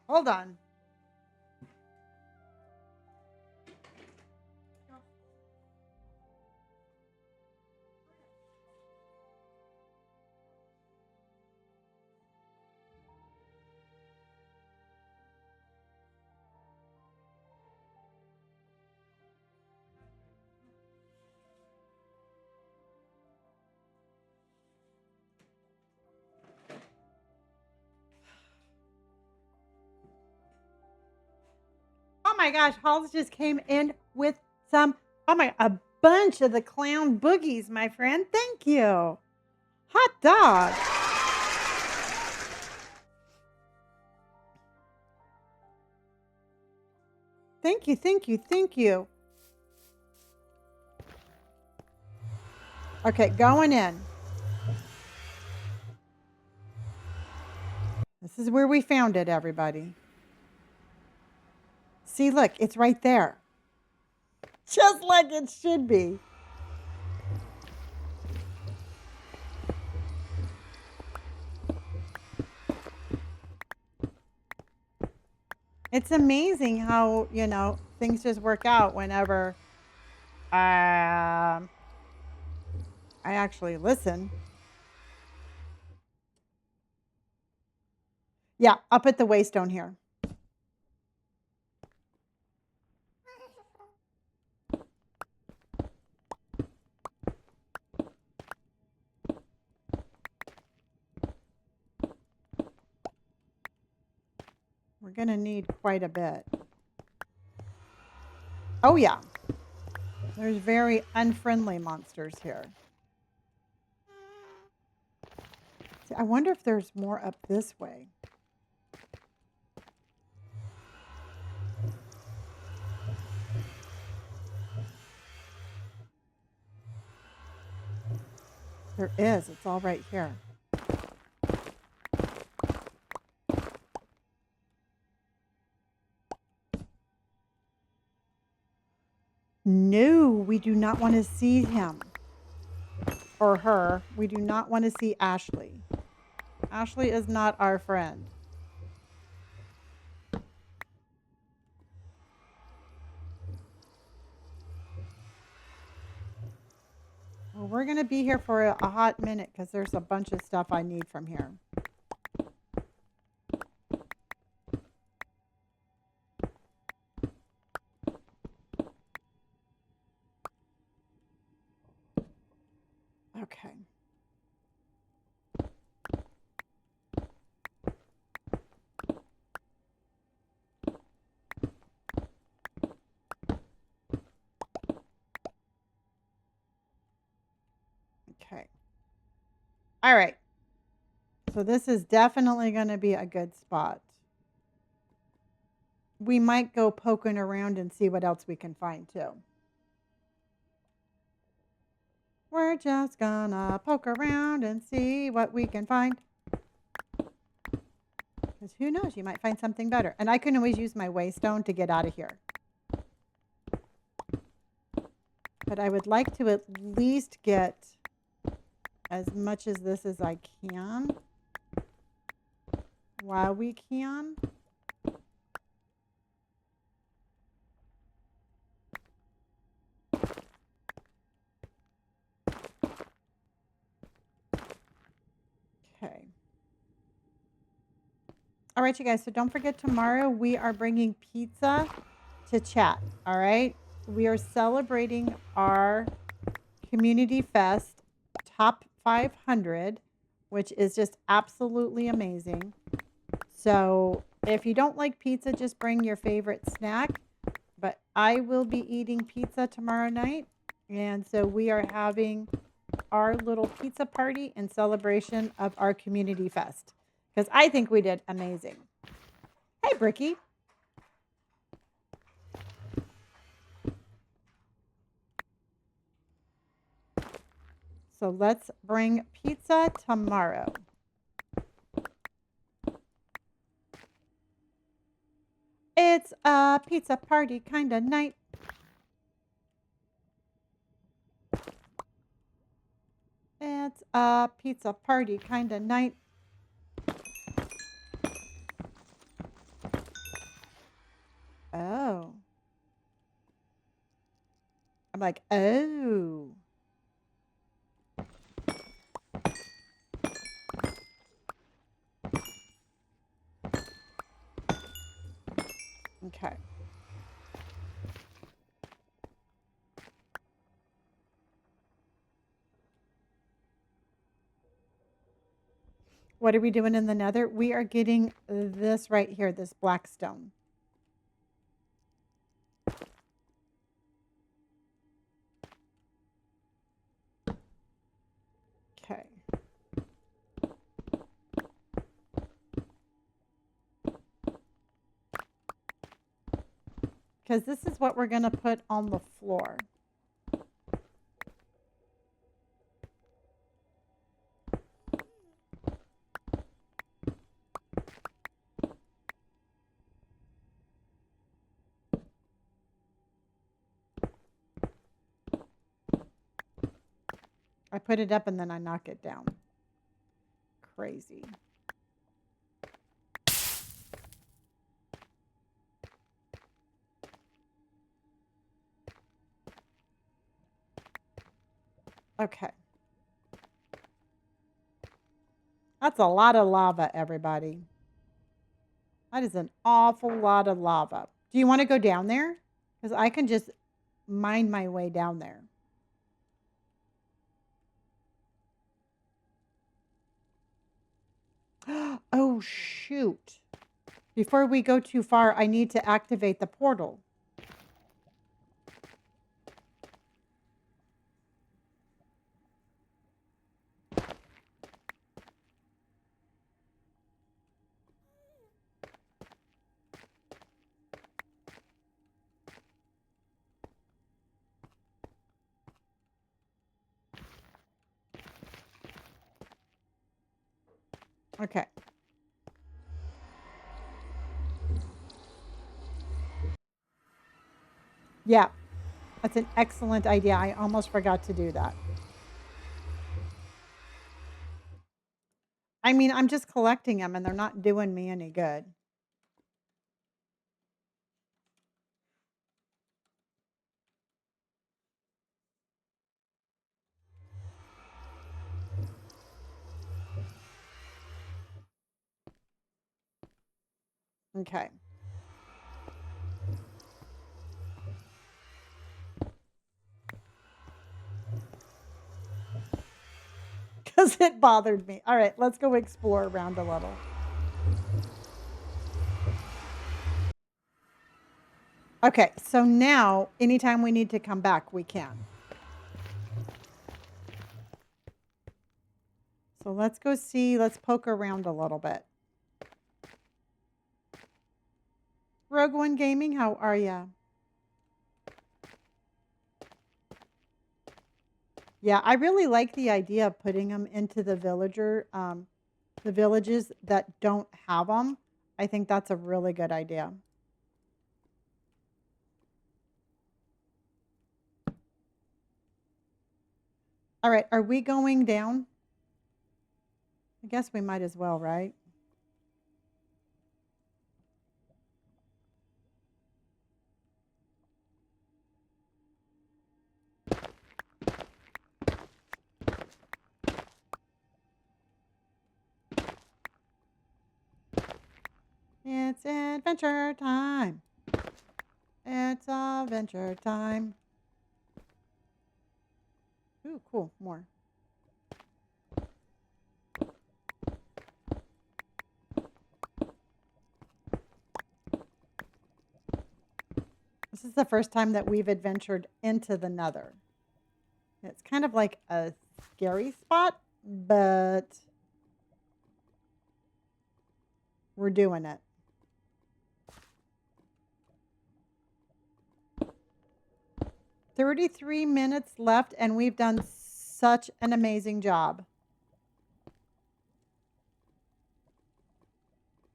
Hold on. Oh my gosh, Halls just came in with a bunch of the clown boogies, my friend. Thank you. Hot dog. Thank you, thank you, thank you. Okay, going in. This is where we found it, everybody. See, look, it's right there. Just like it should be. It's amazing how, things just work out whenever I actually listen. Yeah, I'll put the waystone here. We're going to need quite a bit. Oh, yeah. There's very unfriendly monsters here. See, I wonder if there's more up this way. There is. It's all right here. No, we do not want to see him or her. We do not want to see Ashley. Ashley is not our friend. Well, we're going to be here for a hot minute because there's a bunch of stuff I need from here. Okay. Okay. All right. So this is definitely going to be a good spot. We might go poking around and see what else we can find too. We're just gonna poke around and see what we can find. Because who knows, you might find something better. And I can always use my waystone to get out of here. But I would like to at least get as much as this as I can while we can. Okay. All right, you guys. So don't forget tomorrow we are bringing pizza to chat. All right. We are celebrating our Community Fest Top 500, which is just absolutely amazing. So if you don't like pizza, just bring your favorite snack. But I will be eating pizza tomorrow night. And so we are having our little pizza party in celebration of our Community Fest. Because I think we did amazing. Hey, Bricky. So let's bring pizza tomorrow. It's a pizza party kind of night. It's a pizza party kind of night. Oh. I'm like, oh. Okay. What are we doing in the nether? We are getting this right here, this black stone. Okay. Because this is what we're going to put on the floor. I put it up and then I knock it down. Crazy. Okay. That's a lot of lava, everybody. That is an awful lot of lava. Do you want to go down there? Because I can just mine my way down there. Oh, shoot. Before we go too far, I need to activate the portal. Okay. Yeah, that's an excellent idea. I almost forgot to do that. I mean, I'm just collecting them and they're not doing me any good. Okay. Because it bothered me. All right, let's go explore around a little. Okay, so now anytime we need to come back, we can. So let's go see, let's poke around a little bit. Rogue One Gaming, how are ya? Yeah, I really like the idea of putting them into the the villages that don't have them. I think that's a really good idea. All right, are we going down? I guess we might as well, right? It's adventure time. It's adventure time. Ooh, cool. More. This is the first time that we've adventured into the Nether. It's kind of like a scary spot, but we're doing it. 33 minutes left, and we've done such an amazing job.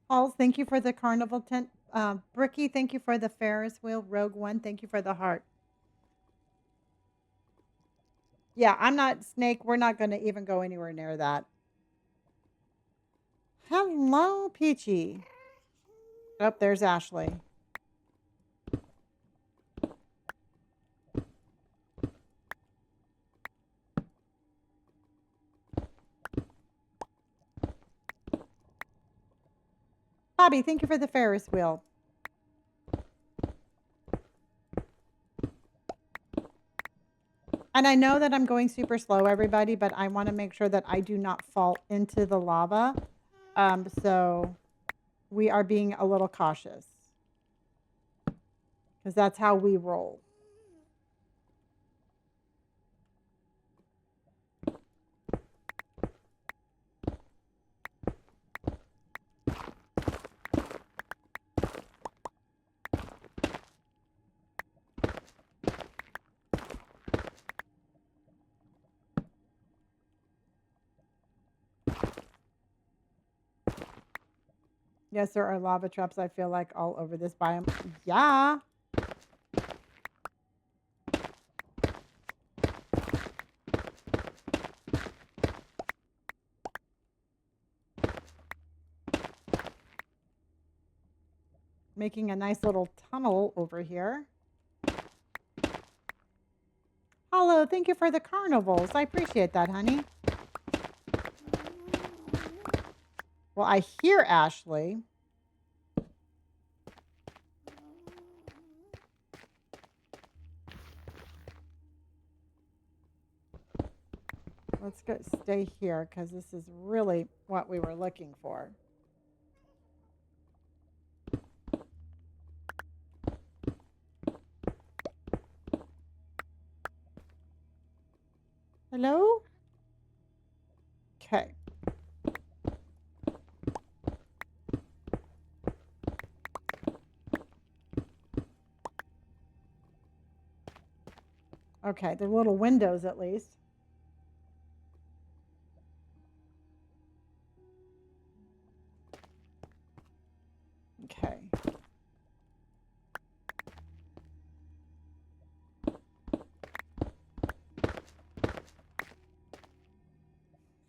Halls, thank you for the carnival tent. Bricky, thank you for the Ferris wheel. Rogue One, thank you for the heart. Yeah, I'm not Snake. We're not going to even go anywhere near that. Hello, Peachy. Oh, there's Ashley. Bobby, thank you for the Ferris wheel. And I know that I'm going super slow, everybody, but I want to make sure that I do not fall into the lava. So we are being a little cautious because that's how we roll. Yes, there are lava traps, I feel like, all over this biome. Yeah. Making a nice little tunnel over here. Hello, thank you for the carnivals. I appreciate that, honey. Well, I hear Ashley. Let's go stay here because this is really what we were looking for. Hello? Okay. Okay, they're little windows at least. Okay.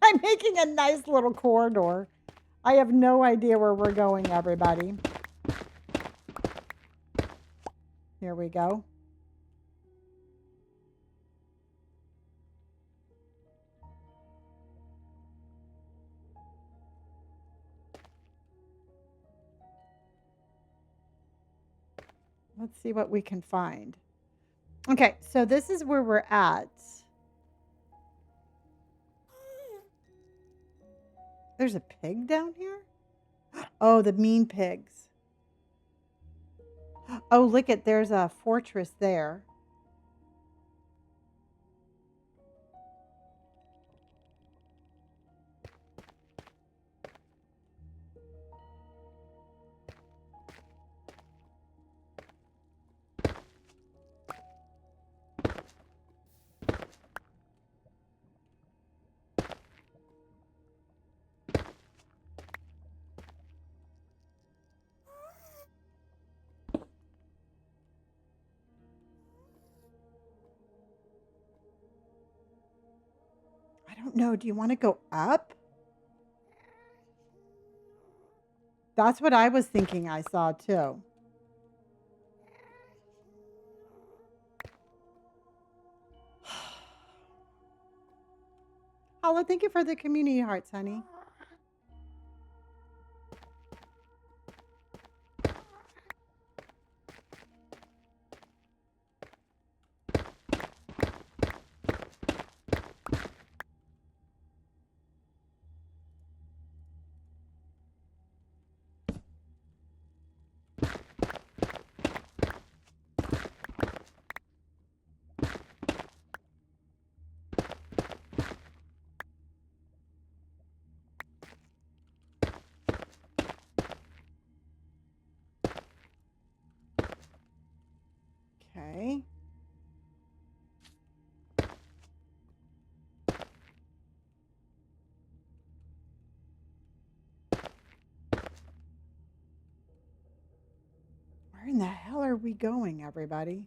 I'm making a nice little corridor. I have no idea where we're going, everybody. Here we go. Let's see what we can find. Okay, so this is where we're at. There's a pig down here? Oh, the mean pigs. Oh, look at, there's a fortress there. I don't know. Do you want to go up? That's what I was thinking I saw too. Paula, thank you for the community hearts, honey. Okay. Where in the hell are we going, everybody?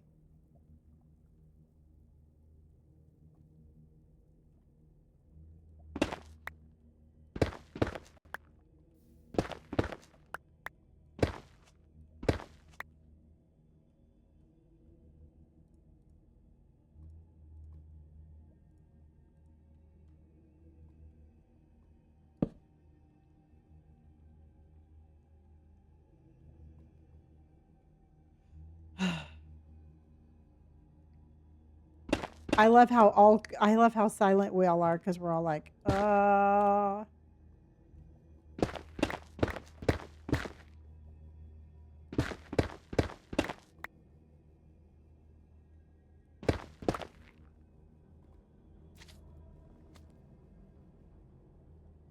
I love how silent we all are because we're all like, I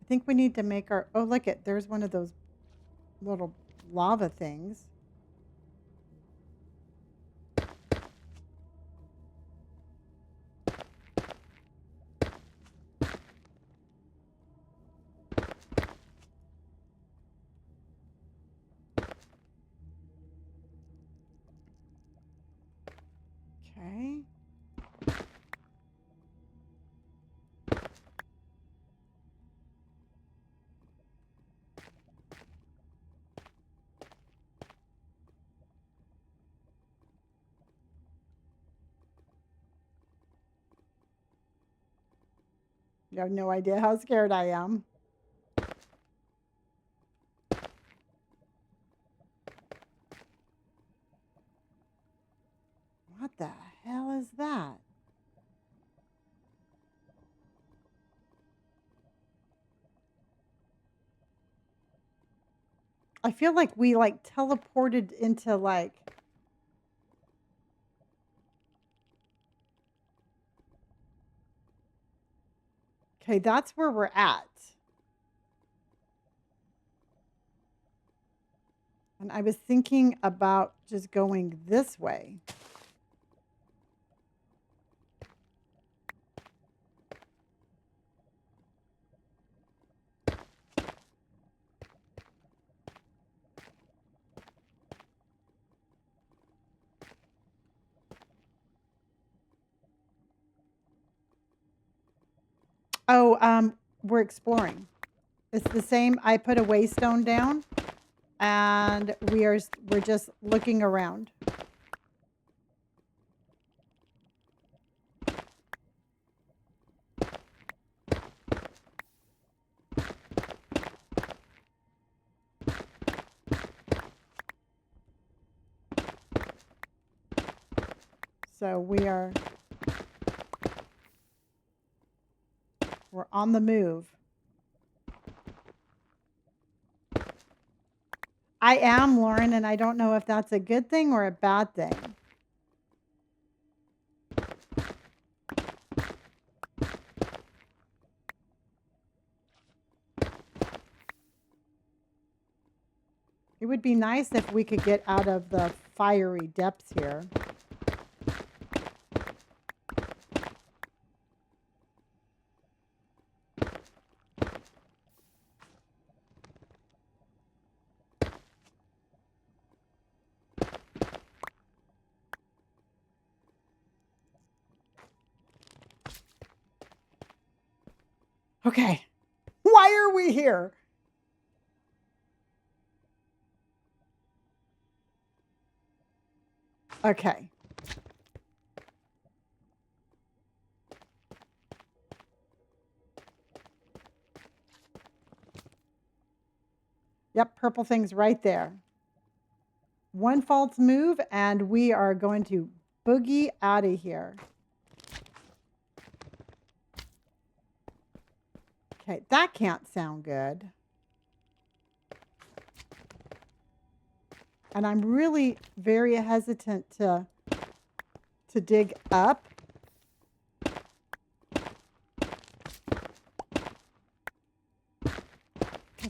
think we need to make our, oh, look it, there's one of those little lava things. Okay. You have no idea how scared I am. What the hell is that? I feel like we like teleported into like, okay, that's where we're at. And I was thinking about just going this way. Oh, we're exploring. It's the same. I put a waystone down, and we're just looking around. So we're on the move. I am, Lauren, and I don't know if that's a good thing or a bad thing. It would be nice if we could get out of the fiery depths here. Okay. Why are we here? Okay. Yep, purple thing's right there. One false move, and we are going to boogie out of here. Okay, that can't sound good. And I'm really very hesitant to dig up.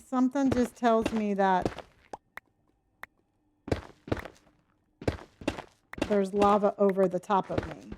Something just tells me that there's lava over the top of me.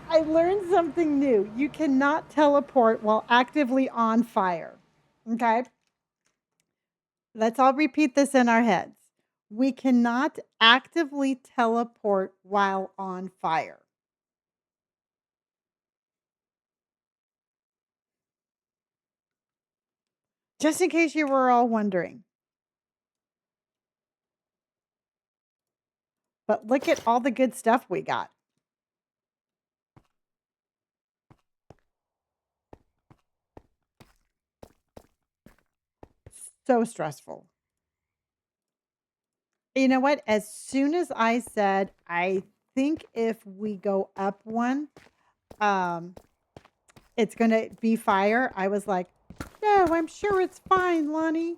I learned something new. You cannot teleport while actively on fire. Okay? Let's all repeat this in our heads. We cannot actively teleport while on fire. Just in case you were all wondering. But look at all the good stuff we got. So stressful. You know what? As soon as I said, I think if we go up one, um, it's going to be fire, I was like, no, I'm sure it's fine, Lonnie.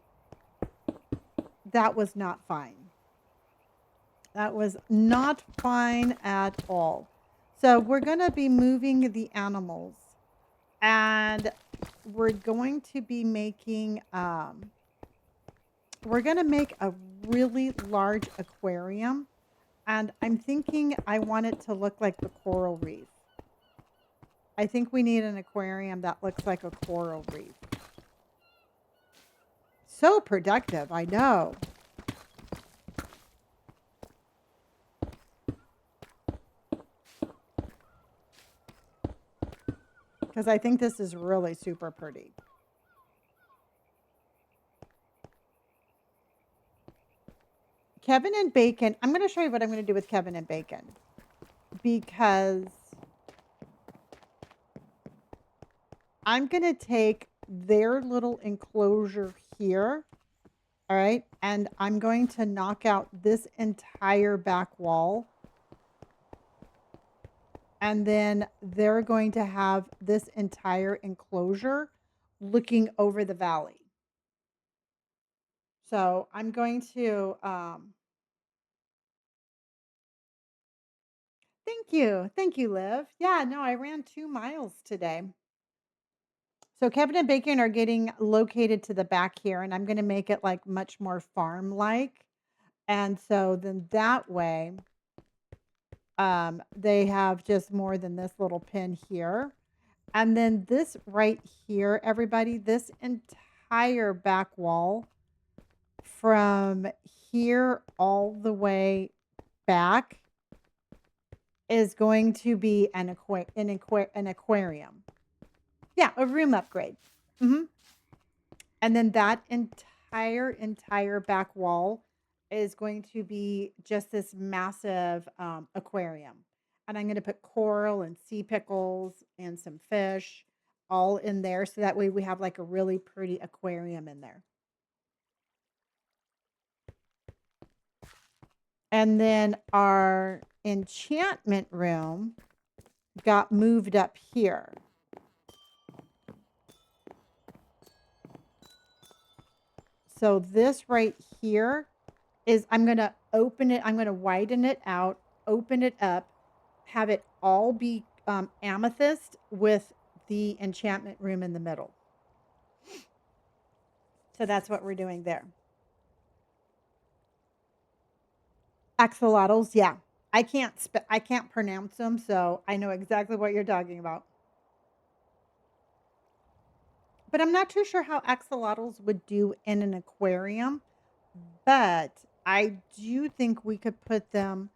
That was not fine. That was not fine at all. So we're going to be moving the animals, and we're going to be making, we're going to make a really large aquarium. And I'm thinking I want it to look like the coral reef. I think we need an aquarium that looks like a coral reef. So productive, I know. Because I think this is really super pretty. Kevin and Bacon. I'm going to show you what I'm going to do with Kevin and Bacon. Because I'm going to take their little enclosure here. All right. And I'm going to knock out this entire back wall. And then they're going to have this entire enclosure looking over the valley. So I'm going to thank you. Thank you, Liv. Yeah, no, I ran 2 miles today. So Kevin and Bacon are getting located to the back here, and I'm going to make it like much more farm like. And so then that way, they have just more than this little pin here. And then this right here, everybody, this entire back wall from here all the way back is going to be an aquarium. Yeah, a room upgrade. Hmm. And then that entire back wall is going to be just this massive aquarium. And I'm going to put coral and sea pickles and some fish all in there. So that way we have like a really pretty aquarium in there. And then our enchantment room got moved up here. So this right here is I'm going to open it. I'm going to widen it out, open it up, have it all be amethyst with the enchantment room in the middle. So that's what we're doing there. Axolotls, yeah. I can't pronounce them, so I know exactly what you're talking about. But I'm not too sure how axolotls would do in an aquarium, but I do think we could put them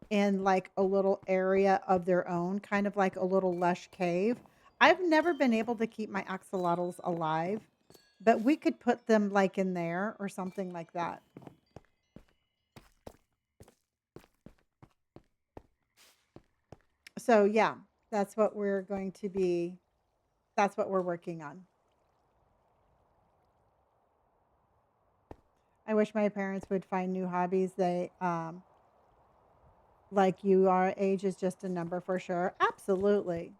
in like a little area of their own, kind of like a little lush cave. I've never been able to keep my axolotls alive, but we could put them like in there or something like that. So yeah, that's what we're going to be that's what we're working on. I wish my parents would find new hobbies. They like you, our age is just a number for sure. Absolutely.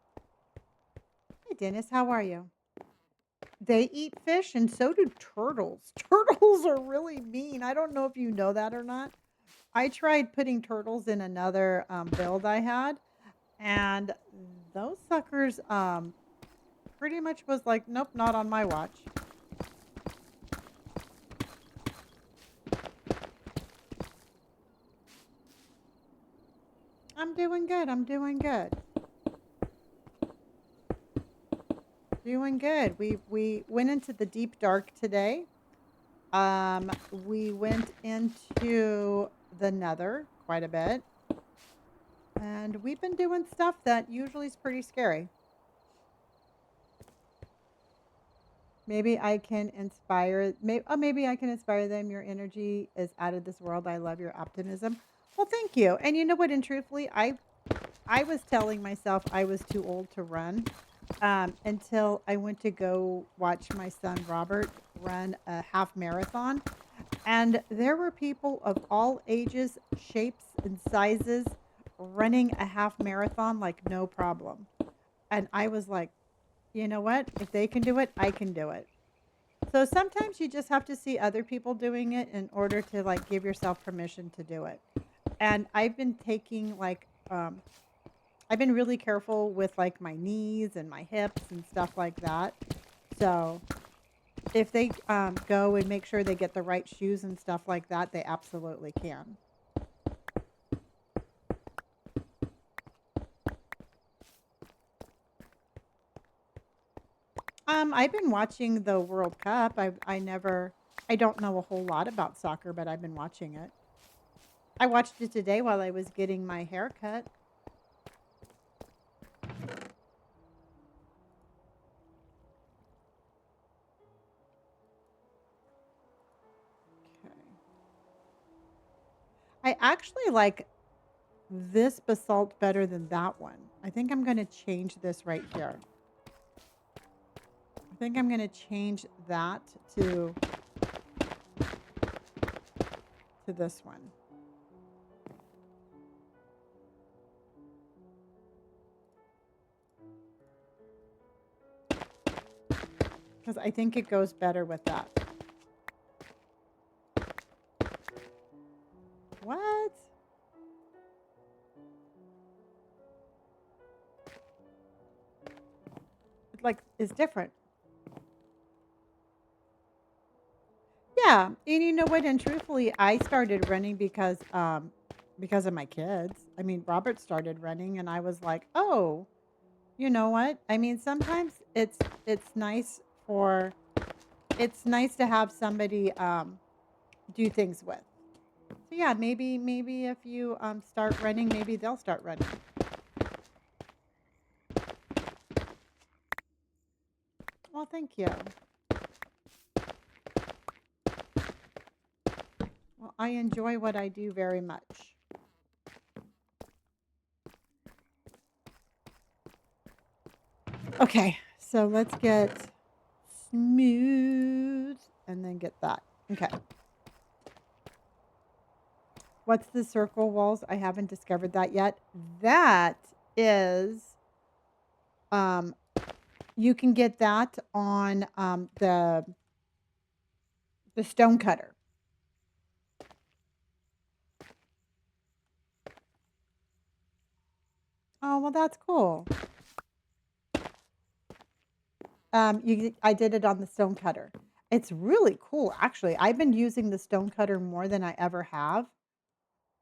Hey Dennis, how are you? They eat fish and so do turtles. Turtles are really mean. I don't know if you know that or not. I tried putting turtles in another build I had, and those suckers pretty much was like, nope, not on my watch. I'm doing good. I'm doing good. Doing good. We went into the deep dark today. We went into the nether quite a bit. And we've been doing stuff that usually is pretty scary. Maybe I can inspire. Maybe I can inspire them. Your energy is out of this world. I love your optimism. Well, thank you. And you know what? And truthfully, I was telling myself I was too old to run until I went to go watch my son Robert run a half marathon, and there were people of all ages, shapes, and sizes running a half marathon like no problem. And I was like, you know what? If they can do it, I can do it. So sometimes you just have to see other people doing it in order to like give yourself permission to do it. And I've been taking like I've been really careful with like my knees and my hips and stuff like that. So if they go and make sure they get the right shoes and stuff like that, they absolutely can. I've been watching the World Cup. I don't know a whole lot about soccer, but I've been watching it. I watched it today while I was getting my hair cut. Okay. I actually like this basalt better than that one. I think I'm going to change this right here. I think I'm going to change that to this one. Because I think it goes better with that. What? Like, is different. Yeah, and you know what? And truthfully, I started running because of my kids. I mean, Robert started running, and I was like, oh, you know what? I mean, sometimes it's nice for it's nice to have somebody do things with. So yeah, maybe if you start running, maybe they'll start running. Well, thank you. Well, I enjoy what I do very much. Okay, so let's get smooth and then get that. Okay. What's the circle walls? I haven't discovered that yet. That is, um, you can get that on the stone cutter. Oh, well, that's cool. I did it on the stone cutter. It's really cool, actually. I've been using the stone cutter more than I ever have,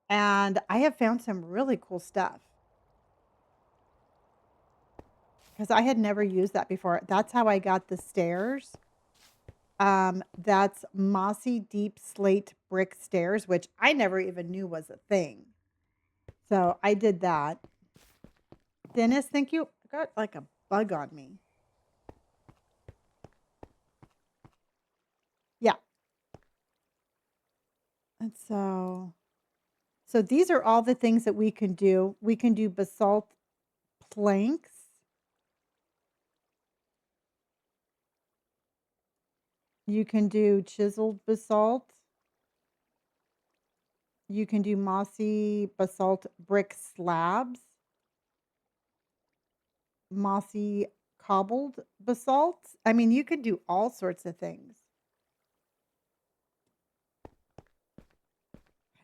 and I have found some really cool stuff because I had never used that before. That's how I got the stairs. That's mossy deep slate brick stairs, which I never even knew was a thing. So I did that. Dennis, thank you. I got like a bug on me. Yeah. And so these are all the things that we can do. We can do basalt planks. You can do chiseled basalt. You can do mossy basalt brick slabs, mossy cobbled basalt. I mean, you can do all sorts of things.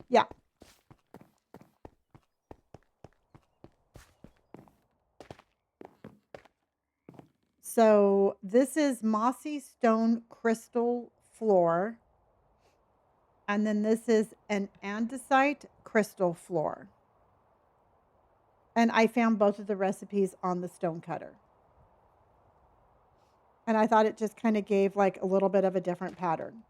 Yeah. So this is mossy stone crystal floor. And then this is an andesite crystal floor. And I found both of the recipes on the stone cutter. And I thought it just kind of gave like a little bit of a different pattern.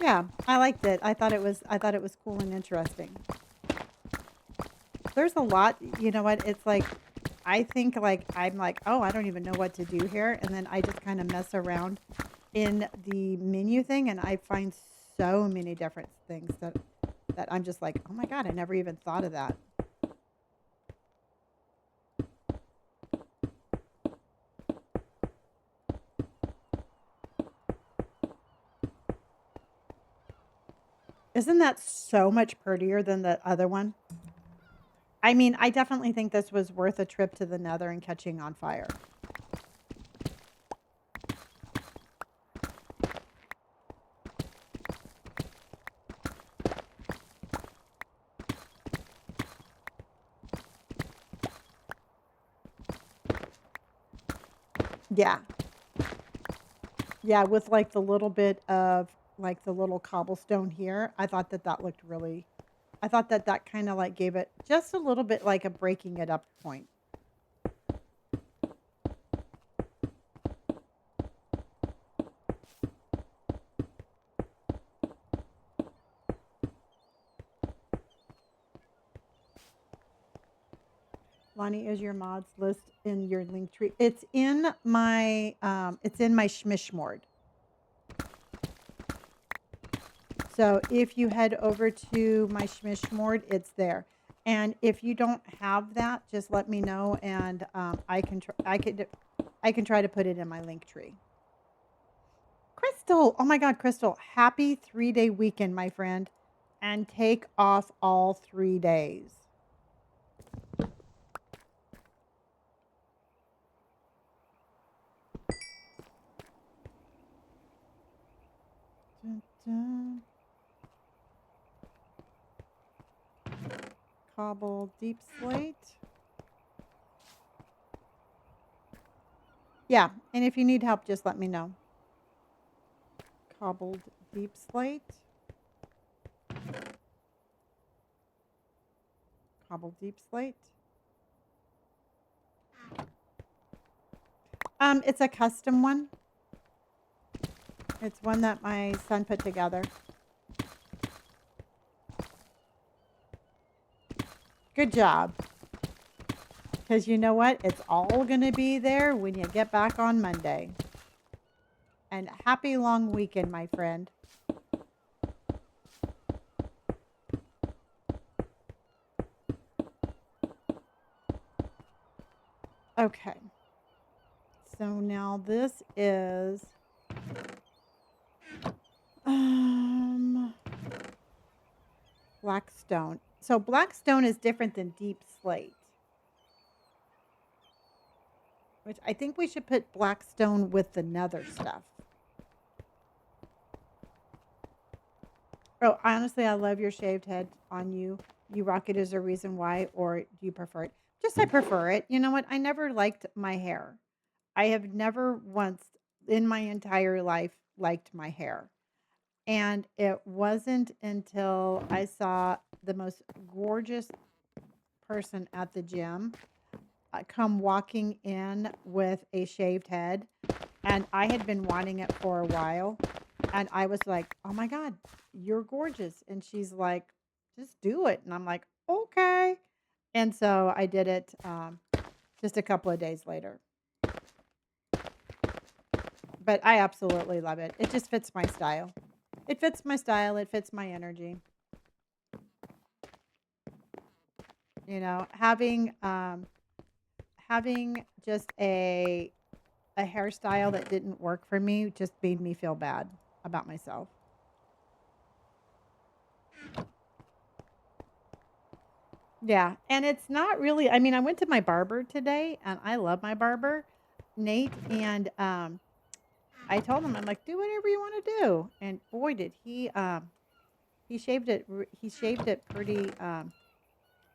Yeah, I liked it. I thought it was cool and interesting. There's a lot, you know what? It's like I think like I'm like, "Oh, I don't even know what to do here." And then I just kind of mess around in the menu thing and I find so many different things that I'm just like, "Oh my god, I never even thought of that." Isn't that so much prettier than the other one? I mean, I definitely think this was worth a trip to the Nether and catching on fire. Yeah. Yeah, with like the little bit of like the little cobblestone here, I thought that that looked really I thought that that kind of like gave it just a little bit like a breaking it up point. Lonnie, is your mods list in your link tree? It's in my Schmishmord. So if you head over to my Schmishmord, it's there. And if you don't have that, just let me know, and I can try to put it in my link tree. Crystal, oh my God, Crystal, happy 3-day weekend, my friend, and take off all 3 days. Dun, dun. Cobble deep slate. Yeah, and if you need help, just let me know. Cobbled deep slate. Cobbled deep slate. It's a custom one. It's one that my son put together. Good job. Because you know what? It's all going to be there when you get back on Monday. And happy long weekend, my friend. Okay. So now this is black stone. So black stone is different than deep slate. Which I think we should put black stone with the nether stuff. Oh, honestly, I love your shaved head on you. You rock it as a reason why, or do you prefer it? Just I prefer it. You know what? I never liked my hair. I have never once in my entire life liked my hair. And it wasn't until I saw the most gorgeous person at the gym come walking in with a shaved head. And I had been wanting it for a while. And I was like, oh my God, you're gorgeous. And she's like, just do it. And I'm like, okay. And so I did it just a couple of days later. But I absolutely love it. It just fits my style. It fits my style. It fits my energy. You know, having just a hairstyle that didn't work for me just made me feel bad about myself. Yeah, and it's not really, I mean, I went to my barber today and I love my barber, Nate, and I told him, I'm like, do whatever you want to do. And boy, did he shaved it he shaved it pretty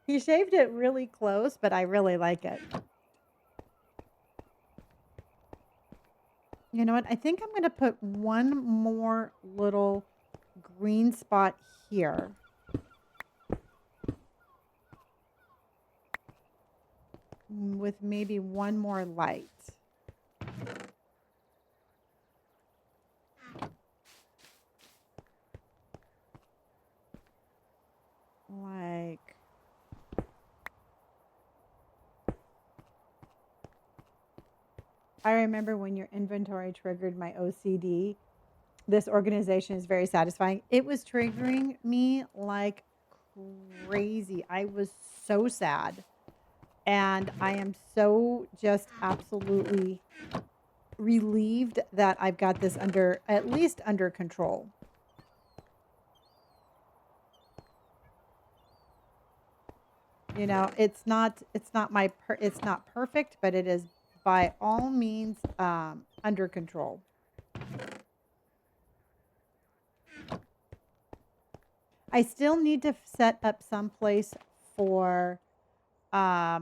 he shaved it really close, but I really like it. You know what? I think I'm going to put one more little green spot here. With maybe one more light. Like, I remember when your inventory triggered my OCD. This organization is very satisfying. It was triggering me like crazy. I was so sad. And I am so just absolutely relieved that I've got this under, at least under control. You know, it's not it's not perfect, but it is by all means under control. I still need to set up someplace for I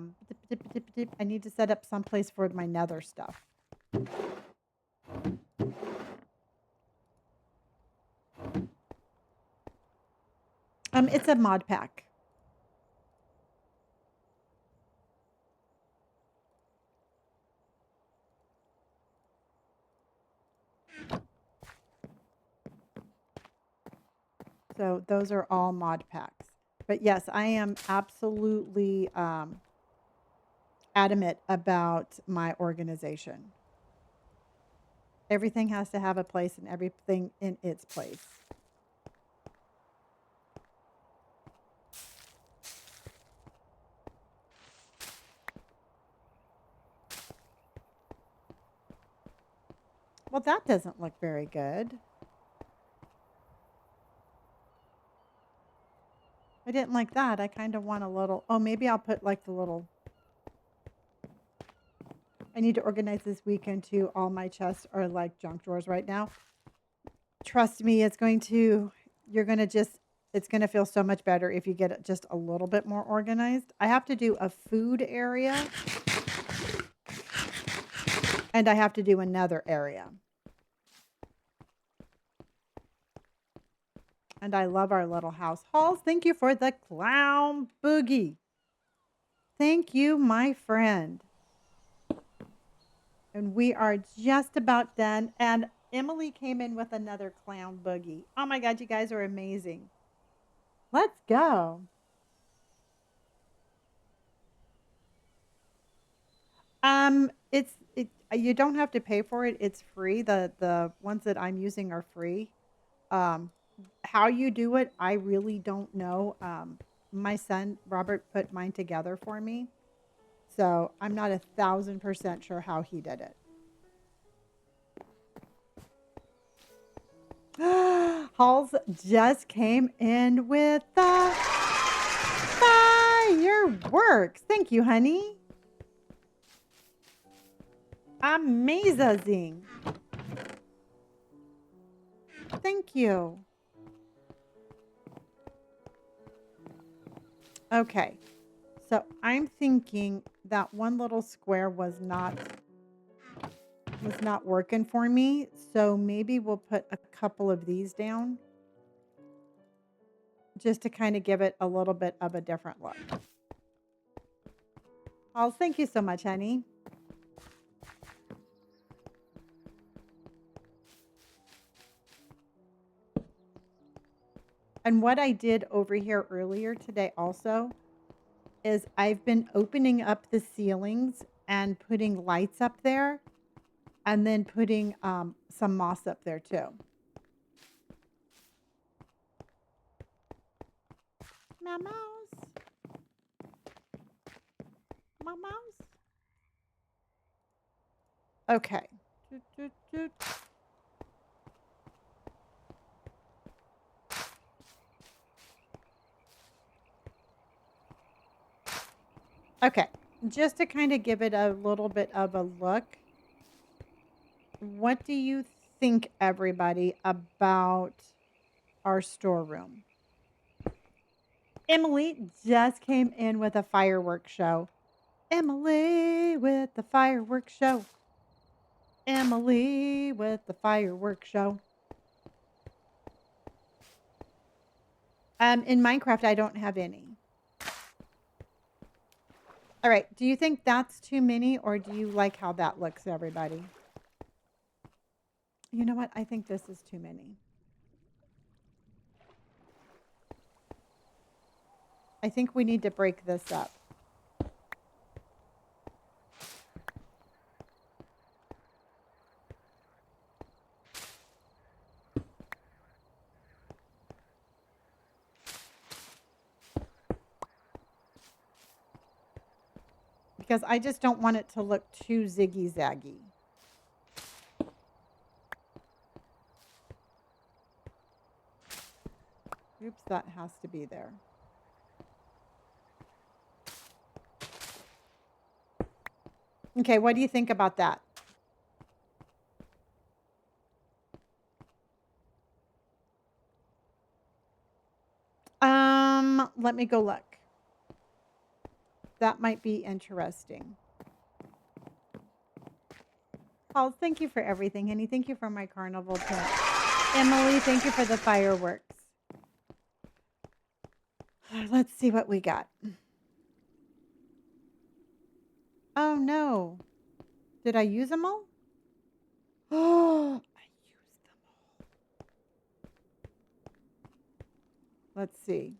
need to set up someplace for my nether stuff. It's a mod pack. So those are all mod packs. But yes, I am absolutely adamant about my organization. Everything has to have a place and everything in its place. Well, that doesn't look very good. I didn't like that. I kind of want a little, oh, maybe I'll put like the little, I need to organize this weekend too. All my chests are like junk drawers right now. Trust me, you're going to just, it's going to feel so much better if you get it just a little bit more organized. I have to do a food area and I have to do another area. And I love our little house. Halls, thank you for the clown boogie. Thank you, my friend. And we are just about done. And Emily came in with another clown boogie. Oh my God, you guys are amazing. Let's go. You don't have to pay for it. It's free. The ones that I'm using are free. Um, how you do it, I really don't know. My son Robert put mine together for me, so I'm not 1,000% sure how he did it. Halls just came in with the fireworks. Thank you, honey. Amazing. Thank you. Okay. So I'm thinking that one little square was not working for me. So maybe we'll put a couple of these down just to kind of give it a little bit of a different look. Oh, thank you so much, honey. And what I did over here earlier today also is I've been opening up the ceilings and putting lights up there and then putting some moss up there too. My mouse. My mouse. Okay. Doot, doot, doot. Okay. Just to kind of give it a little bit of a look. What do you think, everybody, about our storeroom? Emily just came in with a fireworks show. Emily with the fireworks show. Emily with the fireworks show. In Minecraft, I don't have any. All right. Do you think that's too many or do you like how that looks, everybody? You know what? I think this is too many. I think we need to break this up. Because I just don't want it to look too ziggy-zaggy. Oops, that has to be there. Okay, what do you think about that? Let me go look. That might be interesting. Paul, thank you for everything, honey. Thank you for my carnival tip. Emily, thank you for the fireworks. Let's see what we got. Oh, no. Did I use them all? Oh, I used them all. Let's see.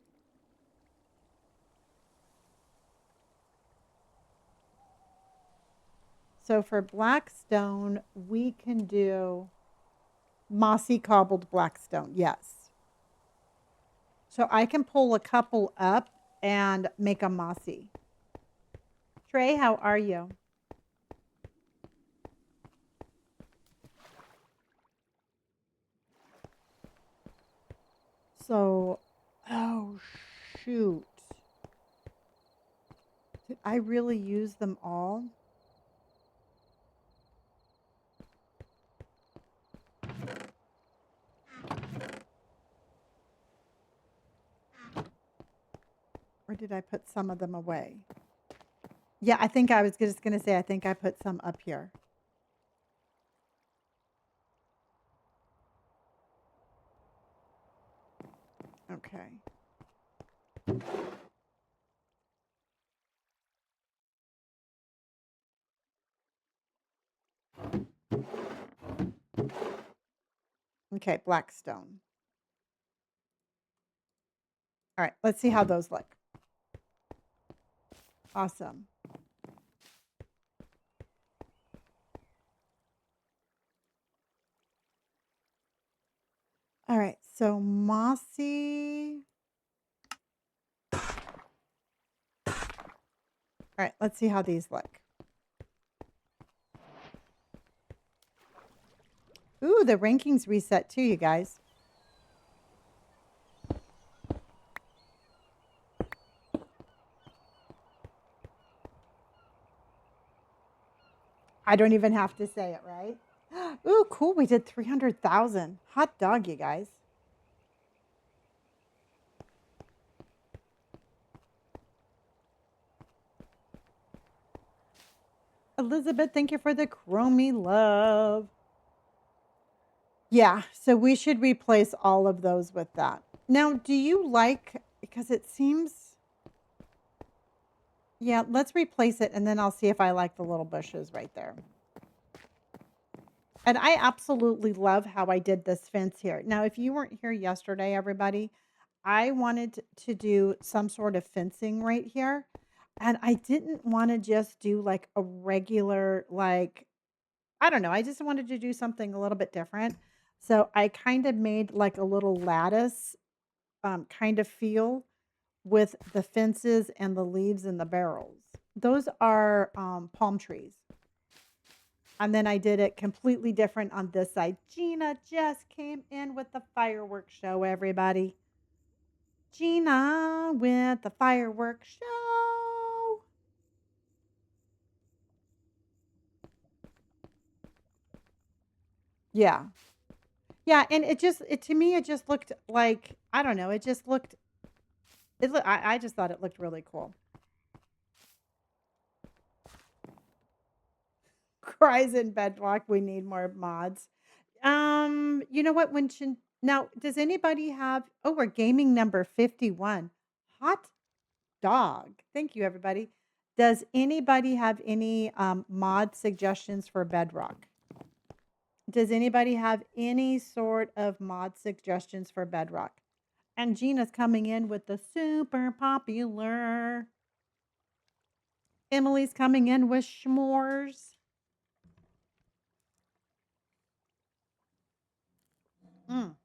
So for blackstone, we can do mossy cobbled blackstone. Yes. So I can pull a couple up and make a mossy. Trey, how are you? So, oh, shoot. Did I really use them all? Or did I put some of them away? Yeah, I think I was just going to say, I think I put some up here. Okay. Okay, black stone. All right, let's see how those look. Awesome. All right, so mossy. All right, let's see how these look. Ooh, the rankings reset too, you guys. I don't even have to say it, right? Ooh, cool. We did 300,000. Hot dog, you guys. Elizabeth, thank you for the chromie love. Yeah, so we should replace all of those with that. Now, do you like, because it seems, yeah, let's replace it and then I'll see if I like the little bushes right there. And I absolutely love how I did this fence here. Now, if you weren't here yesterday, everybody, I wanted to do some sort of fencing right here. And I didn't want to just do like a regular, like, I don't know. I just wanted to do something a little bit different. So I kind of made like a little lattice kind of feel with the fences and the leaves and the barrels. Those are palm trees. And then I did it completely different on this side. Gina just came in with the fireworks show, everybody. Gina with the fireworks show. Yeah. Yeah, and it to me it just looked like, I don't know, it just looked I just thought it looked really cool. Cries in bedrock, we need more mods. You know what? Now, does anybody have? Oh, we're gaming number 51. Hot dog. Thank you, everybody. Does anybody have any mod suggestions for Bedrock? Does anybody have any sort of mod suggestions for Bedrock? And Gina's coming in with the super popular. Emily's coming in with s'mores. Mm.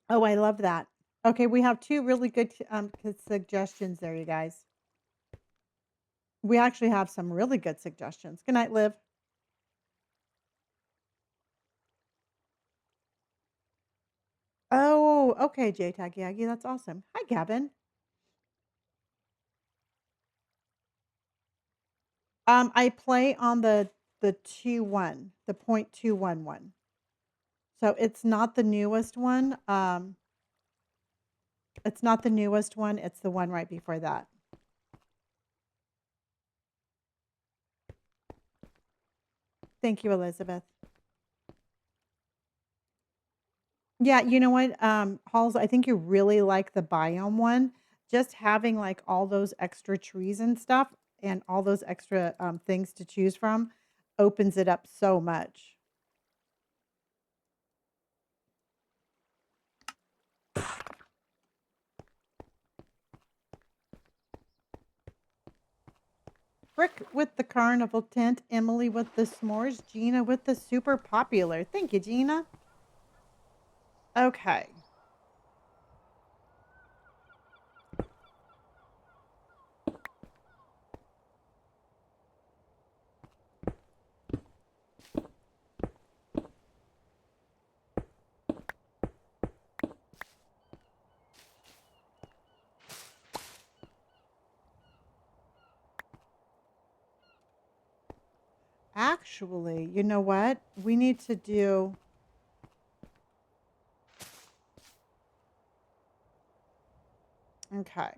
Oh, I love that. Okay, we have two really good suggestions there, you guys. We actually have some really good suggestions. Good night, Liv. Oh, okay, JTag Yagi. That's awesome. Hi, Gavin. I play on the 2-1, the .211. So it's not the newest one. It's not the newest one. It's the one right before that. Thank you, Elizabeth. Yeah, you know what, Halls, I think you really like the biome one. Just having like all those extra trees and stuff and all those extra things to choose from opens it up so much. Rick with the carnival tent, Emily with the s'mores, Gina with the super popular. Thank you, Gina. Okay. Actually, you know what? We need to do Okay.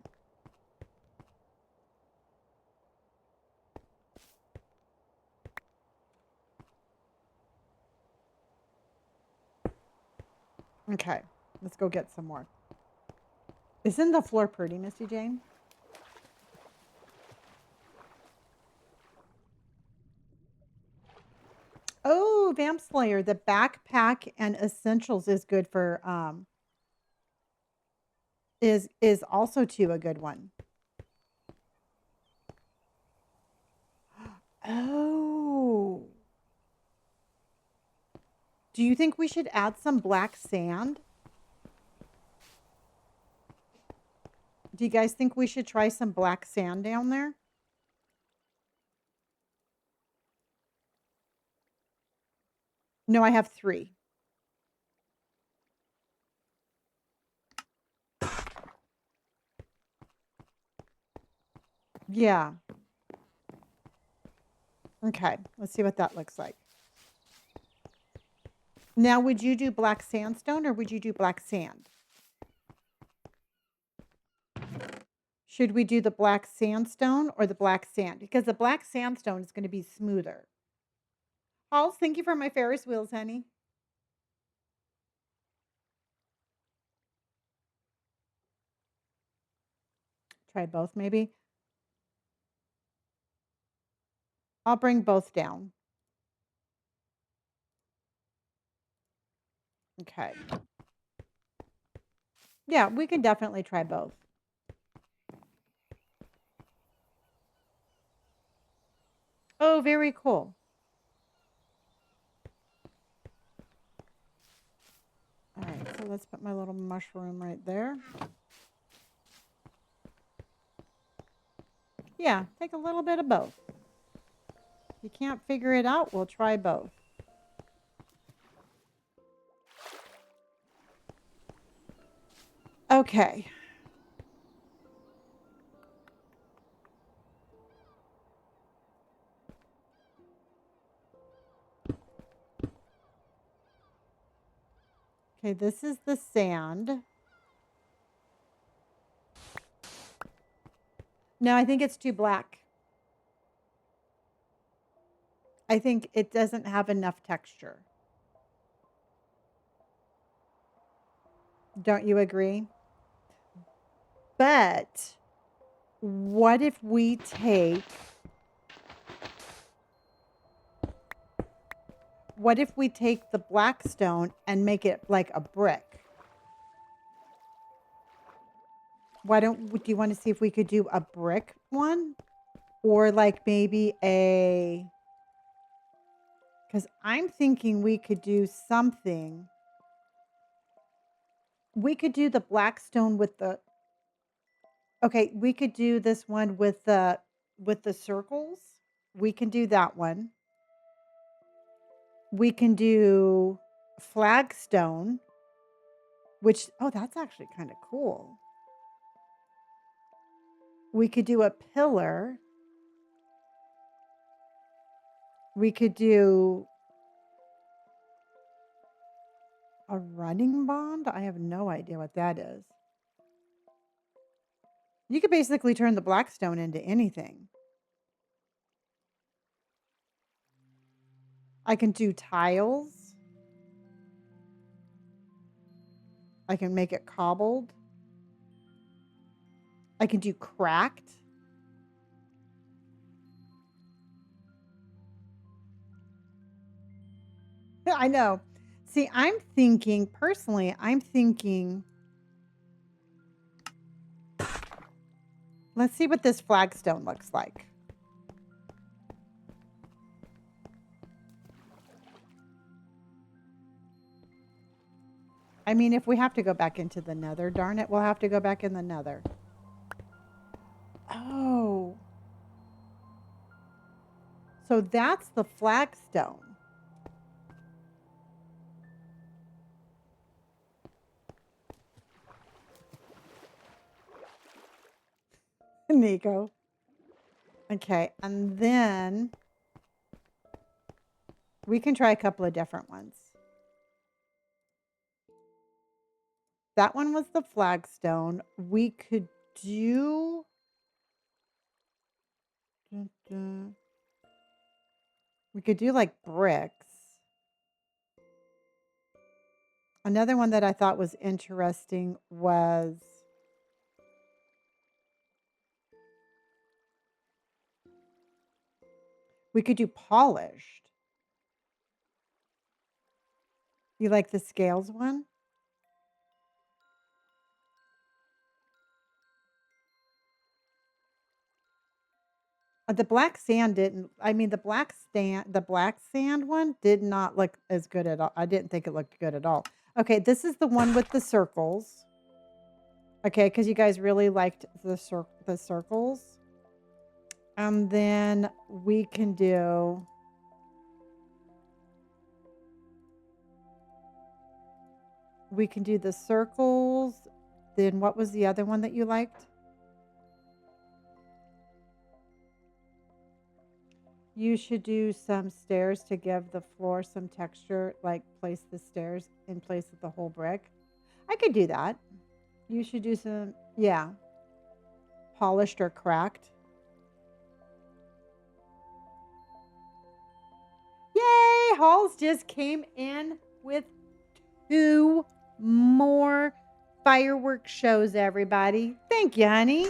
Okay. Let's go get some more. Isn't the floor pretty, Misty Jane? Oh, Vamp Slayer. The backpack and essentials is good for is also too a good one. Oh. Do you think we should add some black sand? Do you guys think we should try some black sand down there? No, I have 3. Yeah. Okay. Let's see what that looks like. Now, would you do black sandstone or would you do black sand? Should we do the black sandstone or the black sand? Because the black sandstone is going to be smoother. Halls, thank you for my Ferris wheels, honey. Try both, maybe. I'll bring both down. Okay. Yeah, we can definitely try both. Oh, very cool. All right, so let's put my little mushroom right there. Yeah, take a little bit of both. If you can't figure it out, we'll try both. Okay. Okay, this is the sand. No, I think it's too black. I think it doesn't have enough texture. Don't you agree? But what if we take the black stone and make it like a brick? Do you want to see if we could do a brick one? Or like maybe because I'm thinking we could do something. We could do the black stone with the, okay, we could do this one with the circles. We can do that one. We can do flagstone, which, oh, that's actually kind of cool. We could do a pillar. We could do a running bond. I have no idea what that is. You could basically turn the blackstone into anything. I can do tiles. I can make it cobbled. I can do cracked. I know. See, personally, I'm thinking, let's see what this flagstone looks like. I mean, if we have to go back into the nether, darn it, we'll have to go back in the nether. Oh. So that's the flagstone. Nico. Okay, and then we can try a couple of different ones. That one was the flagstone. We could do dun, dun. We could do like bricks. Another one that I thought was interesting was we could do polished. You like the scales one? The black sand didn't. I mean, the black sand one did not look as good at all. I didn't think it looked good at all. Okay, this is the one with the circles. Okay, because you guys really liked the circles. And then we can do the circles. Then what was the other one that you liked? You should do some stairs to give the floor some texture, like place the stairs in place of the whole brick. I could do that. You should do some, yeah, polished or cracked. Yay! Halls just came in with 2 more fireworks shows, everybody. Thank you, honey.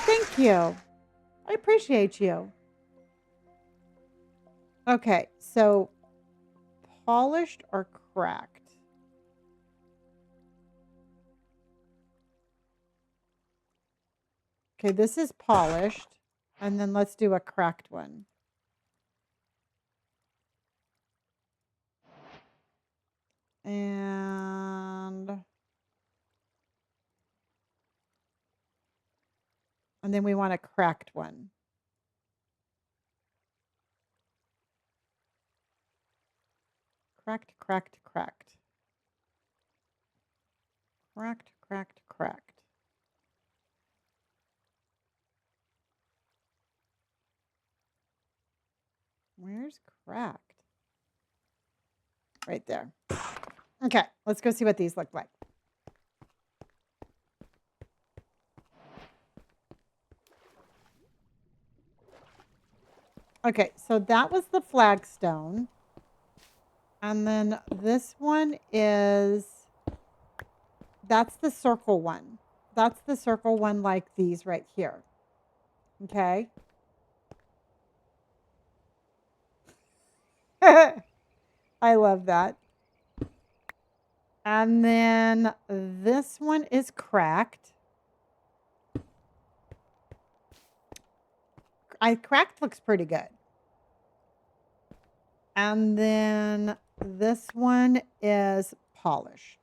Thank you. I appreciate you. Okay, so polished or cracked? Okay, this is polished. And then let's do a cracked one. And then we want a cracked one. Cracked, cracked, cracked. Cracked, cracked, cracked. Where's cracked? Right there. Okay, let's go see what these look like. Okay, so that was the flagstone. And then this one is, that's the circle one. That's the circle one like these right here. Okay. I love that. And then this one is cracked. Cracked looks pretty good. And then this one is polished.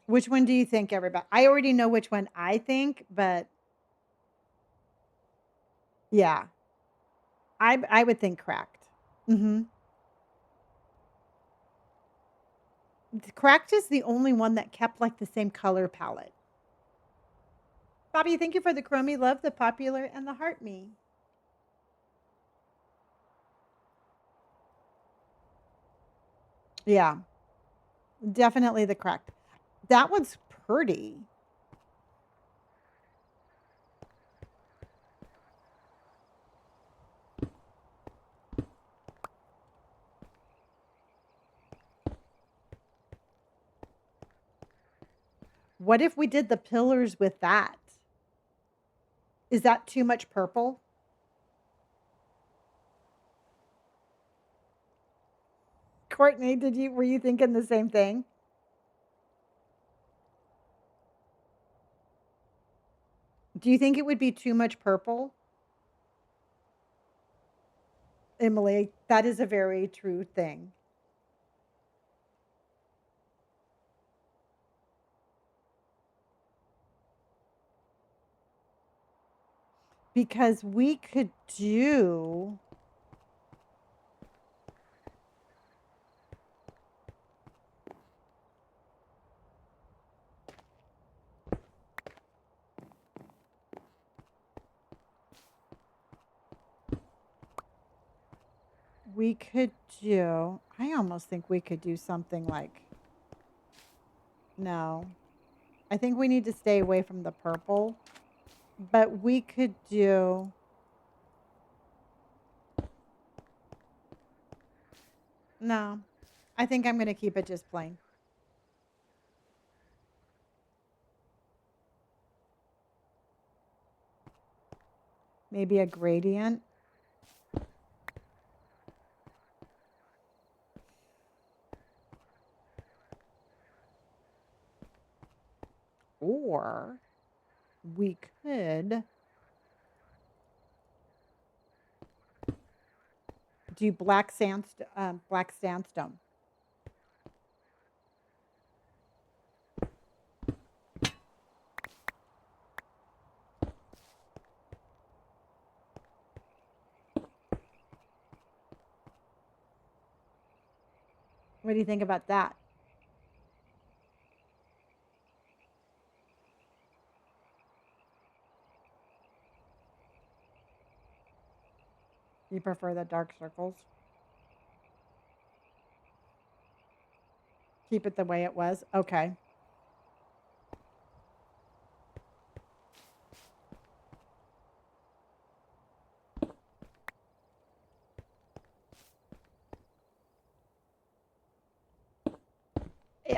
Which one do you think, everybody? I already know which one I think, but yeah, I would think cracked. Mm-hmm. Cracked is the only one that kept like the same color palette. Bobby, thank you for the Chromie Love, the popular, and the heart me. Yeah, definitely the cracked. That one's pretty. What if we did the pillars with that? Is that too much purple? Courtney, were you thinking the same thing? Do you think it would be too much purple? Emily, that is a very true thing. Because we could do we could do, I almost think we could do something like, no, I think we need to stay away from the purple, but we could do, no, I think I'm going to keep it just plain. Maybe a gradient. Or we could do black sandstone. What do you think about that? You prefer the dark circles? Keep it the way it was? Okay.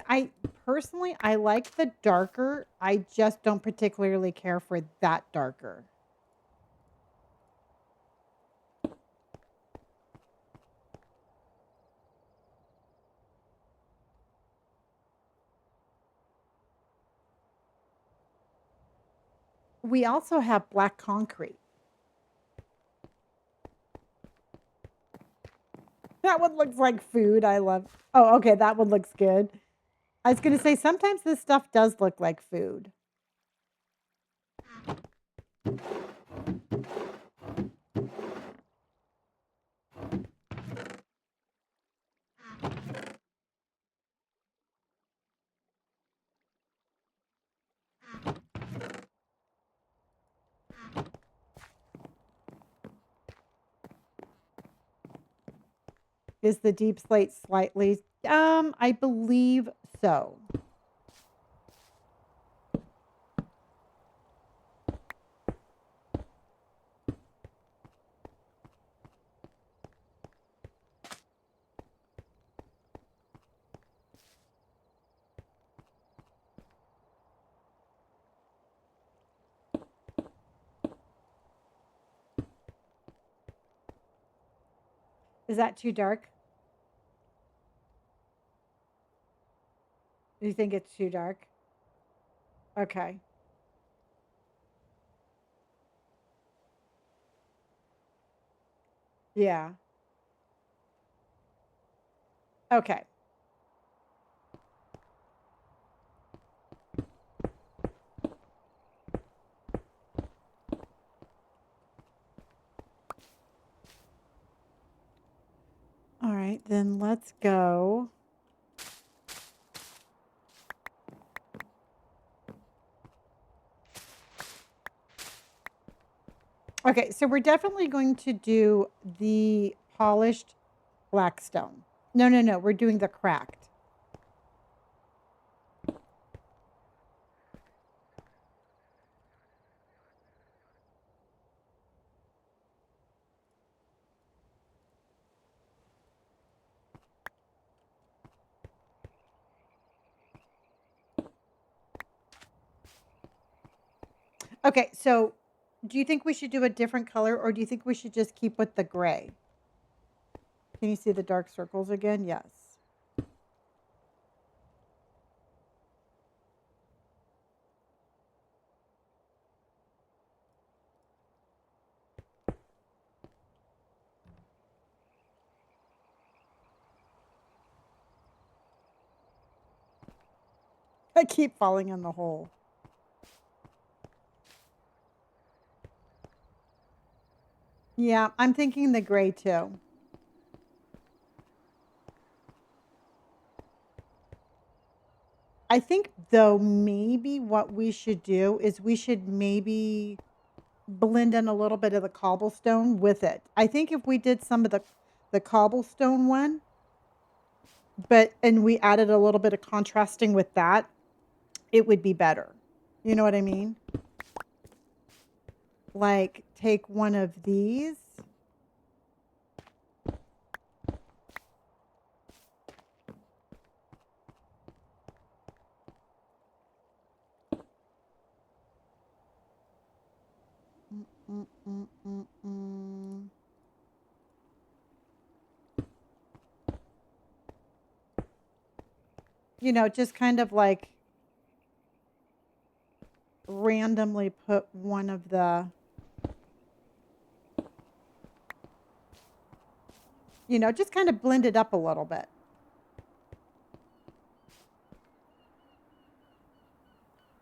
I personally, I like the darker. I just don't particularly care for that darker. We also have black concrete. That one looks like food. I love. Oh, okay. That one looks good. I was going to say sometimes this stuff does look like food. Is the deep slate slightly? I believe so. Is that too dark? Do you think it's too dark? Okay. Yeah. Okay. All right, then let's go. Okay, so we're definitely going to do the polished black stone. No, no, no, we're doing the cracked. Okay, so do you think we should do a different color or do you think we should just keep with the gray? Can you see the dark circles again? Yes. I keep falling in the hole. Yeah, I'm thinking the gray too. I think, though, maybe what we should do is we should maybe blend in a little bit of the cobblestone with it. I think if we did some of the the cobblestone one, and we added a little bit of contrasting with that, it would be better. You know what I mean? Like, take one of these. Mm, mm, mm, mm, mm. You know, just kind of like randomly put one of the, you know, just kind of blend it up a little bit.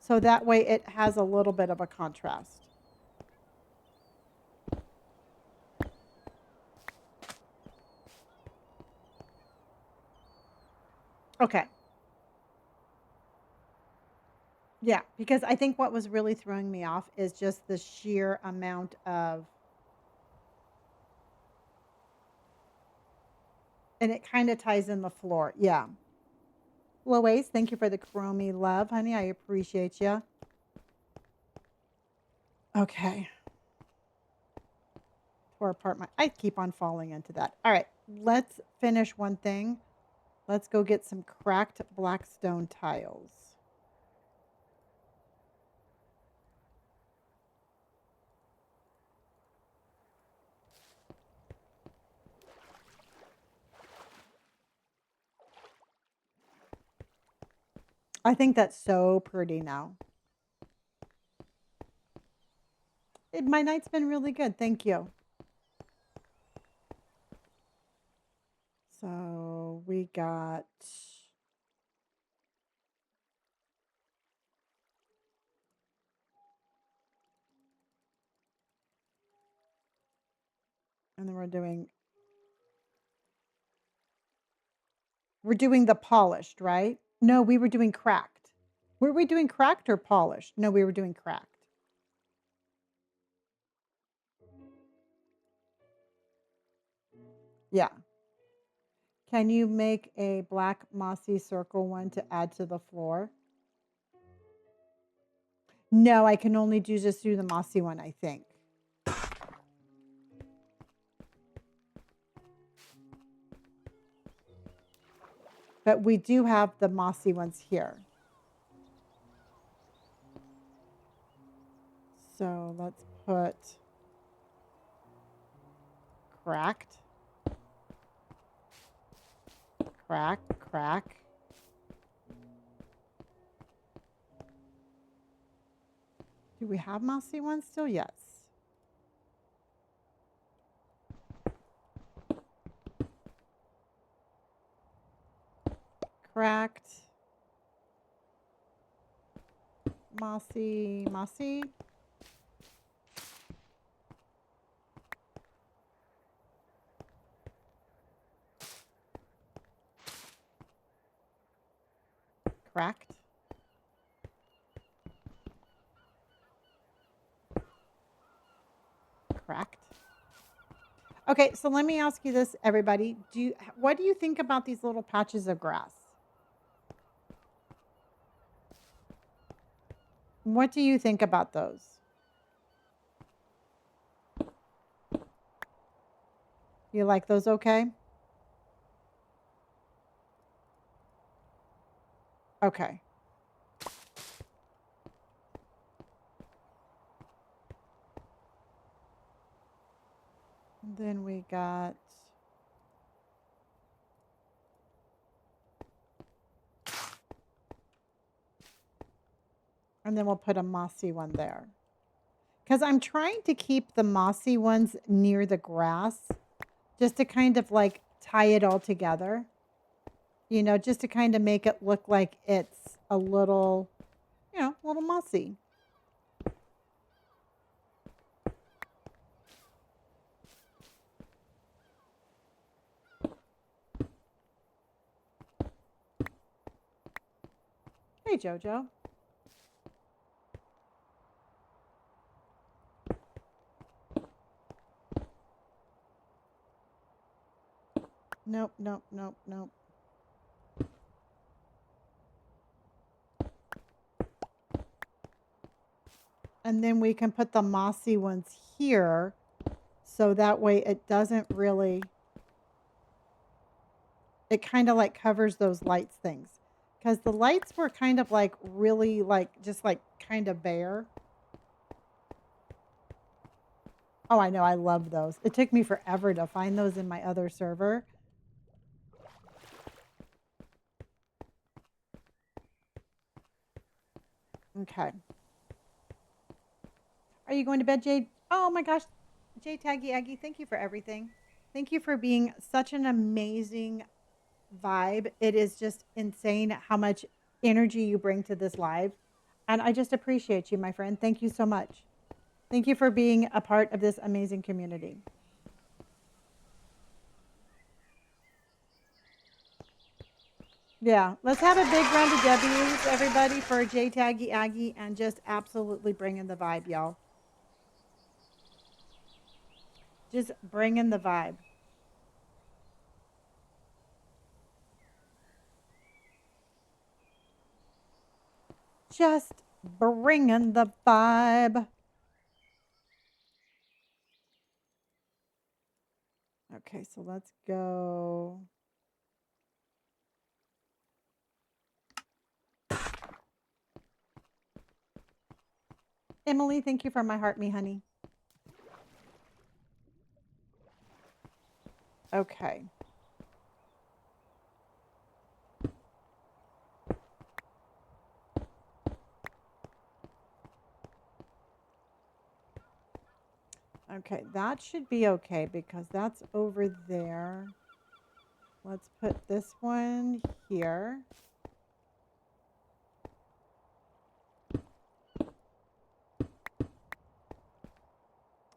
So that way it has a little bit of a contrast. Okay. Yeah, because I think what was really throwing me off is just the sheer amount of, and it kind of ties in the floor. Yeah. Lois, thank you for the chromie love, honey. I appreciate you. Okay. Tore apart my, I keep on falling into that. All right. Let's finish one thing. Let's go get some cracked black stone tiles. I think that's so pretty now. My night's been really good. Thank you. So we got, and then we're doing the polished, right? No, we were doing cracked. Were we doing cracked or polished? No, we were doing cracked. Yeah. Can you make a black mossy circle one to add to the floor? No, I can only just do the mossy one, I think. But we do have the mossy ones here. So let's put cracked, crack, crack. Do we have mossy ones still? Yes. Cracked, mossy, mossy. Cracked. Cracked. Okay, so let me ask you this, everybody. What do you think about these little patches of grass? What do you think about those? You like those okay? Okay. Then we got, and then we'll put a mossy one there. Because I'm trying to keep the mossy ones near the grass just to kind of like tie it all together. You know, just to kind of make it look like it's a little, you know, a little mossy. Hey, Jojo. Nope, nope, nope, nope. And then we can put the mossy ones here, so that way it doesn't really, it kind of like covers those lights things. Because the lights were kind of like really like, just like kind of bare. Oh, I know. I love those. It took me forever to find those in my other server. Okay. Are you going to bed, Jade? Oh my gosh. Jade Taggy Aggie, thank you for everything. Thank you for being such an amazing vibe. It is just insane how much energy you bring to this live. And I just appreciate you, my friend. Thank you so much. Thank you for being a part of this amazing community. Yeah, let's have a big round of W's, everybody, for J Taggy Aggie, and just absolutely bring in the vibe, y'all. Just bring in the vibe. Just bring in the vibe. Okay, so let's go. Emily, thank you for my heart, me honey. Okay. Okay, that should be okay because that's over there. Let's put this one here.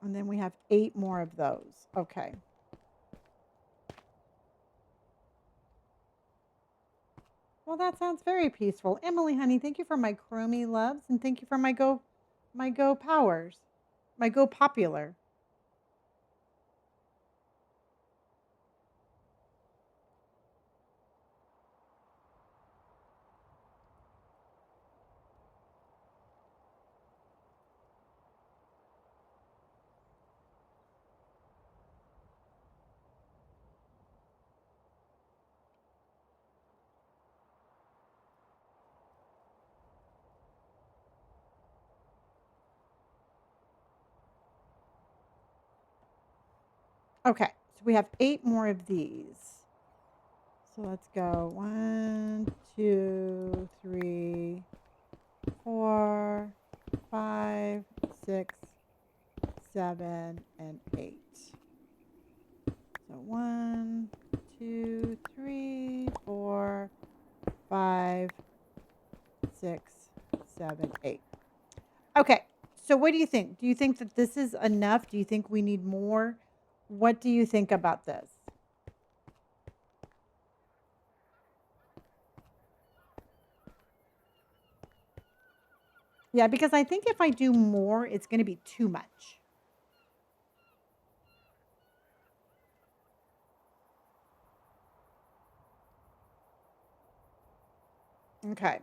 And then we have 8 more of those. Okay. Well, that sounds very peaceful. Emily, honey, thank you for my chromie loves and thank you for my go powers. My go popular. Okay, so we have 8 more of these. So let's go 1, 2, 3, 4, 5, 6, 7, and 8. So 1, 2, 3, 4, 5, 6, 7, 8. Okay, so what do you think? Do you think that this is enough? Do you think we need more? What do you think about this? Yeah, because I think if I do more, it's going to be too much. Okay.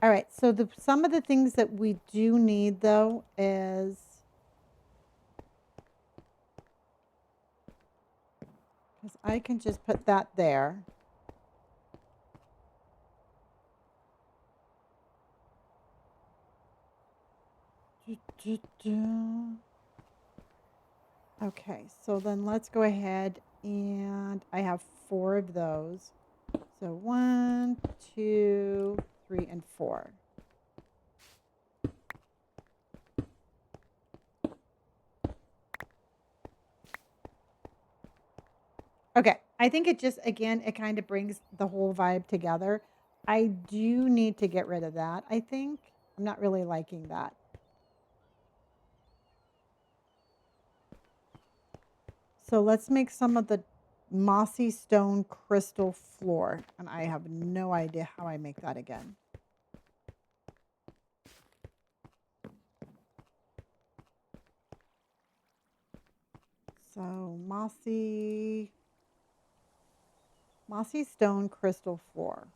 All right. So some of the things that we do need though is because I can just put that there. Okay, so then let's go ahead and I have 4 of those. So 1, 2, 3, and 4. Okay, I think it just, again, it kind of brings the whole vibe together. I do need to get rid of that, I think. I'm not really liking that. So let's make some of the mossy stone crystal floor. And I have no idea how I make that again. So mossy Mossy stone crystal floor.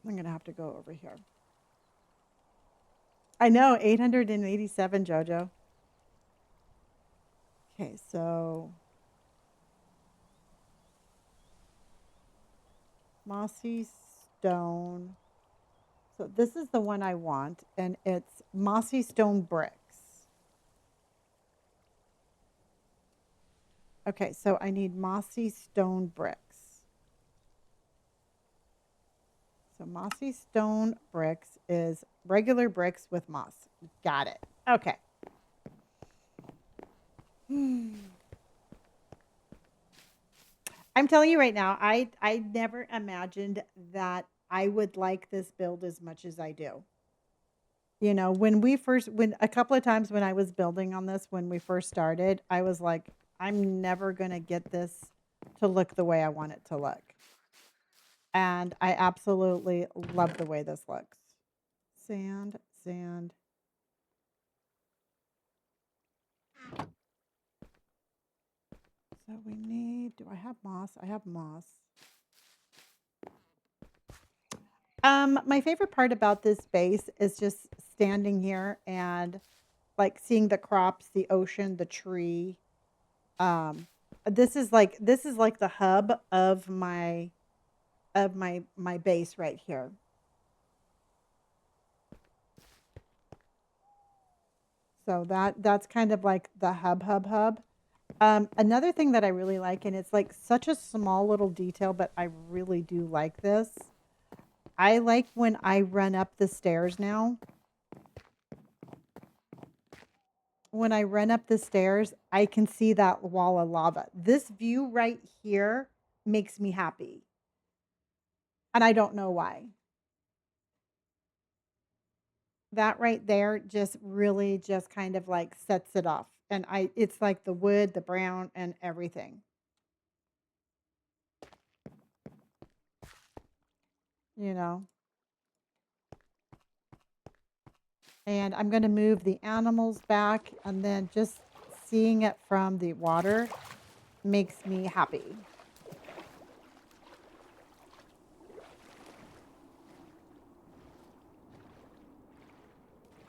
I'm going to have to go over here. I know, 887, Jojo. Okay, so mossy stone. So this is the one I want, and it's mossy stone bricks. Okay, so I need mossy stone bricks. So mossy stone bricks is regular bricks with moss. Got it. Okay. I'm telling you right now, I never imagined that I would like this build as much as I do. You know, when a couple of times when I was building on this, when we first started, I was like, I'm never going to get this to look the way I want it to look. And I absolutely love the way this looks. Sand, sand. So we need, do I have moss? I have moss. My favorite part about this base is just standing here and like seeing the crops, the ocean, the tree. Um, this is like the hub of my base right here. So that's kind of like the hub. Another thing that I really like, and it's like such a small little detail, but I really do like this. I like when I run up the stairs now. When I run up the stairs, I can see that wall of lava. This view right here makes me happy. And I don't know why. That right there just really just kind of like sets it off. And it's like the wood, the brown, and everything, you know. And I'm going to move the animals back, and then just seeing it from the water makes me happy.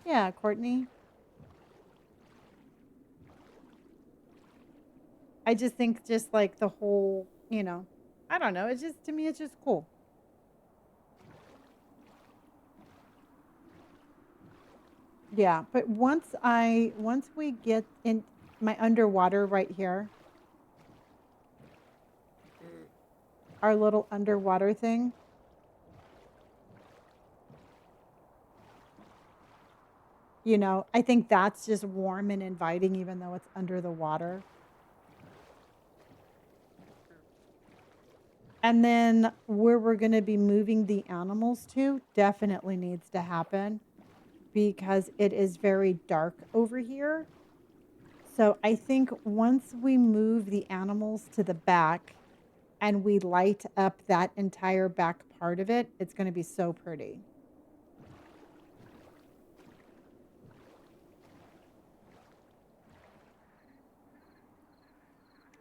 Yeah, Courtney. I just think just like the whole, I don't know. It's just to me, it's just cool. Yeah, but once we get in my underwater right here, our little underwater thing, I think that's just warm and inviting even though it's under the water. And then where we're going to be moving the animals to definitely needs to happen because it is very dark over here. So I think once we move the animals to the back and we light up that entire back part of it, it's going to be so pretty.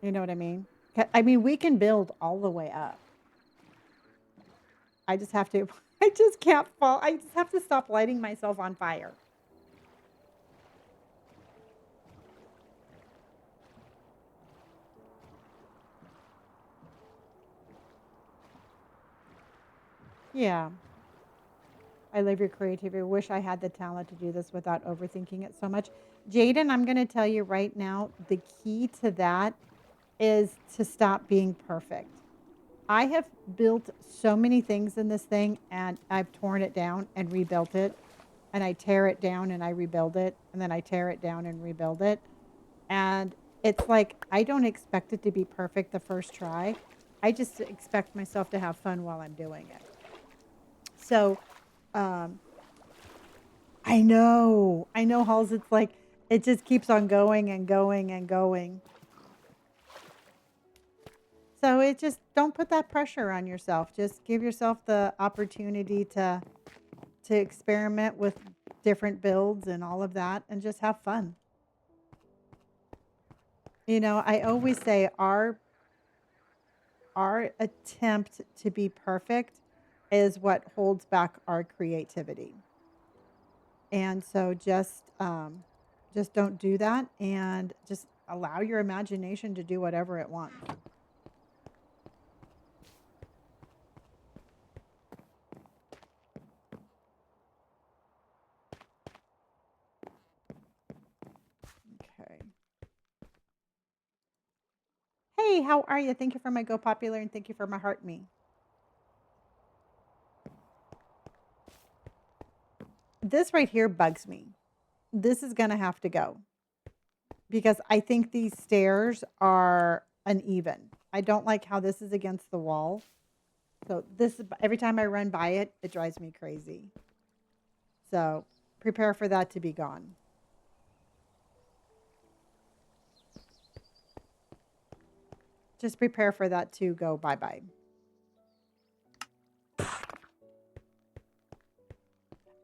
You know what I mean? I mean, we can build all the way up. I just have to, I just can't fall. I just have to stop lighting myself on fire. Yeah. I love your creativity. I wish I had the talent to do this without overthinking it so much. Jaden, I'm going to tell you right now the key to that is to stop being perfect. I have built so many things in this thing and I've torn it down and rebuilt it. And I tear it down and I rebuild it. And then I tear it down and rebuild it. And it's like I don't expect it to be perfect the first try. I just expect myself to have fun while I'm doing it. So, um, I know, Halls. It's like it just keeps on going and going and going. So it just don't put that pressure on yourself. Just give yourself the opportunity to experiment with different builds and all of that, and just have fun. You know, I always say our attempt to be perfect is what holds back our creativity. And so just don't do that and just allow your imagination to do whatever it wants. Okay. Hey, how are you? Thank you for my Go Popular and thank you for my heart me. This right here bugs me. This is going to have to go because I think these stairs are uneven. I don't like how this is against the wall. So this is every time I run by it, it drives me crazy. So prepare for that to be gone. Just prepare for that to go bye-bye.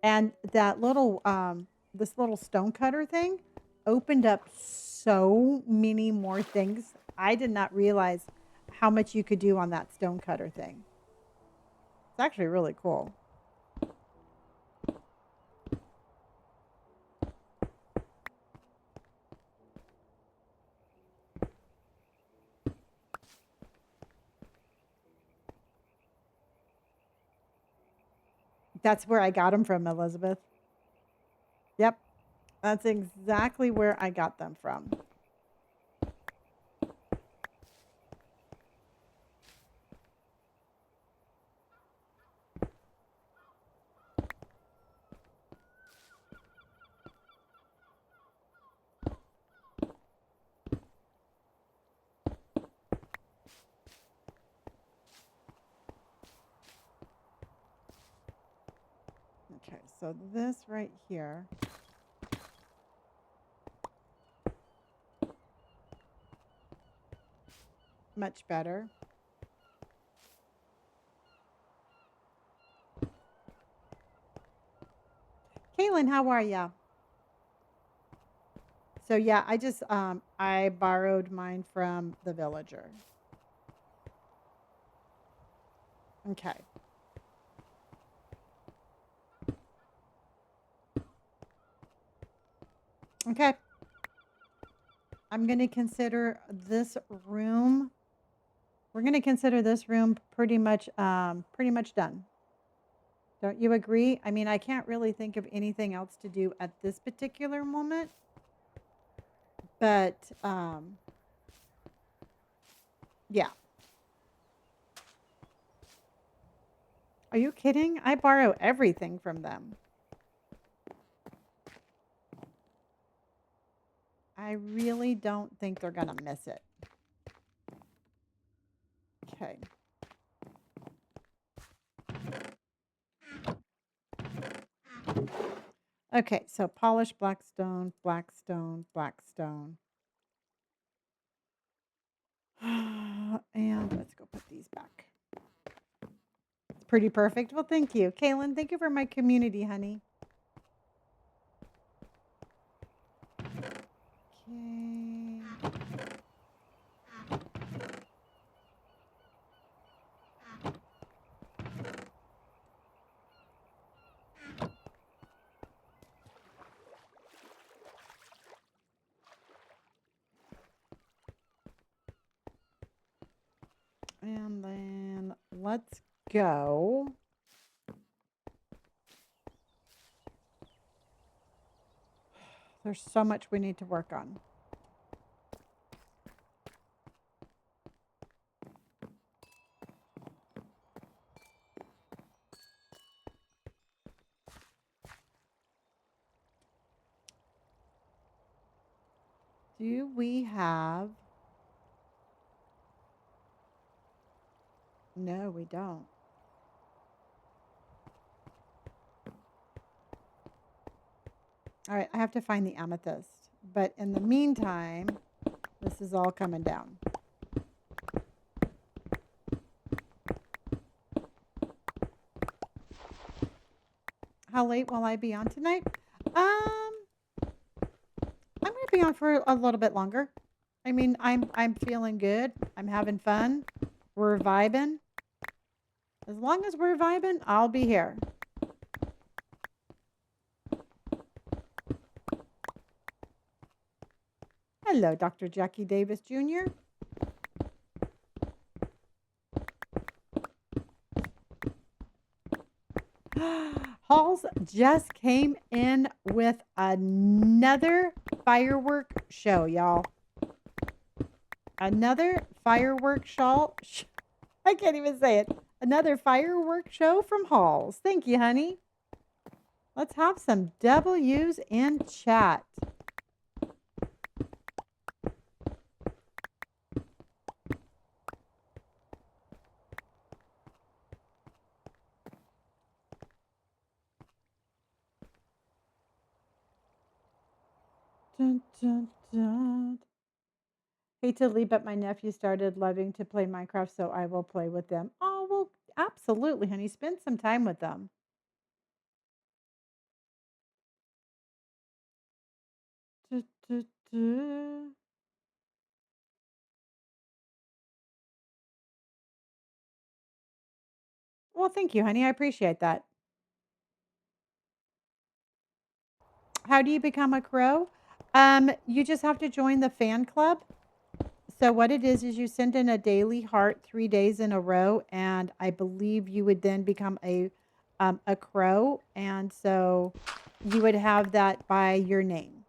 And that little this little stone cutter thing opened up so many more things. I did not realize how much you could do on that stone cutter thing. It's actually really cool. That's where I got them from, Elizabeth. Yep. That's exactly where I got them from. Okay, so this right here. Much better. Kaylin, how are ya? So yeah, I borrowed mine from the villager. Okay. Okay. I'm going to consider this room. We're going to consider this room pretty much done. Don't you agree? I mean, I can't really think of anything else to do at this particular moment. But yeah. Are you kidding? I borrow everything from them. I really don't think they're going to miss it. Okay. Okay, so polished blackstone, blackstone, blackstone. And let's go put these back. It's pretty perfect. Well, thank you. Kaylin, thank you for my community, honey. Okay. And then let's go. There's so much we need to work on. Do we have... No, we don't. All right, I have to find the amethyst. But in the meantime, this is all coming down. How late will I be on tonight? I'm going to be on for a little bit longer. I mean, I'm feeling good. I'm having fun. We're vibing. As long as we're vibing, I'll be here. Hello, Dr. Jackie Davis Jr. Halls just came in with another firework show, y'all. Another firework show. I can't even say it. Another firework show from Halls. Thank you, honey. Let's have some W's in chat. Dun, dun, dun. Hate to leave, but my nephew started loving to play Minecraft, so I will play with them. Oh, well, absolutely, honey. Spend some time with them. Du, du, du. Well, thank you, honey. I appreciate that. How do you become a crow? You just have to join the fan club. So what it is you send in a daily heart 3 days in a row, and I believe you would then become a crow, and so you would have that by your name.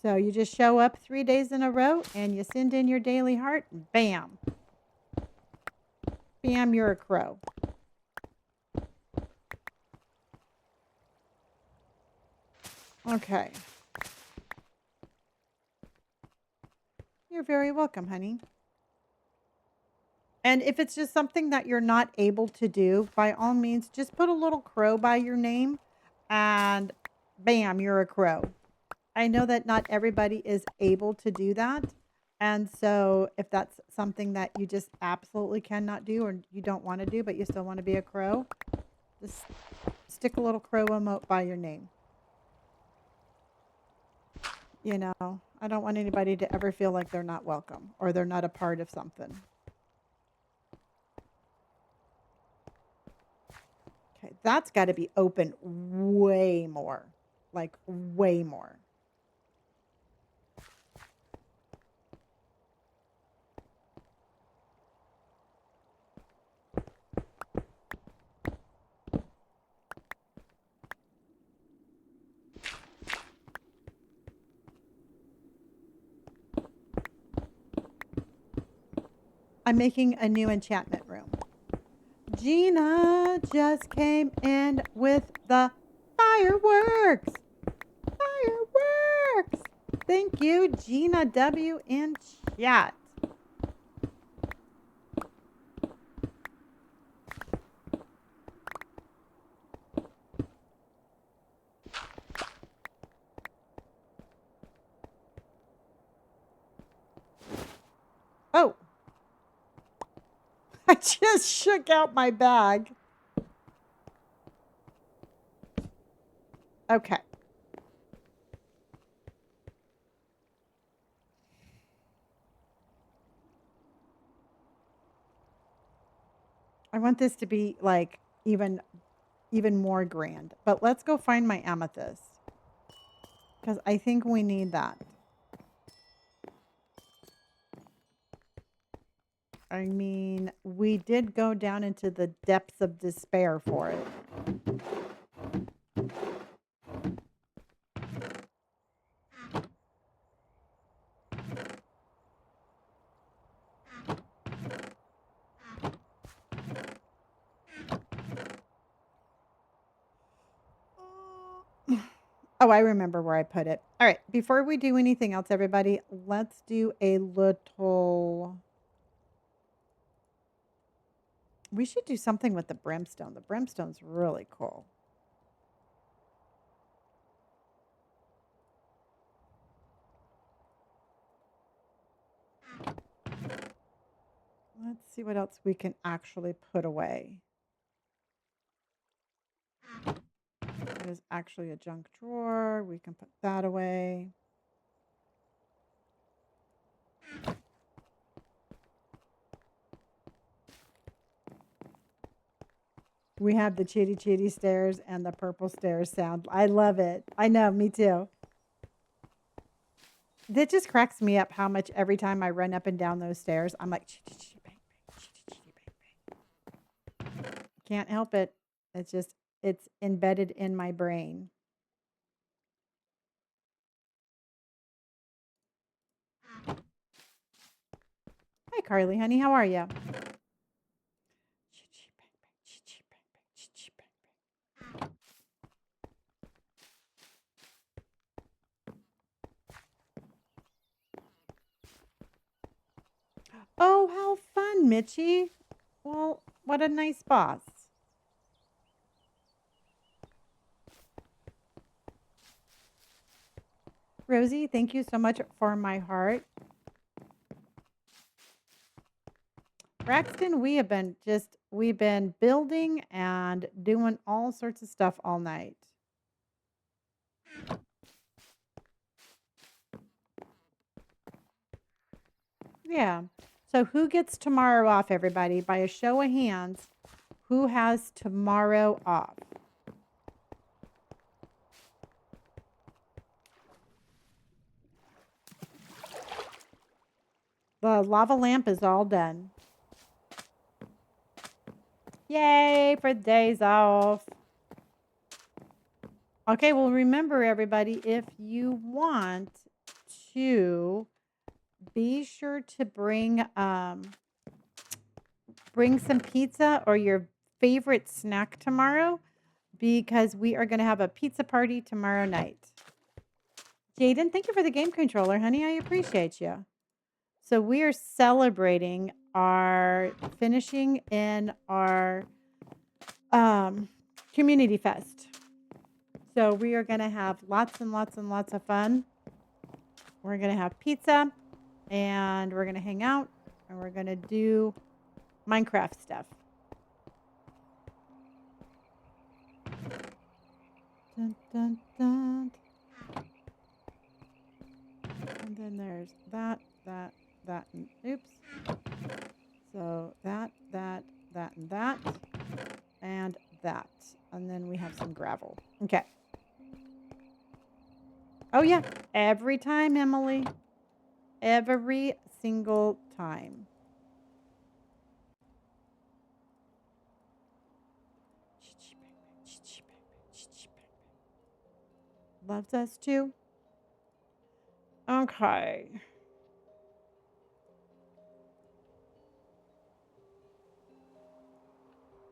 So you just show up 3 days in a row, and you send in your daily heart, and bam, bam, you're a crow. Okay. You're very welcome, honey. And if it's just something that you're not able to do, by all means, just put a little crow by your name and bam, you're a crow. I know that not everybody is able to do that. And so if that's something that you just absolutely cannot do or you don't want to do, but you still want to be a crow, just stick a little crow emote by your name. You know, I don't want anybody to ever feel like they're not welcome or they're not a part of something. Okay, that's got to be open way more, like way more. I'm making a new enchantment room. Gina just came in with the fireworks. Fireworks. Thank you, Gina W in chat. Oh, I just shook out my bag. Okay. I want this to be like even more grand. But let's go find my amethyst. Because I think we need that. I mean, we did go down into the depths of despair for it. Oh, I remember where I put it. All right, before we do anything else, everybody, let's do a little. We should do something with the brimstone. The brimstone's really cool. Let's see what else we can actually put away. It is actually a junk drawer. We can put that away. We have the chitty chitty stairs and the purple stairs sound. I love it. I know, me too. That just cracks me up how much every time I run up and down those stairs, I'm like, chitty chitty bang bang, chitty chitty bang bang. Can't help it. It's just, it's embedded in my brain. Hi, Carly, honey. How are you? Oh, how fun, Mitchie. Well, what a nice boss. Rosie, thank you so much for my heart. Braxton, we've been building and doing all sorts of stuff all night. Yeah. So who gets tomorrow off, everybody? By a show of hands, who has tomorrow off? The lava lamp is all done. Yay for days off. Okay, well, remember, everybody, if you want to, be sure to bring some pizza or your favorite snack tomorrow, because we are going to have a pizza party tomorrow night. Jaden, thank you for the game controller, honey. I appreciate you. So we are celebrating our finishing in our community fest. So we are going to have lots and lots and lots of fun. We're going to have pizza, and we're going to hang out, and we're going to do Minecraft stuff. Dun, dun, dun. And then there's that, and oops. So that, and that, and that. And then we have some gravel. Okay. Oh, yeah. Every time, Emily. Every single time. Loves us too. Okay.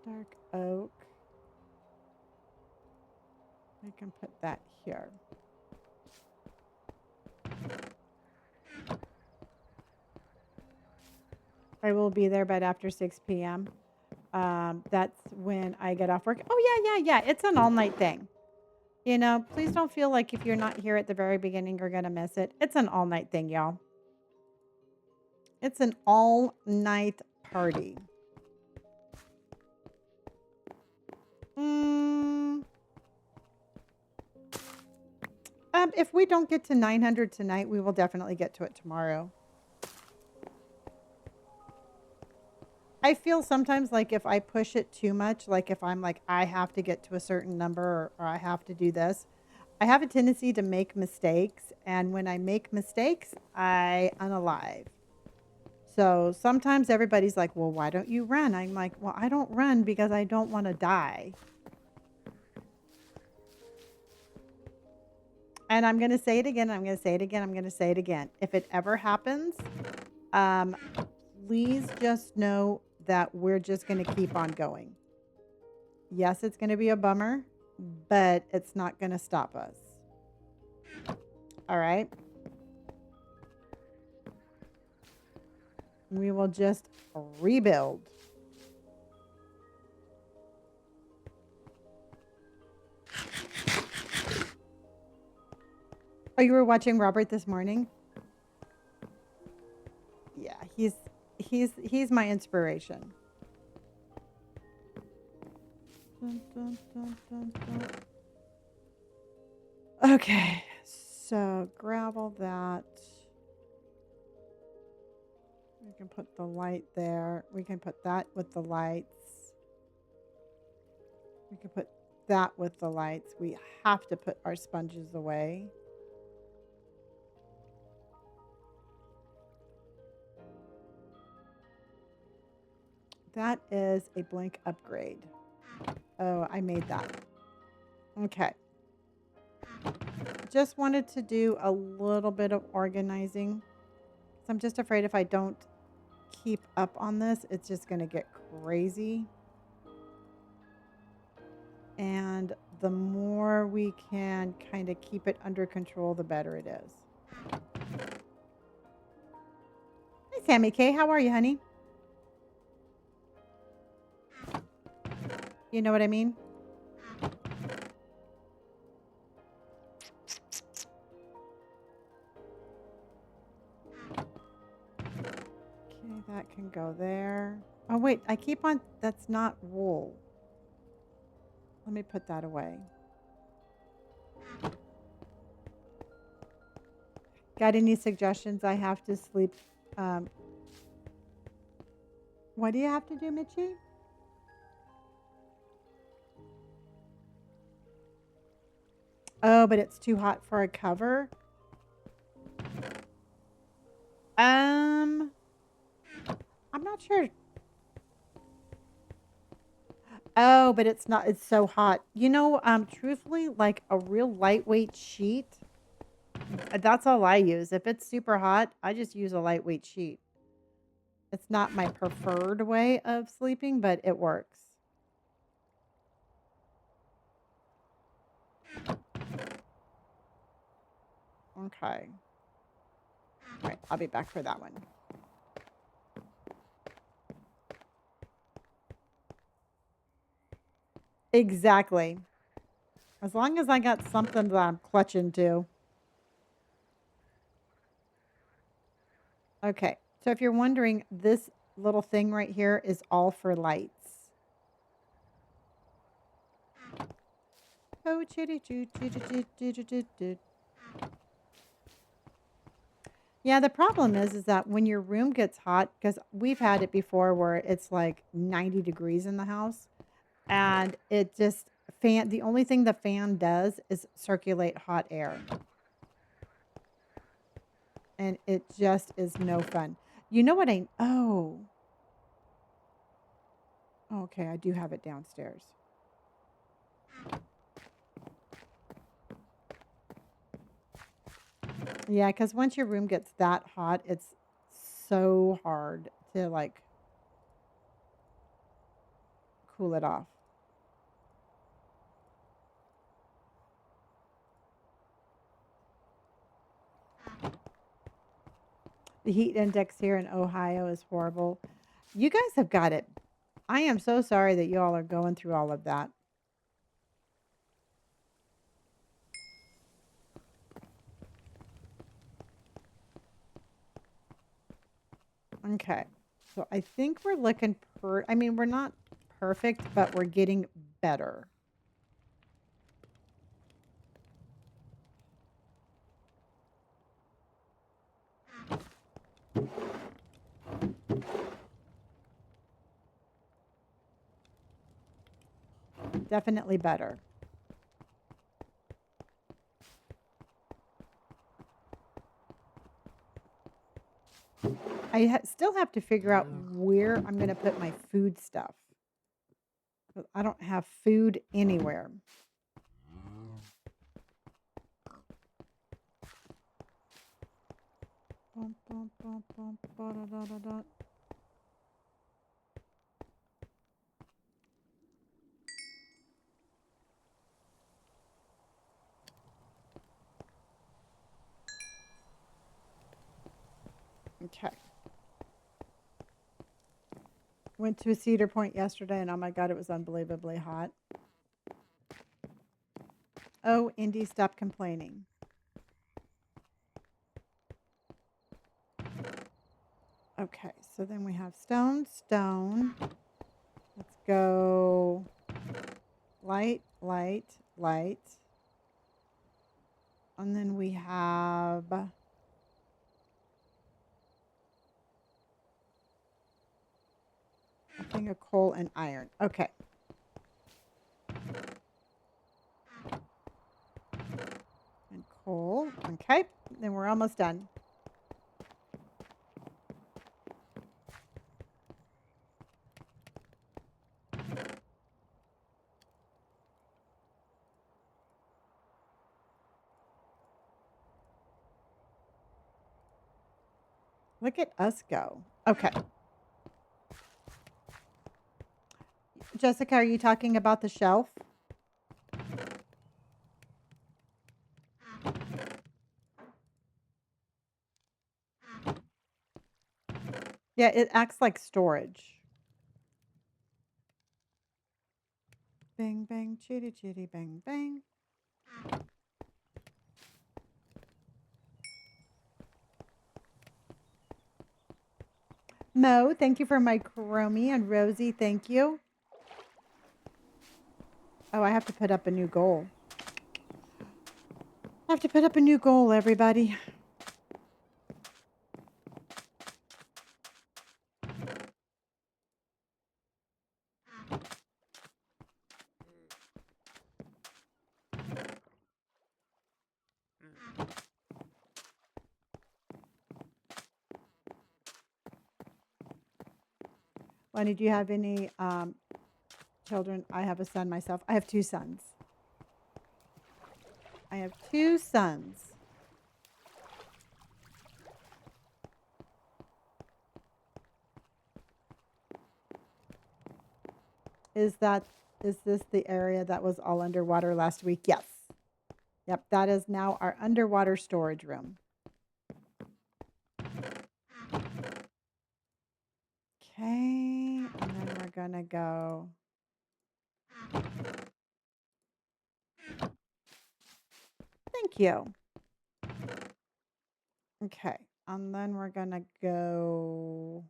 Dark oak. I can put that here. I will be there, but after 6 p.m. That's when I get off work. Oh, yeah. It's an all-night thing. You know, please don't feel like if you're not here at the very beginning, you're going to miss it. It's an all-night thing, y'all. It's an all-night party. If we don't get to 900 tonight, we will definitely get to it tomorrow. I feel sometimes like if I push it too much, like if I'm like, I have to get to a certain number, or I have to do this, I have a tendency to make mistakes. And when I make mistakes, I unalive. So sometimes everybody's like, well, why don't you run? I'm like, well, I don't run because I don't want to die. And I'm going to say it again. I'm going to say it again. I'm going to say it again. If it ever happens, please just know that we're just going to keep on going. Yes, it's going to be a bummer, but it's not going to stop us. All right. We will just rebuild. Oh, you were watching Robert this morning? Yeah, he's my inspiration. Dun, dun, dun, dun, dun. Okay, so gravel that. We can put the light there. We can put that with the lights. We could put that with the lights. We have to put our sponges away. That is a blank upgrade. Oh, I made that. Okay. Just wanted to do a little bit of organizing. So I'm just afraid if I don't keep up on this, it's just going to get crazy. And the more we can kind of keep it under control, the better it is. Hey, Sammy K, how are you, honey? You know what I mean? Okay, that can go there. Oh, wait, I keep on, that's not wool. Let me put that away. Got any suggestions? I have to sleep. What do you have to do, Mitchie? Oh, but it's too hot for a cover. I'm not sure. Oh, but it's not. It's so hot. You know, truthfully, like a real lightweight sheet. That's all I use. If it's super hot, I just use a lightweight sheet. It's not my preferred way of sleeping, but it works. Okay. All right, I'll be back for that one. Exactly. As long as I got something that I'm clutching to. Okay. So if you're wondering, this little thing right here is all for lights. Oh, chitty choo choo choo choo choo choo choo. Yeah, the problem is that when your room gets hot, because we've had it before where it's like 90 degrees in the house, and it just the only thing the fan does is circulate hot air, and it just is no fun. You know what okay, I do have it downstairs. Yeah, because once your room gets that hot, it's so hard to like cool it off. The heat index here in Ohio is horrible. You guys have got it. I am so sorry that you all are going through all of that. Okay. So I think we're looking I mean, we're not perfect, but we're getting better. Definitely better. I still have to figure out where I'm going to put my food stuff. I don't have food anywhere. Bum, bum, bum, bum, ba-da-da-da-da. Okay. Went to Cedar Point yesterday, and oh my God, it was unbelievably hot. Oh, Indy, stop complaining. Okay, so then we have stone, stone. Let's go light, light, light. And then we have a thing of coal and iron. Okay. Cool. Okay. Then we're almost done. Look at us go. Okay. Jessica, are you talking about the shelf? Yeah, it acts like storage. Bang, bang, chitty, chitty, bang, bang. Mo, thank you for my chromie. And Rosie, thank you. Oh, I have to put up a new goal. I have to put up a new goal, everybody. Lenny, do you have any children? I have a son myself. I have 2 sons. I have 2 sons. Is this the area that was all underwater last week? Yes. Yep, that is now our underwater storage room. Okay, and then we're gonna go. Thank you. Okay, and then we're gonna go.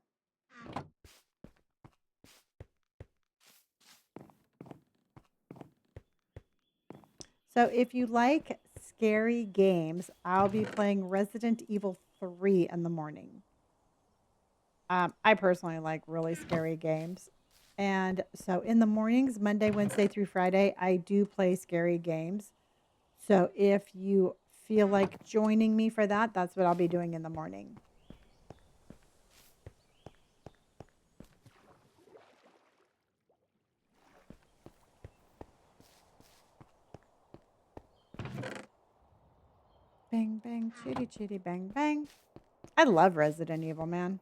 So if you like scary games, I'll be playing Resident Evil 3 in the morning. I personally like really scary games. And so in the mornings, Monday, Wednesday through Friday, I do play scary games. So if you feel like joining me for that, that's what I'll be doing in the morning. Bang, bang, chitty, chitty, bang, bang. I love Resident Evil, man.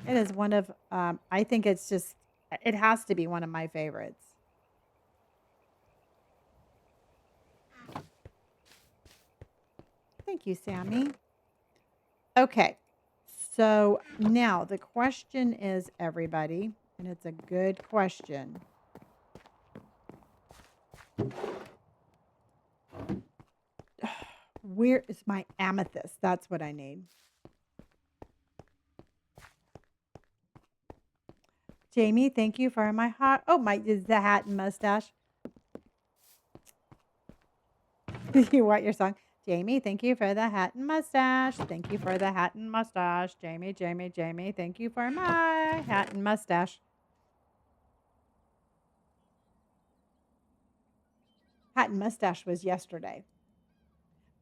It is one of, I think it's just, it has to be one of my favorites. Thank you, Sammy. Okay. So now the question is, everybody, and it's a good question. Where is my amethyst? That's what I need. Jamie, thank you for my hot. Oh, my is the hat and mustache. You want your song? Jamie, thank you for the hat and mustache. Thank you for the hat and mustache. Jamie, Jamie, Jamie, thank you for my hat and mustache. Hat and mustache was yesterday.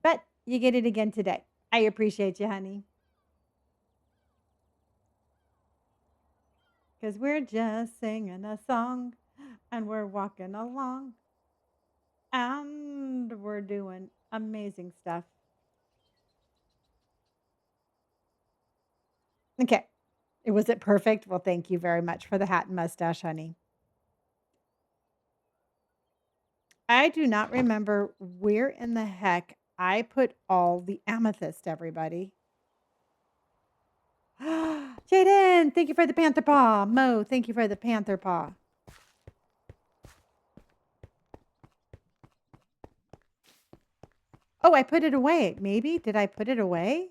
But you get it again today. I appreciate you, honey. Because we're just singing a song and we're walking along and we're doing amazing stuff. Okay. Was it perfect? Well, thank you very much for the hat and mustache, honey. I do not remember where in the heck I put all the amethyst, everybody. Jaden, thank you for the panther paw. Mo, thank you for the panther paw. Oh, I put it away. Maybe. Did I put it away?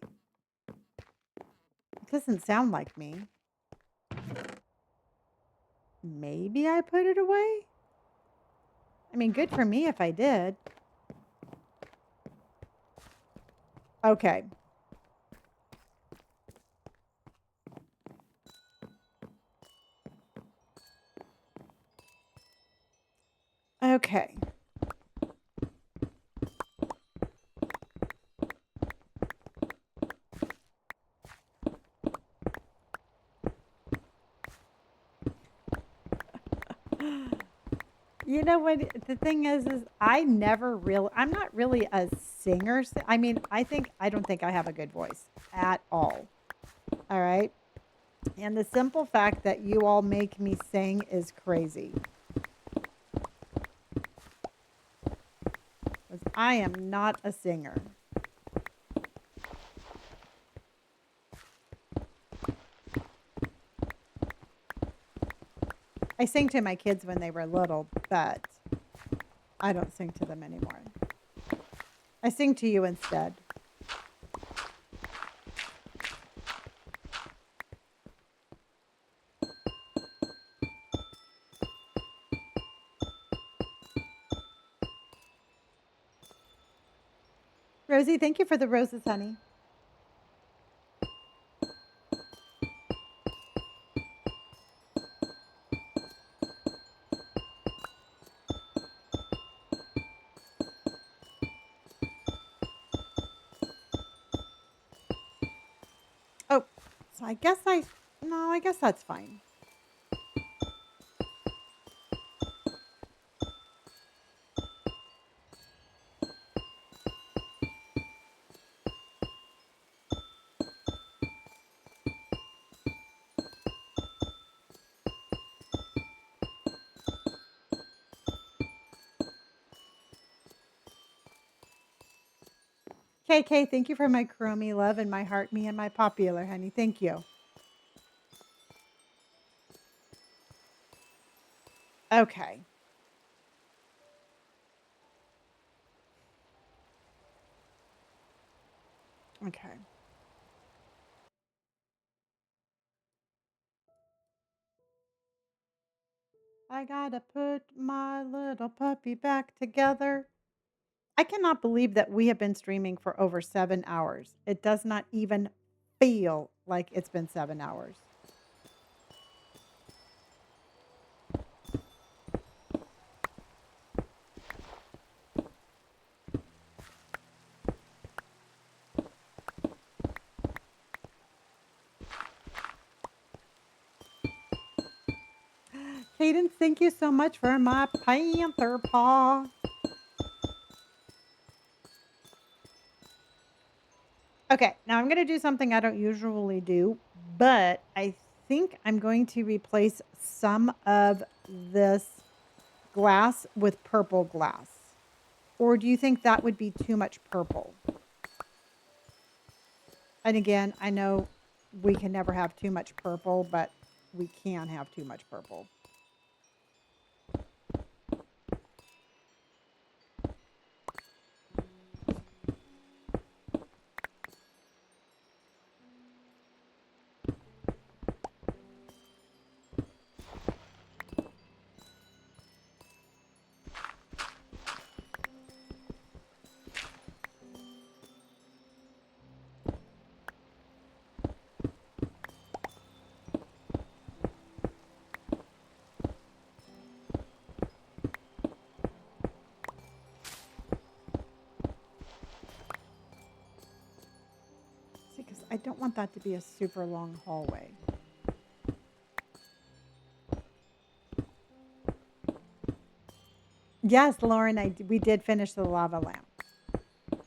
It doesn't sound like me. Maybe I put it away? I mean, good for me if I did. Okay. Okay. You know what? The thing is I never really, I'm not really a singer. I mean, I don't think I have a good voice at all. All right. And the simple fact that you all make me sing is crazy. 'Cause I am not a singer. I sang to my kids when they were little, but I don't sing to them anymore. I sing to you instead. Rosie, thank you for the roses, honey. Oh, so no, I guess that's fine. KK, thank you for my chromie love and my heart me and my popular, honey. Thank you. Okay. Okay. I gotta put my little puppy back together. I cannot believe that we have been streaming for over 7 hours. It does not even feel like it's been 7 hours. Cadence, thank you so much for my panther paw. Okay, now I'm going to do something I don't usually do, but I think I'm going to replace some of this glass with purple glass. Or do you think that would be too much purple? And again, I know we can never have too much purple, but we can have too much purple. See, because I don't want that to be a super long hallway. Yes, Lauren, we did finish the lava lamp.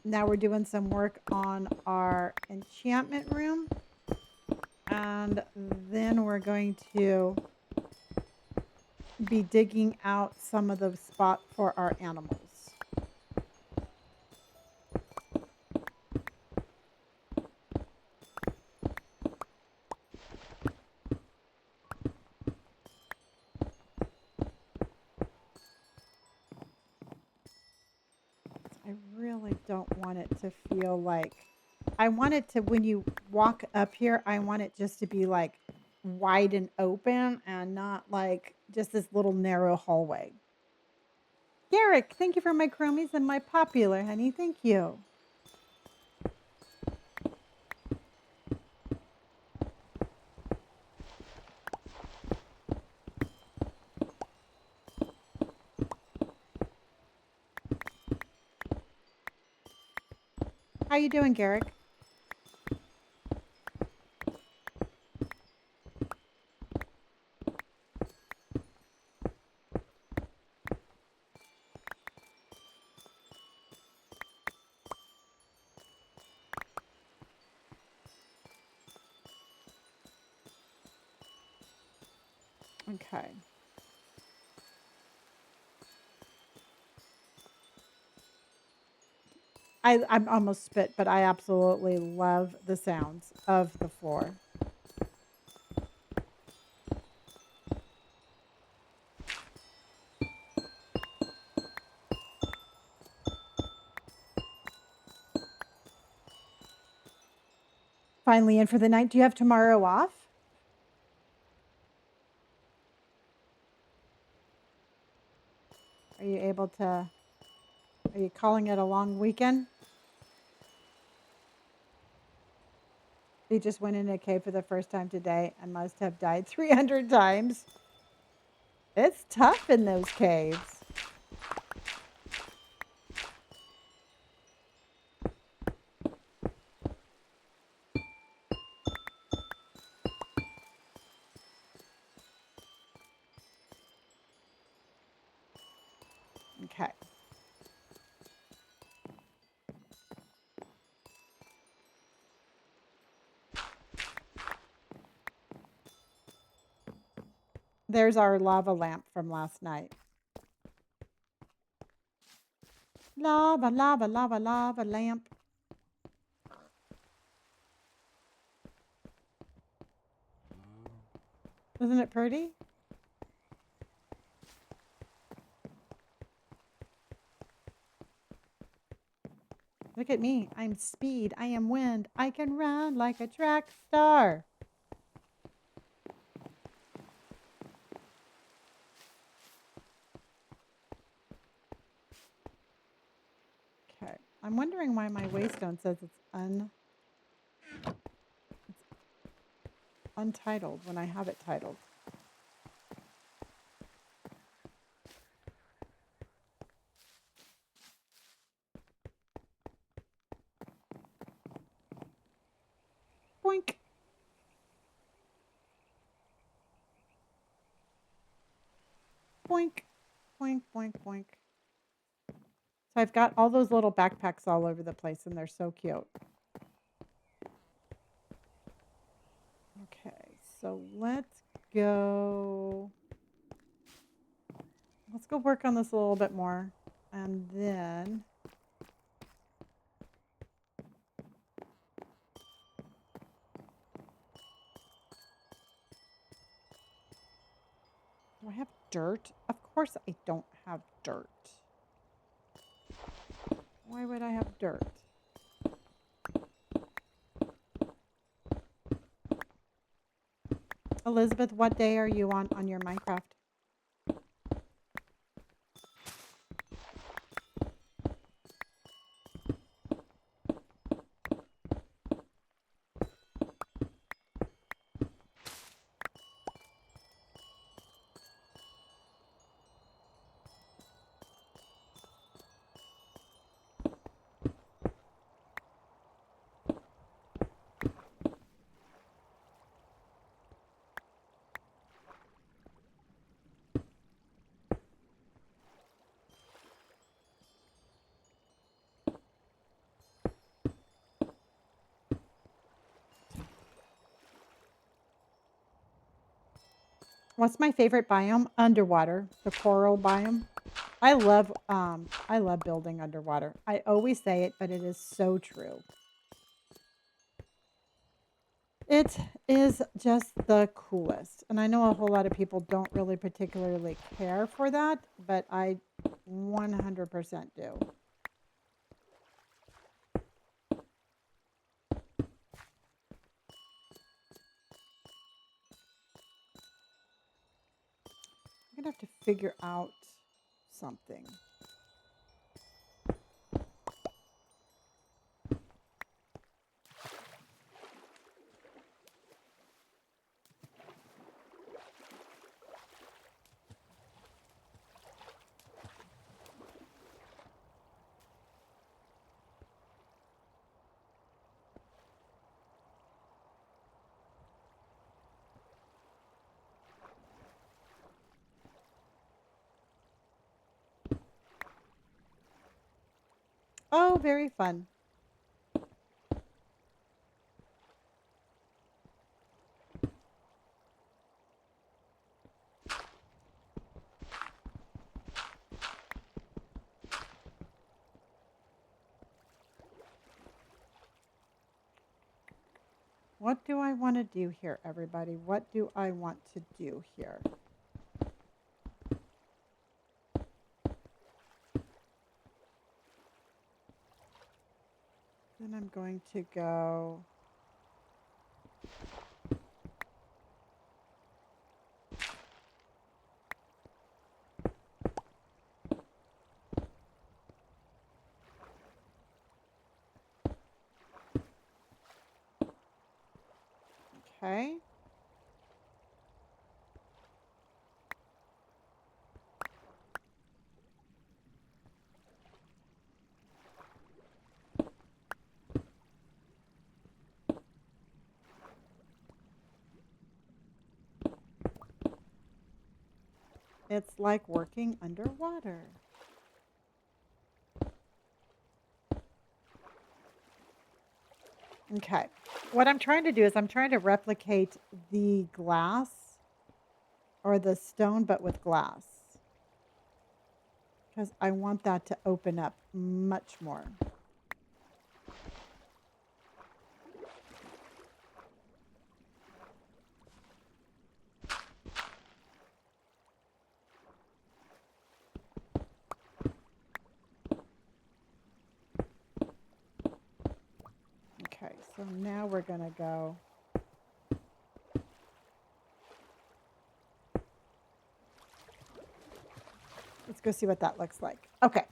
Now we're doing some work on our enchantment room. And then we're going to be digging out some of the spot for our animals. I really don't want it to feel like, I want it to, when you walk up here, I want it just to be like wide and open and not like just this little narrow hallway. Garrick, thank you for my chromies and my popular, honey. Thank you. How you doing, Garrick? Okay. I'm almost spit, but I absolutely love the sounds of the floor. Finally in for the night. Do you have tomorrow off? Are you able to, are you calling it a long weekend? He just went in a cave for the first time today and must have died 300 times. It's tough in those caves. Okay. There's our lava lamp from last night. Lava, lava, lava, lava lamp. Isn't it pretty? Look at me. I'm speed. I am wind. I can run like a track star. Okay. I'm wondering why my waystone says it's untitled when I have it titled. Boink. Boink. Boink, boink, boink. So I've got all those little backpacks all over the place and they're so cute. Okay, so let's go work on this a little bit more. And then do I have dirt? Of course I don't have dirt. Why would I have dirt? Elizabeth, what day are you on your Minecraft? What's my favorite biome? Underwater, the coral biome. I love building underwater. I always say it, but it is so true. It is just the coolest. And I know a whole lot of people don't really particularly care for that, but I 100% do. I'm going to have to figure out something. Oh, very fun. what do I want to do here, everybody? What do I want to do here? Then I'm going to go... Okay. It's like working underwater. Okay. What I'm trying to do is I'm trying to replicate the glass or the stone, but with glass. Because I want that to open up much more. Okay, so now we're going to go... Let's go see what that looks like. Okay.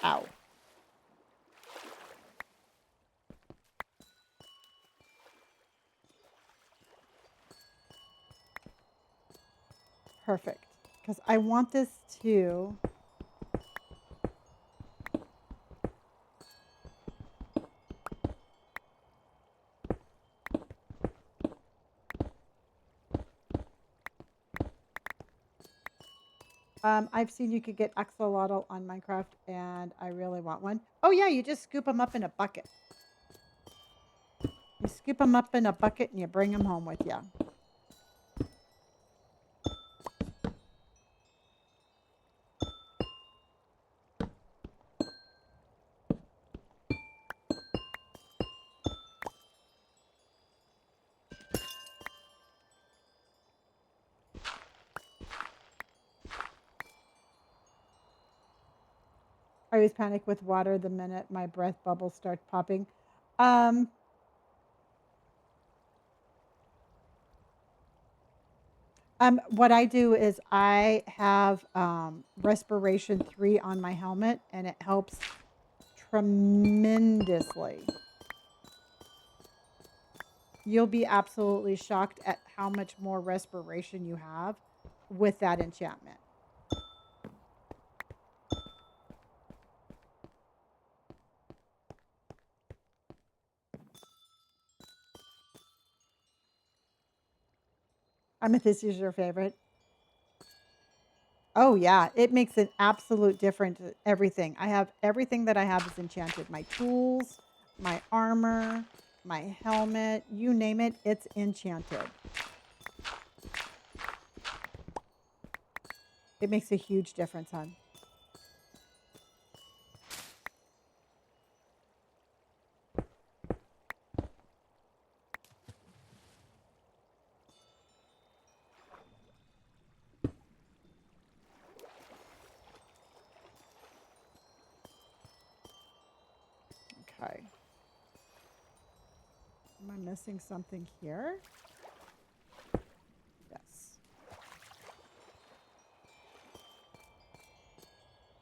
Ow. Perfect. Because I want this to... I've seen you could get axolotl on Minecraft, and I really want one. Oh, yeah, you just scoop them up in a bucket. You scoop them up in a bucket, and you bring them home with you. I always panic with water the minute my breath bubbles start popping. What I do is I have respiration 3 on my helmet, and it helps tremendously. You'll be absolutely shocked at how much more respiration you have with that enchantment. Amethyst is your favorite? Oh, yeah. It makes an absolute difference. Everything. I have everything that I have is enchanted. My tools, my armor, my helmet, you name it, it's enchanted. It makes a huge difference, hon. Okay. Am I missing something here? Yes.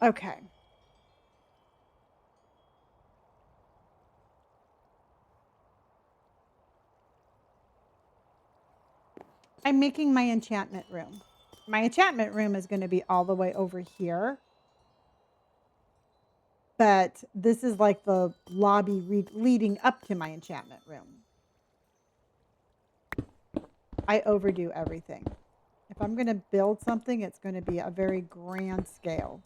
Okay. I'm making my enchantment room. My enchantment room is going to be all the way over here. But this is like the lobby leading up to my enchantment room. I overdo everything. If I'm going to build something, it's going to be a very grand scale.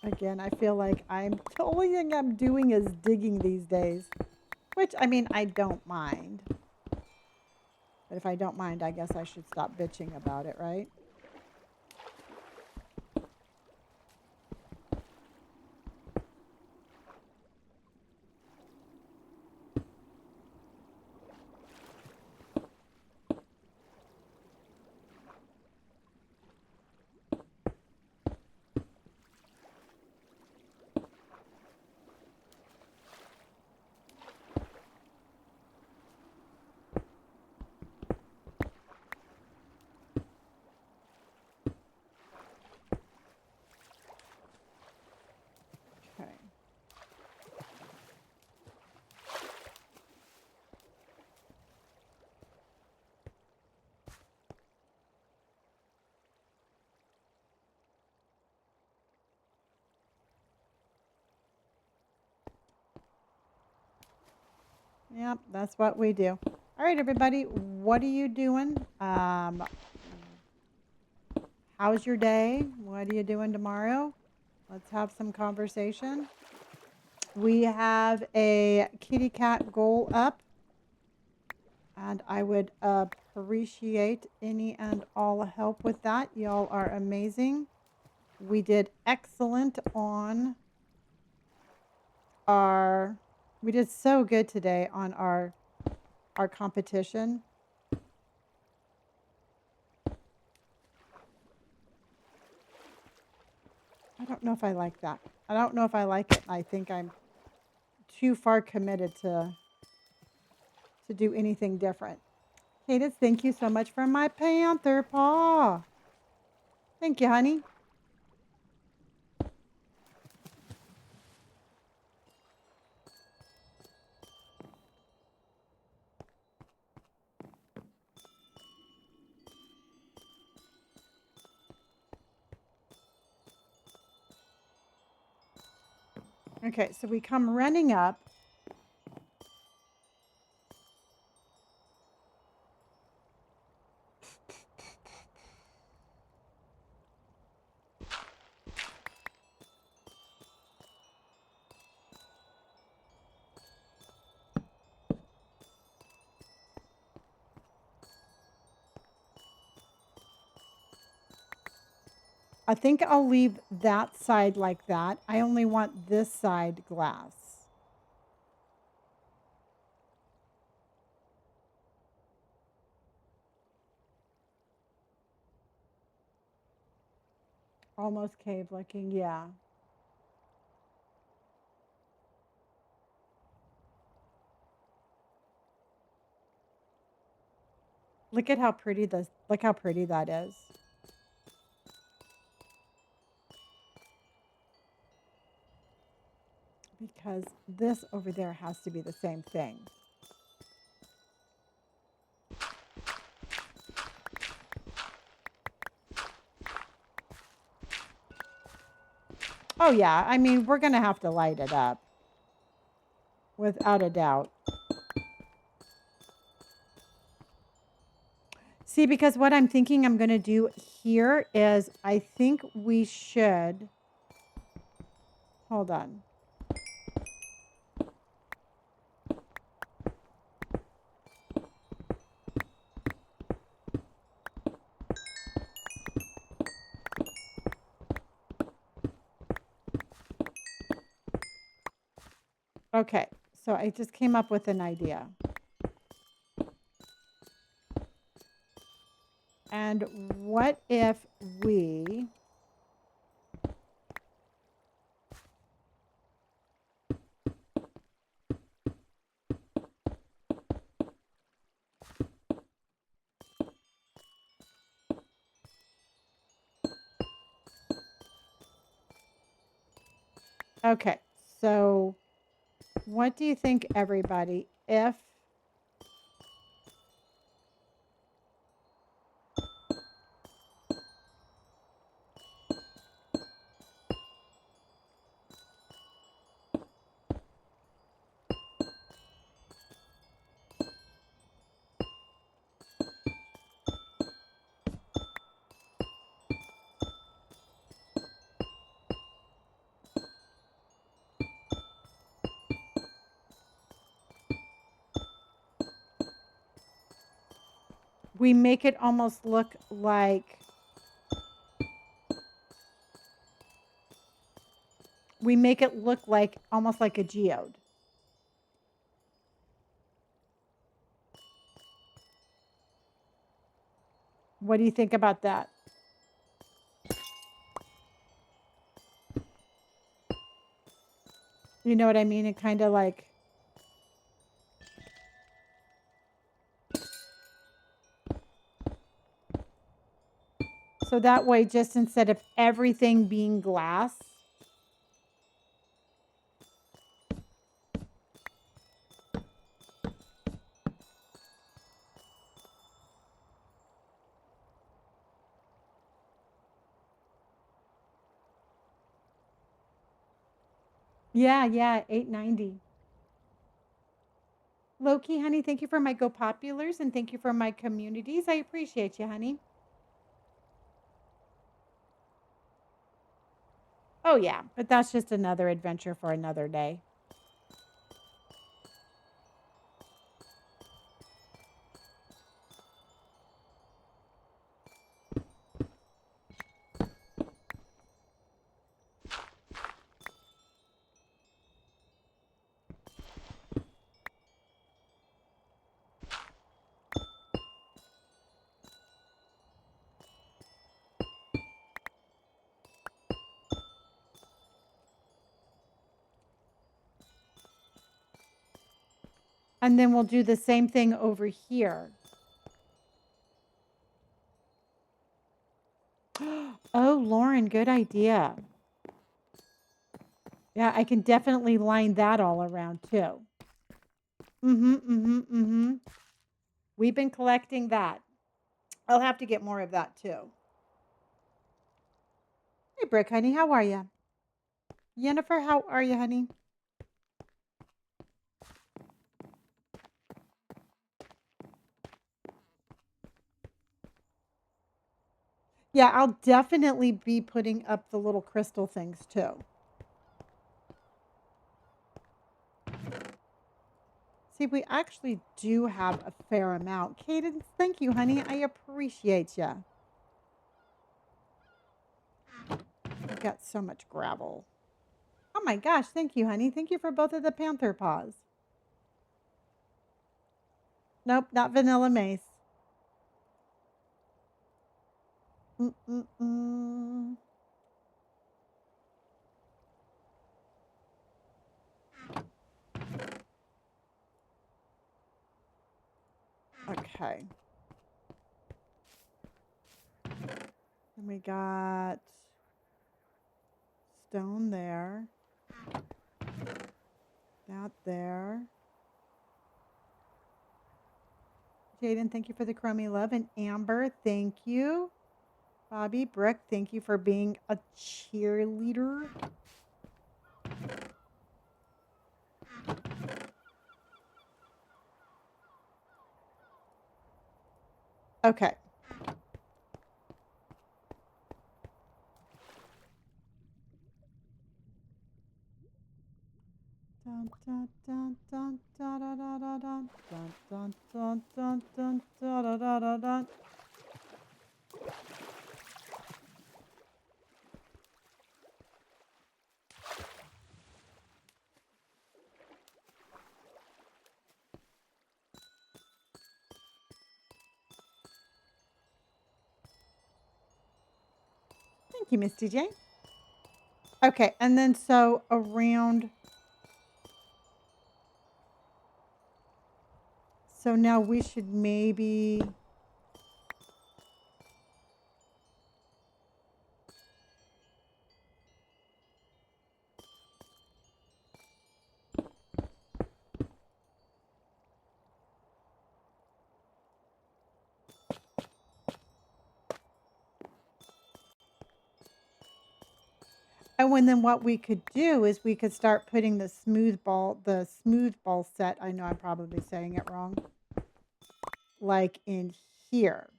Again, I feel like the only thing I'm doing is digging these days, which I mean, I don't mind. But if I don't mind, I guess I should stop bitching about it, right? Okay. Yep, that's what we do. All right, everybody, what are you doing? How's your day? What are you doing tomorrow? Let's have some conversation. We have a kitty cat goal up, and I would appreciate any and all help with that. Y'all are amazing. We did excellent on we did so good today on our competition. I don't know if I like that. I don't know if I like it. I think I'm too far committed to do anything different. Cadence, thank you so much for my panther paw. Thank you, honey. Okay, so we come running up. I think I'll leave that side like that. I only want this side glass. Almost cave looking, yeah. Look how pretty that is. Because this over there has to be the same thing. Oh yeah, I mean, we're going to have to light it up. Without a doubt. See, because what I'm thinking I'm going to do here is I think we should, hold on. Okay, so I just came up with an idea. And what if we okay, so what do you think, everybody, if we make it almost look like almost like a geode. What do you think about that? You know what I mean? It kind of like, so that way, just instead of everything being glass, yeah, 890. Loki, honey, thank you for my Go Populars and thank you for my communities. I appreciate you, honey. Oh, yeah, but that's just another adventure for another day. And then we'll do the same thing over here. Oh, Lauren, good idea. Yeah, I can definitely line that all around too. We've been collecting that. I'll have to get more of that too. Hey, Brick, honey, how are you? Jennifer, how are you, honey? Yeah, I'll definitely be putting up the little crystal things too. See, we actually do have a fair amount. Cadence, thank you, honey. I appreciate you. I've got so much gravel. Oh my gosh, thank you, honey. Thank you for both of the panther paws. Nope, not vanilla mace. Mm-mm-mm. Okay. And we got stone there. That there. Jaden, thank you for the Chromie love. And Amber, thank you. Bobby, Brooke, thank you for being a cheerleader. Okay. Dun, dun, dun, dun, dun, dun, dun, dun, dun, dun, dun, dun, dun, dun, dun, dun, dun. Thank you, Miss DJ. Okay, and then so around. So now we should maybe. Oh, and then what we could do is we could start putting the smooth ball set. I know I'm probably saying it wrong. Like in here.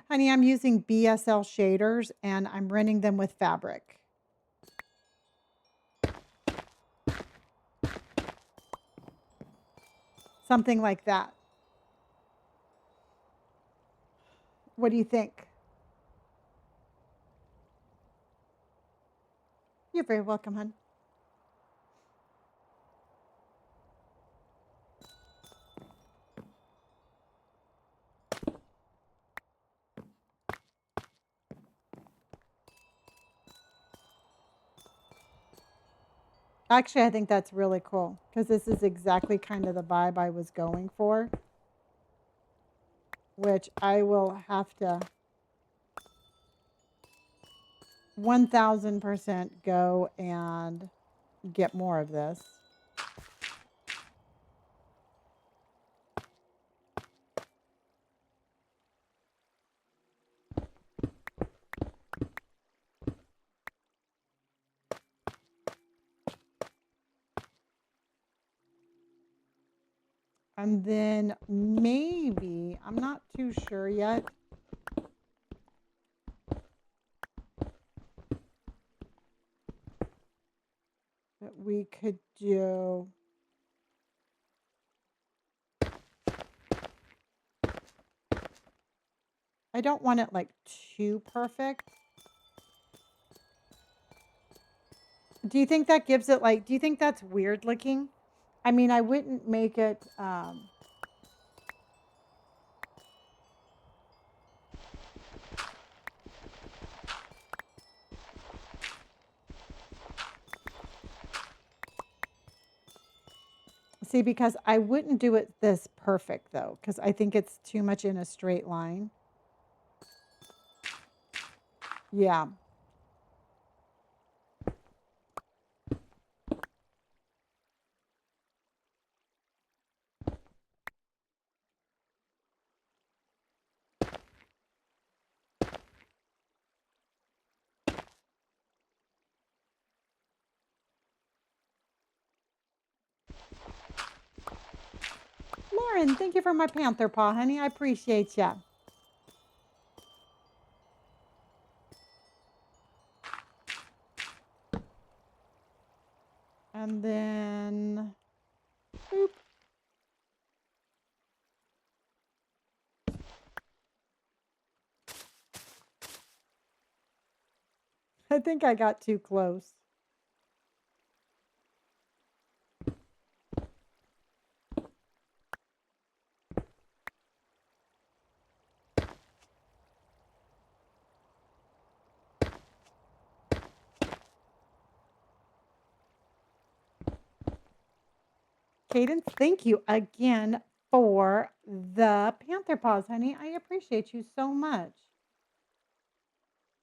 Honey, I'm using BSL shaders and I'm running them with fabric. Something like that. What do you think? You're very welcome, hon. Actually, I think that's really cool because this is exactly kind of the vibe I was going for, which I will have to 1000% go and get more of this. And then maybe, I'm not too sure yet, but we could do, I don't want it like too perfect. Do you think that gives it like, do you think that's weird looking? I mean, I wouldn't make it, see, because I wouldn't do it this perfect though, because I think it's too much in a straight line. Yeah. Lauren, thank you for my panther paw, honey. I appreciate ya. And then, boop. I think I got too close. Cadence, thank you again for the panther paws, honey. I appreciate you so much.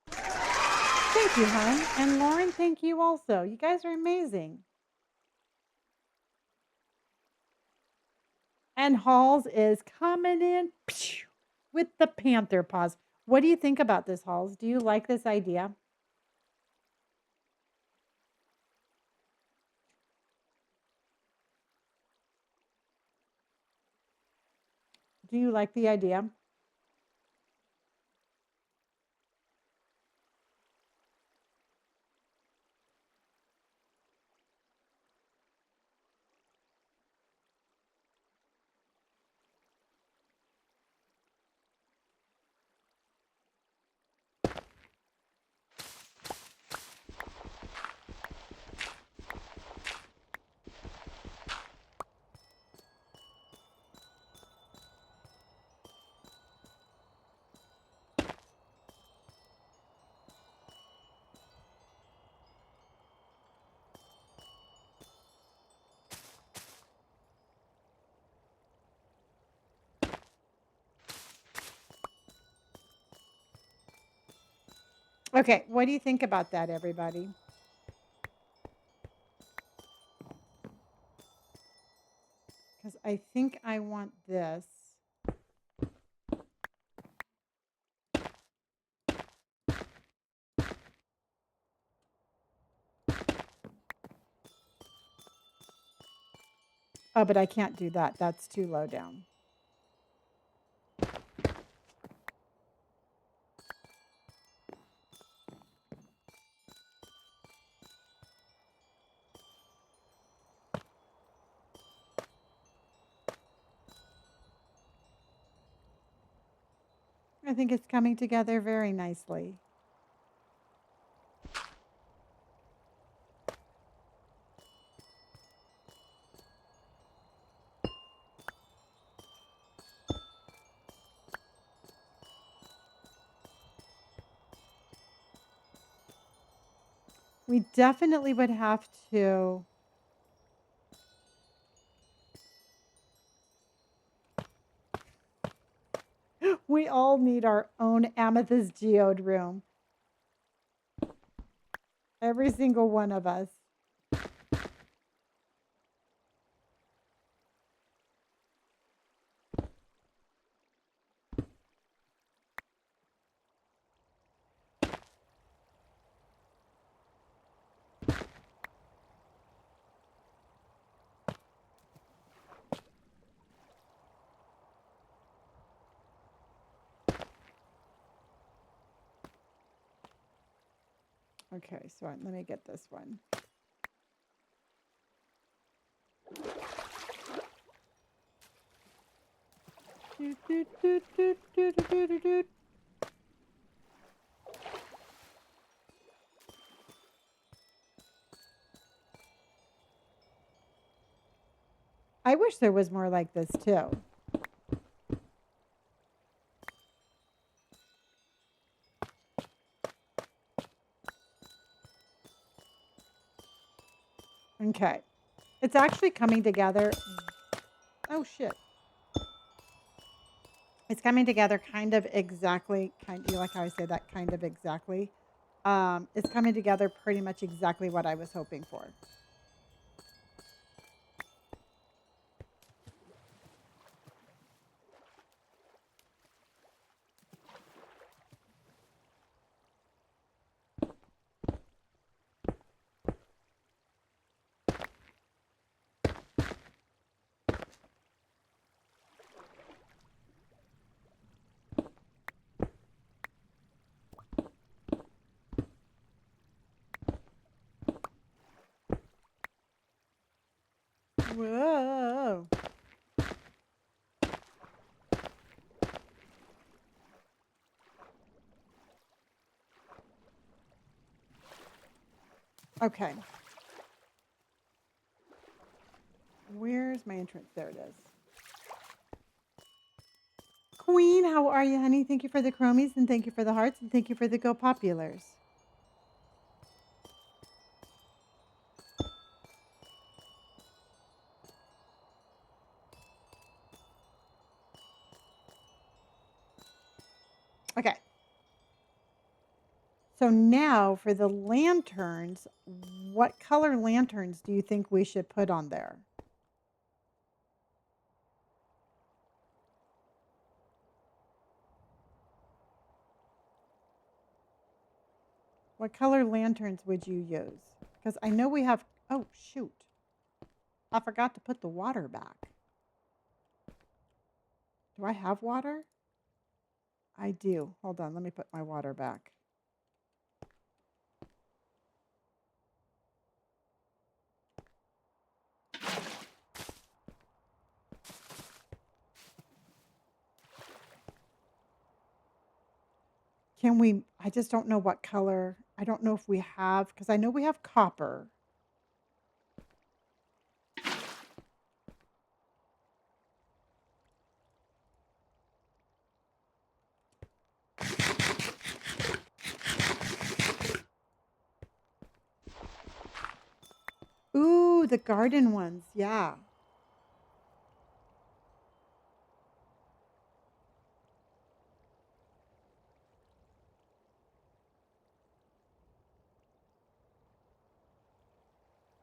Thank you, hon. And Lauren, thank you also. You guys are amazing. And Halls is coming in with the panther paws. What do you think about this, Halls? Do you like this idea? Do you like the idea? Okay, what do you think about that, everybody? Because I think I want this. Oh, but I can't do that. That's too low down. I think it's coming together very nicely. We definitely would have to. We all need our own amethyst geode room. Every single one of us. Okay, so let me get this one. Doot, doot, doot, doot, doot, doot, doot, doot. I wish there was more like this too. Okay. It's actually coming together. Oh shit. It's coming together kind of exactly, you like how I say that kind of exactly. It's coming together pretty much exactly what I was hoping for. Whoa. Okay. Where's my entrance? There it is. Queen, how are you, honey? Thank you for the chromies and thank you for the hearts and thank you for the go populars. Okay. So now for the lanterns, what color lanterns do you think we should put on there? What color lanterns would you use? Because I know we have, oh, shoot. I forgot to put the water back. Do I have water? I do. Hold on, let me put my water back. Can we, I just don't know what color. I don't know if we have, because I know we have copper. Ooh, the garden ones. Yeah.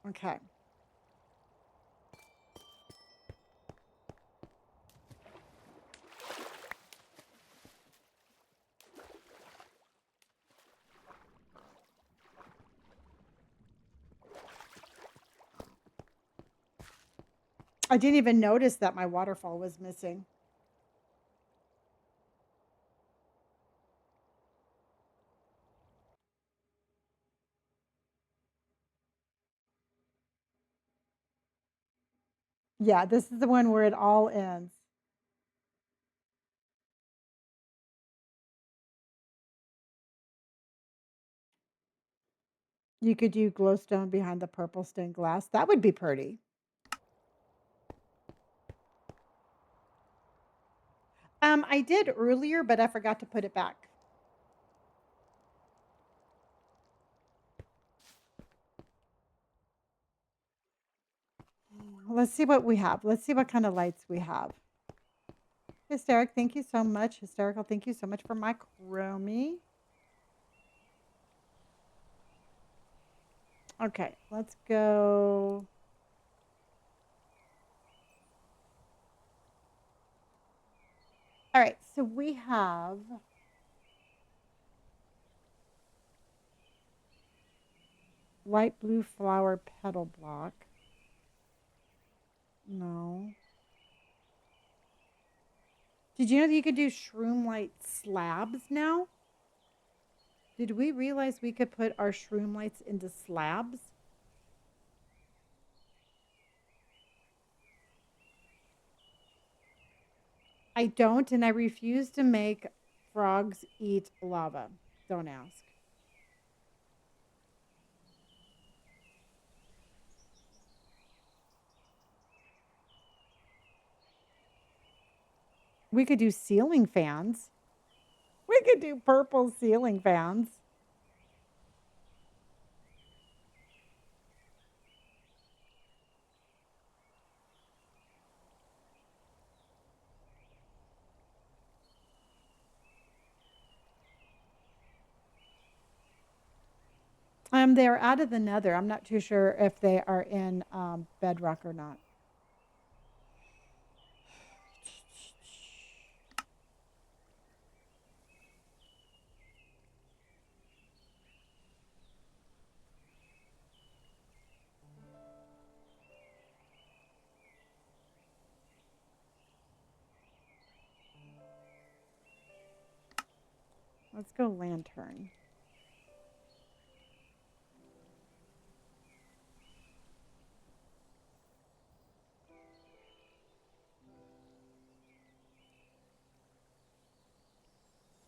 Okay. I didn't even notice that my waterfall was missing. Yeah, this is the one where it all ends. You could do glowstone behind the purple stained glass. That would be pretty. I did earlier, but I forgot to put it back. Let's see what we have. Let's see what kind of lights we have. Hysteric, thank you so much. Hysterical, thank you so much for my chromie. Okay, let's go. All right, so we have light blue flower petal block. No. Did you know that you could do shroom light slabs now? Did we realize we could put our shroom lights into slabs? I don't, and I refuse to make frogs eat lava. Don't ask. We could do ceiling fans. We could do purple ceiling fans. They're out of the nether. I'm not too sure if they are in bedrock or not. Let's go lantern.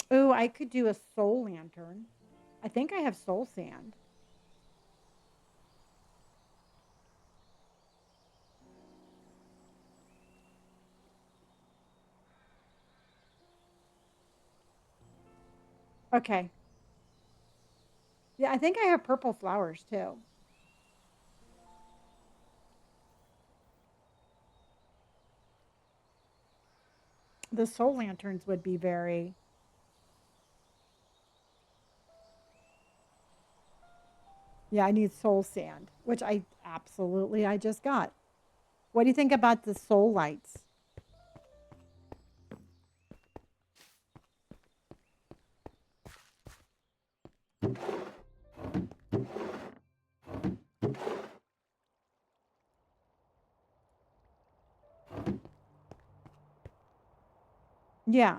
Oh, I could do a soul lantern. I think I have soul sand. Okay. Yeah, I think I have purple flowers too. The soul lanterns would be very. Yeah, I need soul sand, which I just got. What do you think about the soul lights? Yeah.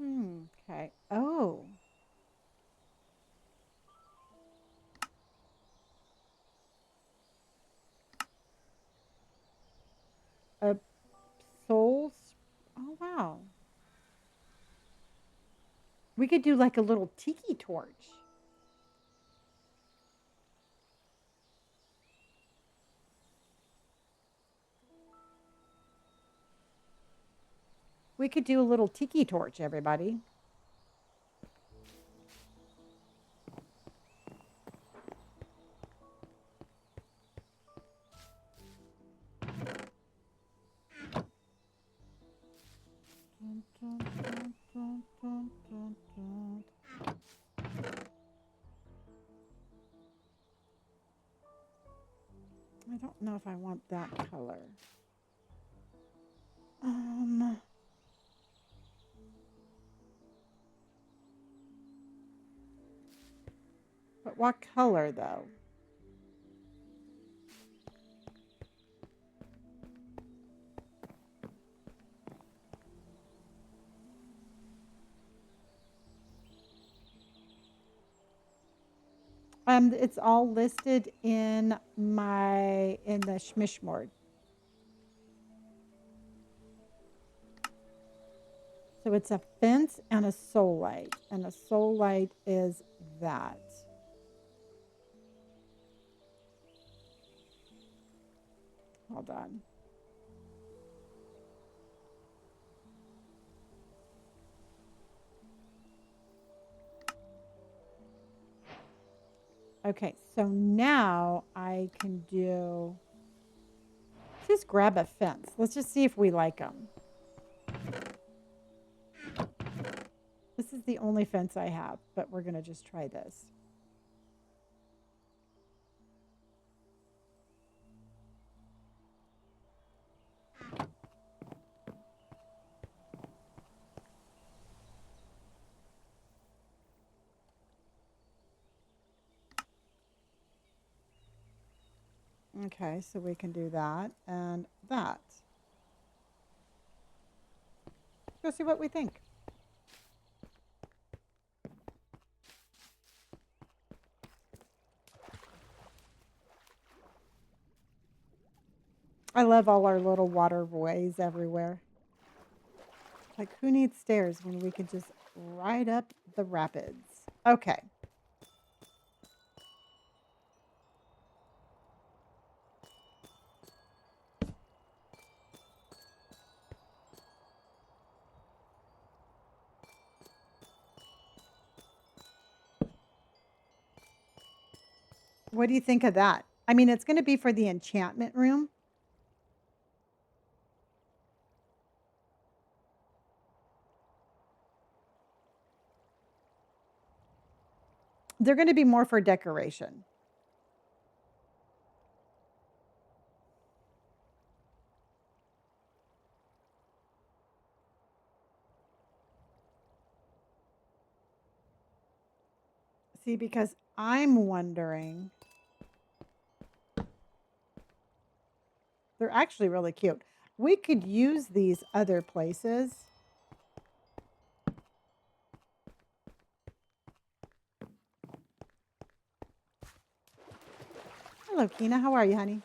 Okay. Oh. A soul. Oh, wow. We could do like a little tiki torch. We could do a little tiki torch, everybody. Dun, dun, dun, dun, dun, dun, dun. I don't know if I want that color. Um, but what color though? It's all listed in the Schmishmord. So it's a fence and a soul light, and a soul light is that. Hold on. Okay, so now I can just grab a fence. Let's just see if we like them. This is the only fence I have, but we're going to just try this. Okay, so we can do that and that. Go see what we think. I love all our little waterways everywhere. Like, who needs stairs when we could just ride up the rapids? Okay. What do you think of that? I mean, it's going to be for the enchantment room. They're going to be more for decoration. See, because I'm wondering, they're actually really cute. We could use these other places. Hello, Kina. How are you, honey?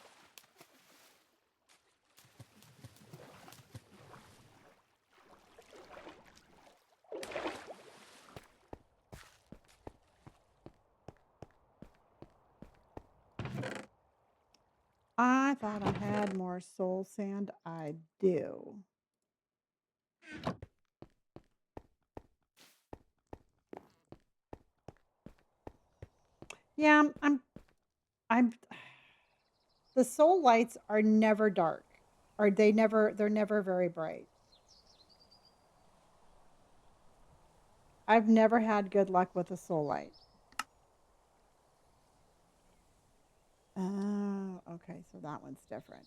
I thought I had more soul sand. I do. Yeah, I'm the soul lights are never dark. Or they're never very bright. I've never had good luck with a soul light. Oh, okay, so that one's different.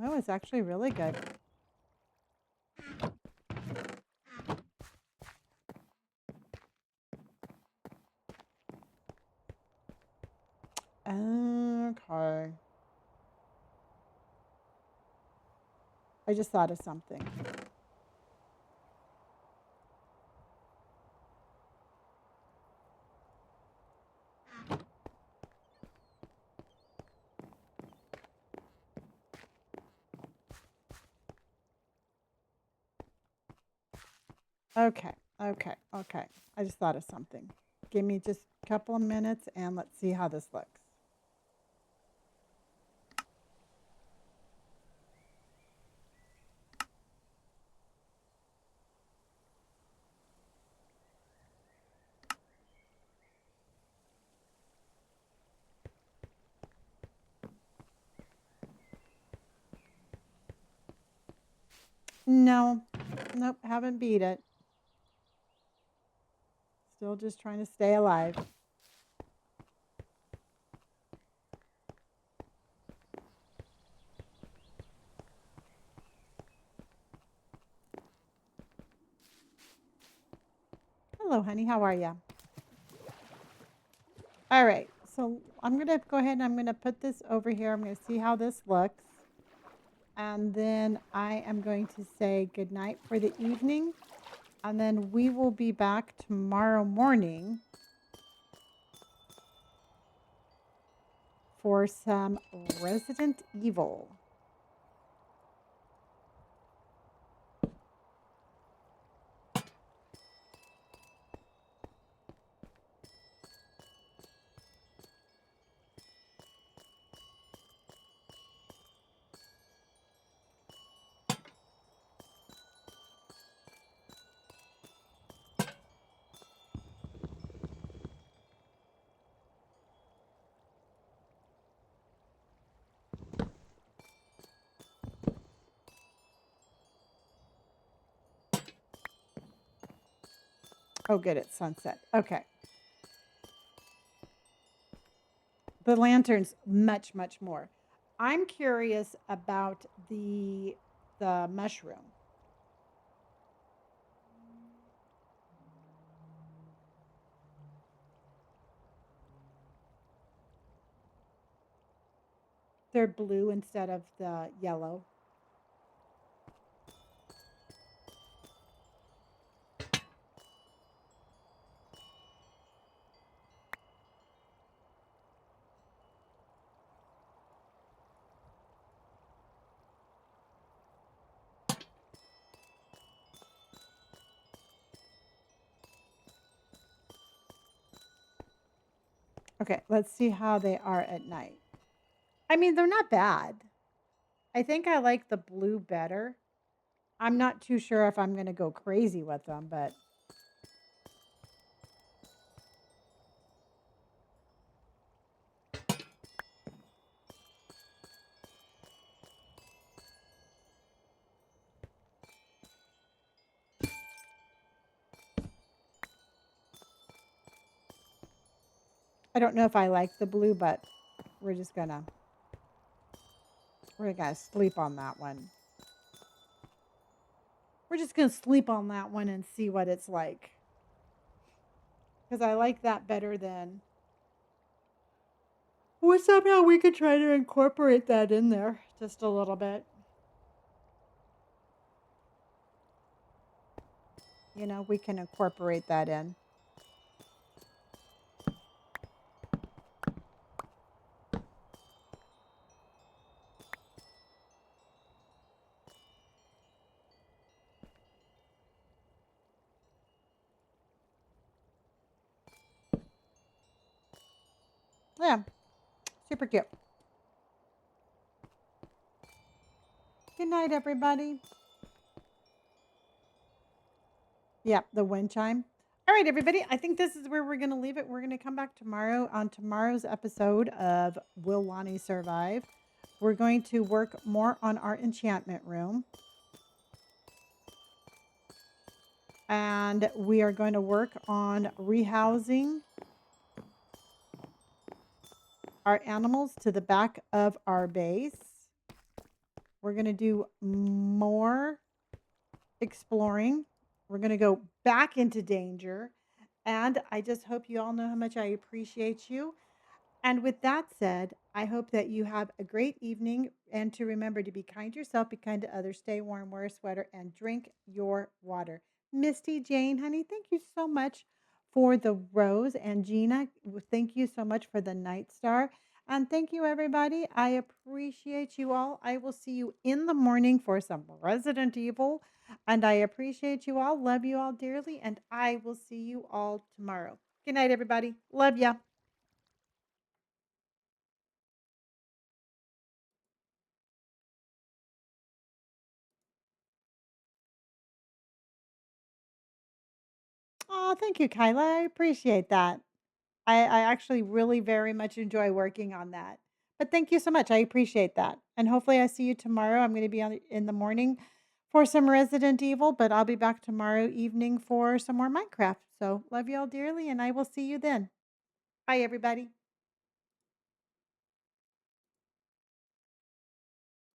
Oh, it's actually really good. Okay. I just thought of something. Okay, okay. I just thought of something. Give me just a couple of minutes and let's see how this looks. No, nope, haven't beat it. Still just trying to stay alive. Hello, honey. How are you? All right. So I'm going to go ahead and I'm going to put this over here. I'm going to see how this looks. And then I am going to say goodnight for the evening. And then we will be back tomorrow morning for some Resident Evil. Oh, good, it's sunset. Okay. The lanterns, much, much more. I'm curious about the mushroom. They're blue instead of the yellow. Okay, let's see how they are at night. I mean, they're not bad. I think I like the blue better. I'm not too sure if I'm going to go crazy with them, but I don't know if I like the blue, but we're just gonna we're gonna sleep on that one. We're just gonna sleep on that one and see what it's like. Because I like that better than well, somehow we could try to incorporate that in there just a little bit. You know, we can incorporate that in. Yeah, super cute. Good night, everybody. Yeah, the wind chime. All right, everybody. I think this is where we're going to leave it. We're going to come back tomorrow on tomorrow's episode of Will Lonnie Survive? We're going to work more on our enchantment room. And we are going to work on rehousing our animals to the back of our base. We're going to do more exploring. We're going to go back into danger. And I just hope you all know how much I appreciate you. And with that said, I hope that you have a great evening and to remember to be kind to yourself, be kind to others, stay warm, wear a sweater, and drink your water. Misty Jane, honey, thank you so much for the rose. And Gina, thank you so much for the night star. And thank you, everybody. I appreciate you all. I will see you in the morning for some Resident Evil. And I appreciate you all. Love you all dearly. And I will see you all tomorrow. Good night, everybody. Love ya. Oh, thank you, Kyla. I appreciate that. I actually really very much enjoy working on that. But thank you so much. I appreciate that. And hopefully I see you tomorrow. I'm going to be on in the morning for some Resident Evil, but I'll be back tomorrow evening for some more Minecraft. So love you all dearly, and I will see you then. Bye, everybody.